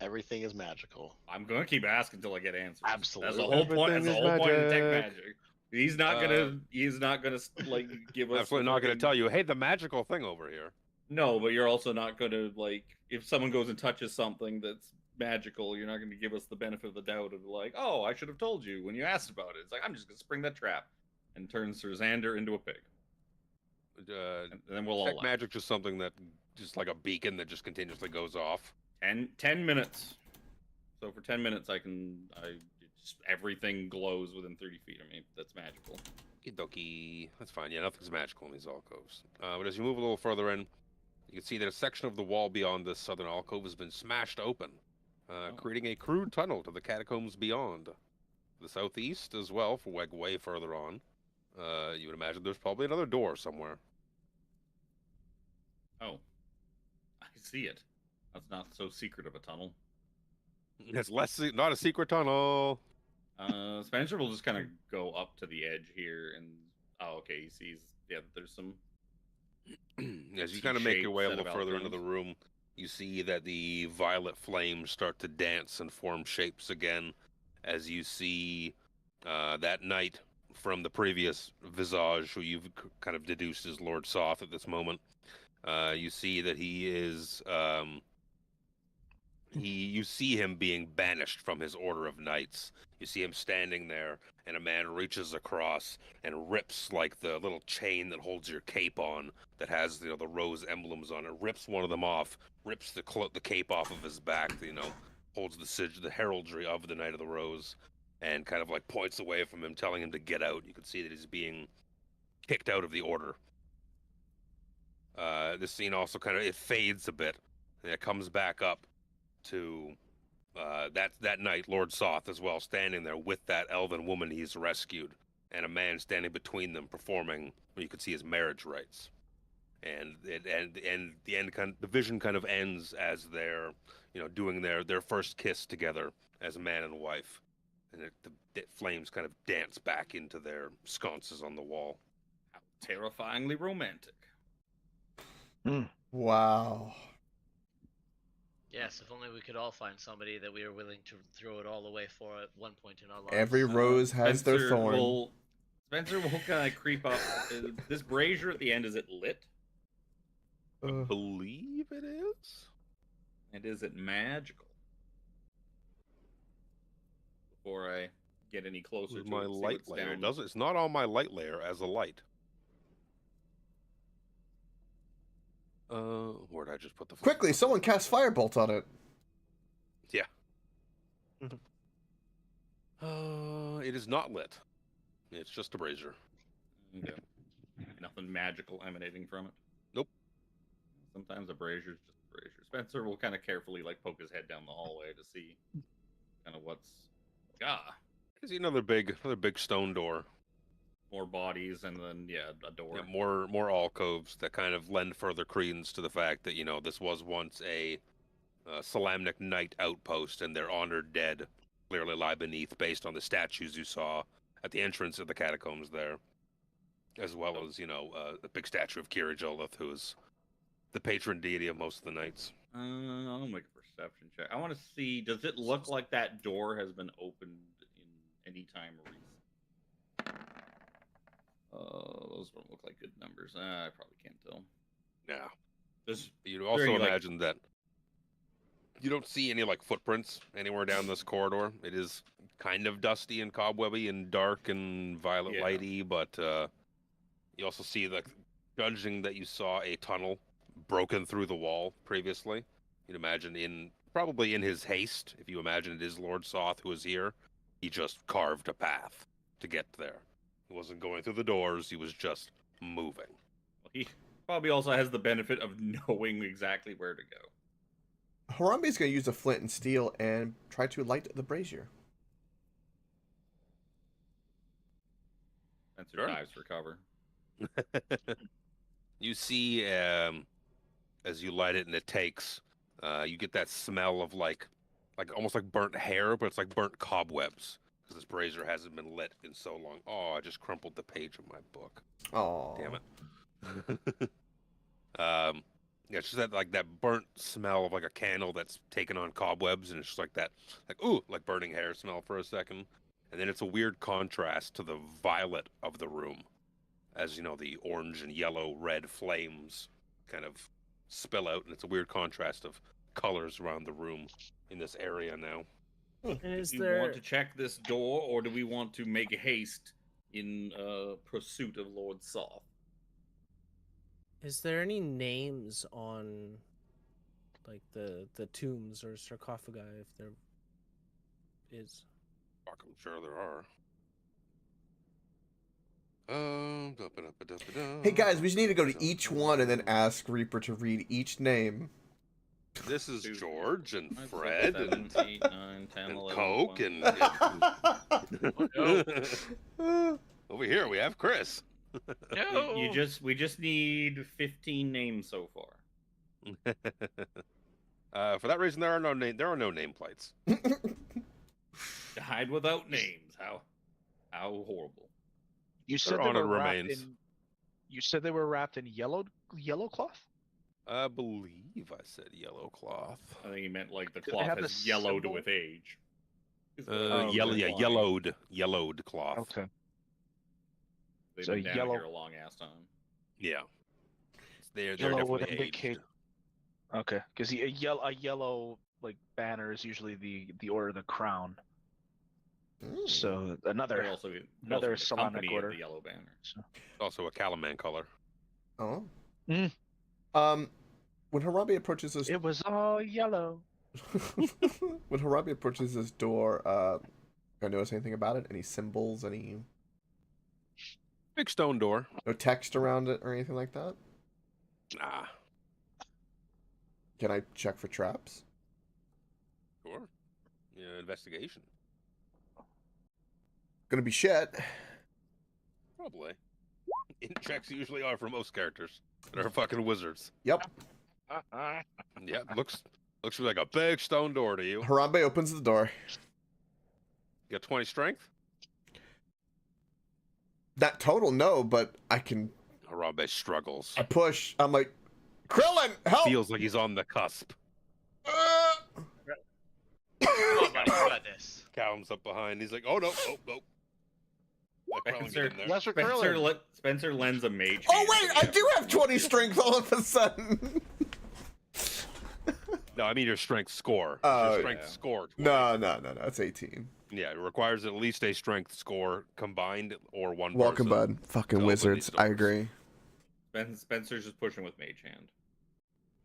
Everything is magical. I'm gonna keep asking until I get answers. Absolutely. That's the whole point. That's the whole point of detect Magic. magic. He's not gonna. He's not gonna like give us. Absolutely not going to tell you, hey, the magical thing over here. No, but you're also not gonna like if someone goes and touches something that's magical. You're not gonna give us the benefit of the doubt of like, oh, I should have told you when you asked about it. It's like I'm just gonna spring that trap and turn Sir Xander into a pig, and then we'll all Check laugh. magic just something that just like a beacon that just continuously goes off. 10 minutes. So for 10 minutes, just everything glows within 30 feet. I mean, that's magical. Okie That's fine. Yeah, nothing's magical in these alcoves. But as you move a little further in, you can see that a section of the wall beyond this southern alcove has been smashed open, creating a crude tunnel to the catacombs beyond. The southeast as well, for like way further on. You would imagine there's probably another door somewhere. Oh, I see it. That's not so secret of a tunnel. It's not a secret tunnel. Spencer will just kind of go up to the edge here, and okay, he sees. Yeah, there's some. As you kind of make your way a T-shaped little set of further into the room, you see that the violet flames start to dance and form shapes again. As you see that knight from the previous visage, who you've kind of deduced is Lord Soth at this moment. You see that he is. You see him being banished from his order of knights. You see him standing there, and a man reaches across and rips like the little chain that holds your cape on, that has the rose emblems on it. Rips one of them off, rips the cape off of his back. Holds the heraldry of the Knight of the Rose, and kind of like points away from him, telling him to get out. You can see that he's being kicked out of the order. This scene also it fades a bit, and it comes back up to that night, Lord Soth as well, standing there with that elven woman he's rescued, and a man standing between them performing what you could see his marriage rites. And the vision kind of ends as they're doing their first kiss together as man and wife, and the flames kind of dance back into their sconces on the wall. How terrifyingly romantic. Wow. Yes, if only we could all find somebody that we are willing to throw it all away for at one point in our lives. Every rose has their thorn. Spencer will kind of creep up. This brazier at the end, is it lit? I believe it is. And is it magical? Before I get any closer to my light layer. It's not on my light layer as a light. Where'd I just put the... Quickly, someone cast Firebolt on it. Yeah. It is not lit. It's just a brazier. Okay. Nothing magical emanating from it? Nope. Sometimes a brazier's just a brazier. Spencer will kind of carefully poke his head down the hallway to see kind of what's... I see another big stone door. More bodies, and then a door. Yeah, more alcoves that kind of lend further credence to the fact that this was once a Salamnic knight outpost, and their honored dead clearly lie beneath, based on the statues you saw at the entrance of the catacombs there, as well as a big statue of Kiri Jolith, who is the patron deity of most of the knights. I'll make a perception check. I want to see, does it look like that door has been opened in any time recent? Those don't look like good numbers. I probably can't tell. Yeah. You'd also imagine that you don't see any footprints anywhere down this corridor. It is kind of dusty and cobwebby and dark and violet lighty, but you also see judging that you saw a tunnel broken through the wall previously. You'd imagine probably in his haste, if you imagine it is Lord Soth who is here, he just carved a path to get there. He wasn't going through the doors, he was just moving. Well, he probably also has the benefit of knowing exactly where to go. Harambe's going to use a flint and steel and try to light the brazier. Spencer dives for cover. You see, as you light it and it takes, you get that smell of like almost like burnt hair, but it's like burnt cobwebs because this brazier hasn't been lit in so long. Oh, I just crumpled the page of my book. Oh. Damn it. Yeah, it's just that like that burnt smell of like a candle that's taken on cobwebs, and it's just like that, like ooh, like burning hair smell for a second, and then it's a weird contrast to the violet of the room, as you know the orange and yellow red flames kind of spill out, and it's a weird contrast of colors around the room in this area now. And is Do we there want to check this door, or do we want to make haste in pursuit of Lord Soth? is there any names on like the tombs or sarcophagi if there is? Fuck, I'm sure there are. Hey guys, we just need to go to each one and then ask Reaper to read each name. This is Two, George and 5, 6, Fred 7, and 8, 9, 10, and 11, Coke 12. and over here we have Chris. No. We just need 15 names so far. For that reason, there are no nameplates. Died without names. How horrible. You said They're they were honored wrapped remains. in. You said they were wrapped in yellow cloth. I believe I said yellow cloth. I think he meant like the Do they cloth have has the yellowed symbol? with age. Is what Oh, he's Yellow, okay. yeah, implying. yellowed cloth. Okay. They've So been down yellow- here a long ass time. Yeah, they're Yellow would definitely indicate. aged. Okay, because a yellow like banner is usually the order of the crown. So They're another also in another the Solanic company of order. the yellow banner. Also a Calaman color. Oh. Mm. When Harambe approaches this It was all yellow. when Harambe approaches this door, do I notice anything about it? Any symbols, any Big stone door. no text around it or anything like that? Nah, Can I check for traps? sure. Yeah, investigation. Gonna be shit. Probably. Int checks usually are for most characters that are fucking wizards. Yep. Yeah, looks like a big stone door to you. Harambe opens the door. You got 20 strength? That total, no, but I can. Harambe struggles. I push. I'm like, Krillin, help! Feels like he's on the cusp. Come on, buddy, you got this. Callum's up behind. He's like, oh no, oh no. Let Krillin get Spencer, in there. Lesser Krillin. Spencer lends a mage. Oh hand wait, to I the do other have 20 strength all of a sudden. No, I mean your strength score. Oh, Your strength yeah. score. 20. No, it's 18. Yeah, it requires at least a strength score combined or one Welcome, person. bud. Fucking to open wizards. these I doors. agree. Spencer's just pushing with mage hand.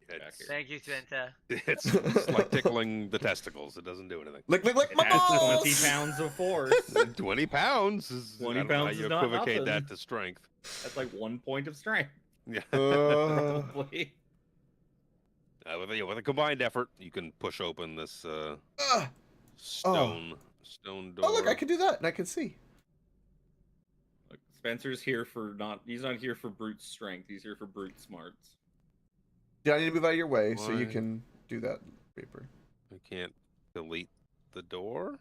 It's, Thank you, Santa. it's like tickling the testicles. It doesn't do anything. Lick It my has balls! 20 pounds of force. 20 pounds is 20 I don't know how pounds you is not equivocate nothing. that to strength. That's like 1 point of strength. Yeah. Probably. With a combined effort, you can push open this stone door. Oh, look, I can do that, and I can see. Look, Spencer's here for he's not here for brute strength, he's here for brute smarts. Yeah, I need to move out of your way so you Why? can do that, Reaper. I can't delete the door.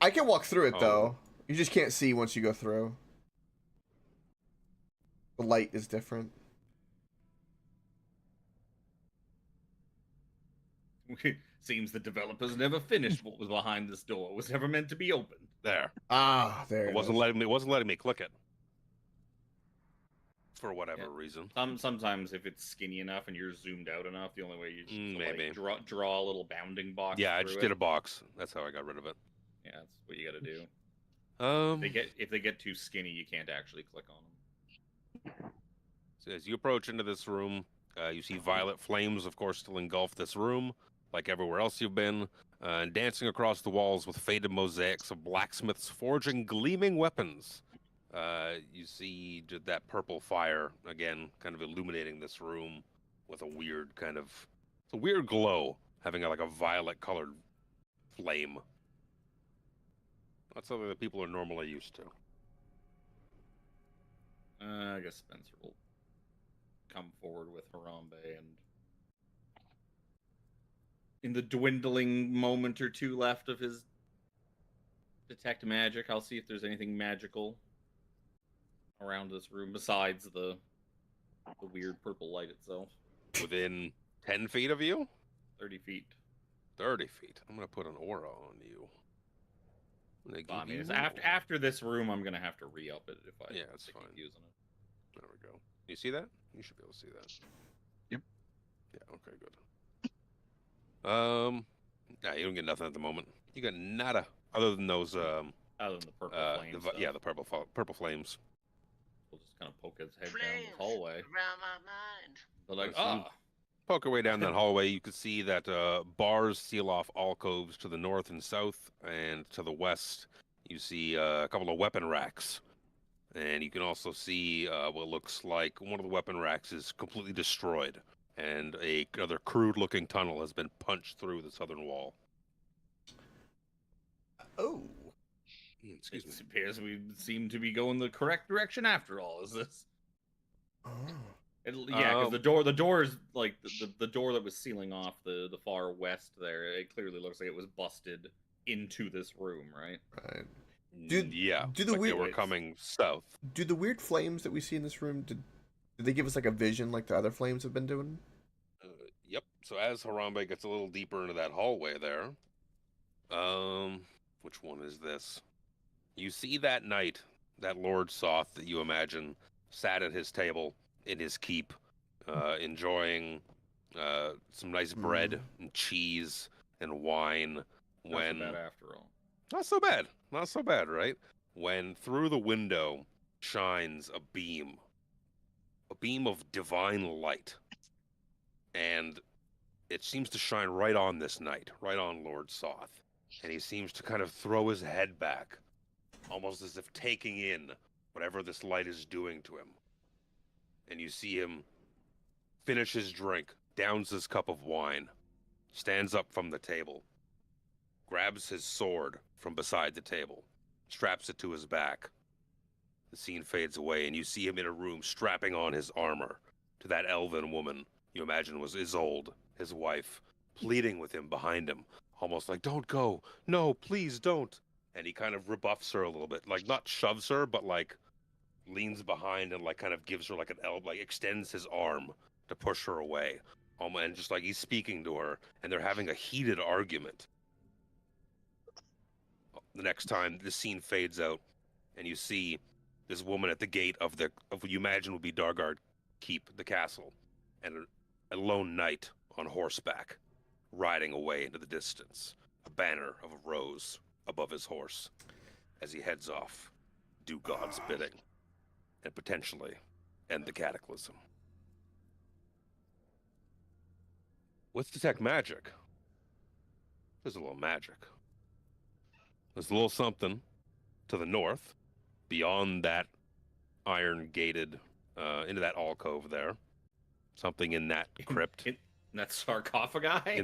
I can walk through it, Oh. though. You just can't see once you go through. The light is different. Seems the developers never finished what was behind this door. It was never meant to be opened. There. Ah, there It it wasn't is. letting me click it. For whatever Yeah. reason. Sometimes if it's skinny enough and you're zoomed out enough, the only way you just Maybe. draw a little bounding box. Yeah, I through just did it. a box. That's how I got rid of it. Yeah, that's what you got to do. If they get too skinny, you can't actually click on them. So as you approach into this room, you see violet flames, of course, still engulf this room, like everywhere else you've been, and dancing across the walls with faded mosaics of blacksmiths forging gleaming weapons. You see that purple fire, again, kind of illuminating this room with a weird it's a weird glow, having like a violet-colored flame. Not something that people are normally used to. I guess Spencer will come forward with Harambe and in the dwindling moment or two left of his detect magic, I'll see if there's anything magical around this room besides the weird purple light itself. Within 10 feet of you? 30 feet. 30 feet. I'm going to put an aura on you. I mean, after this room, I'm going to have to re-up it if I it's keep fine. using it. There we go. You see that? You should be able to see that. Yep. Yeah, okay, good. Nah, you don't get nothing at the moment. You got nada. Other than those, other than the purple flames. the purple flames. We'll just kind of poke his head Flames down the hallway. around my mind. They're like, Let's see. Poke your way down that hallway. You can see that bars seal off alcoves to the north and south, and to the west, you see a couple of weapon racks. And you can also see what looks like one of the weapon racks is completely destroyed, and another crude-looking tunnel has been punched through the southern wall. Oh. Excuse me. It appears we seem to be going the correct direction after all. Is this? Oh. Yeah, because the door is like the door that was sealing off the far west there. It clearly looks like it was busted into this room, right? Right. Do the weird? They were coming south. Do the weird flames that we see in this room? Did they give us like a vision like the other flames have been doing? Yep. So as Harambe gets a little deeper into that hallway there, which one is this? You see that knight, that Lord Soth that you imagine sat at his table in his keep, enjoying some nice bread and cheese and wine. When Not so bad after all. Not so bad, right? When through the window shines a beam of divine light, and it seems to shine right on this knight, right on Lord Soth, and he seems to kind of throw his head back, almost as if taking in whatever this light is doing to him. And you see him finish his drink, downs his cup of wine, stands up from the table, grabs his sword from beside the table, straps it to his back. The scene fades away, and you see him in a room strapping on his armor to that elven woman you imagine was Isolde, his wife, pleading with him behind him, almost like, "Don't go. No, please don't." And he kind of rebuffs her a little bit, like not shoves her, but like leans behind and like kind of gives her like an elbow, like extends his arm to push her away. And just like he's speaking to her, and they're having a heated argument. The next time the scene fades out, and you see this woman at the gate of what you imagine would be Dargard Keep, the castle, and a lone knight on horseback, riding away into the distance, a banner of a rose above his horse, as he heads off, do God's bidding, and potentially end the cataclysm. With detect magic, there's a little magic. There's a little something to the north, beyond that iron-gated, into that alcove there. Something in that crypt. In that sarcophagi?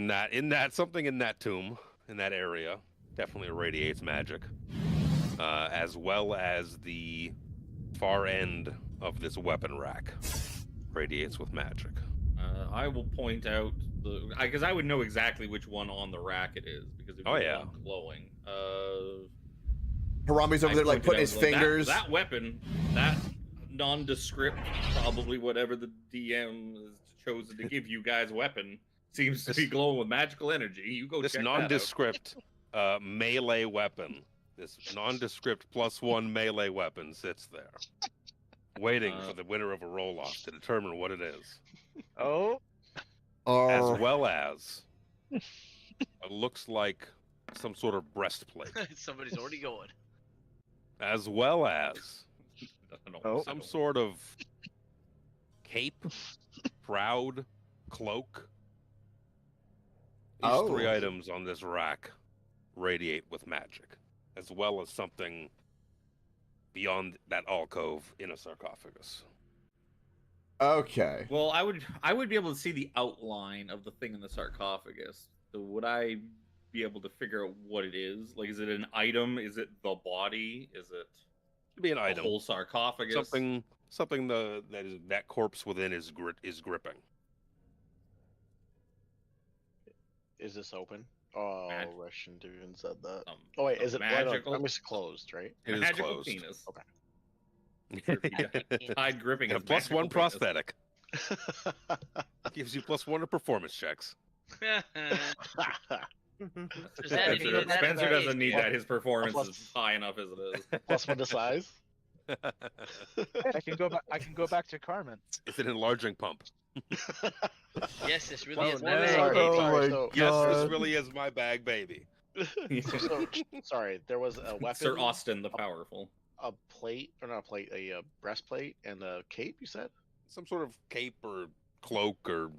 Something in that tomb, in that area, definitely irradiates magic. As well as the far end of this weapon rack radiates with magic. I will point out because I would know exactly which one on the rack it is because it's glowing. Harambe's over there like putting his fingers. That weapon, that nondescript, probably whatever the DM has chosen to give you guys weapon, seems to be glowing with magical energy. You go this check nondescript melee weapon. This nondescript +1 melee weapon sits there, waiting for the winner of a roll-off to determine what it is. Oh. As well as it looks like some sort of breastplate. Somebody's already going. As well as that. some sort of cape, shroud, cloak. These three items on this rack radiate with magic, as well as something beyond that alcove in a sarcophagus. Okay. Well, I would be able to see the outline of the thing in the sarcophagus. So would I be able to figure out what it is? Like, is it an item? Is it the body? Is it? It'd be an item. Whole sarcophagus. Something that corpse within is gripping. Is this open? Oh, Mag- I shouldn't have even said that. Um, Oh wait, a is it magical? I'm just closed, right? It is magical closed. penis. Okay. Hide gripping A his plus magical one penis. prosthetic. Gives you +1 to performance checks. Spencer doesn't need that. His performance plus- is high enough as it is. +1 to size. Hey, I can go back. I can go back to Carmen. It's an enlarging pump. Yes, this really is my no. bag, Sorry, baby. sorry, so, Yes, this God. really is my bag, baby. so sorry. There was a weapon, Sir Austin the Powerful. a plate, or not a plate, a breastplate, and a cape. You said? Some sort of cape or cloak, or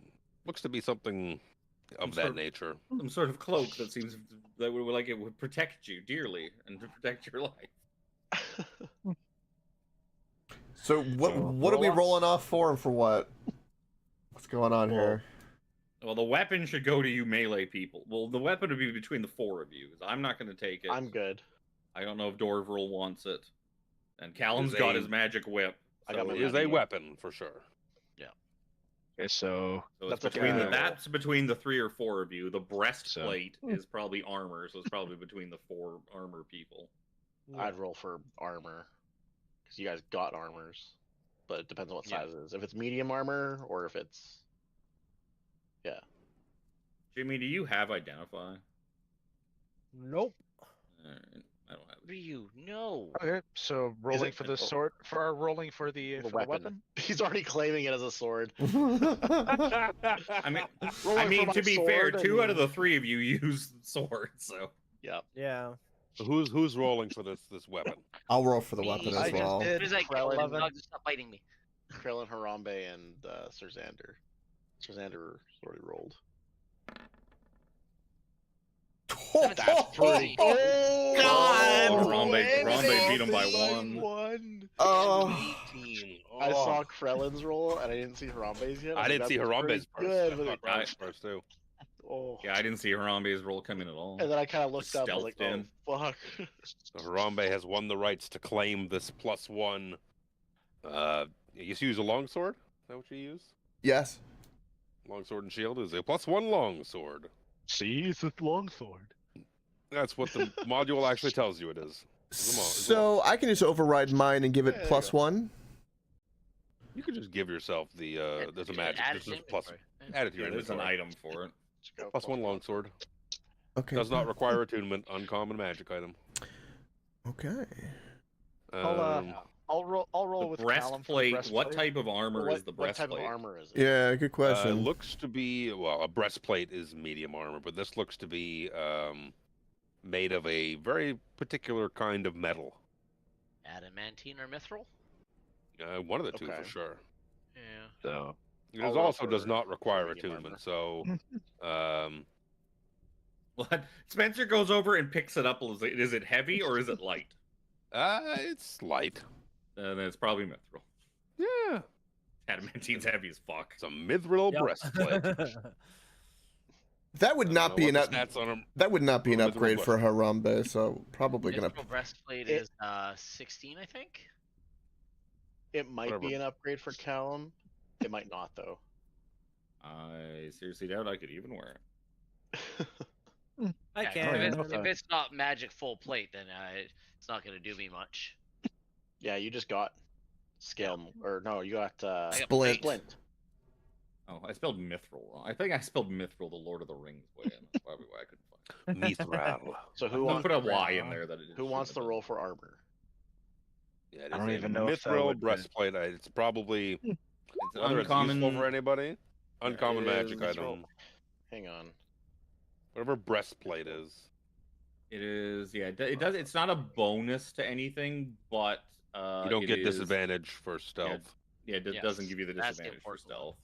looks to be something of Some that sort of- nature. Some sort of cloak that seems that would like it would protect you dearly and to protect your life. So what are we rolling off for and for what? What's going on here? Well, the weapon should go to you melee people. Well, the weapon would be between the four of you. 'Cause I'm not going to take it. I'm good. I don't know if Dorvril wants it. And Callum's Is got a- his magic whip. I got my It is a weapon for sure. Okay, so So it's That's a between fair roll. that's between the three or four of you. The breastplate is probably armor, so it's probably between the four armor people. I'd roll for armor because you guys got armors, but it depends on what Yeah. size it is. If it's medium armor or if it's Jimmy, do you have identify? Nope. Alright, I don't have it. Ryu, no. okay, so rolling it- for the oh. sword, for rolling for the weapon. He's already claiming it as a sword. I mean, Rolling for my to be fair, sword, two out of and- the three of you use swords, so Yeah. Yeah. So who's rolling for this weapon? I'll roll for the Me. weapon I as just well. did. As soon as I get Krellin. 11, dogs stop biting me. Krillin, Harambe, and Sir Xander. Sir Xander already rolled. That's pretty. Oh, God! Harambe beat him by one. Oh, 18. I Oh. saw Krellin's roll and I didn't see Harambe's yet. I was didn't like, see "That's Harambe's pretty first. good," I but thought it- Harambe's first too. Oh. yeah, I didn't see Harambe's roll come in at all. And then I kind of looked up. I was like, Stealthed "Oh in. fuck!" So Harambe has won the rights to claim this +1. You use a longsword? Is that what you use? yes. Longsword and shield is a +1 longsword. See, it's a longsword. That's what the module actually tells you it is. So I can just override mine and give it Yeah, there you plus go. one. You could just give yourself the there's a magic. Add it This to is plus inventory. add it to your Yeah, there's an inventory. item for it. +1 longsword. Okay. Does not require attunement. Uncommon magic item. Okay. I'll roll. I'll roll The with Callum for the breastplate. What breastplate. type of armor is the What type breastplate? of armor is it? Yeah, good question. Looks to be a breastplate is medium armor, but this looks to be made of a very particular kind of metal. Adamantine or mithril? One of the two Okay. for sure. Yeah. So It I'll is roll also does for- not require medium armor. attunement. So What? Spencer goes over and picks it up. Is it heavy or is it light? it's light. Then it's probably mithril. Yeah, Adamantine's heavy as fuck. it's a mithril Yep. breastplate. That would not be an enough. Stats on 'em. that would not be an Mithril upgrade for Harambe, so probably gonna. Mithril breastplate It- is 16, I think. It might be Whatever. an upgrade for Callum. It might not though. I seriously doubt I could even wear it. I Yeah, 'cause can. if it's not magic full plate, then it's not going to do me much. Yeah, you just got scale, or no, you got I got Splint. splint. Oh, I spelled mithril wrong. I think I spelled mithril the Lord of the Rings way, and that's probably why I couldn't find it. Mithril. So I'm who gonna wants put a Y in there that it Who wants the roll for armor? Yeah, it I is don't a even know if that mithril would- breastplate. It's probably It's whether it's useful for anybody. Uncommon it magic is. item. Hang on. Whatever breastplate is. It is, yeah. It does. It's not a bonus to anything, but You don't it get is- disadvantage for stealth. Yeah, it Yes, doesn't give you the that's the disadvantage for important stealth.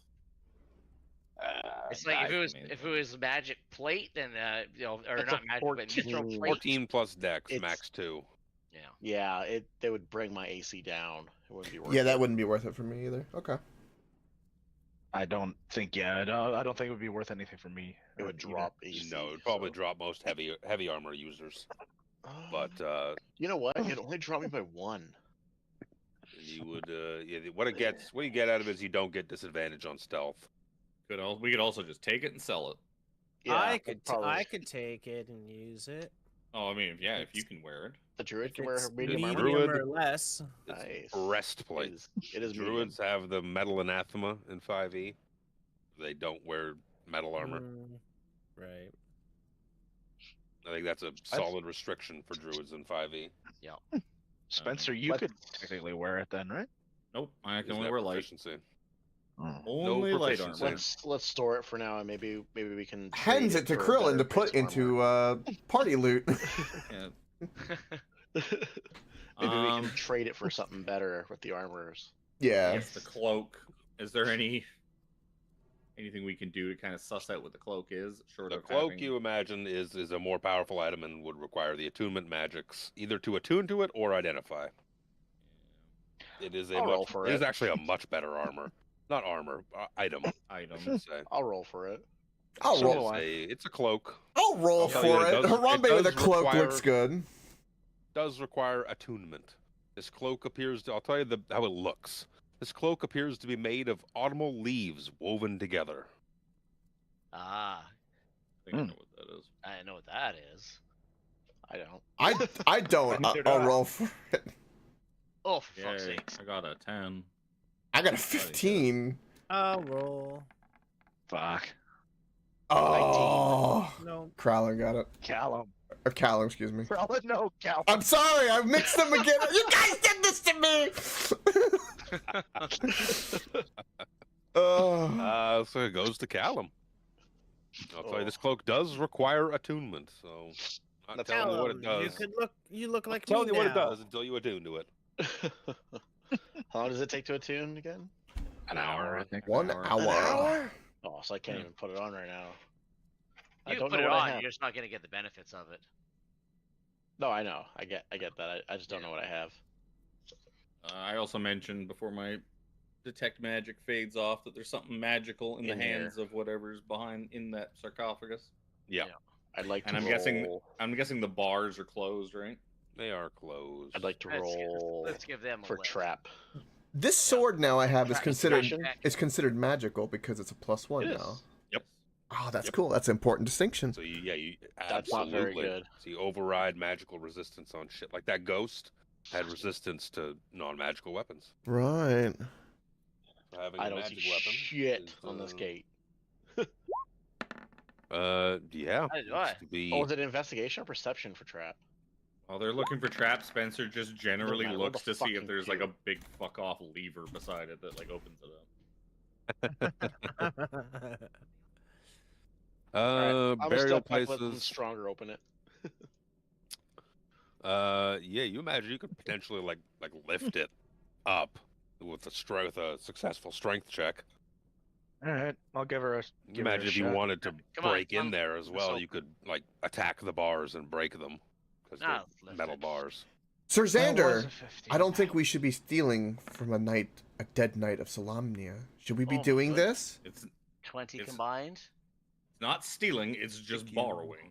It's like nice. if it was magic plate, then or It's a not magic, but mithril 14. plate. 14 plus dex, It's- max 2. Yeah. Yeah, they would bring my AC down. It wouldn't be worth Yeah, it. that wouldn't be worth it for me either. Okay. I don't think. Yeah, I don't think it would be worth anything for me. It would either. drop AC. No, it would probably so- drop most heavy armor users. But you know what? It only dropped me by 1. you would what you get out of it is you don't get disadvantage on stealth. We could also just take it and sell it. Yeah, I I'd could probably- I could take it and use it. Oh, I mean, yeah, if you can wear it. the druid If can wear it's medium armor. medium Druid. or less. It's Nice. breastplate. It is medium. Druids have the metal anathema in 5e. They don't wear metal armor. Right. I think that's a solid restriction for druids in 5e. Spencer, you let's- could technically wear it then, right? Nope, I can Isn't only that wear light. proficiency? Oh. Only light armor. proficiency. Let's store it for now, and maybe we can Hands trade it to for Krillin better to put base into armor. party loot. Yeah. Maybe we can trade it for something better with the armors. Yeah. Yes, the cloak. Is there anything we can do to kind of suss out what the cloak is? Short The of cloak, having... you imagine, is a more powerful item and would require the attunement magics either to attune to it or identify. It is I'll roll for it is it. actually a much better armor. Not armor, item. I item. should say. I'll roll for it. I'll So roll. do I. It's a cloak. I'll roll I'll tell you for that it. it does- Harambe it with a does cloak require- looks good. Does require attunement. This cloak appears to. I'll tell you how it looks. This cloak appears to be made of autumnal leaves woven together. Ah, I think I know what that is. I know what that is. I don't. I don't. Neither do I'll I. roll for it. Oh, for fuck's Yay, sakes. I got a 10. I got a 15. I'll roll. Fuck. Oh, No. Crowler got it. Callum. Or Callum, excuse me. No, Callum. I'm sorry, I mixed them again. You guys did this to me. So it goes to Callum. I'll tell you, this cloak does require attunement. So I'm not telling you what it Callum, does. You look like I'm telling me you what it now. does until you attune to it. How long does it take to attune again? An hour, I think. 1 hour. Oh, so I can't even put it on right now. I You don't put know it what I on, have. you're just not gonna get the benefits of it. No, I know. I get that. I just don't know what I have. I also mentioned before my detect magic fades off that there's something magical in the In here. hands of whatever's behind in that sarcophagus. Yeah, I'd like to And I'm roll. guessing the bars are closed, right? they are closed. I'd like to roll Let's give them a for lift. trap. This sword now I have is Track- considered track- is considered magical because it's a +1 It now. is. Yep. Oh, that's Yep. cool. That's an important distinction. So you That's not very absolutely. good. So you override magical resistance on shit like that. Ghost had resistance to non-magical weapons. Right. So having I a don't magic see weapon shit is, on this gate. Yeah. Neither do I. it's to be- Oh, is it investigation or perception for trap? While they're looking for traps, Spencer just generally matter, roll looks the to see if fucking there's like cube. a big fuck off lever beside it that like opens it up. I'm gonna burial step back, let them places. stronger open it. Yeah, you imagine you could potentially like lift it up with a successful strength check. All right, I'll give her a. You Give her a imagine if you shot. wanted to Come on, break in come. there as well, So- you could like attack the bars and break them because Nah, let's they're lift metal it. bars. Sir That was Xander, a 15. I don't think we should be stealing from a dead knight of Solamnia. Should we be Oh, doing good. this? It's 20 It's- combined. not stealing, it's just Thank you. borrowing.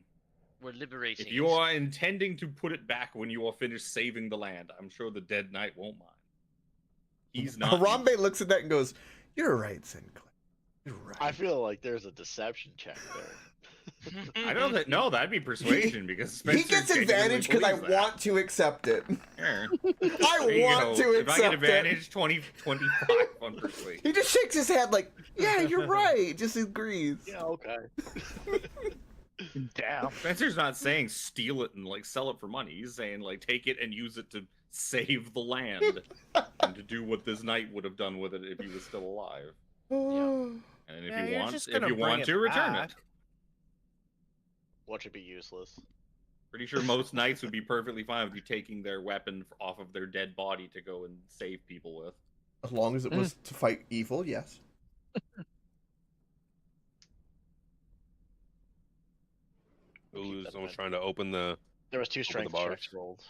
We're liberating. If you are intending to put it back when you are finished saving the land, I'm sure the dead knight won't mind. He's not. Harambe looks at that and goes, "You're right, Sinclair. You're right." I feel like there's a deception check there. I don't think. No, that'd be persuasion because Spencer He gets genuinely advantage because I believes that. want to accept it. Sure. I There you want go. to If I get accept it. advantage, 25 on persuasion. He just shakes his head like, "Yeah, you're right." Just agrees. Yeah, okay. Damn. Spencer's not saying steal it and like sell it for money. He's saying like take it and use it to save the land and to do what this knight would have done with it if he was still alive. And if Yeah, you you're want, just if gonna you bring want it to return back. it. What should be useless? Pretty sure most knights would be perfectly fine with you taking their weapon off of their dead body to go and save people with. As long as it was to fight evil, yes. We'll keep Who's that someone's in trying to open the There was 2 strength bars. checks rolled.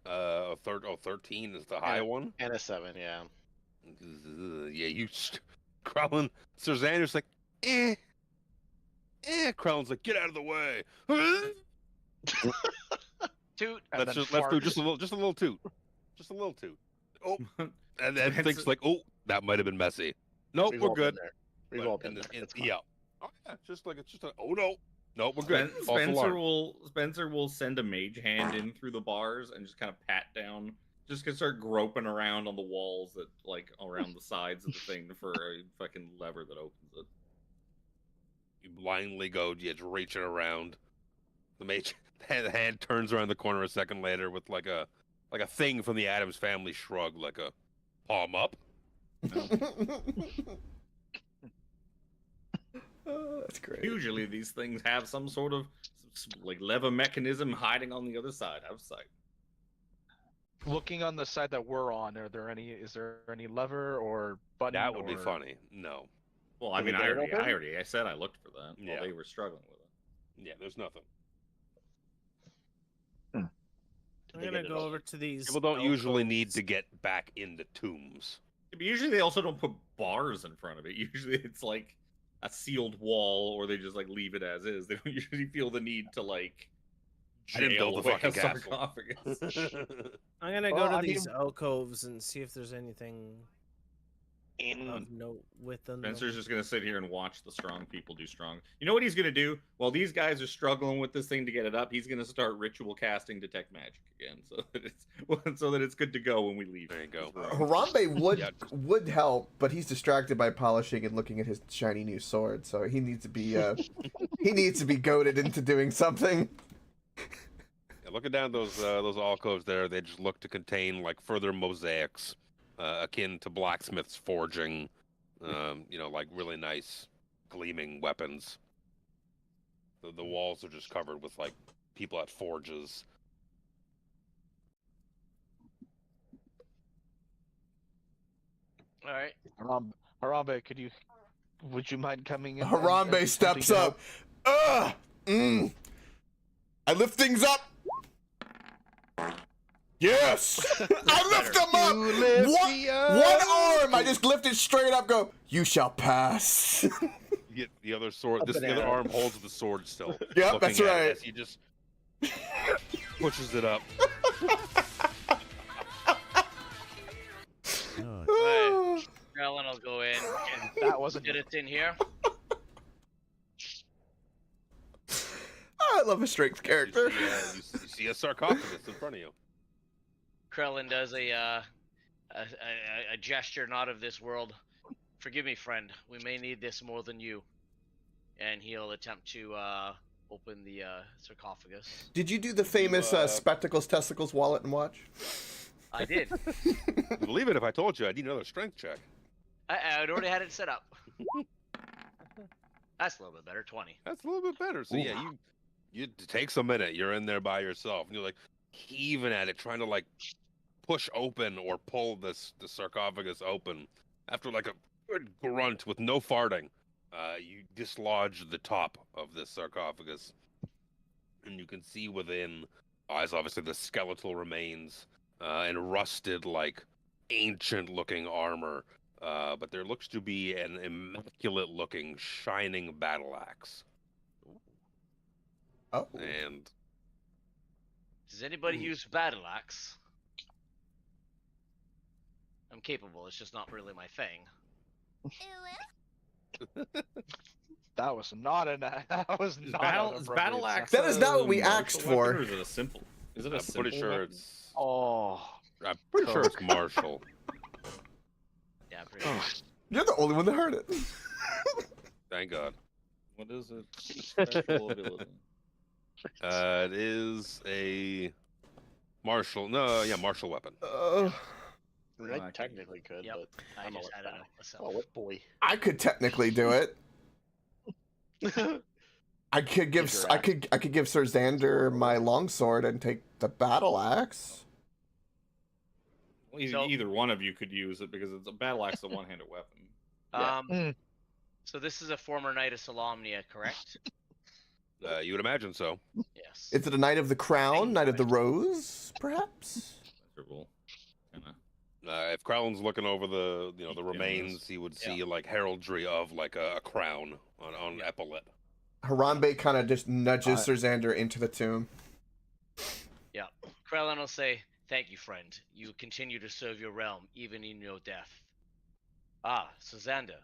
13 is the high one. And a 7, yeah. Yeah, you Krellin. Sir Xander's like, Krellin's like, get out of the way. Toot. And Let's then do fart. just a little toot, just a little toot. Oh, and then Spencer- thinks like, oh, that might have been messy. Nope, We've we're all been good. there. We've But all been in there. the- It's fine. yeah, Oh yeah, it's just a. Oh no, no, we're good. False Spencer alarm. will send a mage hand in through the bars and just kind of pat down. Just gonna start groping around on the walls that like around the sides of the thing for a fucking lever that opens it. You blindly go, you just reaching around. The mage the hand turns around the corner a second later with like a thing from the Addams Family shrug, like a palm up. Oh, that's great. Usually these things have some sort of like lever mechanism hiding on the other side outside. Looking on the side that we're on, is there any lever or button? That would be or- funny. No. Well, I Can we mean, get it open? I said I looked for that Yeah. while they were struggling with it. Yeah, there's nothing. I'm they gonna get it go open? over to these. People don't usually need alcoves. to get back into tombs. But usually they also don't put bars in front of it. Usually it's like a sealed wall, or they just like leave it as is. They don't usually feel the need to like I didn't build jail the away fucking a castle. sarcophagus. I'm gonna Well, go to I these mean- alcoves and see if there's anything In of note within Spencer's them. just gonna sit here and watch the strong people do strong. You know what he's gonna do? While these guys are struggling with this thing to get it up, he's gonna start ritual casting detect magic again, so that it's good to go when we leave. There you go. Harambe Yeah. would help, but he's distracted by polishing and looking at his shiny new sword, so he needs to be he needs to be goaded into doing something. Yeah, looking down those alcoves there, they just look to contain like further mosaics, akin to blacksmith's forging. Like really nice, gleaming weapons. The walls are just covered with like people at forges. All right. Harambe, would you mind coming in? Harambe steps up. Ugh! I lift things up. Yes! I lift them up! One arm! I just lift it straight up, go, you shall pass. You get the other sword. The other arm holds the sword still. Yep, looking that's at it right. as he just pushes it up. Alright. Krellin will go in and That wasn't get it in here. I love a strength character. You see a sarcophagus in front of you. Krellin does a gesture not of this world. Forgive me, friend. We may need this more than you. And he'll attempt to open the sarcophagus. Did you do the famous spectacles, testicles, wallet, and watch? I did. Believe it if I told you, I need another strength check. I'd already had it set up. That's a little bit better. 20. That's a little bit better. So yeah, it takes a minute. You're in there by yourself, and you're like heaving at it, trying to like push open or pull the sarcophagus open. After like a good grunt with no farting, you dislodge the top of this sarcophagus, and you can see within is obviously the skeletal remains and rusted, like ancient-looking armor. But there looks to be an immaculate-looking, shining battle axe. Oh. And Does anybody use battle axe? I'm capable. It's just not really my thing. That was not an. That was Is not. battle an battle appropriate axe? That is not what we martial asked weapon, for. Or is it a simple? Is it a I'm simple pretty sure weapon? sound. it's. Oh. I'm pretty sure it's martial. Yeah, pretty much. You're the only one that heard it. Thank God. What is its special ability? It is a martial. No, yeah, martial weapon. I technically could, Yep. but I I'm a just whip had it guy. up I'm myself. a whip boy. I could technically do it. I could give If you're I could give Sir Xander my longsword and take the battle axe. Well, So- either one of you could use it because it's a battle axe, a one-handed weapon. Yeah. So this is a former knight of Solamnia, correct? You would imagine so. Yes. Is it a Knight of the Crown, Knight of the Rose, perhaps? Pleasurable. Kinda. If Krellin's looking over the Yeah, remains, he would see like heraldry of like a crown on epaulet. Harambe kind of just nudges Sir Xander into the tomb. Yeah. Krellin will say, "Thank you, friend. You continue to serve your realm even in your death." Ah, so Xander,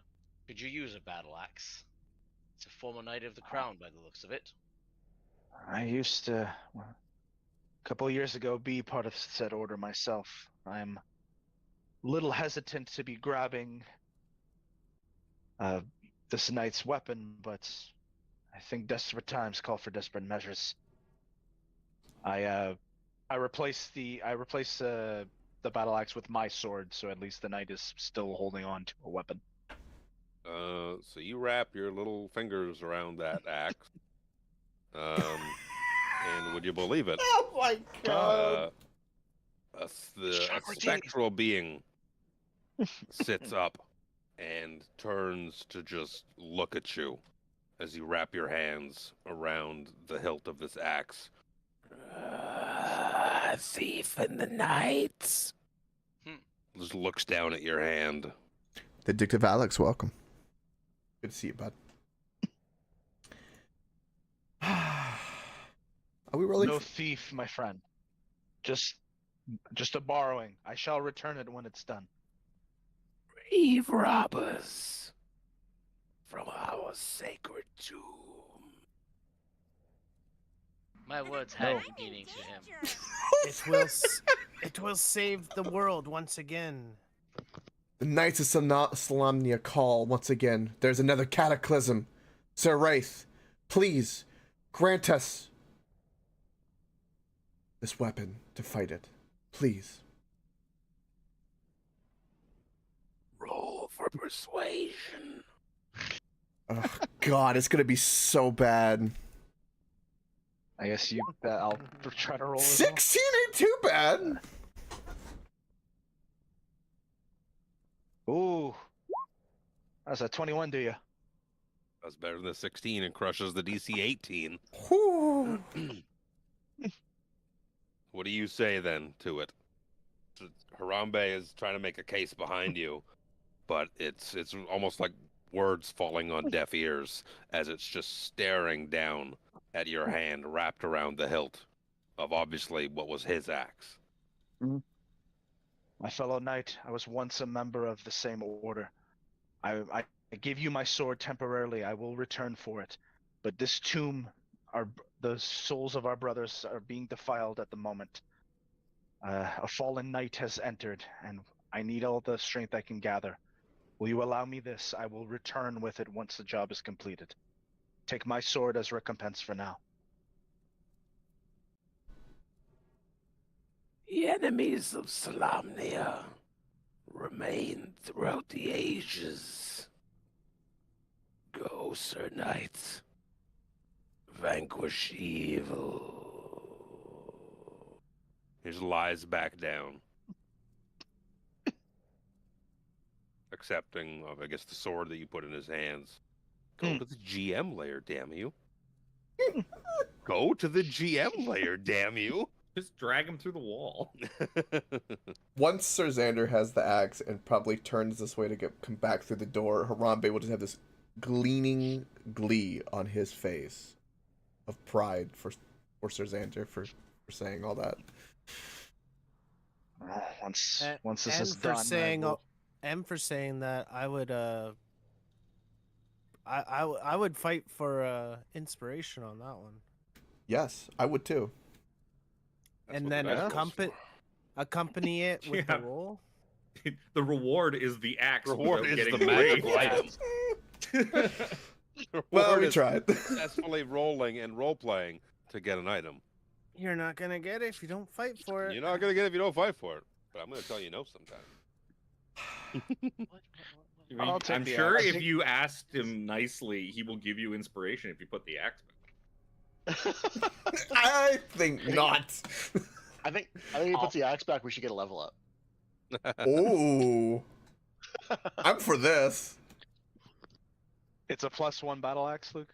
could you use a battle axe? It's a former knight of the crown by the looks of it. I used to, well, a couple of years ago, be part of said order myself. I'm a little hesitant to be grabbing this knight's weapon, but I think desperate times call for desperate measures. I replace the battle axe with my sword, so at least the knight is still holding on to a weapon. So you wrap your little fingers around that axe. And would you believe it? Oh my god! A spectral being sits up and turns to just look at you as you wrap your hands around the hilt of this axe. Thief in the night. Just looks down at your hand. The Addictive Alex, welcome. Good to see you, bud. Are we rolling? No thief, my friend. Just a borrowing. I shall return it when it's done. Brave robbers from our sacred tomb. My words had meaning to him. It will save the world once again. The Knights of Solamnia call once again. There's another cataclysm. Sir Wraith, please grant us this weapon to fight it. Please. Roll for persuasion. Oh god, it's gonna be so bad. I guess I'll try to roll. 16 ain't too bad. Ooh, that's a 21, do you? That's better than the 16 and crushes the DC 18. Whew. What do you say then to it? Harambe is trying to make a case behind you, but it's almost like words falling on deaf ears as it's just staring down at your hand wrapped around the hilt of obviously what was his axe. My fellow knight, I was once a member of the same order. I give you my sword temporarily. I will return for it. But this tomb, the souls of our brothers are being defiled at the moment. A fallen knight has entered, and I need all the strength I can gather. Will you allow me this? I will return with it once the job is completed. Take my sword as recompense for now. The enemies of Solamnia remain throughout the ages. Go, Sir Knight. Vanquish evil. He just lies back down. Accepting of, I guess, the sword that you put in his hands. Go to the GM layer, damn you. Go to the GM layer, damn you. Just drag him through the wall. Once Sir Xander has the axe and probably turns this way to come back through the door, Harambe will just have this gleaming glee on his face of pride for Sir Xander for saying all that. Once this is done, and for saying that, I would fight for inspiration on that one. Yes, I would too. That's And what then the accompany it with the roll. The reward is the axe. Reward without is getting the magical raped. item. Well, Reward we is tried. Successfully rolling and role playing to get an item. You're not gonna get it if you don't fight for it. You're not gonna get it if you don't fight for it. But I'm gonna tell you no sometime. I'll take I'm the sure axe. if you asked him nicely, he will give you inspiration if you put the axe back. I think not. I think he puts the axe back. We should get a level up. Ooh. I'm for this. It's a +1 battle axe, Luke.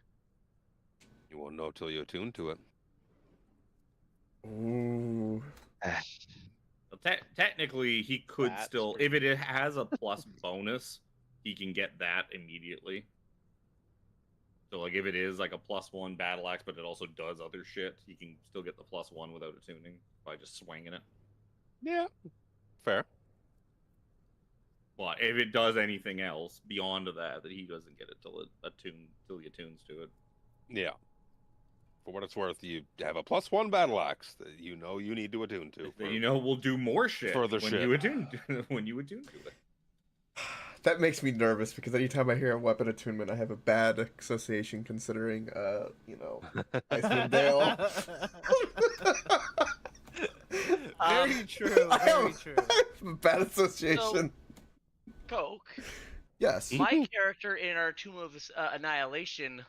You won't know till you attune to it. Ooh. Well, technically, he could That's still, pretty- if it has a plus bonus, he can get that immediately. So, like, if it is like a +1 battle axe, but it also does other shit, he can still get the +1 without attuning by just swinging it. Yeah. Fair. Well, if it does anything else beyond that he doesn't get it till he attunes to it. Yeah. For what it's worth, you have a +1 battle axe that you know you need to attune to. That you know will do more shit further when shit. you attune when you attune to it. That makes me nervous because anytime I hear a weapon attunement, I have a bad association considering, Icewind Dale. Very true. Very true. I have a bad association. Coke. Yes. My character in our Tomb of Annihilation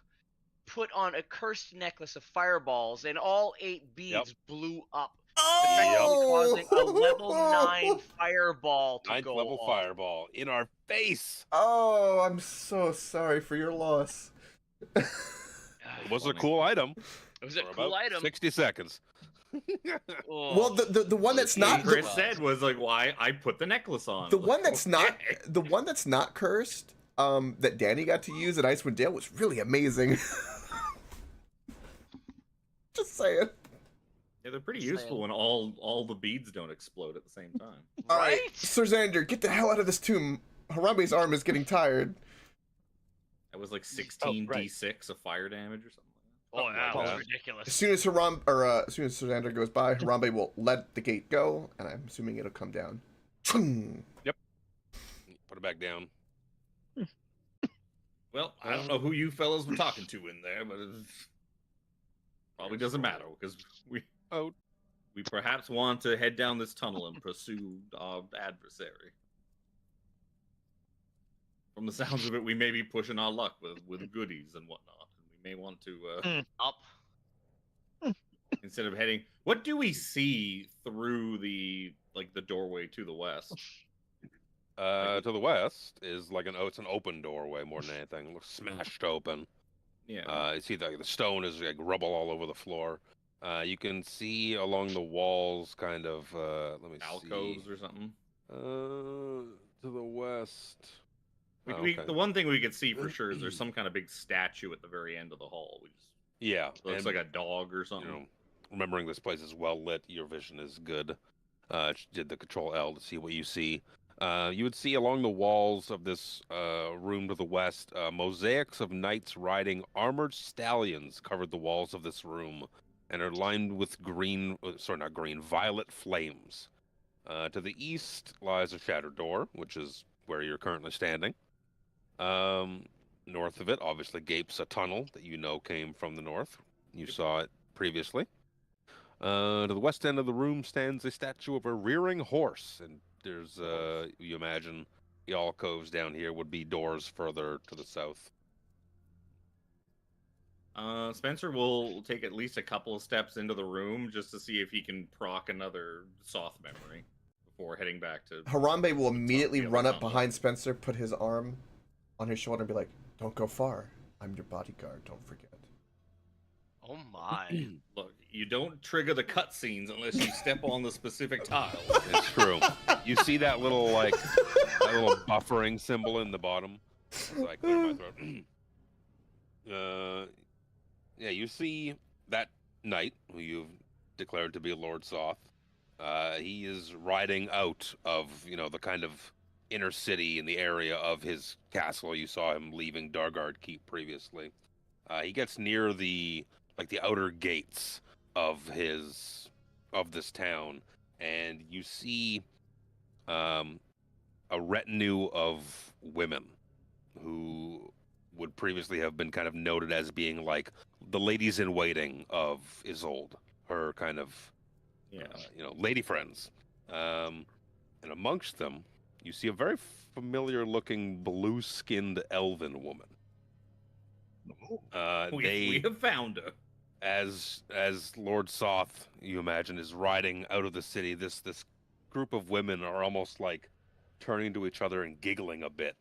put on a cursed necklace of fireballs, and all 8 beads blew up, effectively causing a level 9 fireball to 9th go level off. fireball in our face. Oh, I'm so sorry for your loss. It was a cool item. It was a for cool about item. 60 seconds. Oh. Well, the one that's not Chris said was like, why I put the necklace on. the one that's not cursed. That Danny got to use at Icewind Dale was really amazing. Just saying. Yeah, they're pretty useful when all the beads don't explode at the same time. All right, Sir Xander, get the hell out of this tomb. Harambe's arm is getting tired. That was like 16 d6 of fire damage or something. Oh, that was that. ridiculous. As soon as Sir Xander goes by, Harambe will let the gate go, and I'm assuming it'll come down. Chung! Yep. Put it back down. Well, I don't know who you fellas were talking to in there, but it probably doesn't matter because we perhaps want to head down this tunnel and pursue our adversary. From the sounds of it, we may be pushing our luck with goodies and whatnot. We may want to Up. instead of heading. What do we see through the doorway to the west? To the west is like it's an open doorway more than anything. It looks smashed open. Yeah. You see the stone is like rubble all over the floor. You can see along the walls kind of let me Alcoves see. or something. To the west. The one thing we could see for sure is there's some kind of big statue at the very end of the hall. Yeah, Looks like a dog or something. Remembering this place is well lit, your vision is good. Did the Control L to see what you see. You would see along the walls of this room to the west, mosaics of knights riding armored stallions covered the walls of this room and are lined with violet flames. To the east lies a shattered door, which is where you're currently standing. North of it, obviously, gapes a tunnel that you know came from the north. You saw it previously. To the west end of the room stands a statue of a rearing horse, and there's, you imagine, the alcoves down here would be doors further to the south. Spencer will take at least a couple of steps into the room just to see if he can proc another Soth memory before heading back to... Harambe will immediately run up behind Spencer, put his arm on his shoulder, and be like, "Don't go far. I'm your bodyguard. Don't forget." Oh my. Look, you don't trigger the cutscenes unless you step on the specific tile. It's true. You see that little buffering symbol in the bottom? As I clear my throat. Yeah, you see that knight who you've declared to be Lord Soth. He is riding out of, the kind of inner city in the area of his castle. You saw him leaving Dargard Keep previously. He gets near the outer gates of this town, and you see a retinue of women who would previously have been kind of noted as being like the ladies in waiting of Isolde, her kind of lady friends. And amongst them, you see a very familiar-looking blue-skinned elven woman. We have found her. As Lord Soth, you imagine, is riding out of the city, this group of women are almost like turning to each other and giggling a bit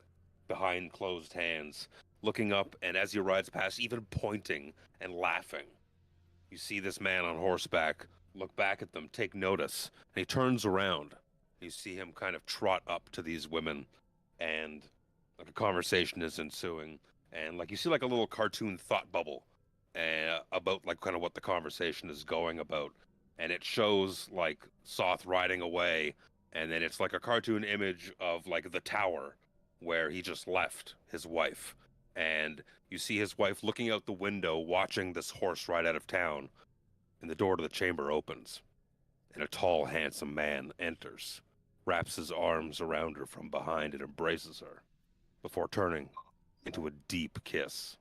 behind closed hands, looking up, and as he rides past, even pointing and laughing. You see this man on horseback look back at them, take notice, and he turns around. You see him kind of trot up to these women, and like a conversation is ensuing, and like you see like a little cartoon thought bubble about like kind of what the conversation is going about, and it shows like Soth riding away, And then it's like a cartoon image of like the tower where he just left his wife. And you see his wife looking out the window, watching this horse ride out of town. And the door to the chamber opens. And a tall, handsome man enters, wraps his arms around her from behind and embraces her, before turning into a deep kiss.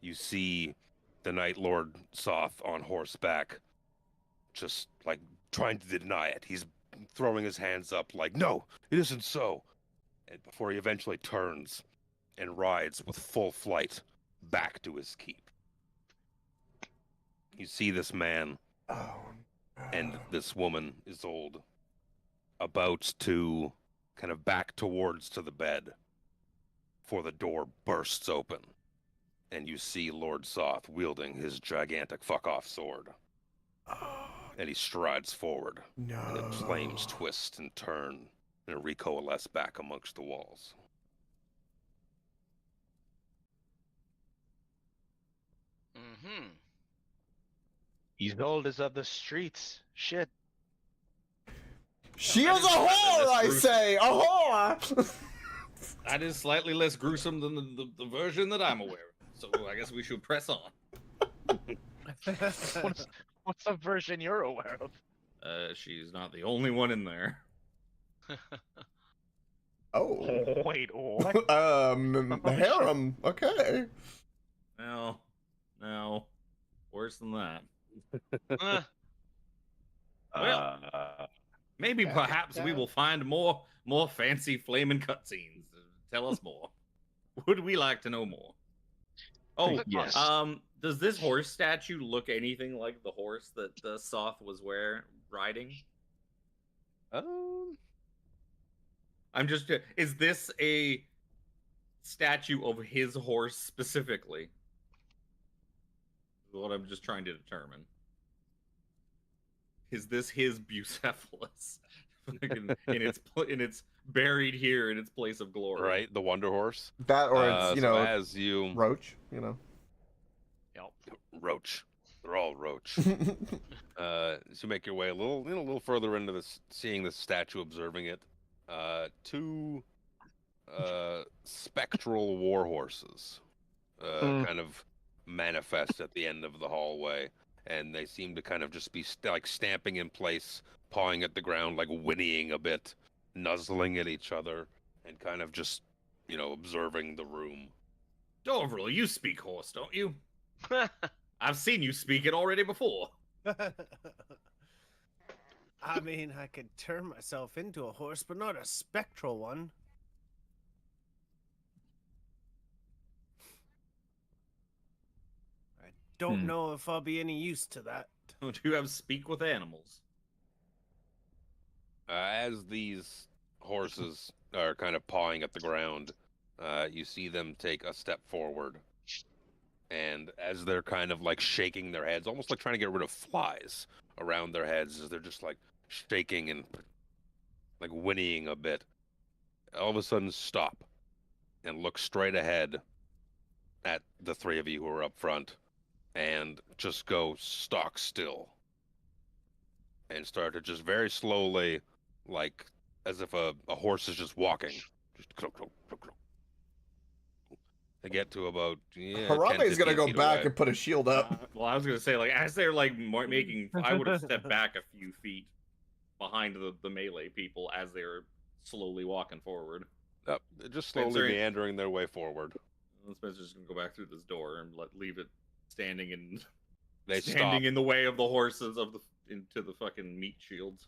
You see the Night Lord Soth on horseback, just like trying to deny it. He's throwing his hands up like, no, it isn't so. And before he eventually turns and rides with full flight back to his keep. You see this man and this woman, Isolde, about to kind of back towards to the bed before the door bursts open. And you see Lord Soth wielding his gigantic fuck-off sword. And he strides forward. No. And the flames twist and turn and recoalesce back amongst the walls. Mm-hmm. Isolde is of the streets. Shit. She is a whore, I say! A whore! That is slightly less gruesome than the version that I'm aware of. So I guess we should press on. What's the version you're aware of? She's not the only one in there. Oh. Wait, what? Harem. Okay. No. Worse than that. Maybe perhaps we will find more fancy flaming cutscenes. Tell us more. Would we like to know more? Oh, yes. Does this horse statue look anything like the horse that the Soth was riding? I'm just. Is this a statue of his horse specifically? Is what I'm just trying to determine. Is this his Bucephalus? in its buried here in its place of glory. Right, the Wonder Horse. That or it's, so as you Roach, you know. Yep. Roach. They're all Roach. So you make your way a little further into this, seeing this statue, observing it. Two spectral war horses kind of manifest at the end of the hallway, and they seem to kind of just be like stamping in place, pawing at the ground, like whinnying a bit, nuzzling at each other, and kind of just, observing the room. Dobril, you speak horse, don't you? I've seen you speak it already before. I mean, I could turn myself into a horse, but not a spectral one. I don't know if I'll be any use to that. Don't you have speak with animals? As these horses are kind of pawing at the ground, you see them take a step forward. And as they're kind of like shaking their heads, almost like trying to get rid of flies around their heads, as they're just like shaking and like whinnying a bit, all of a sudden stop and look straight ahead at the three of you who are up front and just go stock still and start to just very slowly, like as if a horse is just walking, just croak, croak, croak, croak. They get to about Harambe's gonna go back away. and put a shield up. Well, I was gonna say, like, as they're like making, I would have stepped back a few feet behind the melee people as they're slowly walking forward. Just slowly meandering their way forward. Spencer's just gonna go back through this door and leave it standing in Stop. in the way of the horses into the fucking meat shields.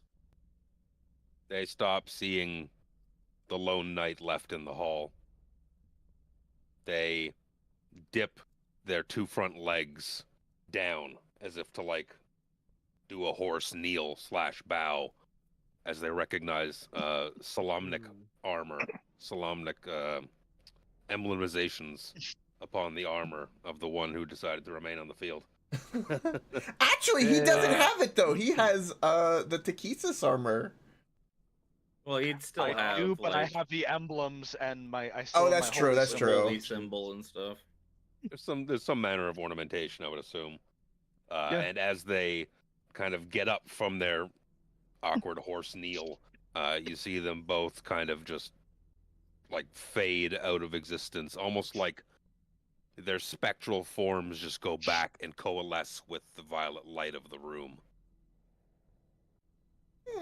They stop, seeing the lone knight left in the hall. They dip their two front legs down as if to like do a horse kneel / bow as they recognize Solamnic armor, Solamnic emblemizations upon the armor of the one who decided to remain on the field. Actually, he doesn't have it though. He has the Takesis armher. Well, he'd still have. I do, but I like, have the emblems and I still Oh, have that's my true. holy That's symbol. true. holy symbol and stuff. There's some manner of ornamentation, I would assume. And as they kind of get up from their awkward horse kneel, you see them both kind of just like fade out of existence, almost like their spectral forms just go back and coalesce with the violet light of the room.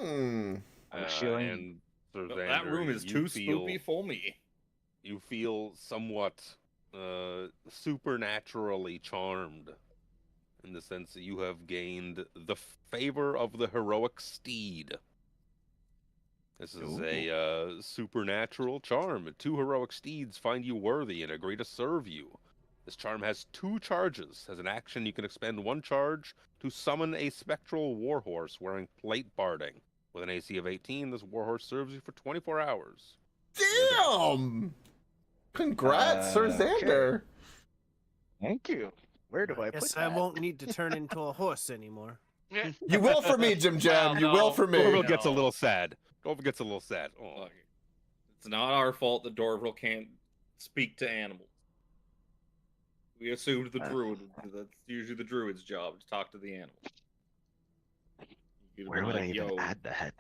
I'm feeling. And Well, that room is too spooky for me. You feel somewhat supernaturally charmed, in the sense that you have gained the favor of the heroic steed. This is a supernatural charm. 2 heroic steeds find you worthy and agree to serve you. This charm has 2 charges. As an action, you can expend 1 charge to summon a spectral warhorse wearing plate barding. With an AC of 18, this warhorse serves you for 24 hours. Damn! Congrats, Sir Xander. Okay. Thank you. Where do I put Guess that? I won't need to turn into a horse anymore. You will for me, Jim Jam. You will for me. Dorville gets a little sad. Dorville gets a little sad. Oh. Look, it's not our fault that Dorville can't speak to animals. We assumed the druid. That's usually the druid's job to talk to the animals. Where would I even add that?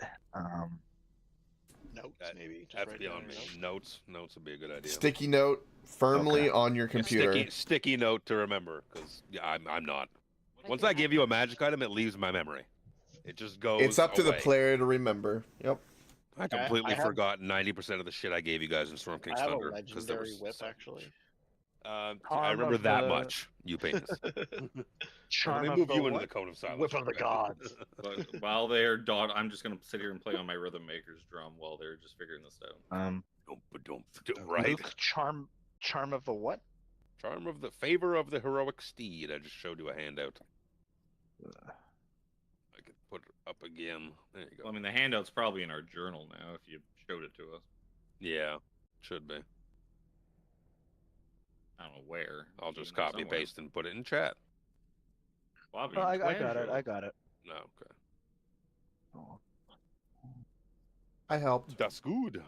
Notes, maybe. Just That's write beyond down me. notes. Notes would be a good idea. Sticky note firmly on your computer. Sticky note to remember, because I'm not. Once I give you a magic item, it leaves my memory. It just goes. It's up to the away. player to remember. Yep. I completely forgot 90% of the shit I gave you guys in Storm King's I have Thunder. a legendary whip, actually. I remember that much, you penis. Charm Let of me move the you into what? the Cone of Silence. Whip of the gods. But while they're I'm just gonna sit here and play on my rhythm maker's drum while they're just figuring this out. Don't right. Luke, charm of the what? Charm of the favor of the heroic steed. I just showed you a handout. I could put it up again. There you go. Well, I mean, the handout's probably in our journal now if you showed it to us. Yeah, should be. I don't know where. I'll just copy paste and put it in chat. Bobby, I got it. I got it. No, okay. Oh. I helped. That's good.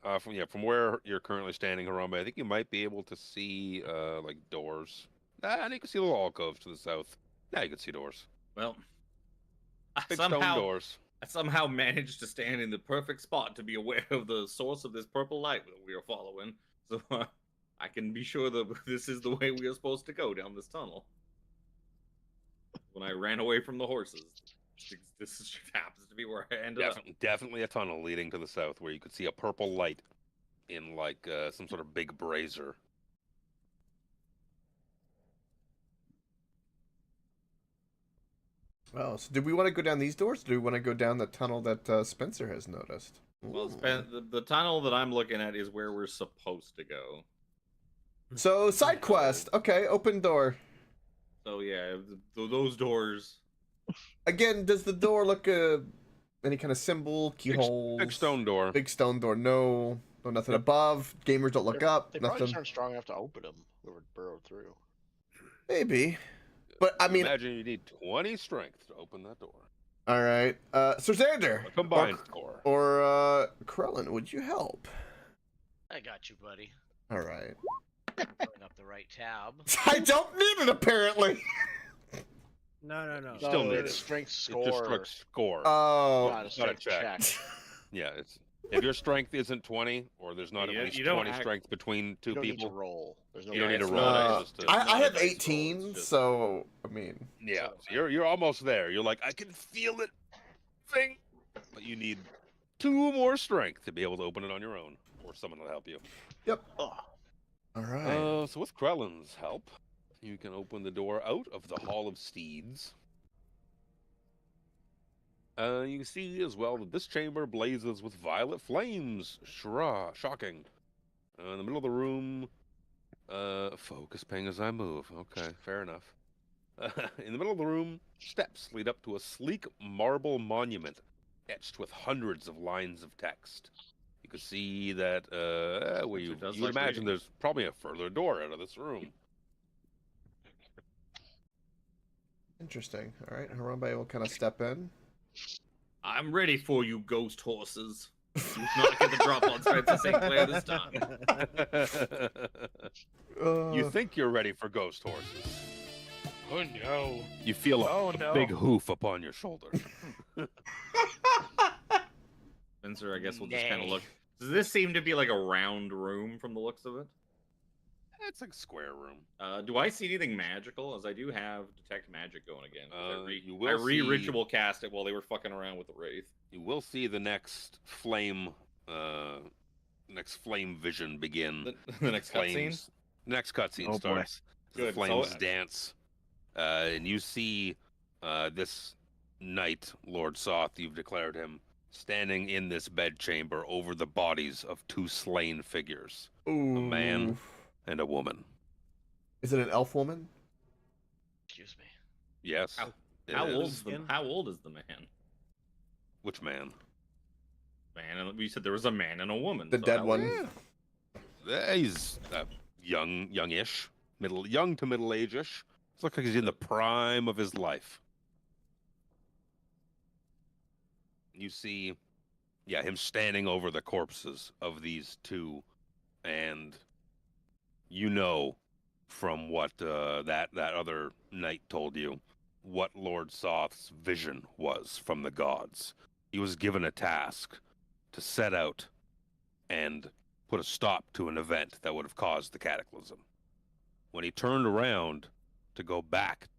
From where you're currently standing, Harambe, I think you might be able to see like doors. And you can see little alcoves to the south. Yeah, you can see doors. Well, Big stone doors. I somehow managed to stand in the perfect spot to be aware of the source of this purple light that we are following. So I can be sure that this is the way we are supposed to go down this tunnel. When I ran away from the horses, this just happens to be where I ended up. Definitely a tunnel leading to the south where you could see a purple light in like some sort of big brazier. Well, so do we want to go down these doors? Or do we want to go down the tunnel that Spencer has noticed? Well, the tunnel that I'm looking at is where we're supposed to go. So, side quest. Okay, open door. So, yeah, those doors. Again, does the door look any kind of symbol, keyholes? Big stone door. Big stone door. No nothing above. Gamers don't look up. They probably Nothing. aren't strong enough to open them. Whoever burrowed through. Maybe. But, I mean... Imagine you need 20 strength to open that door. All right. Sir Xander. A combined score. Or, Krellin, would you help? I got you, buddy. All right. Pulling up the right tab. I don't need it, apparently. No. You still need it. Strength It's score. just strength score. Oh. Not a strength check. check. Yeah, it's if your strength isn't 20 or there's not at least 20 strength between two You don't need to people. roll. There's no You don't need to dice. roll. It's just I have dice roll, 18, it's just- so, I mean... yeah, so you're almost there. You're like, I can feel it, thing, but you need 2 more strength to be able to open it on your own, or someone will help you. Yep. Ugh. All right. So with Krellin's help, you can open the door out of the Hall of Steeds. You can see as well that this chamber blazes with violet flames. Shocking. In the middle of the room, focus ping as I move. Okay, fair enough. In the middle of the room, steps lead up to a sleek marble monument etched with hundreds of lines of text. You can see that where you would imagine there's probably a further door out of this room. Interesting. All right, Harambe will kind of step in. I'm ready for you, ghost horses. Do not get the drop on Spencer St. Clair this time. You think you're ready for ghost horses? Oh no. You feel Oh, a no. big hoof upon your shoulder. Spencer, I guess we'll just kind of Nay. look. Does this seem to be like a round room from the looks of it? It's like a square room. Do I see anything magical? As I do have detect magic going again. 'Cause You I will see- ritual cast it while they were fucking around with the wraith. You will see the next flame vision begin. The next cutscene. Next cutscene Oh, boy. starts. The Good, so- flames dance, and you see this knight, Lord Soth. You've declared him standing in this bedchamber over the bodies of two slain figures, Ooh. a man and a woman. Is it an elf woman? Excuse me. Yes. How- it How is. old is the man? Which man? We said there was a man and a woman. The so dead how- one? He's youngish, young to middle age-ish. Looks like he's in the prime of his life. You see, him standing over the corpses of these two, and you know from what that other knight told you what Lord Soth's vision was from the gods. He was given a task to set out and put a stop to an event that would have caused the cataclysm. When he turned around to go back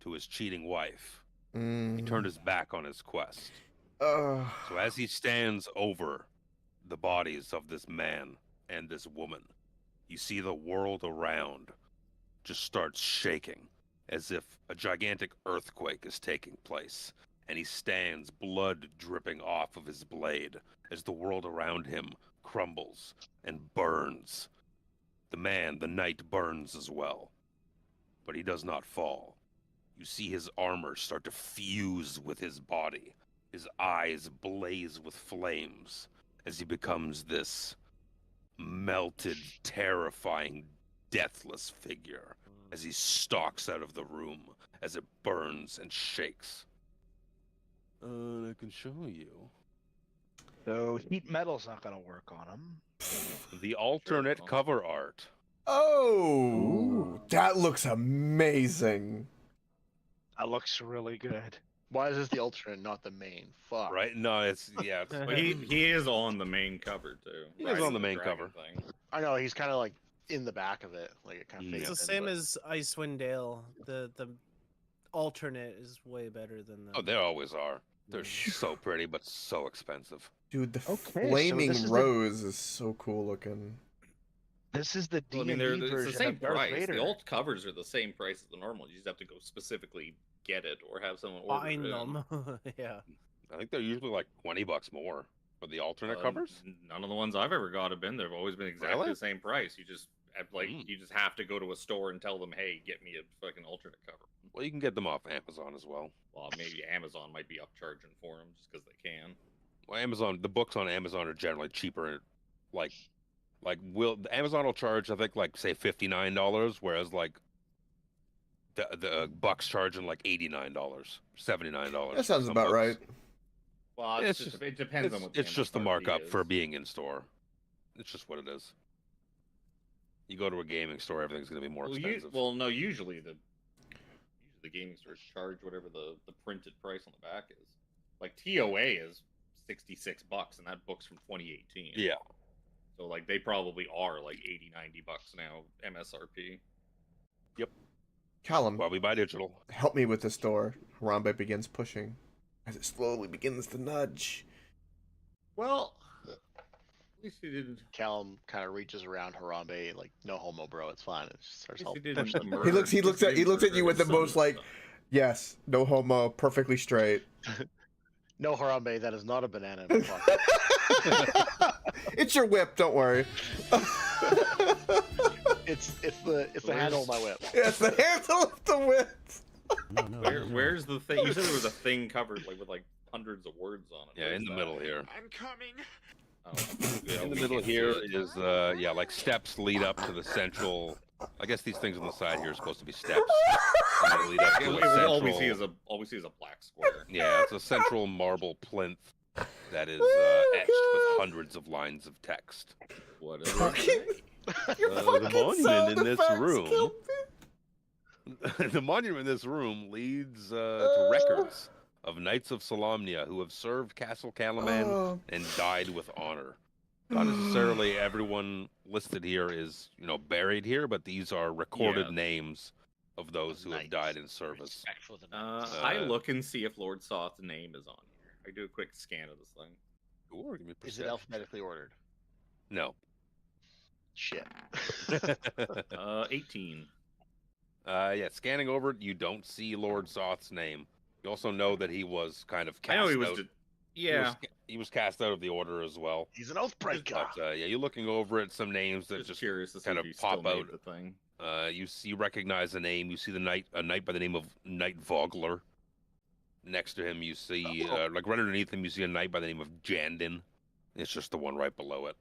to his cheating wife, he turned his back on his quest. So as he stands over the bodies of this man and this woman, you see the world around just starts shaking as if a gigantic earthquake is taking place. And he stands, blood dripping off of his blade, as the world around him crumbles and burns. The knight burns as well, but he does not fall. You see his armor start to fuse with his body. His eyes blaze with flames as he becomes this melted, terrifying, deathless figure as he stalks out of the room as it burns and shakes. I can show you. So heat metal's not gonna work on him. The alternate cover art. Oh, that looks amazing. That looks really good. Why is this the alternate, not the main? Fuck. Right? No, it's Well, he is on the main cover too. He is on the main dragon cover. thing. I know he's kind of like in the back of it, like it kind of. It's the same as Icewind Dale. The alternate is way better than the. Oh, they always are. They're so pretty, but so expensive. Dude, the Okay, so flaming this is the- rose is so cool looking. This is the D&D Well, I mean, it's version the same of Darth price. Vader. The alt covers are the same price as the normal. You just have to go specifically get it or have someone order Find it. them. Yeah. I think they're usually like $20 more for the alternate Um, covers. None of the ones I've ever got have been. They've always been exactly Really? the same price. You just have, you just have to go to a store and tell them, "Hey, get me a fucking alternate cover." Well, you can get them off Amazon as well. Well, maybe Amazon might be upcharging for them just because they can. Well, the books on Amazon are generally cheaper. Amazon will charge, I think, like say $59, whereas like the Bucks charging like $89, $79. That sounds Some about books. right. Well, It's it depends on what It's just the MSRP markup is. for being in store. It's just what it is. You go to a gaming store, everything's going to be more expensive. No, usually the gaming stores charge whatever the printed price on the back is. Like TOA is $66, and that book's from 2018. Yeah. So like they probably are like $80-$90 now MSRP. Yep. Callum, Well, we buy digital. help me with this door. Harambe begins pushing as it slowly begins to nudge. Well, at least he didn't. Callum kind of reaches around Harambe, like, no homo, bro. It's fine. It just starts At least he helping. didn't He looks at you with the murder most like, yes, no homo, perfectly straight. No, Harambe, that is not a banana in the pocket. It's your whip, don't worry. It's the handle of my whip. It's the handle of the whip. Where's the thing? You said there was a thing covered with hundreds of words on it. Yeah, Where's in the that? middle here. I'm coming. Oh, In the middle here is, like steps lead up to the central. I guess these things on the side here are supposed to be steps. And they lead up to the All we central- see is a black square. Yeah, it's a central marble plinth that is etched with hundreds of lines of text. What is Fucking, it? your The fucking monument sound in this effects room killed The monument in this room leads to records of knights of Solamnia who have served Castle Calaman and died with honor. Not necessarily everyone listed here is, buried here, but these are recorded names of those who have died in service. Respect for the knights. I look and see if Lord Soth's name is on here. I do a quick scan of this thing. Sure, give me Is it alphabetically ordered? No. Shit. 18. Yeah, scanning over it, you don't see Lord Soth's name. You also know that he was kind of cast I know he was. out. Yeah. He was cast out of the order as well. He's an oath breaker. But, yeah, you're looking over at some names that Just curious to see kind if of he still pop made out. the thing. You recognize the name. You see a knight by the name of Knight Vogler. Next to him, you see, like right underneath him, you see a knight by the name of Jandin. It's just the one right below it.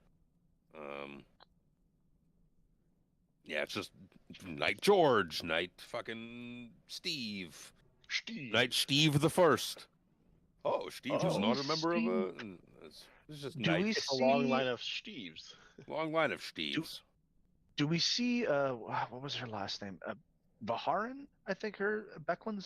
Yeah, it's just Knight George, Knight fucking Steve. Knight Steve the First. Oh, Steve is not a member of a... It's just Do Knight. we It's a long line of Steves. Long line of Steves. Do we see what was her last name? Baharin, I think Becklin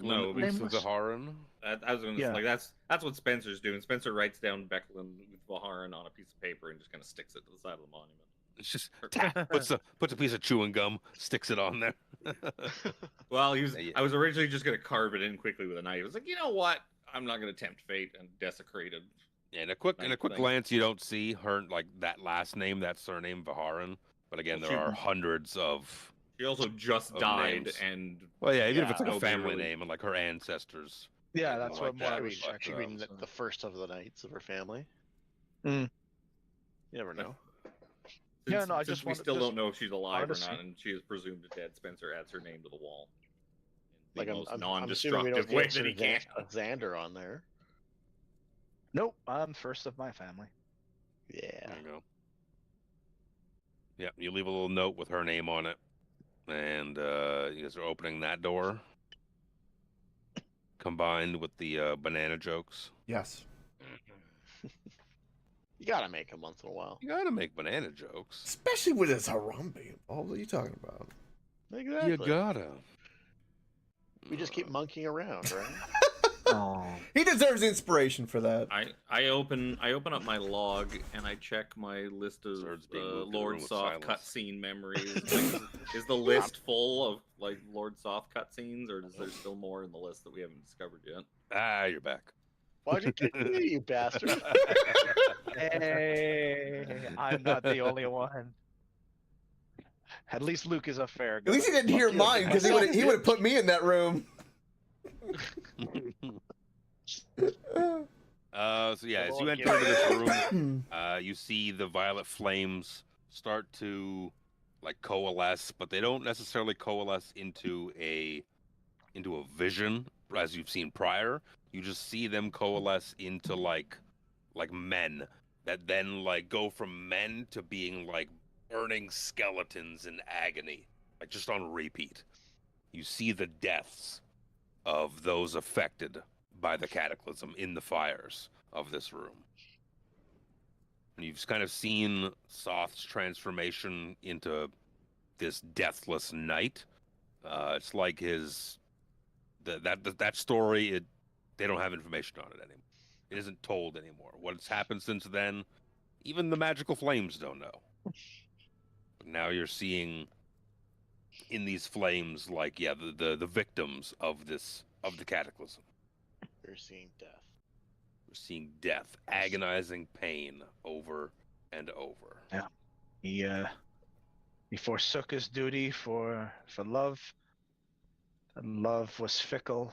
no, Uther Zaharan. I was going to Yeah. like that's what Spencer's doing. Spencer writes down Becklin with Vaharan on a piece of paper and just kind of sticks it to the side of the monument. It's just puts a piece of chewing gum, sticks it on there. Well, Yeah. I was originally just going to carve it in quickly with a knife. I was like, you know what? I'm not going to tempt fate and desecrate it. Yeah, in a quick Nice thing. glance, you don't see her like that last name, that surname Vaharan. But again, Well, there are hundreds of. She also just Of died, names. and Well, yeah, even if it's like a nobody family really- name and like her ancestors. Yeah, that's like what that. I She was could checking. be the first of the knights of her family. Mm. You never know. Yeah, since- no, I since just we wanted- still just don't know if she's alive or honestly. not, and she is presumed dead. Spencer adds her name to the wall. In Like the I'm, most I'm assuming we non-destructive don't way get that he can. Xander on there. Nope, I'm first of my family. Yeah. There you go. Yeah, you leave a little note with her name on it, and you guys are opening that door. Combined with the banana jokes, Yes. You gotta make them once in a while. you gotta make banana jokes. Especially with his Harambe involved. What are you talking about? Exactly. You gotta. We just keep monkeying around, right? Oh, He deserves inspiration for that. I open up my log and I check my list of Swords being moved to the Lord room with Soth silence. cutscene memories. Like, is the list full of like Lord Soth cutscenes, or is there still more in the list that we haven't discovered yet? Ah, you're back. Why'd you kick me, you bastard? hey, I'm not the only one. At least Luke is a fair guy. At least he didn't hear you. mine because he would have put me in that room. So yeah, as you Lord, enter give into this room, you see the violet flames start to like coalesce, but they don't necessarily coalesce into a vision as you've seen prior. You just see them coalesce into like men that then like go from men to being like burning skeletons in agony, like just on repeat. You see the deaths of those affected by the cataclysm in the fires of this room. And you've kind of seen Soth's transformation into this deathless knight. It's like that story. They don't have information on it anymore. It isn't told anymore. What's happened since then, even the magical flames don't know. But now you're seeing in these flames, like the victims of the cataclysm. We're seeing death. We're seeing death, agonizing pain over and over. He forsook his duty for love, and love was fickle,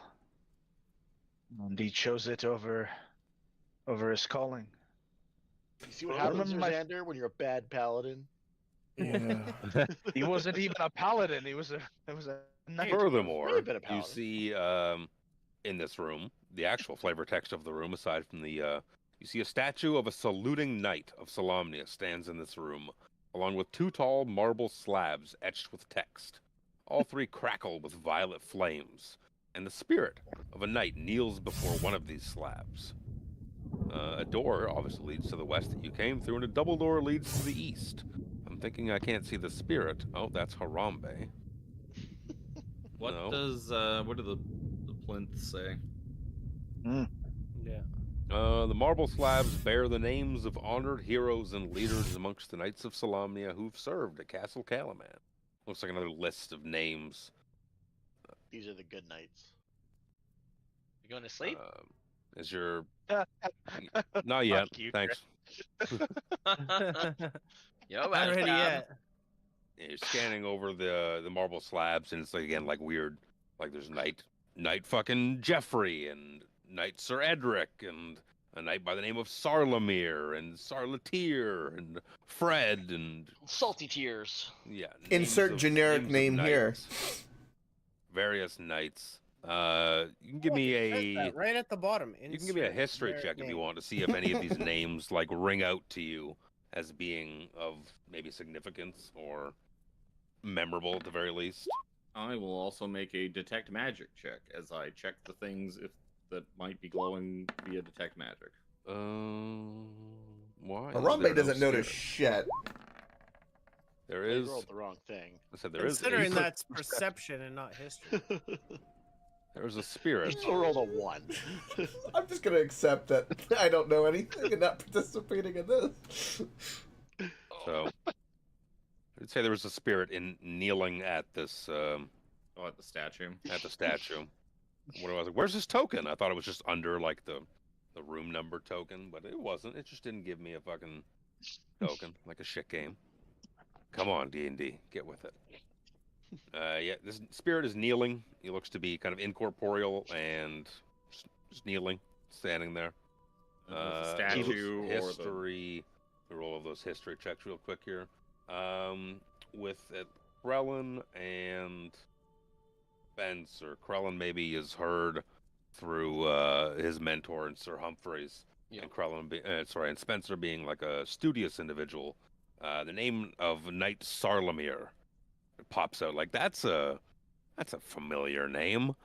and he chose it over his calling. You see what I happens, remember my- Xander, when you're a bad paladin? Yeah. He wasn't even a paladin. He was a knight. Furthermore, Really been a you paladin. see in this room, the actual flavor text of the room, aside from the, you see a statue of a saluting knight of Solamnia stands in this room, along with two tall marble slabs etched with text. All three crackle with violet flames, and the spirit of a knight kneels before one of these slabs. A door obviously leads to the west that you came through, and a double door leads to the east. I'm thinking I can't see the spirit. Oh, that's Harambe. What No. does what do the plinths say? Yeah. The marble slabs bear the names of honored heroes and leaders amongst the Knights of Solamnia who've served at Castle Calaman. Looks like another list of names. These are the good knights. You going to sleep? Is your not yet? Fuck you, Thanks. Yo, Not ready yet. Yeah, you're scanning over the marble slabs, and it's like again like weird. Like there's knight fucking Jeffrey and knight Sir Edric and a knight by the name of Sarlamir and Sarlatir and Fred and Salty tears. yeah. Insert generic names of name here. knights. Various knights. You can give Look, me it says a that right at the bottom. you can give me a Insert history generic check if you name. want to see if any of these names like ring out to you as being of maybe significance or memorable at the very least. I will also make a detect magic check as I check the things if that might be glowing via detect magic. Why? is Harambe there no doesn't notice spirit? shit. There They is. rolled the wrong thing. I said there is. Considering that's perception and not history. There's a spirit. You still rolled a 1. I'm just gonna accept that I don't know anything and not participating in this. So I'd say there was a spirit in kneeling at this Oh, at the statue. at the statue. What I was like, where's his token? I thought it was just under like the room number token, but it wasn't. It just didn't give me a fucking token, like a shit game. Come on, D&D, get with it. Yeah, this spirit is kneeling. He looks to be kind of incorporeal and just kneeling, standing there. The statue or the history. We roll of those history checks real quick here. With Krellin and Spencer. Krellin maybe is heard through his mentor and Sir Humphreys, and Krellin, and Spencer being like a studious individual. The name of Knight Sarlamir pops out like that's a familiar name.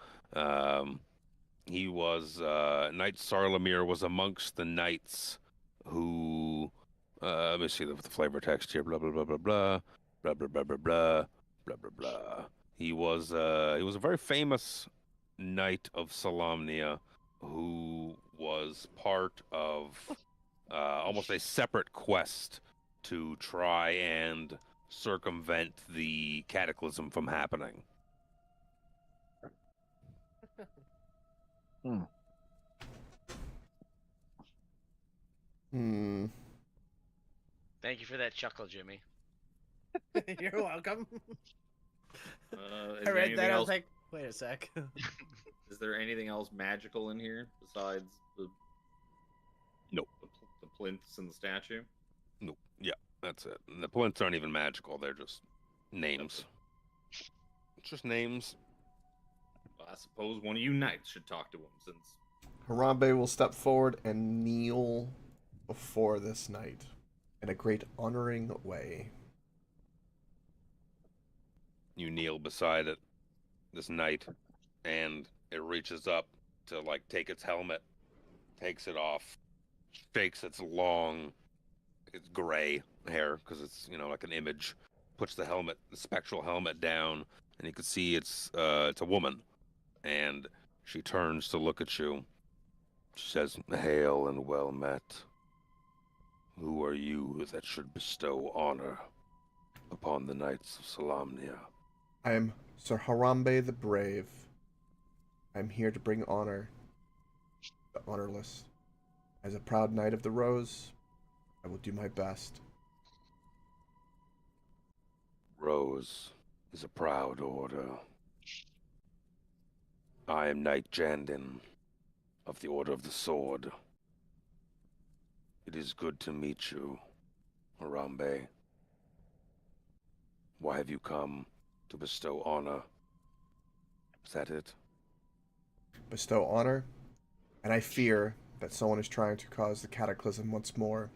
He was Knight Sarlamir was amongst the knights who let me see the flavor text here. Blah blah blah blah blah blah blah blah blah blah blah blah blah. He was a very famous knight of Solamnia who was part of almost a separate quest to try and circumvent the cataclysm from happening. Thank you for that chuckle, Jimmy. You're welcome. Is I there read anything that. I else? was like, wait a sec. Is there anything else magical in here besides the Nope. the plinths and the statue? Nope. Yeah, that's it. And the plinths aren't even magical. They're just names. It's just names. Well, I suppose one of you knights should talk to him since Harambe will step forward and kneel before this knight in a great honoring way. You kneel beside it, this knight, and it reaches up to like take its helmet, takes it off, shakes its long, it's gray hair because it's like an image, puts the spectral helmet down, and you can see it's a woman, and she turns to look at you. She says, "Hail and well met. Who are you that should bestow honor upon the Knights of Solamnia?" I am Sir Harambe the Brave. I'm here to bring honor to the honorless. As a proud knight of the Rose, I will do my best. Rose is a proud order. I am Knight Jandin of the Order of the Sword. It is good to meet you, Harambe. Why have you come to bestow honor? Is that it? Bestow honor, and I fear that someone is trying to cause the cataclysm once more.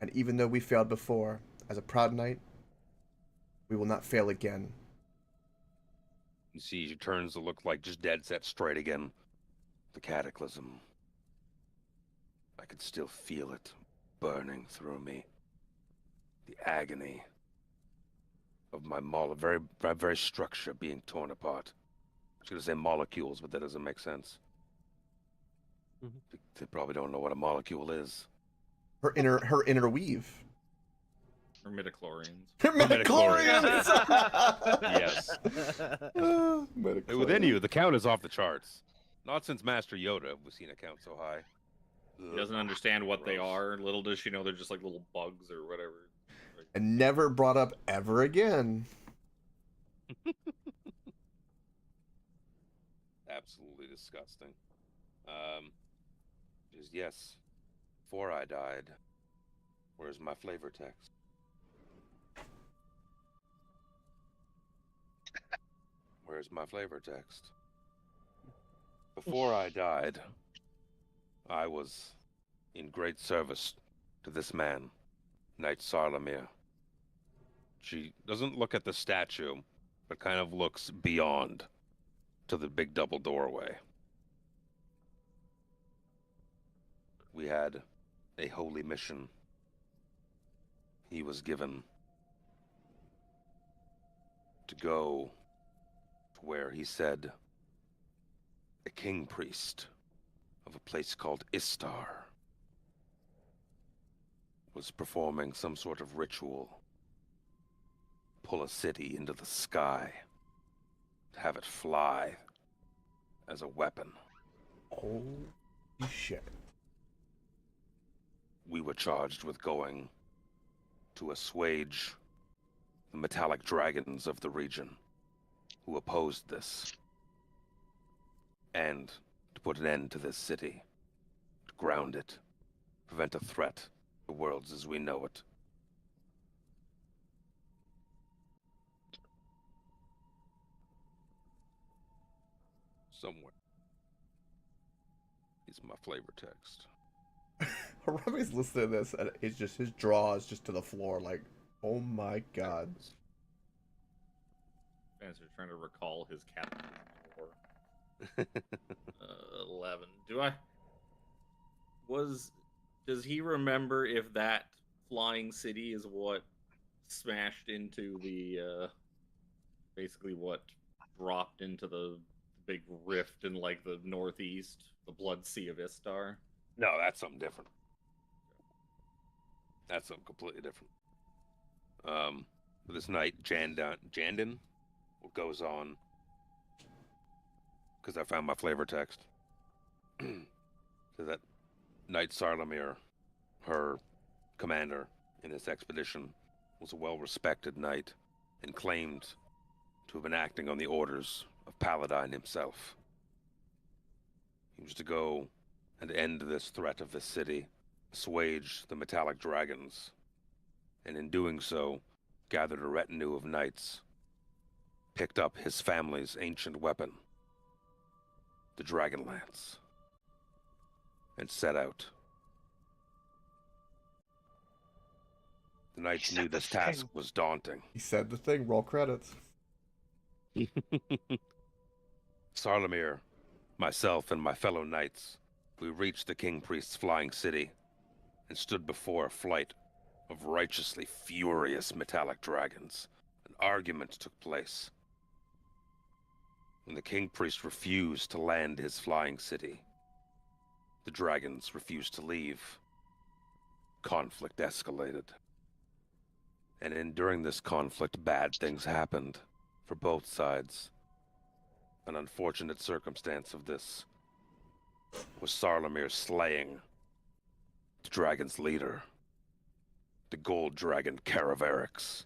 And even though we failed before, as a proud knight, we will not fail again. You see, she turns to look like just dead set straight again. The cataclysm. I could still feel it burning through me. The agony of my very structure being torn apart. was going to say molecules, but that doesn't make sense. They probably don't know what a molecule is. Her inner weave. Or midichlorians. Midichlorians! Yes. Midichlorians. Within you, the count is off the charts. Not since Master Yoda have we seen a count so high. She doesn't understand what they Gross. are. Little does she know they're just like little bugs or whatever. And never brought up ever again. Absolutely disgusting. Just yes. Before I died, where's my flavor text? Where's my flavor text? Before I died, I was in great service to this man, Knight Sarlamir. She doesn't look at the statue, but kind of looks beyond to the big double doorway. We had a holy mission. He was given to go to where he said a king priest of a place called Istar was performing some sort of ritual. Pull a city into the sky, to have it fly as a weapon. Holy shit. We were charged with going to assuage the metallic dragons of the region who opposed this, and to put an end to this city, to ground it, prevent a threat to the worlds as we know it. Somewhere is my flavor text. Harambe's listening to this, and it's just his jaw is just to the floor, like, oh my god. Spencer trying to recall his captain before. 11. Does he remember if that flying city is what smashed into the, basically what dropped into the big rift in, like, the northeast, the Blood Sea of Istar? No, that's something different. That's something completely different. This night, Jandin, what goes on, because I found my flavor text, so that Knight Sarlamir, her commander in this expedition, was a well-respected knight and claimed to have been acting on the orders of Paladine himself. He was to go and end this threat of this city, assuage the metallic dragons, and in doing so, gathered a retinue of knights, picked up his family's ancient weapon, the dragon lance, and set out. The knights knew this task was daunting. He said the thing, roll credits. Sarlamir, myself, and my fellow knights, we reached the King Priest's flying city and stood before a flight of righteously furious metallic dragons. An argument took place. When the King Priest refused to land his flying city, the dragons refused to leave. Conflict escalated. And during this conflict, bad things happened for both sides. An unfortunate circumstance of this was Sarlamir slaying the dragon's leader, the gold dragon Caravarix.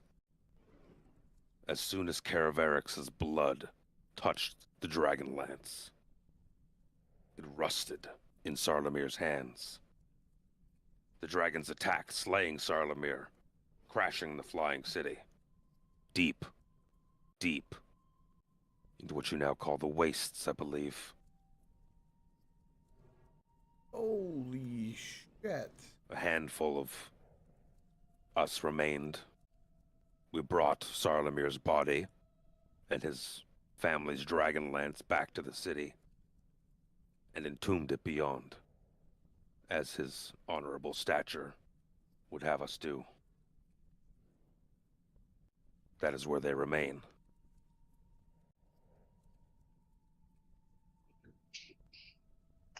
As soon as Caravarix's blood touched the dragon lance, it rusted in Sarlamir's hands. The dragons attacked, slaying Sarlamir, crashing the flying city. Deep, deep into what you now call the wastes, I believe. Holy shit. A handful of us remained. We brought Sarlamir's body and his family's dragon lance back to the city and entombed it beyond, as his honorable stature would have us do. That is where they remain.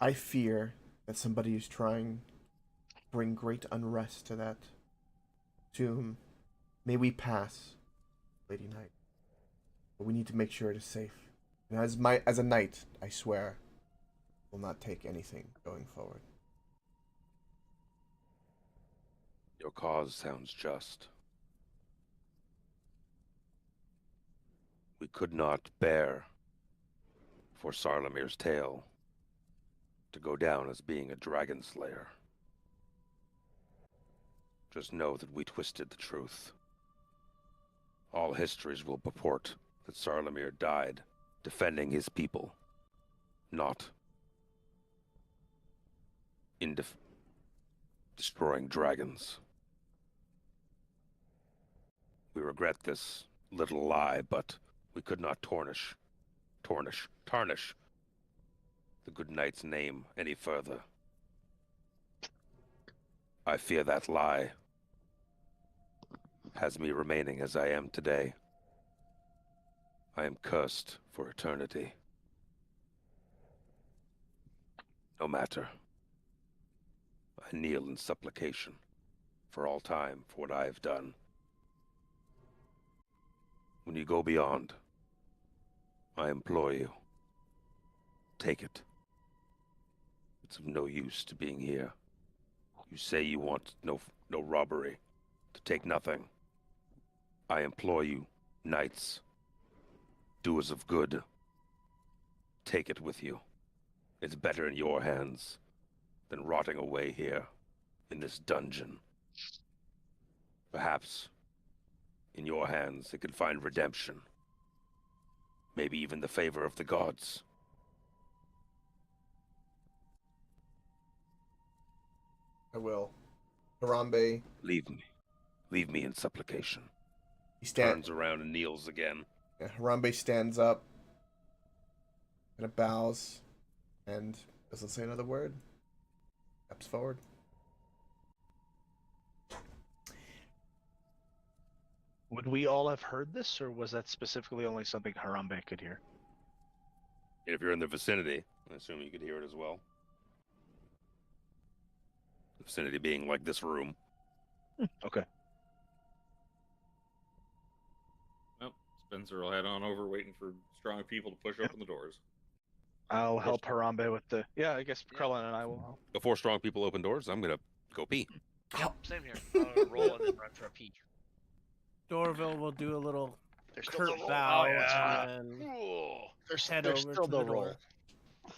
I fear that somebody is trying to bring great unrest to that tomb. May we pass, Lady Knight. But we need to make sure it is safe. And as a knight, I swear, will not take anything going forward. Your cause sounds just. We could not bear for Sarlamir's tale to go down as being a dragon slayer. Just know that we twisted the truth. All histories will purport that Sarlamir died defending his people, not in destroying dragons. We regret this little lie, but we could not tarnish the good knight's name any further. I fear that lie has me remaining as I am today. I am cursed for eternity. No matter. I kneel in supplication for all time for what I have done. When you go beyond, I implore you, take it. It's of no use to being here. You say you want no robbery, to take nothing. I implore you, knights, doers of good, take it with you. It's better in your hands than rotting away here in this dungeon. Perhaps in your hands it could find redemption. Maybe even the favor of the gods. I will. Harambe. Leave me. Leave me in supplication. He Turns around and kneels again. Yeah, Harambe stands up. Kind of bows. And doesn't say another word. Steps forward. Would we all have heard this, or was that specifically only something Harambe could hear? If you're in the vicinity, I assume you could hear it as well. The vicinity being like this room. Okay. Well, Spencer will head on over, waiting for strong people to push open the doors. I'll help Harambe with the... Yeah, I guess Krellin and I will help. Before strong people open doors, I'm gonna go pee. Yep, same here. I'm gonna roll and then run for a pee. Dorville will do a little There's still curt no roll. bow Oh, yeah. and There's head there's over still to no the roll. door.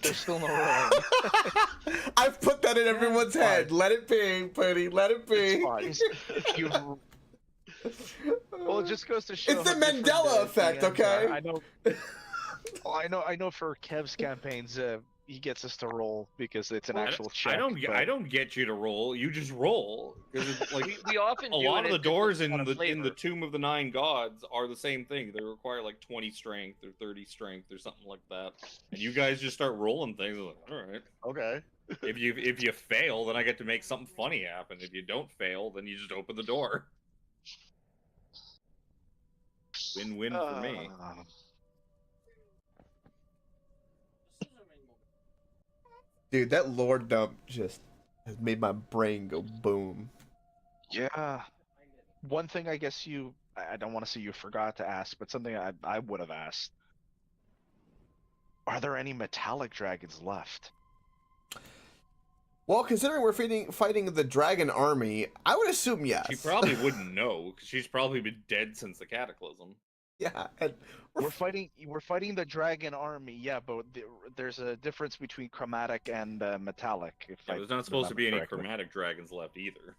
There's still no rolling. I've put that in everyone's fine. head. Let it be, Putty. Let it be. It's fine. If you... Well, it just goes to show. It's the how different Mandela the effect, DMs okay? are. I know. I know. For Kev's campaigns, he gets us to roll because it's an actual check. I don't get you to roll. You just roll because it's like We often a do lot it of the if doors it's in got a the flavor. Tomb of the Nine Gods are the same thing. They require like 20 strength or 30 strength or something like that. And you guys just start rolling things. Like, all right. Okay. If you fail, then I get to make something funny happen. If you don't fail, then you just open the door. Win-win for me. Dude, that lore dump just has made my brain go boom. Yeah. One thing I guess I don't want to say you forgot to ask, but something I would have asked. Are there any metallic dragons left? Well, considering we're fighting the dragon army, I would assume yes. She probably wouldn't know, because she's probably been dead since the Cataclysm. Yeah, and We're fighting the dragon army, yeah, but there's a difference between chromatic and metallic. Yeah, there's not supposed to be any correctly. chromatic dragons left either.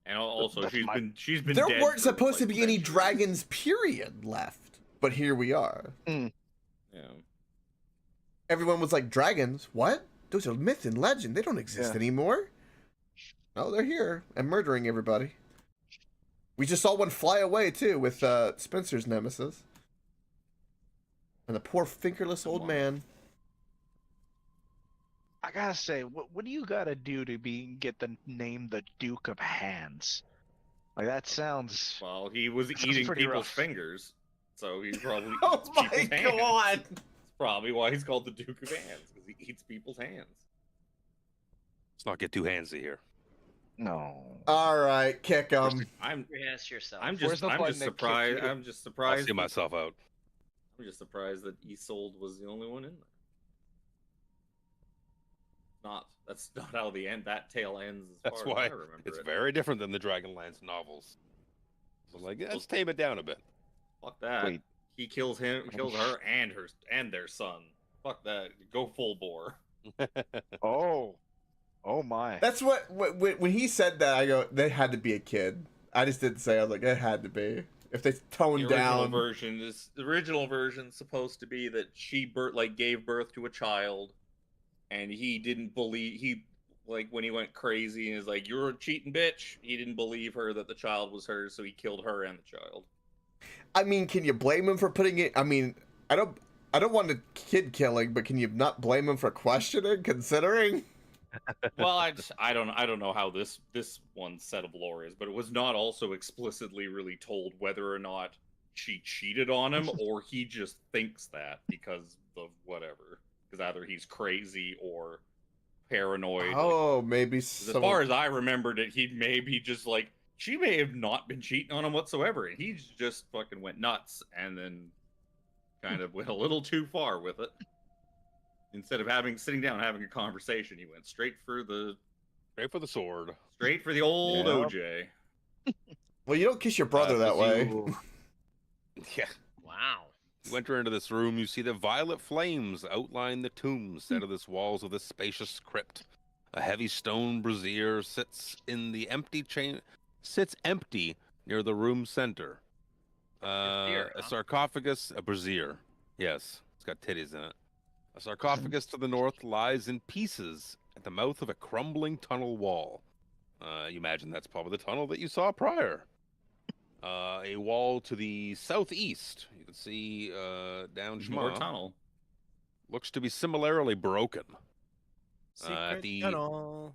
And also, That's she's been there dead weren't for, supposed to like, be any centuries. dragons, period, left. But here we are. Yeah. Everyone was like, dragons? What? Those are myth and legend. They don't exist Yeah. anymore. No, they're here and murdering everybody. We just saw one fly away, too, with Spencer's nemesis. And the poor fingerless old man. I gotta say, what do you gotta do to get the name the Duke of Hands? Like that sounds. Well, he was That sounds eating pretty people's rough. fingers, so he probably Oh eats my people's hands. god! It's probably why he's called the Duke of Hands, because he eats people's hands. Let's not get too handsy here. No. All right, kick him. I'm Your hands to yourself. I'm Where's just the I'm button just that kicked surprised. you? I'm just I'll surprised. see myself out. I'm just surprised that Isolde was the only one in there. That's not how that tale ends. As That's far why as I remember it's it. very different than the Dragonlance novels. So like, let's tame it down a bit. Fuck that. Wait. He kills him, kills her, and their son. Fuck that. Go full bore. Oh. Oh my. That's what when he said that, I go, they had to be a kid. I just didn't say. I was like, it had to be. If they toned down. The original version's supposed to be that she gave birth to a child, and he didn't believe when he went crazy and is like, "You're a cheating bitch." He didn't believe her that the child was hers, so he killed her and the child. I mean, can you blame him for putting it? I mean, I don't want a kid killing, but can you not blame him for questioning, considering? Well, I don't know how this one's set of lore is, but it was not also explicitly really told whether or not she cheated on him or he just thinks that because of whatever. Because either he's crazy or paranoid. Oh, maybe. As far as I remembered it, he maybe just she may have not been cheating on him whatsoever, and he just fucking went nuts and then kind of went a little too far with it. Instead of sitting down and having a conversation, he went straight for the sword. Straight for the old Yep. OJ. Well, you don't kiss your brother that way. Yeah. Wow. You enter into this room, you see the violet flames outline the tomb set of this walls of this spacious crypt. A heavy stone brazier sits empty near the room center. Brazier, A huh? sarcophagus, a brazier. Yes, it's got titties in it. A sarcophagus to the north lies in pieces at the mouth of a crumbling tunnel wall. You imagine that's probably the tunnel that you saw prior. A wall to the southeast, you can see down More Shma, tunnel. looks to be similarly broken. Secret the- tunnel.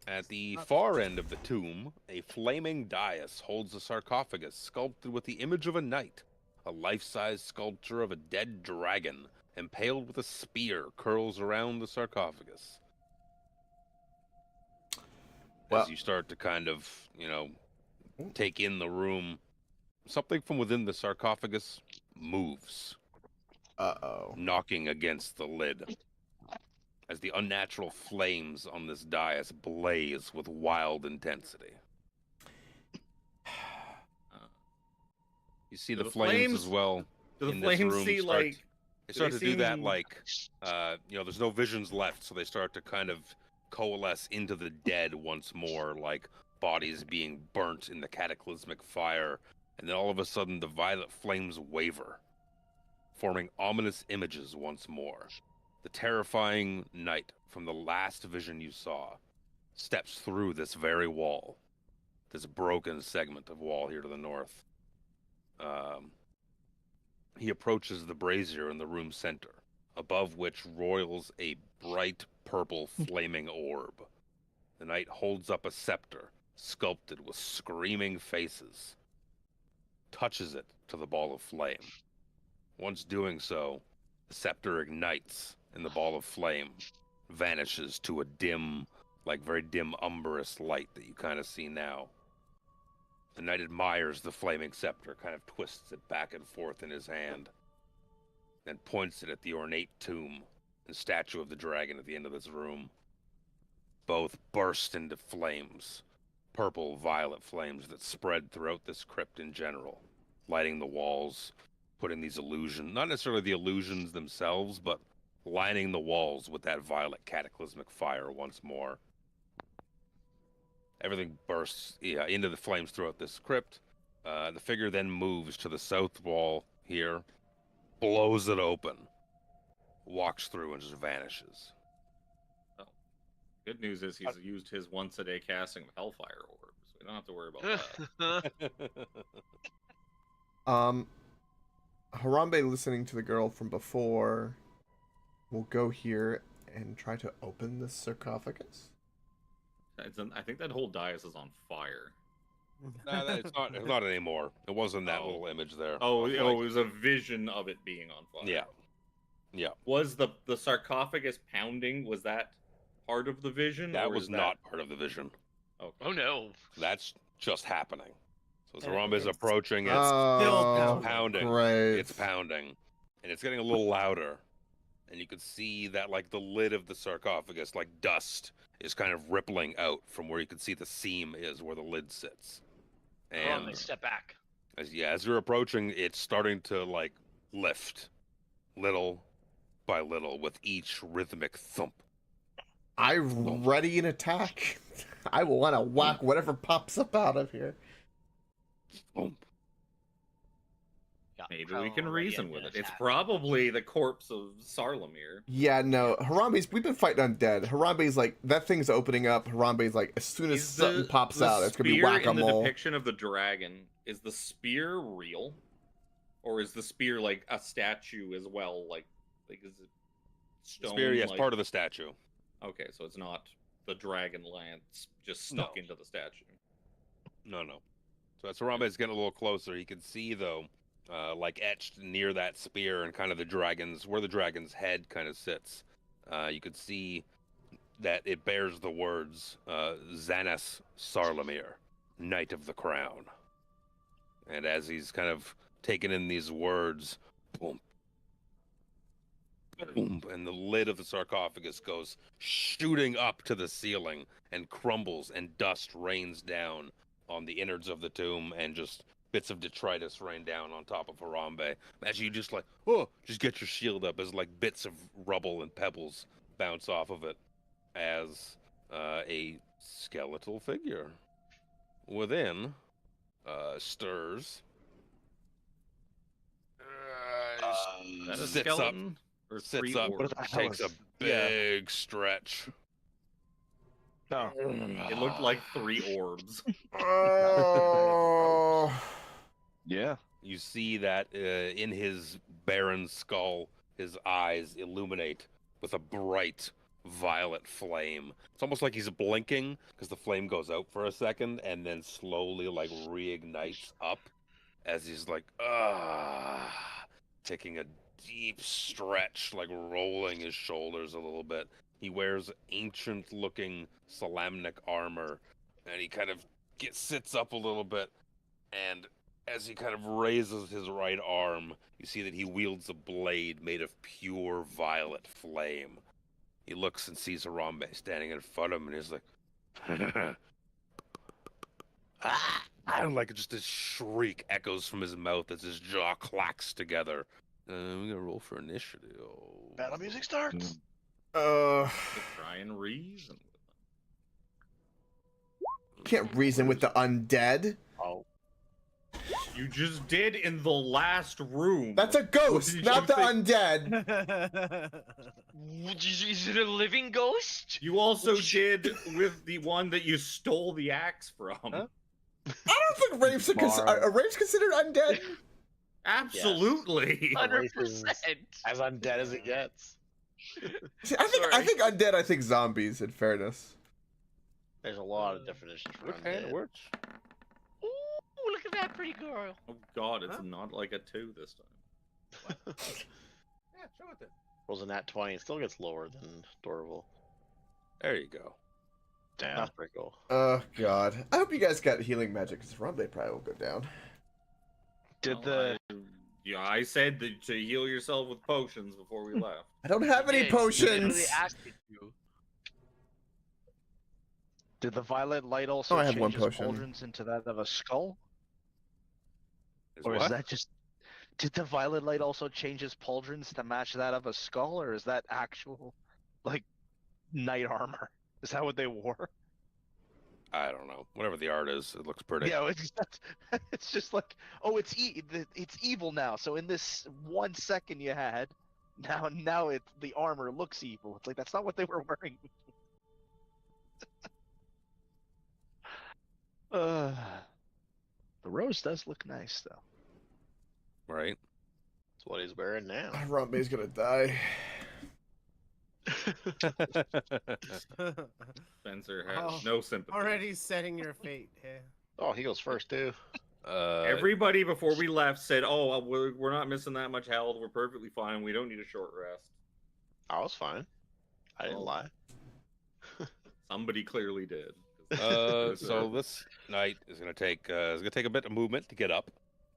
At the far end of the tomb, a flaming dais holds a sarcophagus sculpted with the image of a knight. A life-size sculpture of a dead dragon, impaled with a spear, curls around the sarcophagus. Well- As you start to kind of, take in the room, something from within the sarcophagus moves, Uh-oh. knocking against the lid. As the unnatural flames on this dais blaze with wild intensity. You see Do the the flames flames- as well. Do the in this flames room see start- like? They do start they to do that seem- there's no visions left, so they start to kind of coalesce into the dead once more, like bodies being burnt in the cataclysmic fire, and then all of a sudden the violet flames waver, forming ominous images once more. The terrifying knight from the last vision you saw steps through this very wall, this broken segment of wall here to the north. He approaches the brazier in the room center, above which roils a bright purple flaming orb. The knight holds up a scepter, sculpted with screaming faces, touches it to the ball of flame. Once doing so, the scepter ignites, and the ball of flame vanishes to a dim, very dim umbrous light that you kind of see now. The knight admires the flaming scepter, kind of twists it back and forth in his hand, then points it at the ornate tomb and statue of the dragon at the end of this room. Both burst into flames, purple, violet flames that spread throughout this crypt in general, lighting the walls, putting these illusions, not necessarily the illusions themselves, but lining the walls with that violet cataclysmic fire once more. Everything bursts into the flames throughout this crypt. The figure then moves to the south wall here, blows it open, walks through, and just vanishes. Good news is he's used his once-a-day casting of Hellfire orbs. We don't have to worry about that. Harambe, listening to the girl from before, will go here and try to open the sarcophagus. I think that whole dais is on fire. No, it's not anymore. It wasn't that Oh. little image there. Oh, Of, it was a vision of it being on fire. Yeah. Yeah, Was the sarcophagus pounding? Was that part of the vision? that or was is not part of the vision. Okay. Oh no. That's just happening. So as And Harambe is it's approaching, it's still Oh, pounding. great. It's pounding, and it's getting a little louder. And you could see that, like, the lid of the sarcophagus, like dust, is kind of rippling out from where you could see the seam is where the lid sits. And Harambe, step back. as you're approaching, it's starting to like lift, little by little, with each rhythmic thump. I ready an attack. I will want to whack whatever pops up out of here. Thump. Yeah, Maybe we can already reason at with the it. It's attack. probably the corpse of Sarlamir. Yeah, no, Harambe's. We've been fighting undead. Harambe's like that thing's opening up. Harambe's like as soon as Is something pops the out, it's gonna be spear whack a in the mole. depiction of the dragon, is the spear real, or is the spear like a statue as well? Like is it stone? Spear, yes, like... part of the statue. Okay, so it's not the dragon lance just stuck into the statue. No. So as Harambe is getting a little closer, he can see though, like etched near that spear and kind of where the dragon's head kind of sits. You could see that it bears the words Xanas Sarlamir, Knight of the Crown. And as he's kind of taken in these words, boom, boom, and the lid of the sarcophagus goes shooting up to the ceiling and crumbles, and dust rains down on the innards of the tomb, and just bits of detritus rain down on top of Harambe. As you just like, just get your shield up as like bits of rubble and pebbles bounce off of it, as a skeletal figure within stirs. Is that a Sits up. skeleton? Or Sits three up, orbs? takes a big stretch. No. It looked like 3 orbs. Oh. Yeah. You see that in his barren skull, his eyes illuminate with a bright violet flame. It's almost like he's blinking because the flame goes out for a second and then slowly like reignites up as he's like, taking a deep stretch, like rolling his shoulders a little bit. He wears ancient-looking Salamnic armor, and he kind of sits up a little bit, and as he kind of raises his right arm, you see that he wields a blade made of pure violet flame. He looks and sees Harambe standing in front of him, and he's like, like just a shriek echoes from his mouth as his jaw clacks together. We're gonna roll for initiative. Battle music starts. Try and reason. Can't reason with the undead. Oh, You just did in the last room. That's a ghost, did not you the think? undead. Is it a living ghost? You also did with the one that you stole the axe from. Huh? I don't think are rapes considered undead? Absolutely. 100%. as undead as it gets. See, I think undead. I think zombies. In fairness, There's a lot of definitions for Okay, it undead. works. Ooh, look at that pretty girl. Oh god, it's not like a 2 this time. Yeah, show it then. Rolls a nat 20. It still gets lower than Dorval. There you go. Damn. That's pretty cool. oh god. I hope you guys got healing magic because Harambe probably will go down. I said that to heal yourself with potions before we left. I don't have any Yeah, he potions. literally asked it to. Did the violet light also Oh, I have change one his potion. pauldrons into that of a skull? Is Or what? is that just... Did the violet light also change his pauldrons to match that of a skull? Or is that actual, like, knight armor? Is that what they wore? I don't know. Whatever the art is, it looks pretty. Yeah, it's just like, oh, it's evil now. So in this 1 second you had, now the armor looks evil. It's like, that's not what they were wearing. The rose does look nice, though. Right? That's what he's wearing now. Harambe's gonna die. Spencer has Oh, no sympathy. Already setting your fate. Yeah. Oh, he goes first too. Everybody before we left said, "Oh, we're not missing that much health. We're perfectly fine. We don't need a short rest." I was fine. I didn't Well, lie. Somebody clearly did. So this knight is gonna take a bit of movement to get up.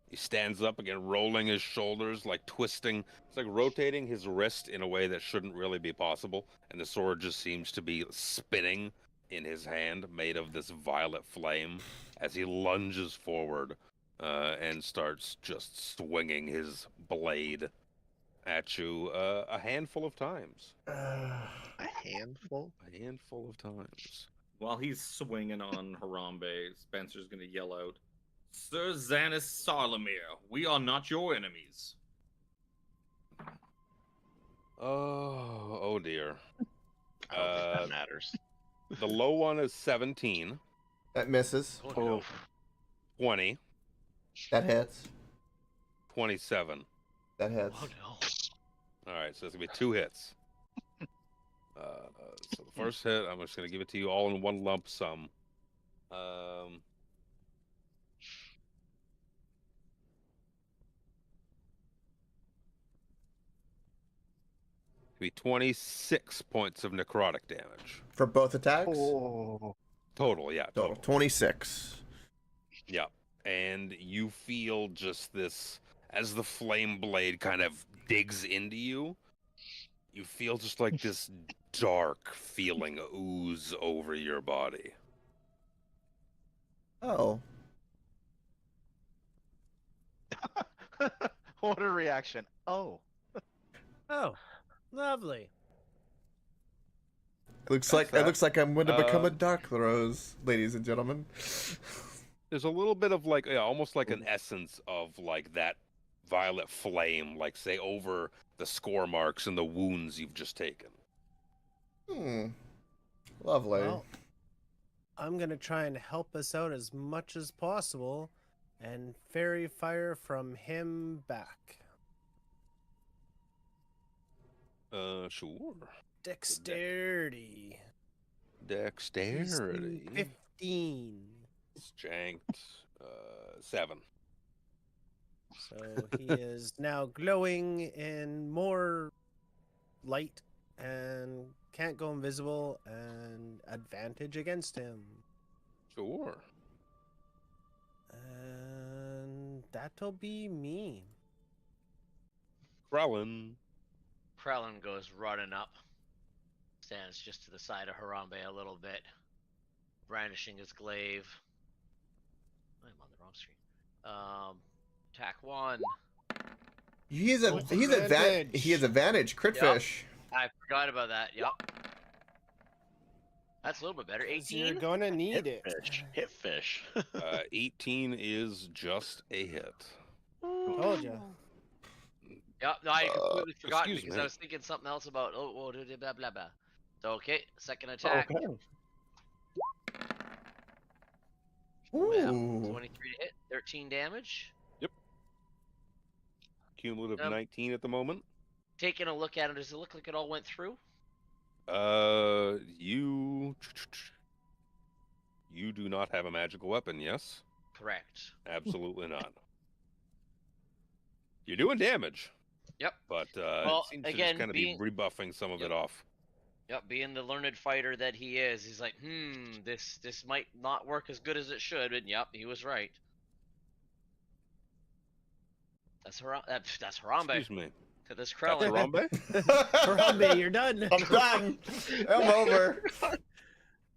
He stands up again, rolling his shoulders, like twisting. It's like rotating his wrist in a way that shouldn't really be possible, and the sword just seems to be spinning in his hand, made of this violet flame, as he lunges forward and starts just swinging his blade at you a handful of times. A handful? A handful of times. While he's swinging on Harambe, Spencer's gonna yell out, "Sir Xanis Sarlemere, we are not your enemies." Oh dear. I don't think that matters. The low one is 17, That misses. Oh, no. 20, That hits. 27. That hits. Oh no. All right, so it's gonna be 2 hits. So the first hit, I'm just gonna give it to you all in one lump sum. Be 26 points of necrotic damage For both attacks? total. Yeah, Total. 26. Yeah, and you feel just this as the flame blade kind of digs into you. You feel just like this dark feeling ooze over your body. Oh. What a reaction. Oh. Oh, lovely. It looks That's like I'm going to become a Um, Dark Rose, ladies and gentlemen. There's a little bit of like, yeah, almost like an essence of like that violet flame, like say over the score marks and the wounds you've just taken. Lovely. Well, I'm gonna try and help us out as much as possible, and fairy fire from him back. Sure. Dexterity. Dexterity. 15. It's janked. 7. So he is now glowing in more light and can't go invisible, and advantage against him. Sure. And that'll be me. Krellin. Krellin goes running up. Stands just to the side of Harambe a little bit. Brandishing his glaive. I'm on the wrong screen. Attack 1. He has Advantage. advantage. Crit Yup. fish. I forgot about that. Yup. That's a little bit better. 'Cause You're 18? gonna need Hit it. fish. Hit fish. 18 is just a hit. Told ya. Yep, no, I completely forgot excuse because me. I was thinking something else about blah blah blah. So okay, second attack. Okay. Yeah, Ooh. 23 to hit, 13 damage. Cumulative Yep. 19 at the moment. Taking a look at it, does it look like it all went through? You do not have a magical weapon, yes? Correct. Absolutely not. You're doing damage. Yep. But Well, it seems to again, just kind of being- be rebuffing some of Yep. it off. Yep, being the learned fighter that he is, he's like, this might not work as good as it should, and yep, he was right. That's Harambe. Excuse me. To this That's Krellin. Harambe? Harambe, you're done. I'm done. I'm over.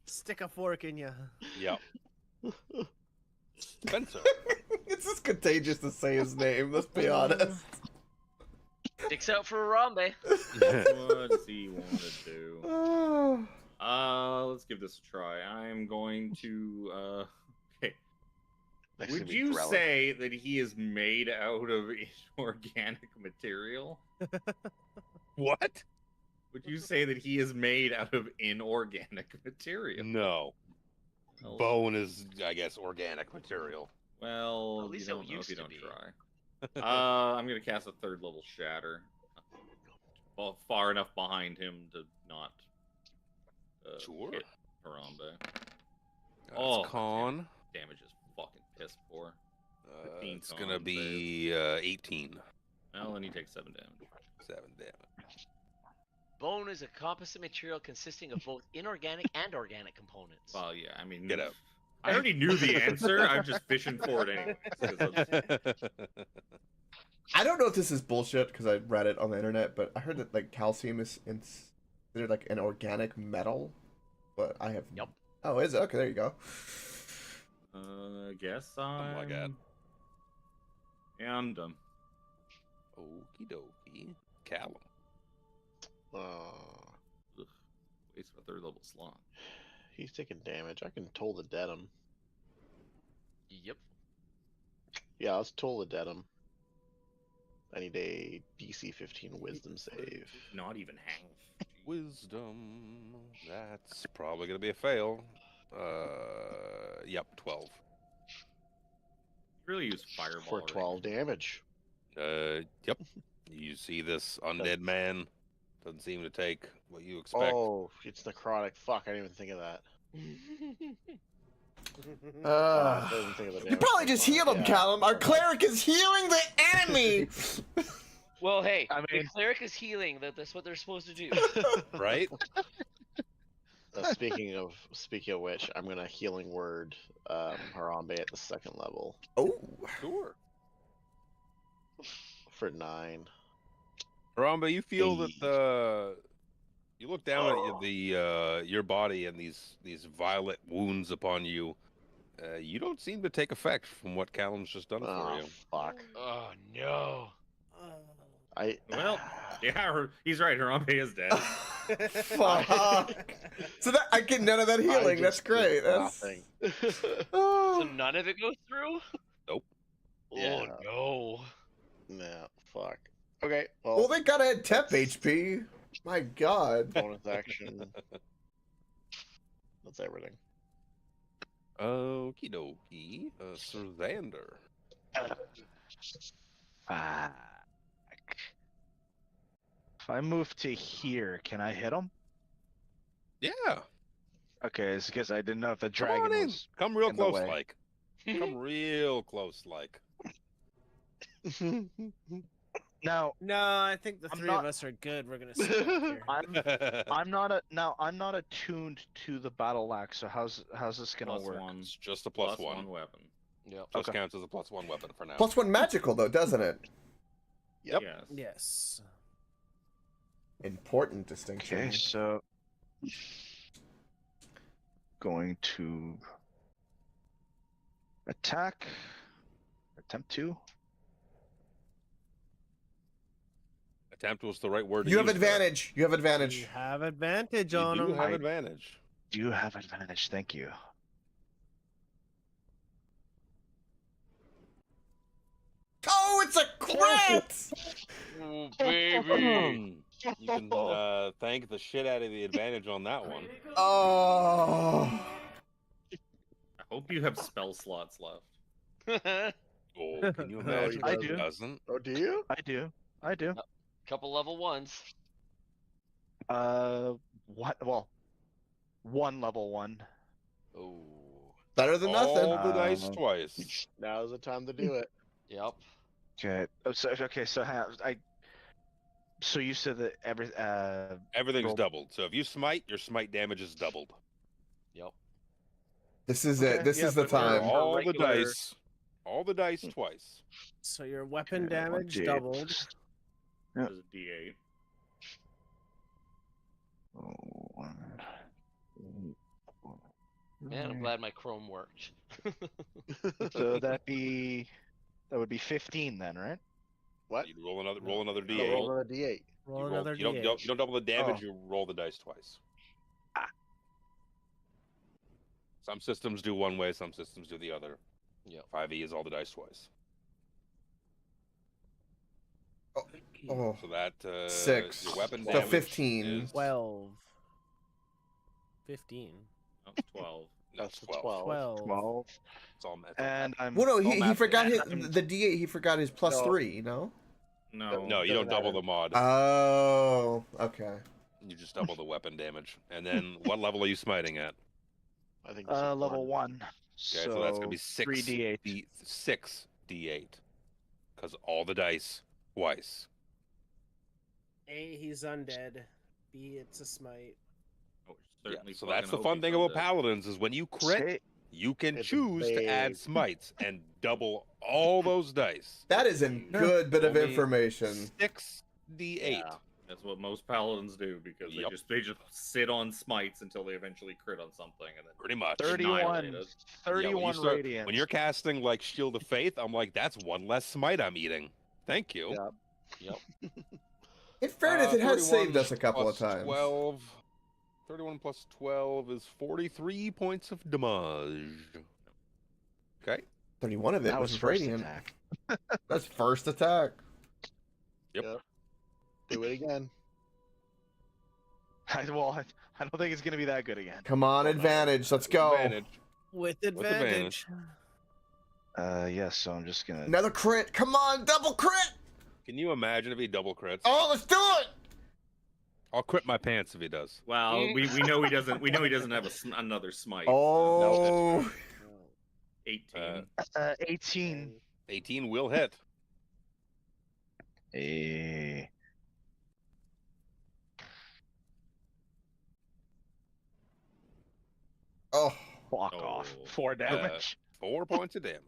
Stick a fork in you. Yep. Spencer. It's just contagious to say his name, let's be honest. Sticks out for Harambe. What does he want to do? Oh. Let's give this a try. I'm going to. Okay. Next to Would me, you Krellin. say that he is made out of inorganic material? What? Would you say that he is made out of inorganic material? No. Well, Bone is, I guess, organic material. Well, At least you it don't know if used you to don't be. try. I'm gonna cast a third level shatter. Well, far enough behind him to not Sure. hit Harambe. That's Oh, con. Damage is fucking pissed for. It's gonna con be 18. Well, then he takes 7 damage. 7 damage. Bone is a composite material consisting of both inorganic and organic components. Well, yeah, I mean, Get out. I already knew the answer. I'm just fishing for it anyway. I don't know if this is bullshit because I read it on the internet, but I heard that like calcium is considered like an organic metal. But I have. Yep. Oh, is it? Okay, there you go. I guess Something like that. Yeah, I'm done. Okie dokie. Callum. Ugh, waste of a 3rd level slot. He's taking damage. I can toll the dead him. Yep. Yeah, let's toll the dead him. I need a DC 15 Wisdom save. Not even half. Wisdom. That's probably gonna be a fail. Yep, 12. Really use fireball For 12 damage. Yep. You see this undead man doesn't seem to take what you expect. Oh, it's necrotic. Fuck, I didn't even think of that. I didn't think of the You damage probably just component, healed him, yeah. Callum. Our cleric is healing the enemy. Well, hey, I the mean- cleric is healing. That's what they're supposed to do. Right? Speaking of which, I'm gonna healing word Harambe at the 2nd level Oh, Sure. for 9. Harambe, you feel Hey. that you look down at your body and these violet wounds upon you. You don't seem to take effect from what Callum's just done for Oh you. fuck! Oh no. Well, yeah, he's right. Harambe is dead. fuck. So that I get none of that healing. That's great. That's Nothing. So oh. none of it goes through? Nope. Oh Yeah. no. Nah, fuck. Okay, Well, they gotta add temp HP. My God. bonus action. That's everything. Okie dokie. Sir Xander. Fuck. If I move to here, can I hit him? Yeah. Okay, it's because I didn't know if the Come on dragon in. was. Come real in the close, way. like. Come real close, like. Now, No, I think the I'm 3 not- of us are good. We're gonna sit back here. I'm not attuned to the battle axe. So how's this gonna work? +1. It's just a plus one. +1 weapon. Yep. Just Okay. counts as a +1 weapon for now. +1 magical though, doesn't it? Yep. Yes. Yes. Important distinction. Okay, so going to attack. Attempt to. Attempt was the right word. to You have use there. advantage. You have advantage. You have advantage You on do him. have I- advantage. You have advantage. Thank you. Oh, it's a crit! Oh, baby. You can thank the shit out of the advantage on that one. Oh. I hope you have spell slots left. Oh, can you No, imagine? I if do. it doesn't. Oh, do you? I do. Couple level 1s. What? Well, one level 1. Oh. Better than nothing. All the dice Um, twice. Now's the time to do it. Yep. Okay. Oh, so okay. So So you said that Everything's roll- doubled. So if you smite, your smite damage is doubled. Yep. This is Okay, it. This yeah, is the but we're time. all- All regular- the dice. All the dice twice. So your weapon Okay, damage 1d8. doubled. Yep. There's a D8. Oh, 1. Man, I'm glad my Chrome worked. So that would be 15 then, right? What? You roll another No, d8. roll another D8. Roll You, another you don't D8. you don't double the damage. Oh. You roll the dice twice. Ah. Some systems do one way. Some systems do the other. Yep. 5e is all the dice twice. Oh, So that 6. Your weapon So damage 15. is 12. 15. Oh, 12. That's the 12. 12. 12. 12. It's all it's all And I'm. Well, no, all he mapped forgot in. his I'm- the D8. He forgot his plus No. 3. You know. No. No, you don't doesn't double matter. the mod. Oh, okay. You just double the weapon damage. And then what level are you smiting at? I think. it's a level 1. Okay, so that's gonna be 6 3d8. 6 D8. Because all the dice twice. A, he's undead. B, it's a smite. Oh, certainly So fucking that's the hope fun he's thing about undead. paladins is when you crit, Say- you can It's choose to add big. smites and double all those dice. That is a good bit of Only information. 6d8. Yeah. That's what most paladins do because Yep. they just sit on smites until they eventually crit on something and then Pretty much. 31, annihilate it. 31 start- radiant. When you're casting like Shield of Faith, I'm like, that's one less smite I'm eating. Thank you. Yeah. In fairness, it has 31 saved us a couple of plus times. 12. 31 plus 12 is 43 points of damage. Okay. 31 of it That was, was first radiant. attack. That's first attack. Yep. Do it again. I don't think it's gonna be that good again. Come on, advantage. Let's go. Advantage. With advantage. advantage. Yes. So I'm just gonna. Another crit. Come on, double crit. Can you imagine if he double crits? Oh, let's do it. I'll crit my pants if he does. Well, we know he doesn't. We know he doesn't have another smite. Oh, 18. 18. 18 will hit. Eh. oh. Fuck off. Oh. 4 damage. 4 points of damage.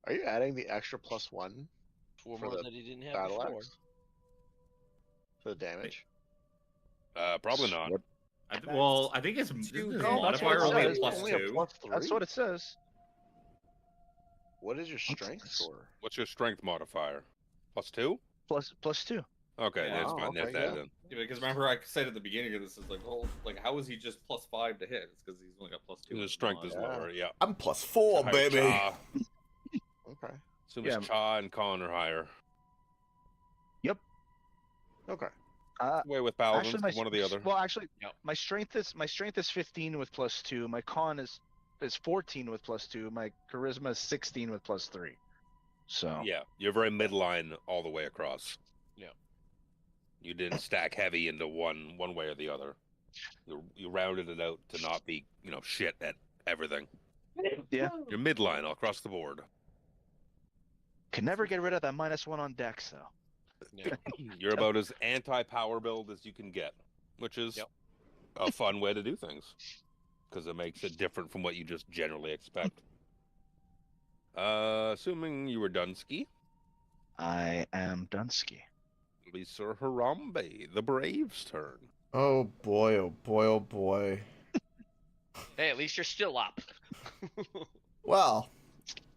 Are you adding the extra +1 4 For more the than he didn't have battle before. axe? For the damage? Probably not. What- I think it's No, that's modifier what only it a says. plus Only 2. +3? That's what it says. What is your strength this? score? What's your strength modifier? +2? Plus 2. Okay, Wow, that's fine. That's okay, added yeah. in. Yeah, because remember I said at the beginning of this is like, oh, like how is he just +5 to hit? It's because he's only got +2. His strength is Yeah. lower, yeah. I'm +4, Higher baby. Cha. Okay. Assume Yeah. it's Cha and Con are higher. Okay. Way with paladins, Actually, one or the other. Well, actually, Yep. my strength is 15 with +2. My con is 14 with +2. My charisma is 16 with +3. So Yeah, you're very midline all the way across. Yeah. You didn't stack heavy into one way or the other. You rounded it out to not be, shit at everything. yeah, You're midline all across the board. can never get rid of that -1 on dex though. Yeah. You're about as anti-power build as you can get, which is Yep. a fun way to do things because it makes it different from what you just generally expect. Assuming you were Dunsky, I am Dunsky. it'll be Sir Harambe, the Brave's turn. Oh boy, oh boy, oh boy. Hey, at least you're still up. Well,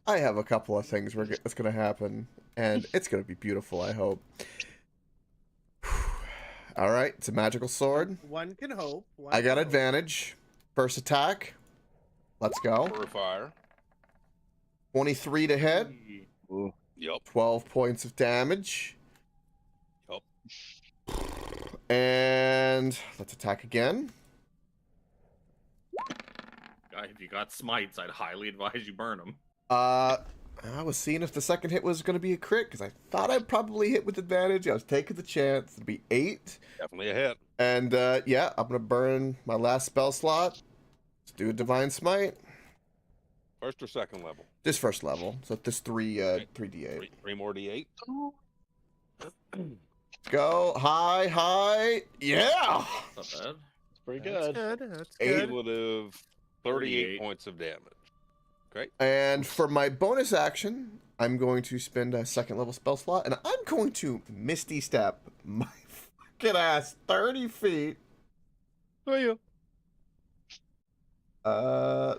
I have a couple of things that's going to happen, and it's going to be beautiful, I hope. All right, it's a magical sword. One can hope. I got advantage. First attack. Let's go. Purifier. 23 to hit. Ooh. Yep. 12 points of damage. Yup. And let's attack again. If you got smites, I'd highly advise you burn them. I was seeing if the second hit was going to be a crit because I thought I'd probably hit with advantage. I was taking the chance. It'd be 8. Definitely a hit. And yeah, I'm going to burn my last spell slot. Let's do a Divine Smite. First or second level? This first level. So this 3d8. Three more D8. Go. High. Yeah! That's not bad. It's pretty That's good. good. That's Eight. good. Cumulative 38 38. points of damage. Great. And for my bonus action, I'm going to spend a second level spell slot, and I'm going to Misty Step my fucking ass 30 feet. Oh, yeah.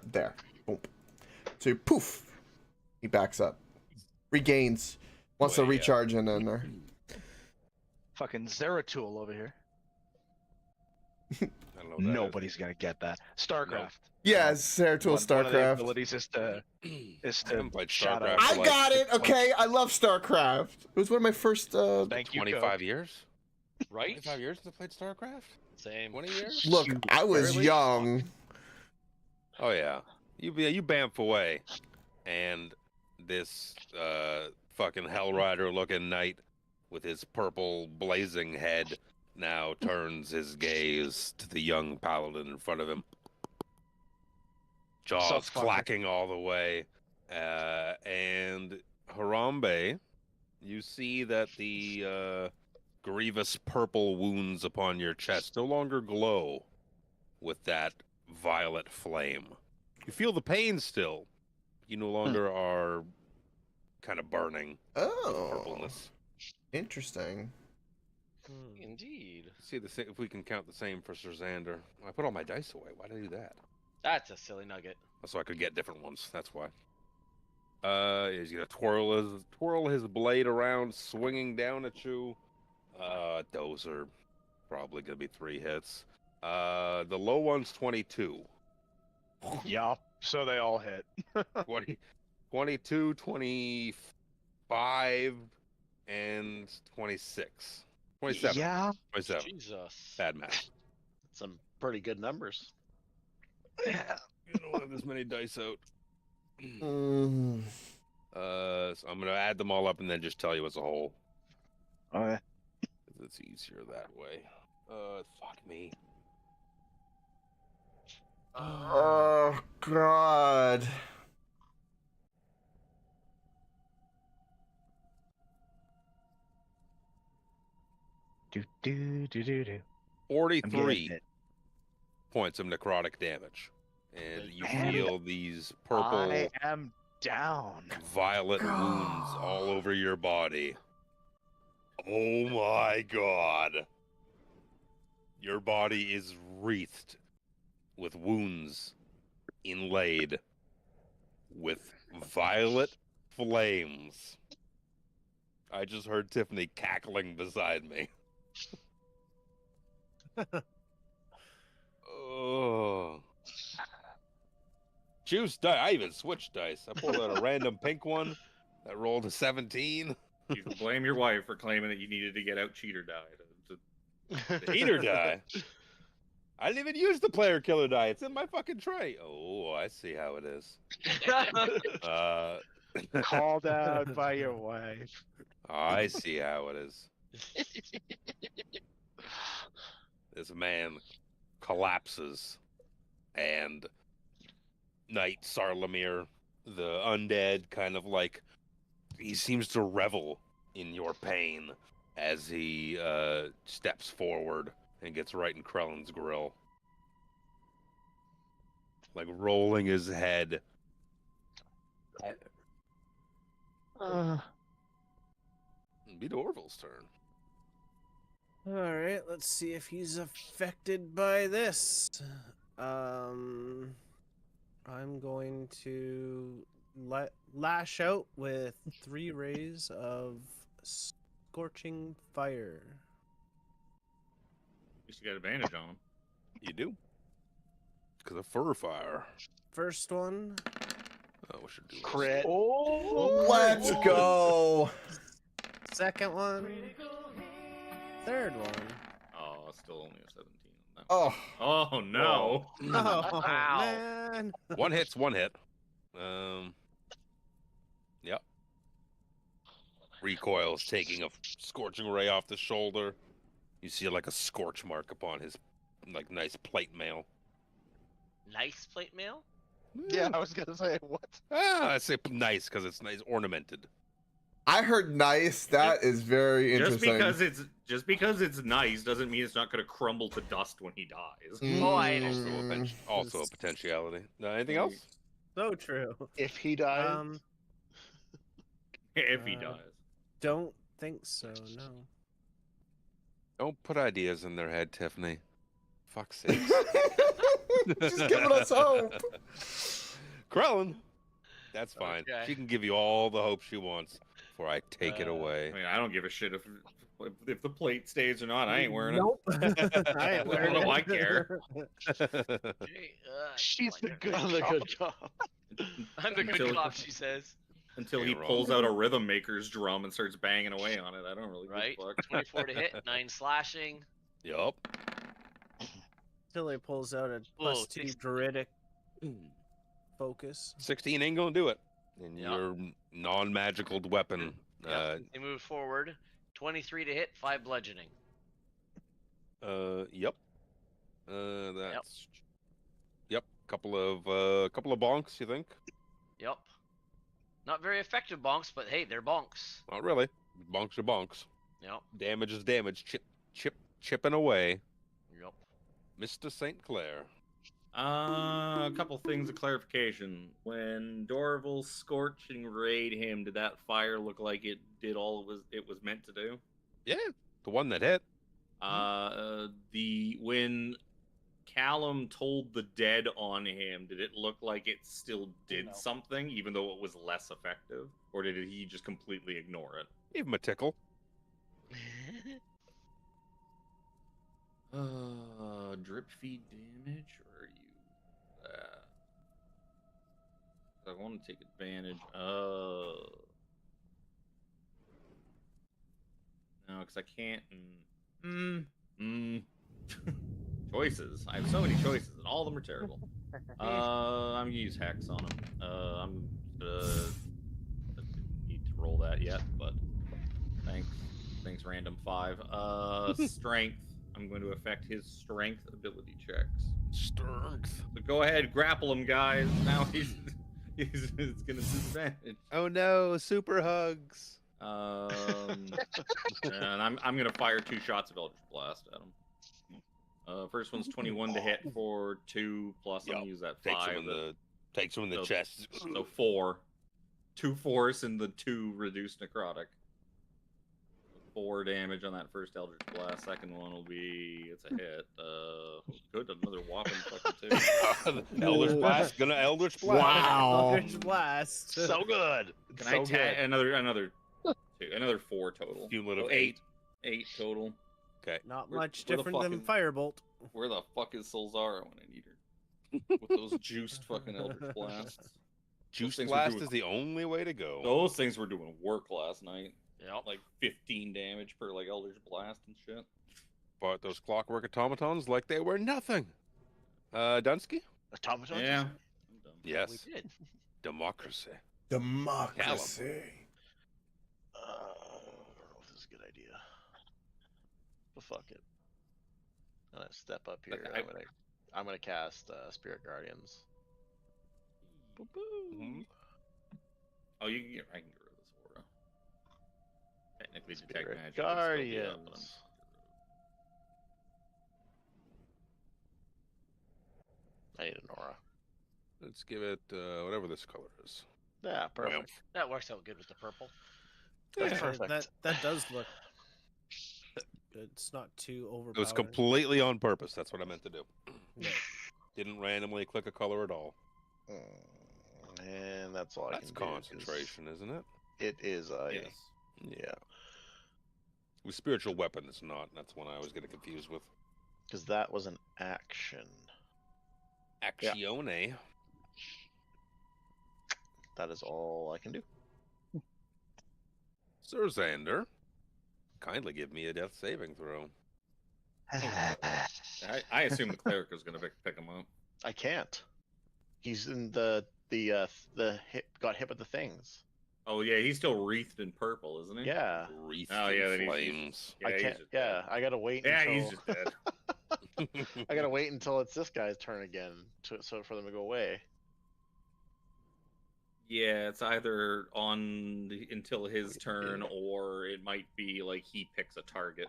There. Boom. So poof, he backs up, regains, wants to Way up. recharge in there. Fucking Zeratul over here. I don't know what that is. Nobody's gonna get that. Starcraft. Yeah, Zeratul One of the Starcraft. abilities is to I haven't played shout StarCraft out. for I like got it. 6 months. Okay, I love Starcraft. It was one of my first. Thank you. 25 years? Right? 25 years since I played StarCraft? Same. 20 years? Look, I was barely young. Oh, yeah. You bamf away. And this fucking Hell Rider looking knight with his purple blazing head now turns his gaze to the young paladin in front of him. Jaws So funny. clacking all the way. And Harambe, you see that the grievous purple wounds upon your chest no longer glow with that violet flame. You feel the pain still. You no longer are kind of burning with Oh, purpleness. interesting. Indeed. See if we can count the same for Sir Xander. I put all my dice away. Why did I do that? That's a silly nugget. So I could get different ones. That's why. He's gonna twirl his blade around, swinging down at you. Those are probably gonna be 3 hits. The low one's 22. Yup. So they all hit. 20, 22, 25, and 26. 27. Yeah. 27. Jesus. Bad math. Some pretty good numbers. Yeah. You don't have this many dice out. Mm. So I'm gonna add them all up and then just tell you as a whole. Okay. It's easier that way. Fuck me. Oh God. Do do do do do. 43 points of necrotic damage, and you Man. feel these purple, I am down. violet wounds all over your body. Oh my God! Your body is wreathed with wounds inlaid with violet flames. I just heard Tiffany cackling beside me. Oh. Juice dice. I even switched dice. I pulled out a random pink one that rolled a 17. You can blame your wife for claiming that you needed to get out cheater die. The heater die. I didn't even use the player killer die. It's in my fucking tray. Oh, I see how it is. Called out by your wife. I see how it is. This man collapses, and Knight Sarlamir, the undead, kind of like he seems to revel in your pain as he steps forward and gets right in Krellin's grill, like rolling his head. It'll be Orville's turn. All right, let's see if he's affected by this. I'm going to lash out with 3 rays of scorching fire. You should get advantage on him. You do. Because of fur fire. First one, Oh, we should do this. Crit. Let's go. second one, third one. Oh, still only a 17 on that. Oh, Oh no! Oh, Wow. man. One hit. Yep. Recoils, taking a scorching ray off the shoulder. You see like a scorch mark upon his like nice plate mail. Nice plate mail? Yeah, I was gonna say what? I say nice because it's nice ornamented. I heard nice. That is very interesting. Just because it's nice doesn't mean it's not going to crumble to dust when he dies. Oh, I Mm. Also a potentiality. Anything else? So true. If he dies, If he Uh, dies. Don't think so, no. Don't put ideas in their head, Tiffany. Fuck's sake. Just giving us hope. Krellin. That's fine. Okay. She can give you all the hope she wants before I take it away. I mean, I don't give a shit if the plate stays or not. I ain't wearing Nope. I ain't What wearing do it. I care? She's the good done a good job. I'm the good Until- cop, she says. until he You're wrong. pulls out a rhythm maker's drum and starts banging away on it. I don't really Right? give a fuck. 24 to hit, 9 slashing. Yup. Till he pulls out a plus 2 six- druidic focus. 16 ain't gonna do it. And Yup. your non-magical weapon. They move forward. 23 to hit, 5 bludgeoning. Yep. That's. Yep. Couple of bonks. You think? Yep. Not very effective bonks, but hey, they're bonks. Not really. Bonks are bonks. Yep. Damage is damage. Chipping away. Yep. Mr. St. Clair. A couple things of clarification. When Dorval scorch and raid him, did that fire look like it did all it was meant to do? Yeah, the one that hit. When Callum told the dead on him, did it look like it still did something, even though it was less effective, or did he just completely ignore it? Give him a tickle. Drip feed damage, or are you? I want to take advantage of. No, because I can't. Choices. I have so many choices, and all of them are terrible. I'm gonna use Hex on him. I didn't need to roll that yet, but thanks. Thanks, random 5. Strength. I'm going to affect his strength ability checks. Strength. So go ahead, grapple him, guys. Now he's gonna disadvantage. Oh no, super hugs. And I'm gonna fire 2 shots of Eldritch Blast at him. First one's 21 to hit for 2 plus. I'm gonna use that 5. Takes him in the chest. So 4. 2 force and the 2 reduced necrotic. 4 damage on that first Eldritch Blast. Second one will be it's a hit. Good, another whopping fucking 2. Eldritch Blast, gonna Eldritch Blast. Wow. Eldritch Blast. So good. Can I tag another 4 total? Cumulative So 8 total. Okay. Not Where- much where the different than Firebolt. Where the fuck is Solzara when I need her? With those juiced fucking Eldritch Blasts. Juice things Blast were doing- is the only way to go. Those things were doing work last night. Yep. Like 15 damage per like Eldritch Blast and shit. But those clockwork automatons like they were nothing. Dunsky? Automatons? Yeah. I'm done. Yes. We did. Democracy. Democracy. I don't know if this is a good idea. But fuck it. I'm gonna step up here. Okay, I'm gonna cast Spirit Guardians. Boop, boop. Mhm. Oh, I can get rid of this aura. Technically, detect Spirit magic. would still be up, but I'm Guardians. I need an aura. Let's give it whatever this color is. Yeah, perfect. That works out good with the purple. That's Yeah, perfect. that does look good. It's not too overpowering. It was completely on purpose. That's what I meant to do. Yeah. Didn't randomly click a color at all. And that's all I That's can do. 'cause concentration, isn't it? It is Yes. yeah. With spiritual weapon, it's not. That's one I always get confused with. Because that was an action. Actione. That is all I can do. Sir Xander, kindly give me a death saving throw. I assume the cleric is going to pick him up. I can't. He's in the hit, got hit with the things. Oh yeah, he's still wreathed in purple, isn't he? Yeah. Wreathed Oh, yeah, in then he's- flames. Yeah, I he's can't. just Yeah, dead. I gotta wait. Yeah, until, he's just dead. I gotta wait until it's this guy's turn again, so for them to go away. Yeah, it's either until his turn, or it might be like he picks a target.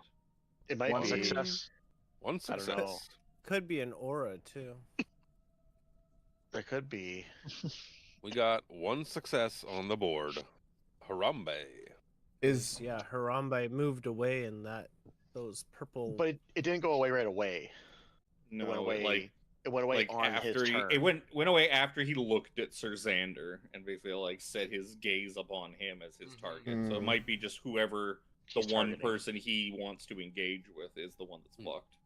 It might One be. success. One I don't know. success. Could be an aura too. There could be. We got one success on the board. Harambe. Is Yeah, Harambe moved away and those purple. But it didn't go away right away. No, It went away. like it went away on after his turn. it went away after he looked at Sir Xander and basically like set his gaze upon him as his target. So it Mm. might be just whoever the He's one targeting. person he wants to engage with is the one that's fucked.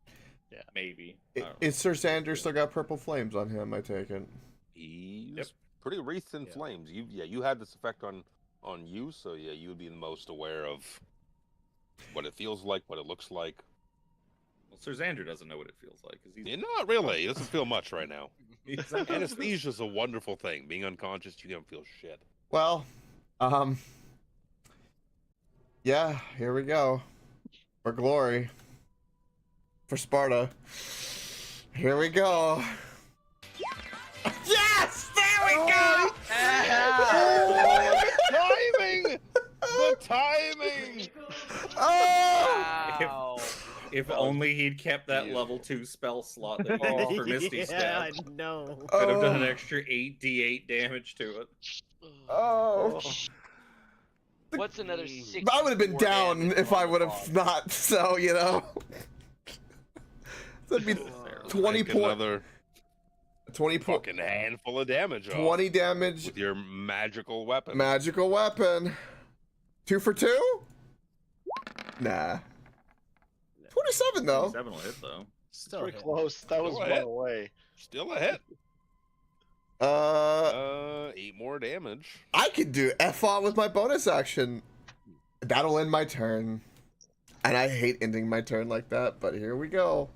Yeah. Maybe. I don't know. is Sir Xander still got purple flames on him? I take it. He's Yep. pretty wreathed in Yeah. flames. You had this effect on you, so yeah, you would be the most aware of what it feels like, what it looks like. Well, Sir Xander doesn't know what it feels like because he's Yeah, not really. He doesn't feel much right now. he's Anesthesia is a wonderful thing. Being unconscious, you don't feel shit. Well, yeah, here we go. For glory. For Sparta. Here we go. Yes! There we go! Oh! Wow. If Oh, only he'd kept that beautiful. level 2 spell slot that he used for Misty yeah, Step. I know. Could have done an Oh. extra 8d8 damage to it. Oh. What's another 6? I would have been down if I would have not. So you know. That'd be Fair. 20 Make point. another 20 point. fucking handful of damage off 20 damage. with your magical weapon. Magical weapon. 2 for 2? Nah. 27 though. 7 will hit though. Still Pretty hit. close. That was Go one ahead. away. Still a hit. 8 more damage. I could do FA with my bonus action. That'll end my turn. And I hate ending my turn like that, but here we go.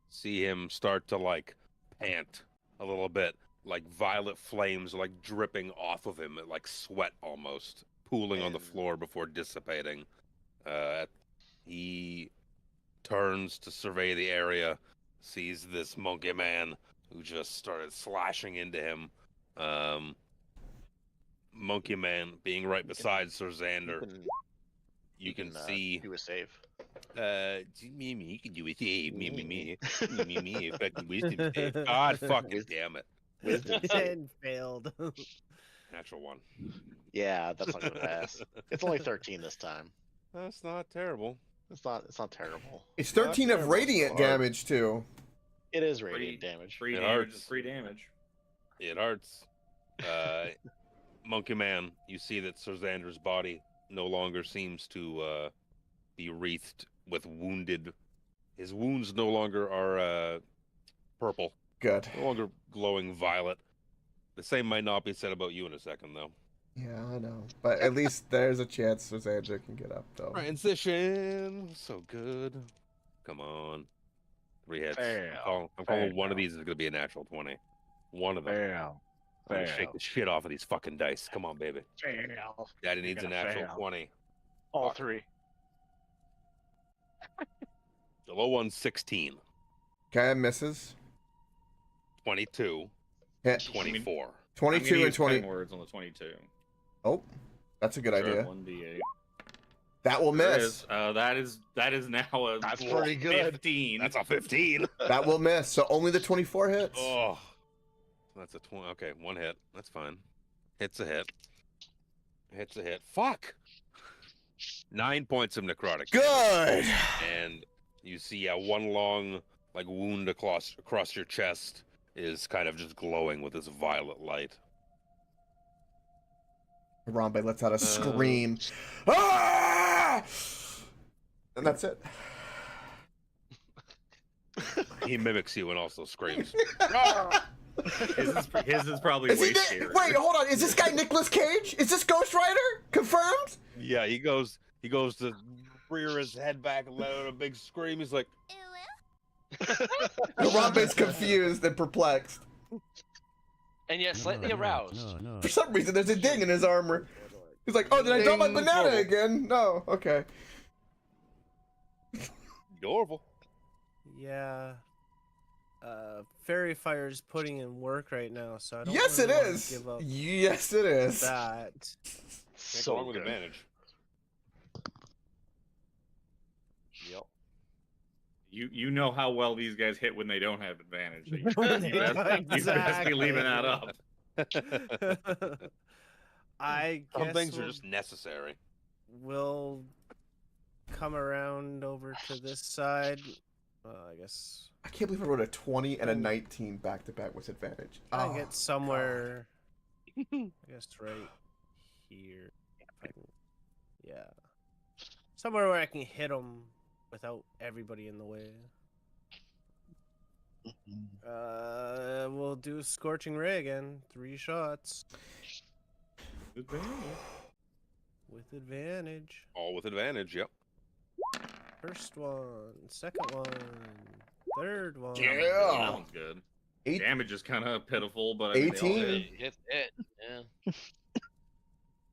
See him start to like pant a little bit, like violet flames like dripping off of him, like sweat almost, pooling on the floor before dissipating. He turns to survey the area, sees this monkey man who just started slashing into him. Monkey man being right beside Sir Xander. You can see. He was safe. Me, you can do it. Me. Fucking wisdom save. God fucking damn it. Wisdom save. And failed. Natural 1. Yeah, that's not gonna pass. It's only 13 this time. That's not terrible. It's not terrible. It's 13 of radiant Hard. damage too. It is radiant damage. Free It damage hurts. is free damage. It hurts. Monkey man, you see that Sir Xander's body no longer seems to be wreathed with wounded. His wounds no longer are purple, Good. no longer glowing violet. The same might not be said about you in a second, though. Yeah, I know. But at least there's a chance Sandra can get up though. Transition, so good. Come on, 3 hits. I'm calling one of these is gonna be a natural 20. One of them. I'm gonna shake the shit off of these fucking dice. Come on, baby. Daddy needs a natural 20. All 3. The low one's 16, Okay, misses. 22, Hit. 24. I'm 22 gonna and use 20. 10 words on the 22. Oh, that's a good idea. 1d8. That will There miss. is. That is now a That's pretty good. 15. That's a 15. That will miss. So only the 24 hits. Oh, that's a 20. Okay, 1 hit. That's fine. Hit's a hit. Hit's a hit. Fuck. 9 points of necrotic. Good. And you see one long like wound across your chest is kind of just glowing with this violet light. Harambe lets out a scream. Ah! And that's it. He mimics you and also screams. His is probably Is way he scarier. Wait, hold on. Is this guy Nicolas Cage? Is this Ghost Rider? Confirmed? Yeah, he goes to rear his head back and let out a big scream. He's like, Harambe's confused and perplexed. And yet slightly aroused. For some reason, there's a ding in his armor. He's like, oh, did I drop my Ding. banana Oh. again? No. Okay. adorable. Yeah. Fairy Fire's putting in work right now, so I don't Yes, it really wanna is. give up Yes, it is. that. Can't go wrong with advantage. Yep. You know how well these guys hit when they don't have advantage. So When they you best exactly. be leaving that up. I Some guess things are we'll, just necessary. we'll come around over to this side. I guess I can't believe I wrote a 20 and a 19 back to back with advantage. I Oh, get somewhere. I guess right here. If I can- yeah, somewhere where I can hit them without everybody in the way. We'll do Scorching Ray again. 3 shots with advantage. All with advantage, yep. First one, second one, third one. Yeah. That one's good. 8 Damage is kind of pitiful, but I mean, they all 18. hit. Hit it. Yeah.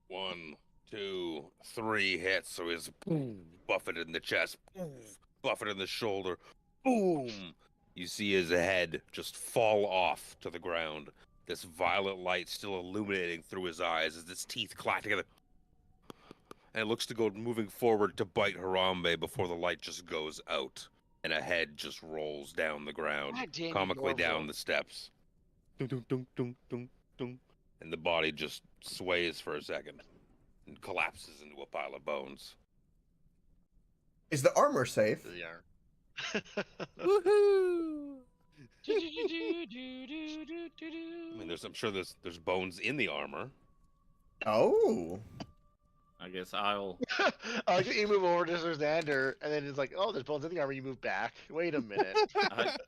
1, 2, 3 hits, so he's buffeted in the chest, buffeted in the shoulder, boom! You see his head just fall off to the ground. This violet light still illuminating through his eyes as his teeth clack together. and looks to go moving forward to bite Harambe before the light just goes out and a head just rolls down the ground, God damn you, comically down Norval. the steps. Dun, dun, dun, dun, dun, dun. And the body just sways for a second and collapses into a pile of bones. Is the armor safe? Yeah. Woohoo! I mean, I'm sure there's bones in the armor. Oh. I guess I'll. I like that you move over to Xander, and then it's like, oh, there's bones in the armor. You move back. Wait a minute.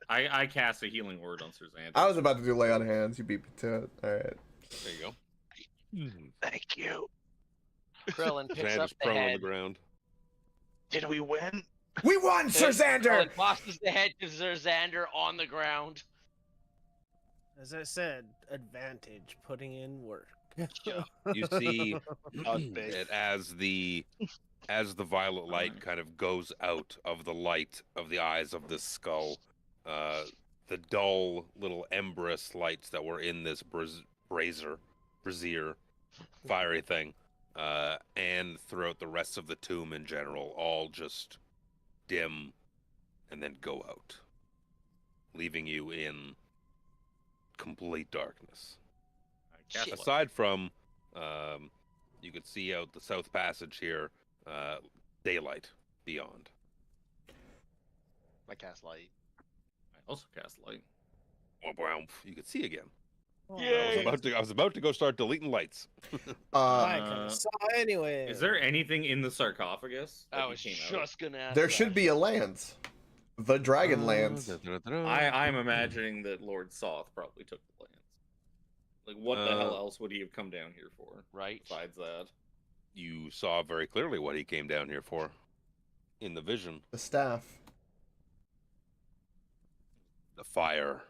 I cast a healing word on Sir Xander. I was about to do lay on hands. You beat me to it. All right. There you go. Thank you. Krillin picks up Xander's the prone on the head. ground. Did we win? We won, Sir Xander. Krillin tosses the head to Sir Xander on the ground. As I said, advantage, putting in work. You see big. it as the violet light kind of goes out of the light of the eyes of this skull. The dull little emberous lights that were in this brazier, fiery thing, and throughout the rest of the tomb in general, all just dim and then go out, leaving you in complete darkness. Aside from, you could see out the south passage here, daylight beyond. I cast light. I also cast light. You could see again. Yay! I was about to go start deleting lights. I kind of saw anyway. Is there anything in the sarcophagus? I that was you came out? just gonna ask. There that. should be a lance. The Dragon Lance. I'm imagining that Lord Soth probably took the lance. Like, what the hell else would he have come down here for? Right. Besides that. You saw very clearly what he came down here for in the vision. The staff. The fire.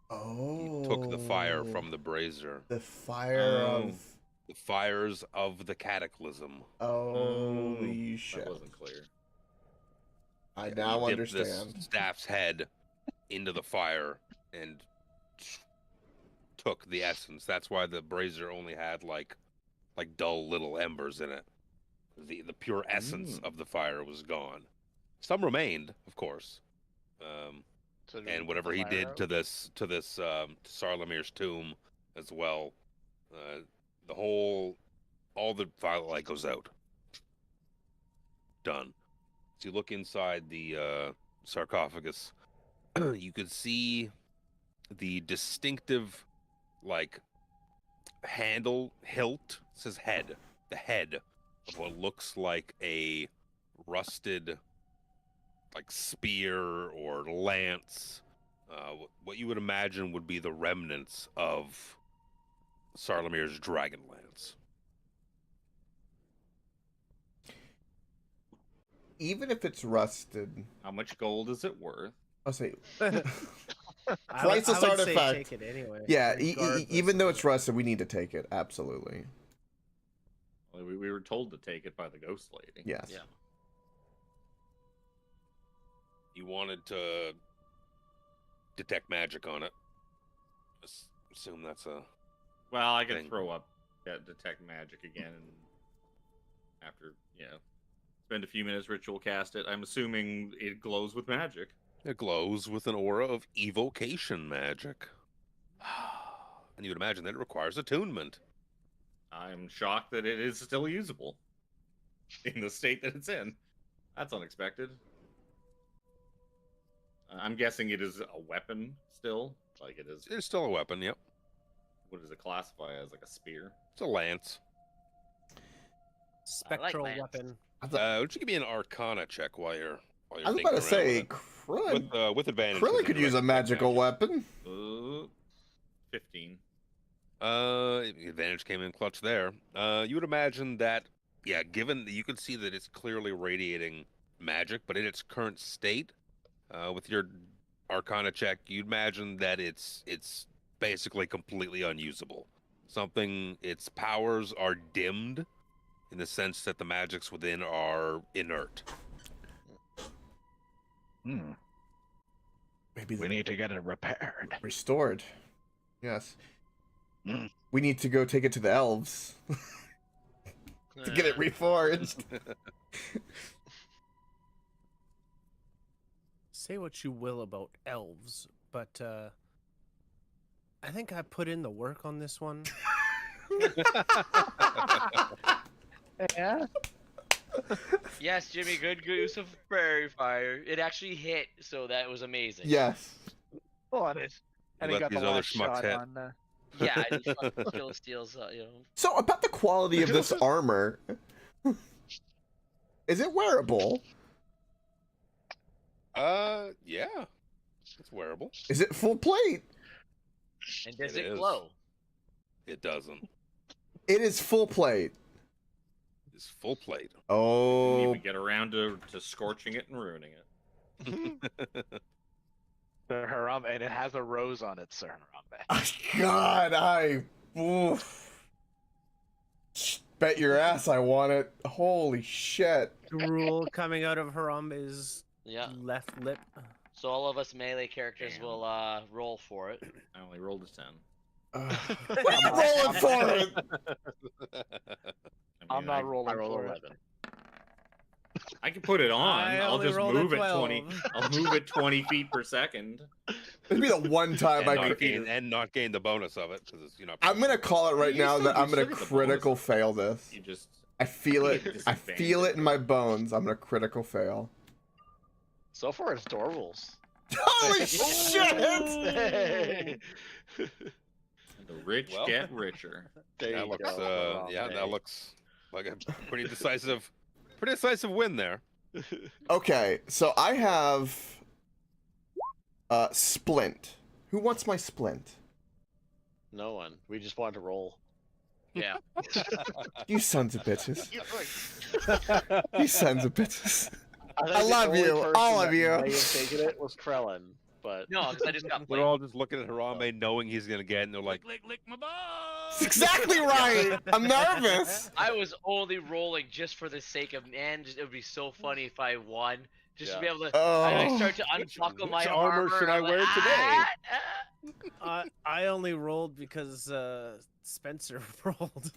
Oh. He took the fire from the brazier. The fire of. The fires of the cataclysm. Holy shit. That wasn't clear. I He now dipped this understand. staff's head into the fire and took the essence. That's why the brazier only had like dull little embers in it. The pure essence of the fire was gone. Some remained, of course. So do we And put whatever the he fire did out? to this Sarlamir's tomb as well, all the violet light goes out. Done. So you look inside the sarcophagus, you could see the distinctive, like, hilt, it says head, the head of what looks like a rusted, like, spear or lance, what you would imagine would be the remnants of Sarlamir's dragon lance. Even if it's rusted, How much gold is it worth? I'll say. I Priceless would say artifact. take it anyway. Yeah, regardless even though of it's it. rusted, we need to take it. Absolutely. Well, we were told to take it by the ghost lady. Yes. Yeah. You wanted to detect magic on it. Assume that's a... Well, I can Thing. throw up detect magic again after, spend a few minutes ritual cast it. I'm assuming it glows with magic. It glows with an aura of evocation magic. And you would imagine that it requires attunement. I'm shocked that it is still usable in the state that it's in. That's unexpected. I'm guessing it is a weapon still. Like it is. It's still a weapon, yep. What does it classify as? Like a spear? It's a lance. Spectral lance. weapon. Why don't you give me an Arcana check while you're I was thinking about to around say, with it? Krillin, With advantage. Krillin because could of use a detect magical magic. weapon. 15. The advantage came in clutch there. You would imagine that, given that you can see that it's clearly radiating magic, but in its current state, with your Arcana check, you'd imagine that it's basically completely unusable. Its powers are dimmed in the sense that the magics within are inert. Maybe We need to get it repaired. restored. Yes. Mm. We need to go take it to the elves. to get it reforged. Say what you will about elves, but I think I put in the work on this one. Yeah. Yes, Jimmy, good use of prairie fire. It actually hit, so that was amazing. Yes. On it. And he Let got the these other last schmucks shot hit. on. Yeah, and he fucking kill steals, So about the quality of this armor, is it wearable? Yeah. It's wearable. Is it full plate? And does It it is. glow? It doesn't. It is full plate. It's full plate. Didn't Oh, even get around to scorching it and ruining it. The Harambe, and it has a rose on it, Sir Harambe. God, oof. Bet your ass I want it. Holy shit. Drool coming out of Harambe's Yeah. left lip. So all of us melee characters Damn. will roll for it. I only rolled a 10. We're rolling for it. I'm not rolling I roll for 11. it. I can put it on. I I'll only just rolled a move it 12. 20. I'll move it 20 feet per second. It'd be the one time I could. and not gain the bonus of it because it's I'm gonna call it right You now still- that you I'm gonna still get the critical bonus. fail this. You just I feel it. get I feel it in my bones. I'm gonna critical fail. So far, it's Dorvals. Holy shit! Hey! the rich Well, get richer. There that you looks go. yeah, Harambe. that looks like a pretty decisive win there. Okay, so I have splint. Who wants my splint? No one. We just wanted to roll. Yeah. You sons of bitches. You sons of bitches. think I the love only you, person all of that you. May have taken it was Krellin, but No, because I just got They're played. all just looking at Harambe, knowing he's gonna get, it, and they're like, lick my balls. That's exactly right. I'm nervous. I was only rolling just for the sake of, man, it would be so funny if I won. Just to be able to, I Oh. start to unbuckle my which armor should I I'm wear like, today? I only rolled because Spencer rolled.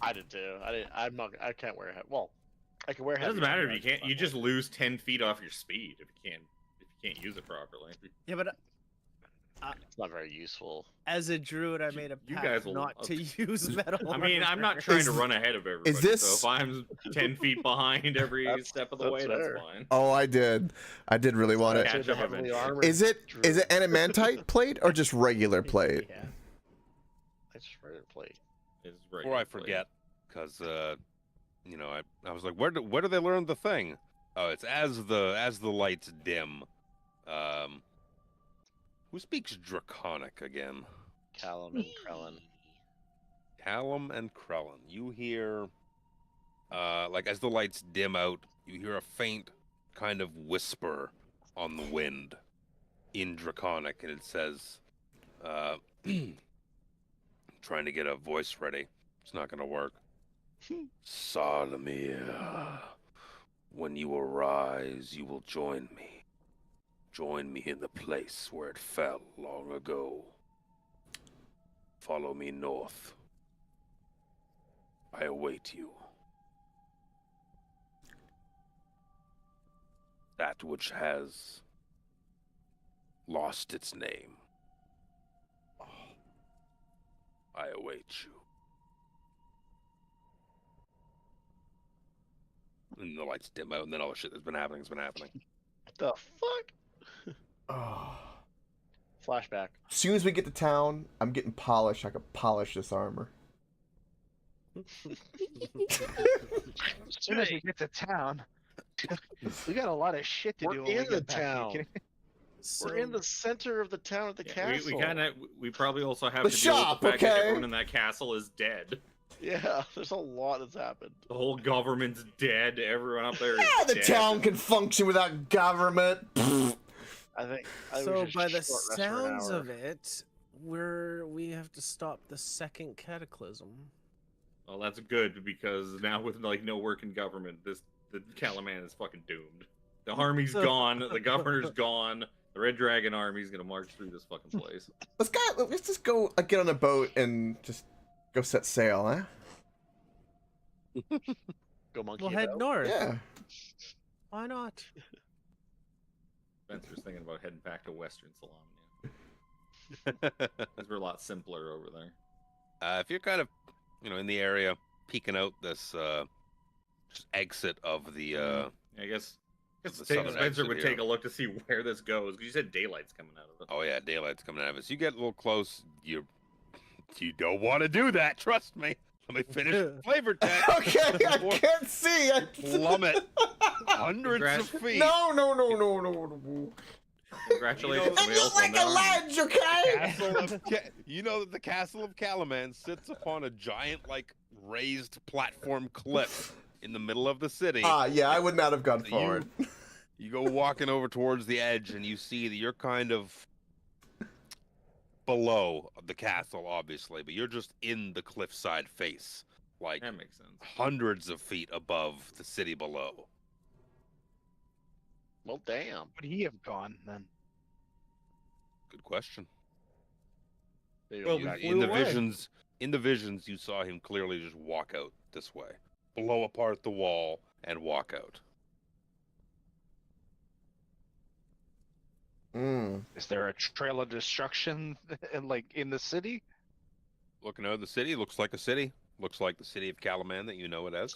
I did too. I can't wear a head. Well, I can wear It heavy doesn't matter if armor, you can't. but You just lose 10 feet off your speed if you can't use it properly. Yeah, but it's not very useful. as a druid, I made a You pact guys will- not to use metal. I mean, I'm not armor. trying to Is- run ahead of everybody. this- So if I'm 10 feet behind every That's- step of the that's way, fair. that's fine. Oh, I did. I did really want it. Catch The up heavily eventually. armored Is it druid. adamantite plate or just regular plate? Yeah. I just read it plate. It's before regular I plate. forget, because you know, I was like, where do they learn the thing? Oh, it's as the lights dim. Who speaks Draconic again? Callum and Krellin. Callum and Krellin. You hear, like as the lights dim out, you hear a faint kind of whisper on the wind in Draconic, and it says, trying to get a voice ready. It's not gonna work. Sodomir, when you arise, you will join me. Join me in the place where it fell long ago. Follow me north. I await you. That which has lost its name. I await you. And the lights dim out, and then all the shit that's been happening has been happening. The fuck? Oh. Flashback. As soon as we get to town, I'm getting polished. I could polish this armor. As soon as we get to town, we got a lot of shit to We're do. When in we the get back. Are you town. kidding me? We're in the center of the town at the Yeah, castle. we probably also have The to shop, deal with the fact that okay? everyone in that castle is dead. Yeah, there's a lot that's happened. The whole government's dead. Everyone up there is Yeah, the dead. town can function without government. I think So by the sounds of it, we have to stop the second cataclysm. Well, that's good because now with like no work in government, the Calaman is fucking doomed. The army's gone. The governor's gone. The Red Dragon army's gonna march through this fucking place. Let's just go get on a boat and just go set sail, huh? Go monkey We'll it head out. north. Yeah. Why not? Spencer's thinking about heading back to Western Salon. Because we're a lot simpler over there. If you're kind of, in the area, peeking out this just exit of the. I guess the Spencer southern exit would here. take a look to see where this goes. Because you said daylight's coming out of it. Oh yeah, daylight's coming out of it. So you get a little close. You don't want to do that. Trust me. Let me finish flavor test. Okay, I before can't see. plummet hundreds of feet. No. Congratulations, You know, whales, It's like on a that. ledge, okay? Castle of you know that the castle of Calaman sits upon a giant, raised platform cliff in the middle of the city. Yeah, I would not have gone So forward. You go walking over towards the edge, and you see that you're kind of below the castle, obviously, but you're just in the cliffside face, like That makes sense. hundreds of feet above the city below. Well, damn. Would he have gone then? Good question. There you Well, go. we In the flew away. visions, you saw him clearly just walk out this way, blow apart the wall, and walk out. Is there a trail of destruction in the city? Looking out of the city, looks like a city. Looks like the city of Calaman that you know it as.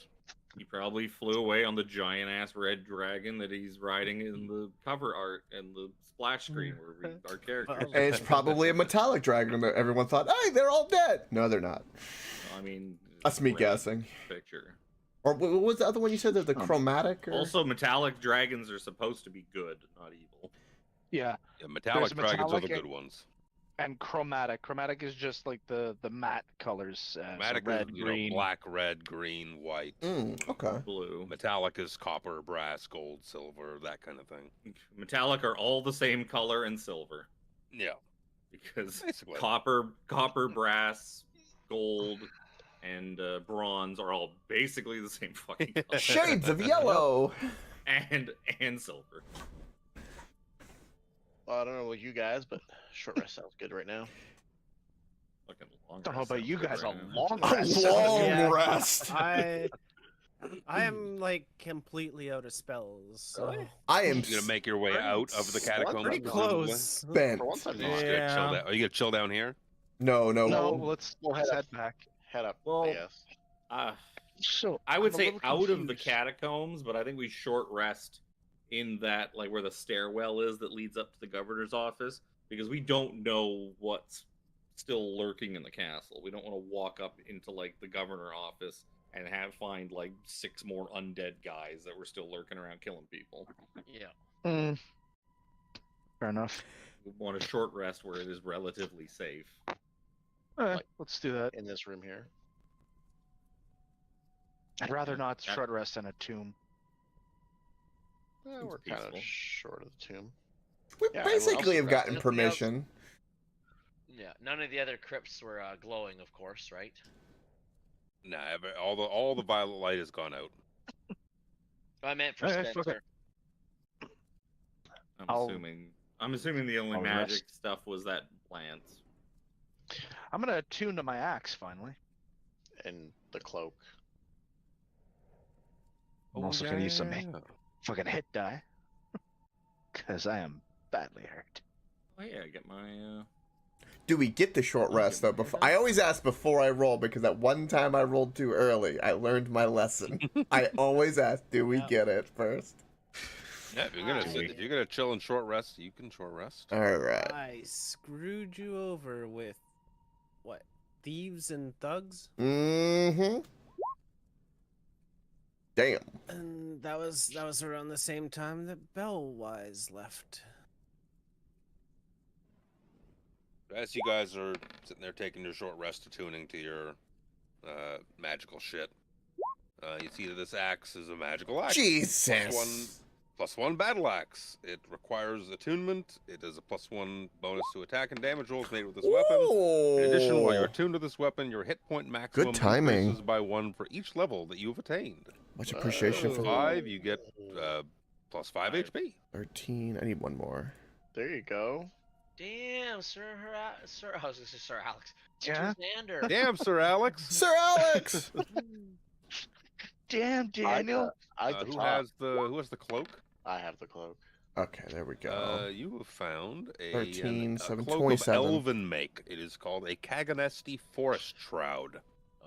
He probably flew away on the giant ass red dragon that he's riding in the cover art and the splash screen where our characters. And it's probably a metallic dragon that everyone thought, hey, they're all dead. No, they're not. I mean, That's me great guessing. Picture. Or what was the other one you said? The chromatic? Or... Also, metallic dragons are supposed to be good, not evil. Yeah. Yeah, metallic There's dragons are the metallic good ones. And chromatic. Chromatic is just like the matte colors. So Chromatic red, is, green. black, red, green, white. Okay. Blue. Metallic is copper, brass, gold, silver, that kind of thing. Metallic are all the same color and silver. Yeah, Because basically. copper, brass, gold, and bronze are all basically the same fucking color. Shades of yellow. and silver. Well, I don't know about you guys, but short rest sounds good right now. Fucking long Don't know rest about sounds you good guys. right A now. long A rest. long Yeah. rest. I am completely out of spells. So I am You're gonna make your way out of the Pretty catacombs. pretty presumably? close. spent. For once, I'm You're not. just gonna chill Yeah. down. Are you gonna chill down here? No. No, let's We'll head head back. Head up. Well, Yes. So I would I'm a say little out of the confused. catacombs, but I think we short rest in that, where the stairwell is that leads up to the governor's office, because we don't know what's still lurking in the castle. We don't want to walk up into the governor office and find 6 more undead guys that were still lurking around killing people. Yeah. Fair enough. We want a short rest where it is relatively safe. All right, Like- let's do that. In this room here. I'd rather not That- short rest in a tomb. We're peaceful. kind of short of the tomb. We Yeah, everyone else basically is have gotten resting. permission. Yeah. None of the other crypts were glowing, of course, right? Nah, all the violet light has gone out. I meant for Okay, fuck Spencer. I'm assuming the only I'll magic rest. stuff was that plants. I'm gonna attune to my axe finally. And the cloak. I'm also gonna use some fucking hit die. Cause I am badly hurt. Oh yeah, get my Do we get the short I'll rest get though? my Before rest. I always ask before I roll because that one time I rolled too early, I learned my lesson. I always ask, do we Yeah. get it first? Yeah, if you're gonna chill and short rest, you can short rest. All right. I screwed you over with what? Thieves and thugs? Mm-hmm. Damn. And that was around the same time that Bellwise left. As you guys are sitting there taking your short rest, attuning to your magical shit, you see that this axe is a magical axe. Jesus. +1 battle axe. It requires attunement. It is a +1 bonus to attack and damage rolls made with this weapon. In addition, while you're attuned to this weapon, your hit point maximum timing. increases by 1 for each level that you've attained. Much appreciation Oh. for 5, you get +5 HP. 13. I need one more. There you go. Damn, I was gonna say Sir Alex. Yeah? Xander. Damn, Sir Alex. Sir Alex! damn, Daniel. I like the who top. has the cloak? I have the cloak. Okay, there we go. You have found 13, a 7, cloak 27. of elven make. It is called a Kaganesti Forest Shroud.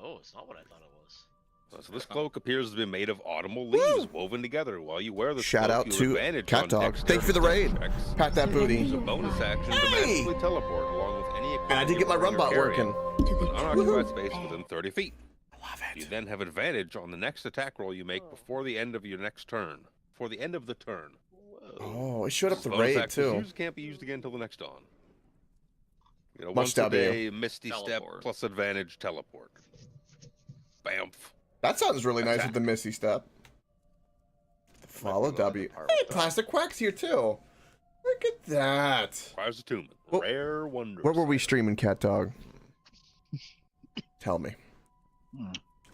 Oh, it's not what I thought it was. So this cloak appears to be made of autumnal leaves woven together. While you wear this Shout cloak, out you to advantage Cat on Dog. Thank you for the dexterity raid. checks. Pat that booty. Use a bonus action to Hey! magically teleport along with any And I did get my run bot working. To an unoccupied space within 30 feet. I love You it. then have advantage on the next attack roll you make before the end of your next turn. Before the end of the turn. Oh, it showed up the Bonus raid actions too. used can't be used again until the next dawn. You know, Much once a W. day, Misty Step Teleport. plus advantage teleport. Bamf. That sounds really nice Attack. with the Missy Step. Follow Might be one of the W. part Hey, with that. Plastic Quack's here too. Look at that. Requires attunement. Well, Rare wonder. Where were we sight. streaming, Cat Dog? Tell me.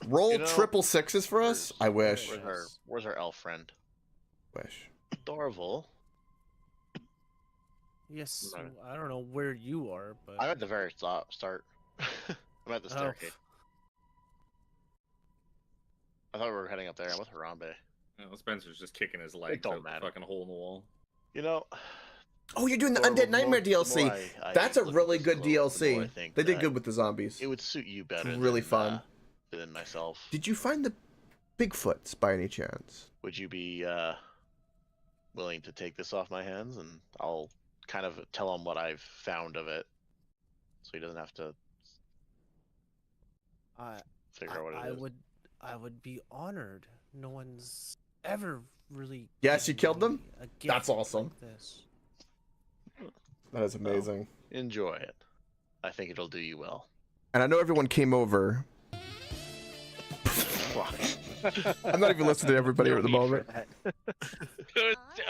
Roll You know, triple sixes for us? I wish. Where's our elf friend? Wish. Dorval. Yes, Right. I don't know where you are, but I'm at the very start. I'm at the Oh. staircase. I thought we were heading up there. I'm with Harambe. No, Spencer's just kicking his legs don't out the matter. fucking hole in the wall. You know, Oh, you're doing the Dorval, Undead Nightmare the more DLC. I That's a look at really this good cloak, the more I DLC. think They did that good with the zombies. It would suit you better. really than, fun. Than myself. Did you find the Bigfoots by any chance? Would you be willing to take this off my hands, and I'll kind of tell him what I've found of it, so he doesn't have to I figure out what it is. I would be honored. No one's ever really. Yes, you given killed them? me a gift That's awesome. like this. That is amazing. Enjoy it. I think it'll do you well. And I know everyone came over. I'm not even listening to everybody No at the need for moment. that.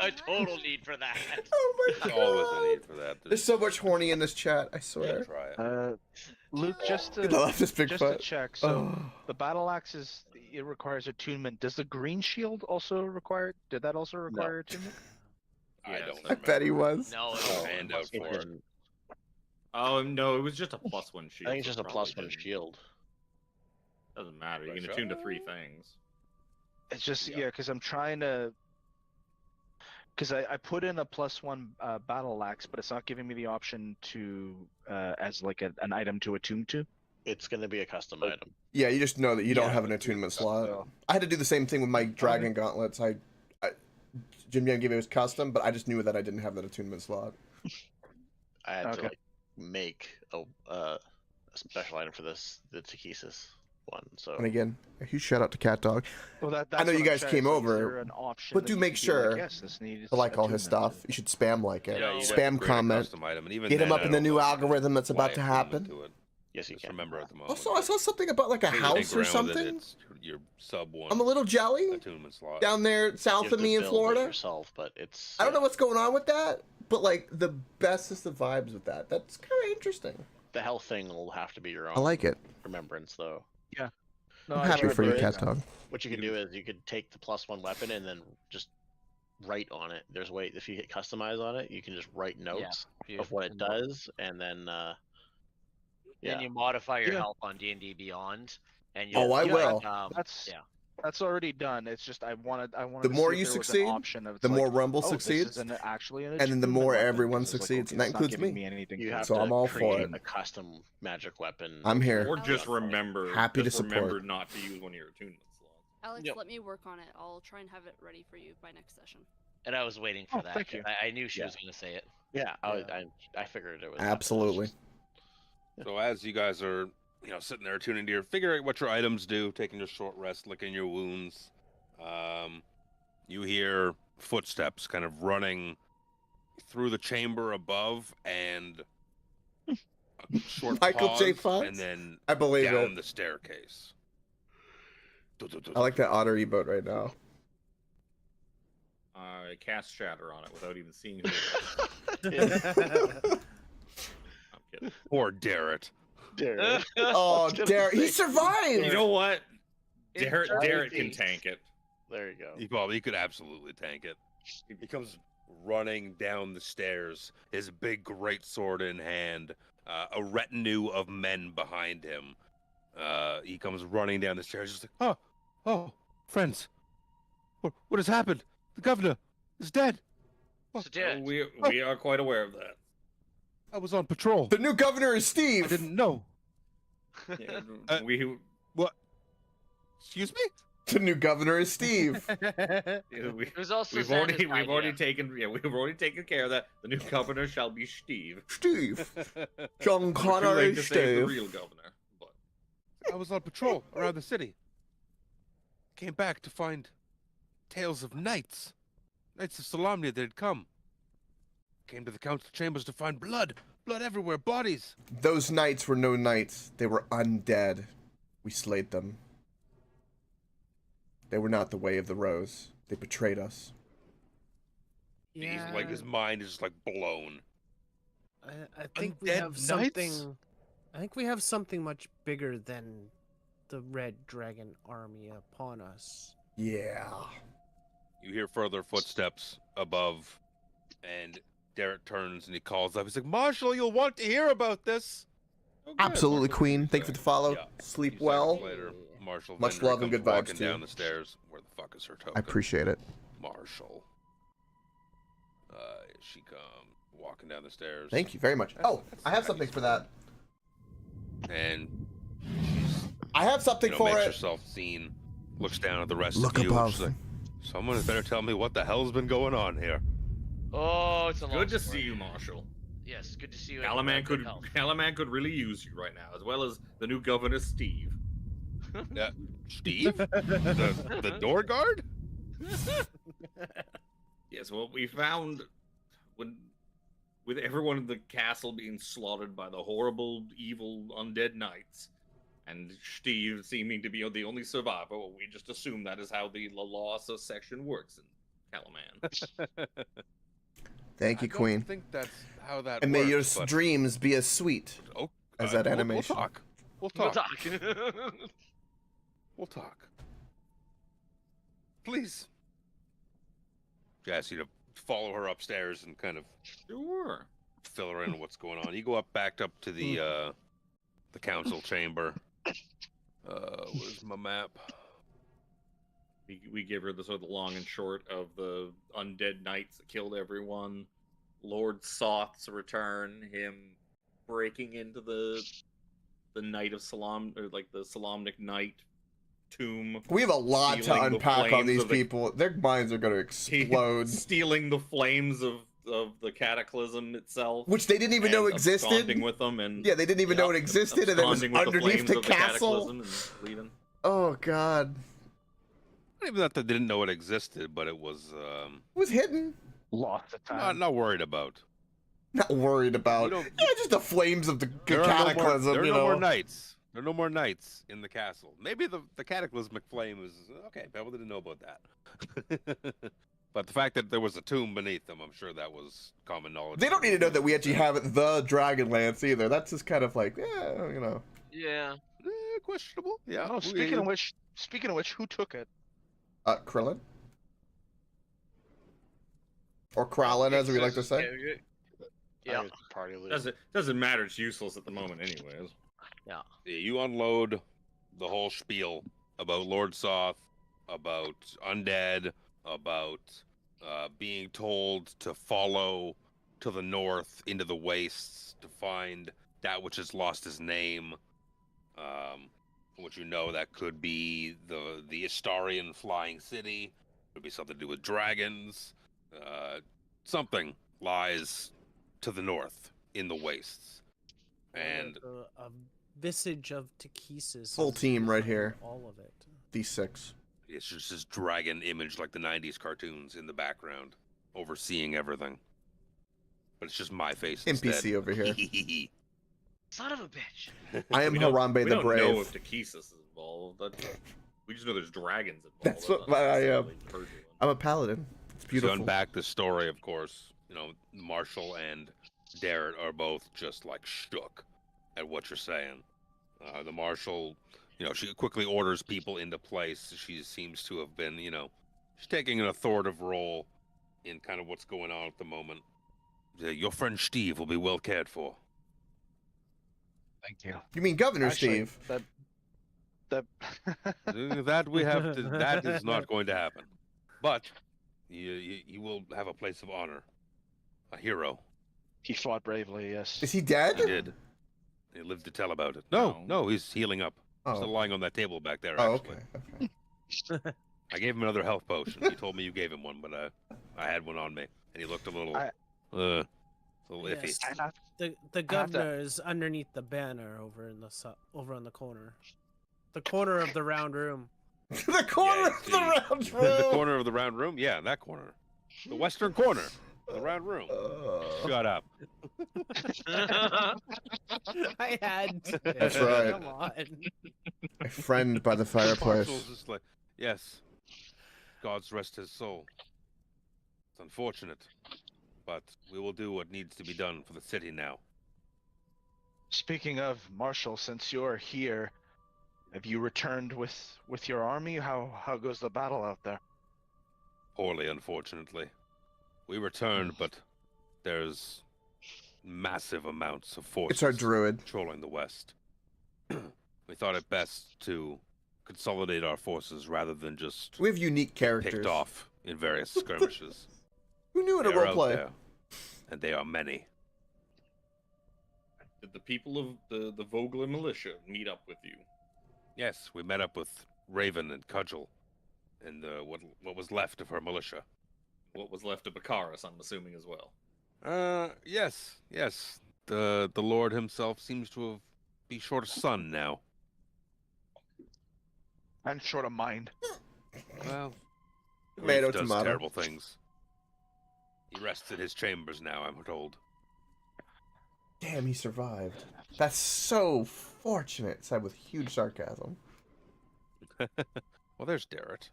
A total need for that. Oh my There's always a god. need for that. There's so much horny in this chat, I swear. Try it. Luke, just I to love this just to Bigfoot. check. So Oh. the battle axe it requires attunement. Does the green shield also require? Did that also require attunement? I Yes, don't I bet he remember. was. No, Oh, hand out it for it. didn't. Oh no, it was just a +1 shield. I think it's just a Probably +1 didn't. shield. Doesn't matter. You can Right, attune to so- 3 things. It's just Yeah. yeah, because I'm trying to. Because I put in a +1 battle axe, but it's not giving me the option to as like an item to attune to. It's going to be a custom item. Yeah, you just know that you don't Yeah. have an attunement slot. So- I had to do the same thing with my dragon gauntlets. Jim Young gave it as custom, but I just knew that I didn't have that attunement slot. I had to Okay. like make a special item for the Takesis one. So And again, a huge shout out to Cat Dog. Well, that's I know what you I'm guys saying, came is, like, is over, there an option but that do you make could be like, sure yes, this needs I like all his attunement. stuff. You should spam like it. Yeah, you'd have to Spam create a comment. custom item, and even Get him then, up I in the don't new know algorithm that's about why to I happen. attunement to it. yes, you Just can. remember at the moment. Also, I saw something about like a Maybe house or ground that something. it's your sub one I'm a little jelly attunement slot. down there You south have of to me in build it Florida. yourself, but it's. I don't know what's going on with that, but like the bestest of vibes with that. That's kind of interesting. The health thing will have to be your own. I like it. remembrance though. No, I'm I happy tried for you, doing Cat that. Dog. What you could do is you could take the +1 weapon and then just write on it. There's a way if you hit customize on it, you can just write notes of what it does, and then Then you modify your Yeah. health on D&D Beyond, and you. Oh, I Yeah, will. That's yeah. That's already done. It's just I wanted. The to more see if you there was succeed, an option of, the it's more like, Rumble oh, succeeds, This isn't actually an and then the attunement more weapon, everyone 'cause it's like, succeeds, okay, and that it's not includes giving me. me anything you to have So to I'm all for create it. a custom magic weapon. I'm here. Or just Alex, remember. Happy to just support. remember not to use one of your attunement slots. Alex, Yep. let me work on it. I'll try and have it ready for you by next session. And I was waiting for Oh, that. thank you. I knew she Yeah. was going to say it. Yeah, Yeah. I figured it was Absolutely. So as you guys are, sitting there tuning to figuring out what your items do, taking your short rest, licking your wounds, you hear footsteps kind of running through the chamber above, and a short Michael J. pause, Fox? and then I believe down it. the staircase. I like that otter emote right now. I cast shatter on it without even seeing who it is. I'm kidding. Poor Darrett. Derek. Oh, Just Derek, he say- survived. You know what? In Derek can Jersey. tank it. There you go. He could absolutely tank it. He comes running down the stairs, his big great sword in hand, a retinue of men behind him. He comes running down the stairs, just like, oh, Friends, what has happened? The governor is dead. So, Derek, We are quite aware of that. I was on patrol. The new governor is Steve. I didn't know. Yeah, What? Excuse me? The new governor is Steve. it was also we've Santa's already idea. taken care of that. The new governor shall be Steve. Steve. John Too Connor late is to save the Steve. real governor. But I was on patrol around the city. Came back to find tales of knights. Knights of Solamnia that had come. Came to the council chambers to find blood. Blood everywhere, bodies. Those knights were no knights. They were undead. We slayed them. They were not the way of the rose. They betrayed us. He's like, his mind is just like blown. I think we Undead have knights? something. I think we have something much bigger than the Red Dragon army upon us. Yeah. You hear further footsteps above, and Derek turns and he calls up. He's like, Marshall, you'll want to hear about this. oh, good. Absolutely, Queen. Thank you for the follow. Yeah. Sleep A few well. seconds later, Marshall Much Vendor love and comes good vibes walking to you. down the stairs. Where the fuck is her token? I appreciate it. Marshall. She comes walking down the stairs. Thank you very much. Oh, I have something for that. And I have something for makes it. herself seen, looks down at the rest Look of you. and above. She's like, someone better tell me what the hell's been going on here. Oh, it's a long Good to story. see you, Marshall. Yes, good to see you. Alaman could really use you right now, as well as the new governor, Steve. Steve? the door guard? Yes, well, we found with everyone in the castle being slaughtered by the horrible, evil undead knights, and Steve seeming to be the only survivor, well, we just assume that is how the law section works in Calaman. Thank you, I Queen. don't think that's how that And works. may your but- dreams be as sweet Oh, as that we'll animation. talk. We'll We'll talk. talk. We'll talk. Please. She asks you to follow her upstairs and kind of Sure. fill her in on what's going on. You go back up to the council chamber. Where's my map? We give her the sort of the long and short of the undead knights that killed everyone, Lord Soth's return, him breaking into the Knight of Salam, or like the Solamnic Knight tomb. We have a lot to Stealing the unpack on flames these of the- people. Their minds are going to explode. Stealing the flames of the cataclysm itself. Which they didn't even know and existed. absconding with them, and Yeah, they didn't even know it existed, and it was absconding with underneath flames the of castle. cataclysm and leaving. Oh, God. Not even that they didn't know it existed, but it was It was hidden. Lost of time. not worried about. Not worried about. You don't- Yeah, just the flames of the There are cataclysm, there are you no know. more knights. There are no more knights in the castle. Maybe the cataclysmic flame is okay. People didn't know about that. But the fact that there was a tomb beneath them, I'm sure that was common knowledge. They don't need to know that we actually have the Dragonlance either. That's just kind of like, yeah, you know. Yeah. Questionable. Yeah. Oh, speaking of which, who took it? Krillin? Or Krallin, as we like to say. Yeah. Party leader. Doesn't matter. It's useless at the moment, anyways. Yeah, you unload the whole spiel about Lord Soth, about Undead, about being told to follow to the north into the wastes to find that which has lost his name. Which you know that could be the Istarian flying city. Could be something to do with dragons. Something lies to the north in the wastes. And A visage of Takesis. Full is team right behind here. All of it. D6. it's just this dragon image like the 90s cartoons in the background, overseeing everything. But it's just my face NPC instead. over here. Son of a bitch. I am We don't- Harambe we the don't know Brave. if Takesis is involved. We just know there's dragons involved. That's what not I am. necessarily Persian. I'm a paladin. It's To beautiful. unpack the story, of course, Marshall and Darrett are both just like shook at what you're saying. The Marshall, she quickly orders people into place. She seems to have been, she's taking an authoritative role in kind of what's going on at the moment. Your friend Steve will be well cared for. Thank you. You mean Governor Actually, Steve? That That we have to. That is not going to happen. But you will have a place of honor, a hero. he fought bravely. Yes. Is he dead? He did. He lived to tell about it. No, he's healing up. Oh, Still lying on that table back there. oh, Actually, okay. I gave him another health potion. He told me you gave him one, but I had one on me, and he looked a little, a little iffy. Yes. I have- The I have to- governor is underneath the banner over in the over on the corner. The corner of the round room. The corner Yeah, of the see. round The room. corner of the round room? Yeah, that corner. The western corner of the round room. Shut up. I had to. That's right. Come on. A friend by the Marshall's fireplace. just like, yes, God's rest his soul. It's unfortunate, but we will do what needs to be done for the city now. Speaking of Marshall, since you're here, have you returned with your army? How goes the battle out there? Poorly, unfortunately. We returned, but there's massive amounts of forces It's our druid. controlling the west. We thought it best to consolidate our forces rather than just We have unique characters. picked off in various skirmishes. Who knew how to They are out roleplay? there, and they are many. Did the people of the Vogler militia meet up with you? Yes, we met up with Raven and Cudgel, and what was left of her militia. What was left of Bakaris, I'm assuming as well. Yes. The Lord himself seems to be short of sun now. And short of mind. Well, Tomato, Reef does tomato. terrible things. He rests in his chambers now, I'm told. Damn, he survived. That's so fortunate, said with huge sarcasm. Well, there's Darrett.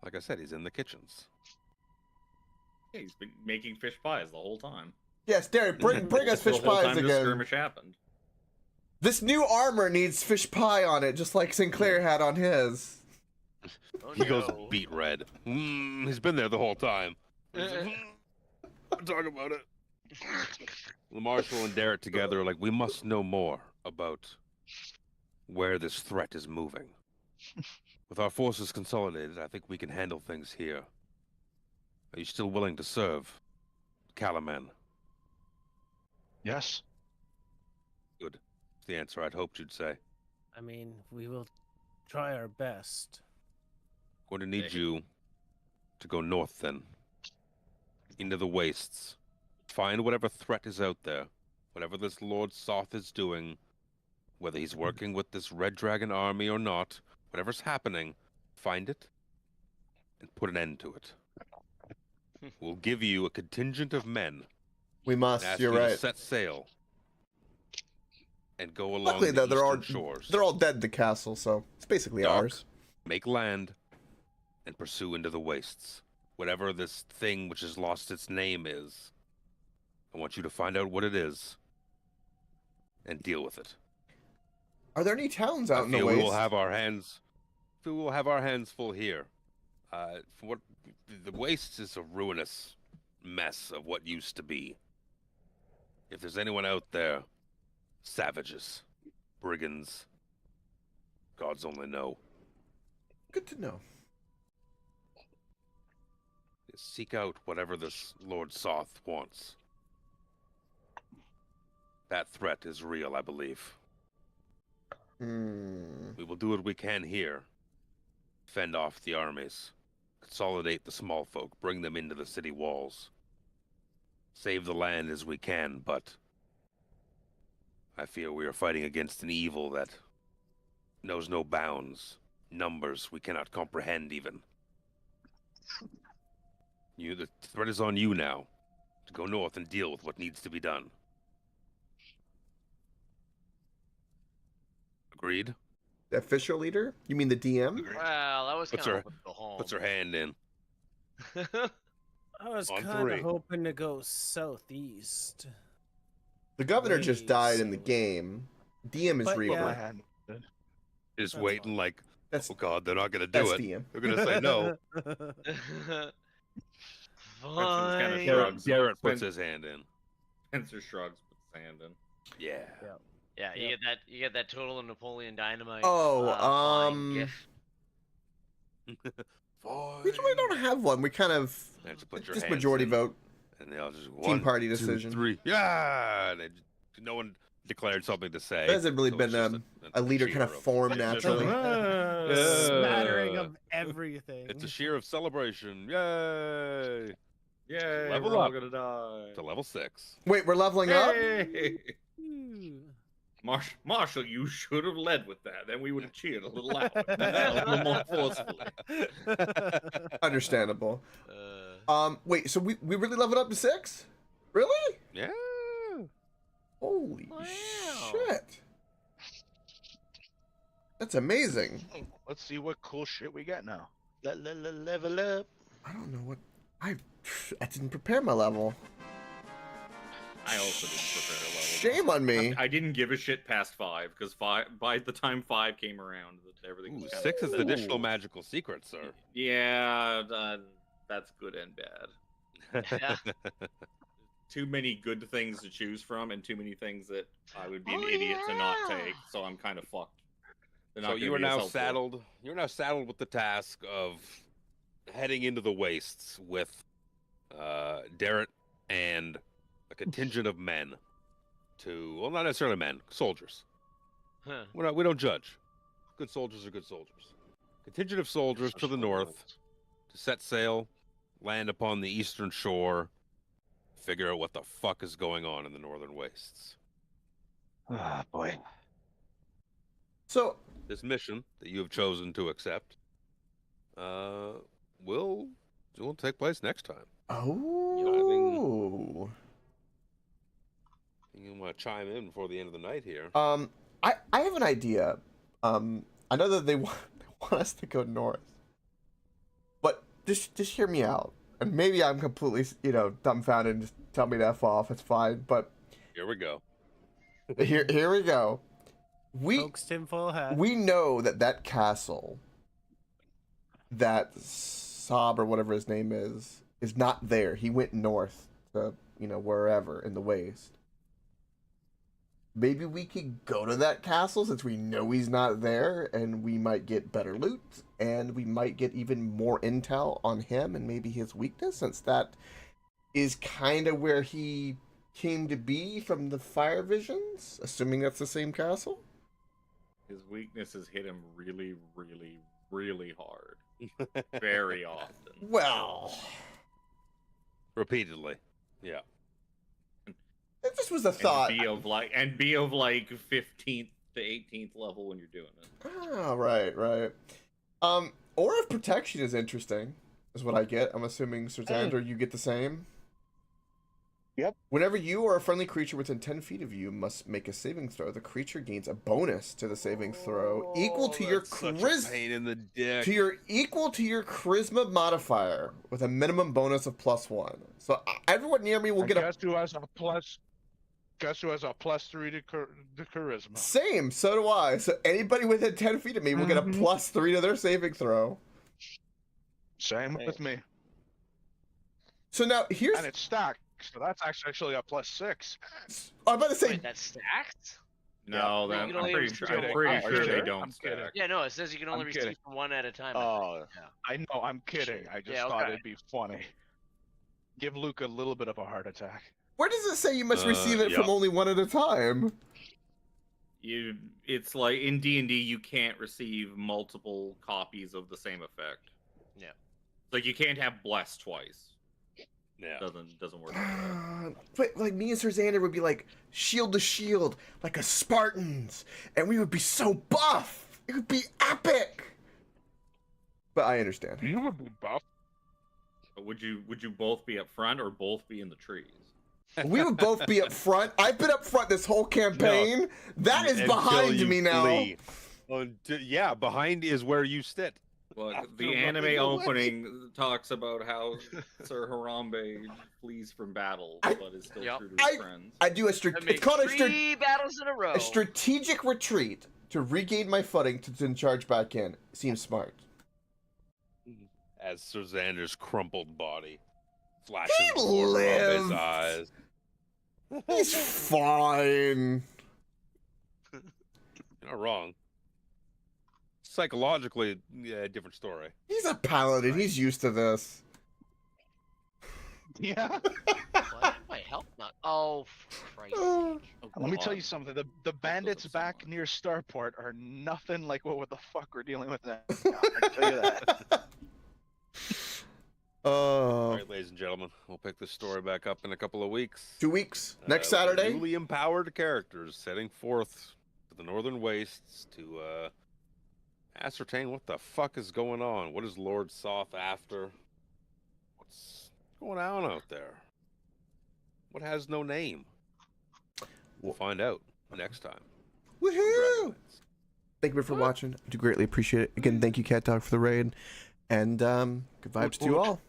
Like I said, he's in the kitchens. Yeah, he's been making fish pies the whole time. Yes, Derek, bring us fish the whole pies time this again. skirmish happened. This new armor needs fish pie on it, just like Sinclair had on his. Oh, He goes no. beet red. He's been there the whole time. He's like, talk about it. Marshall and Darrett together are like, we must know more about where this threat is moving. With our forces consolidated, I think we can handle things here. Are you still willing to serve, Calaman? Yes. Good. That's the answer I'd hoped you'd say. I mean, we will try our best. Going to need you to go north then. Into the wastes. Find whatever threat is out there. Whatever this Lord Soth is doing. Whether he's working with this Red Dragon army or not. Whatever's happening. Find it. And put an end to it. We'll give you a contingent of men. We And must, ask you're you to right. set sail. And go along Luckily, the though, eastern shores. they're all dead in the castle, so it's basically Dock, ours. Make land. And pursue into the wastes. Whatever this thing which has lost its name is. I want you to find out what it is. And deal with it. Are there any towns out I in the feel waste? we will have our hands. We will have our hands full here. For what the wastes is a ruinous mess of what used to be. If there's anyone out there, savages, brigands, gods only know. Good to know. Seek out whatever this Lord Soth wants. That threat is real, I believe. We will do what we can here. Fend off the armies. Consolidate the small folk. Bring them into the city walls. Save the land as we can, but I fear we are fighting against an evil that knows no bounds. Numbers we cannot comprehend even. The threat is on you now. To go north and deal with what needs to be done. Agreed? The official leader? You mean the DM? Well, I was Puts kind her- of hoping to go home. Puts her hand in. I was On kind three. of hoping to go southeast. The governor just died in the Please. game. DM is But Reaper. yeah. My hand. Just That's waiting fine. like, That's oh god, they're not gonna do that's it. DM. They're gonna say no. kinda Fine. shrugs. Garrett puts Spen- his hand in. Spencer shrugs, puts his hand in. Yeah. Yeah. Yeah, Yep. you get that total of Napoleon Dynamite. Oh, flying GIF. We really don't have one. We kind of And to put your just hands majority in, vote. and they all just Team 1, party 2, decision. 3, yeah. And no one declared something to say. There hasn't really so been it's just a leader cheer kind of formed it's just naturally. a- Smattering Yeah. of everything. It's a sheer of celebration. Yay! Yay, Level we're all up. gonna die. To level 6. Wait, we're leveling up? Hey! Ooh. Marshall, you should have led with that. Then we would have cheered a little louder, a little more forcefully. Understandable. Uh, Wait, so we really leveled up to 6? Really? Yeah. Holy Wow. shit. That's amazing. Let's see what cool shit we get now. Level up. I don't know what I didn't prepare my level. I also didn't prepare a level. Shame on me. I didn't give a shit past 5 because by the time 5 came around, everything was Ooh, kind 6 of is additional magical secret, sir. Yeah, that's good and bad. yeah. Too many good things to choose from, and too many things that I would be an idiot to not take. So I'm kind of fucked. They're not So gonna you are be as now helpful. saddled. You're now saddled with the task of heading into the wastes with Darrett and a contingent of men. Well, not necessarily men, soldiers. Huh. We don't judge. Good soldiers are good soldiers. Contingent of soldiers to the north to set sail, land upon the eastern shore, figure out what the fuck is going on in the northern wastes. Ah, boy. So This mission that you have chosen to accept will take place next time. oh. You want to chime in before the end of the night here? I have an idea. I know that they want us to go north, but just hear me out. And maybe I'm completely dumbfounded and just tell me to F off. It's fine. But Here we go. here we go. Coke's tinfoil hat. We know that castle, that Saab or whatever his name is not there. He went north to wherever in the waste. Maybe we could go to that castle since we know he's not there, and we might get better loot, and we might get even more intel on him and maybe his weakness, since that is kind of where he came to be from the fire visions, assuming that's the same castle. His weaknesses hit him really, really, really hard, very often. Well, Repeatedly. Yeah. it just was a thought. And be of like 15th to 18th level when you're doing it. Ah, right. Aura of Protection is interesting, is what I get. I'm assuming, Sir Xander, you get the same? Yep. Whenever you or a friendly creature within 10 feet of you must make a saving throw, the creature gains a bonus to the saving throw equal to your charisma. Pain in the dick. Equal to your charisma modifier with a minimum bonus of +1. So everyone near me will get Guess who has a plus? Guess who has a +3 to charisma? Same. So do I. So anybody within 10 feet of me will get a +3 to their saving throw. Same with me. So now here's. And it's stacked, so that's actually a +6. I'm about to say. Wait, that's stacked? No, Yeah, then you can I'm only pretty receive sure, one. I'm pretty Oh, sure sure? they don't I'm kidding. stack. Yeah, no, it says you can only I'm receive kidding. one at a time. Oh, Yeah. I know, I'm kidding. I just Yeah, thought okay. it'd be funny. Give Luke a little bit of a heart attack. Where does it say you must receive it from yeah. only one at a time? It's like in D&D you can't receive multiple copies of the same effect. Yeah. Like you can't have bless twice. Yeah. Doesn't work. Like that. But like me and Sir Xander would be like shield to shield, like a Spartans, and we would be so buff. It would be epic. But I understand. You would be buff. But would you both be up front or both be in the trees? We would both be up front. I've been up front this whole campaign. That is Until behind you me now. flee. Yeah, behind is where you sit. Well, After the running anime away. opening talks about how Sir Harambe flees from battle, but is still Yep. true to his friends. I do a it's called a, 3 battles in a row. a strategic retreat to regain my footing to then charge back in. Seems smart. As Sir Xander's crumpled body flashes He before Harambe's lived. eyes. He's fine. You're not wrong. Psychologically, yeah, different story. He's a paladin. He's used to this. Yeah. What? My health not. Oh, for Christ's sake. Oh, Let me tell God. you something. The bandits back near Starport are nothing like what the fuck we're dealing with now. I can tell you that. All Oh, right, ladies and gentlemen, we'll pick this story back up in a couple of weeks. 2 weeks. Next With Saturday. Newly empowered characters setting forth to the Northern Wastes to ascertain what the fuck is going on. What is Lord Soth after? What's going on out there? What has no name? We'll find out next time. Woohoo! Thank you for watching. I do greatly appreciate it. Again, thank you, Cat Dog, for the raid. And good vibes to you all.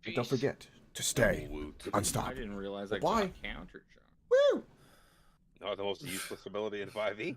And don't forget to stay I unstoppable. didn't realize I Why? got countered, John. Woo! Not the most useless ability in 5e.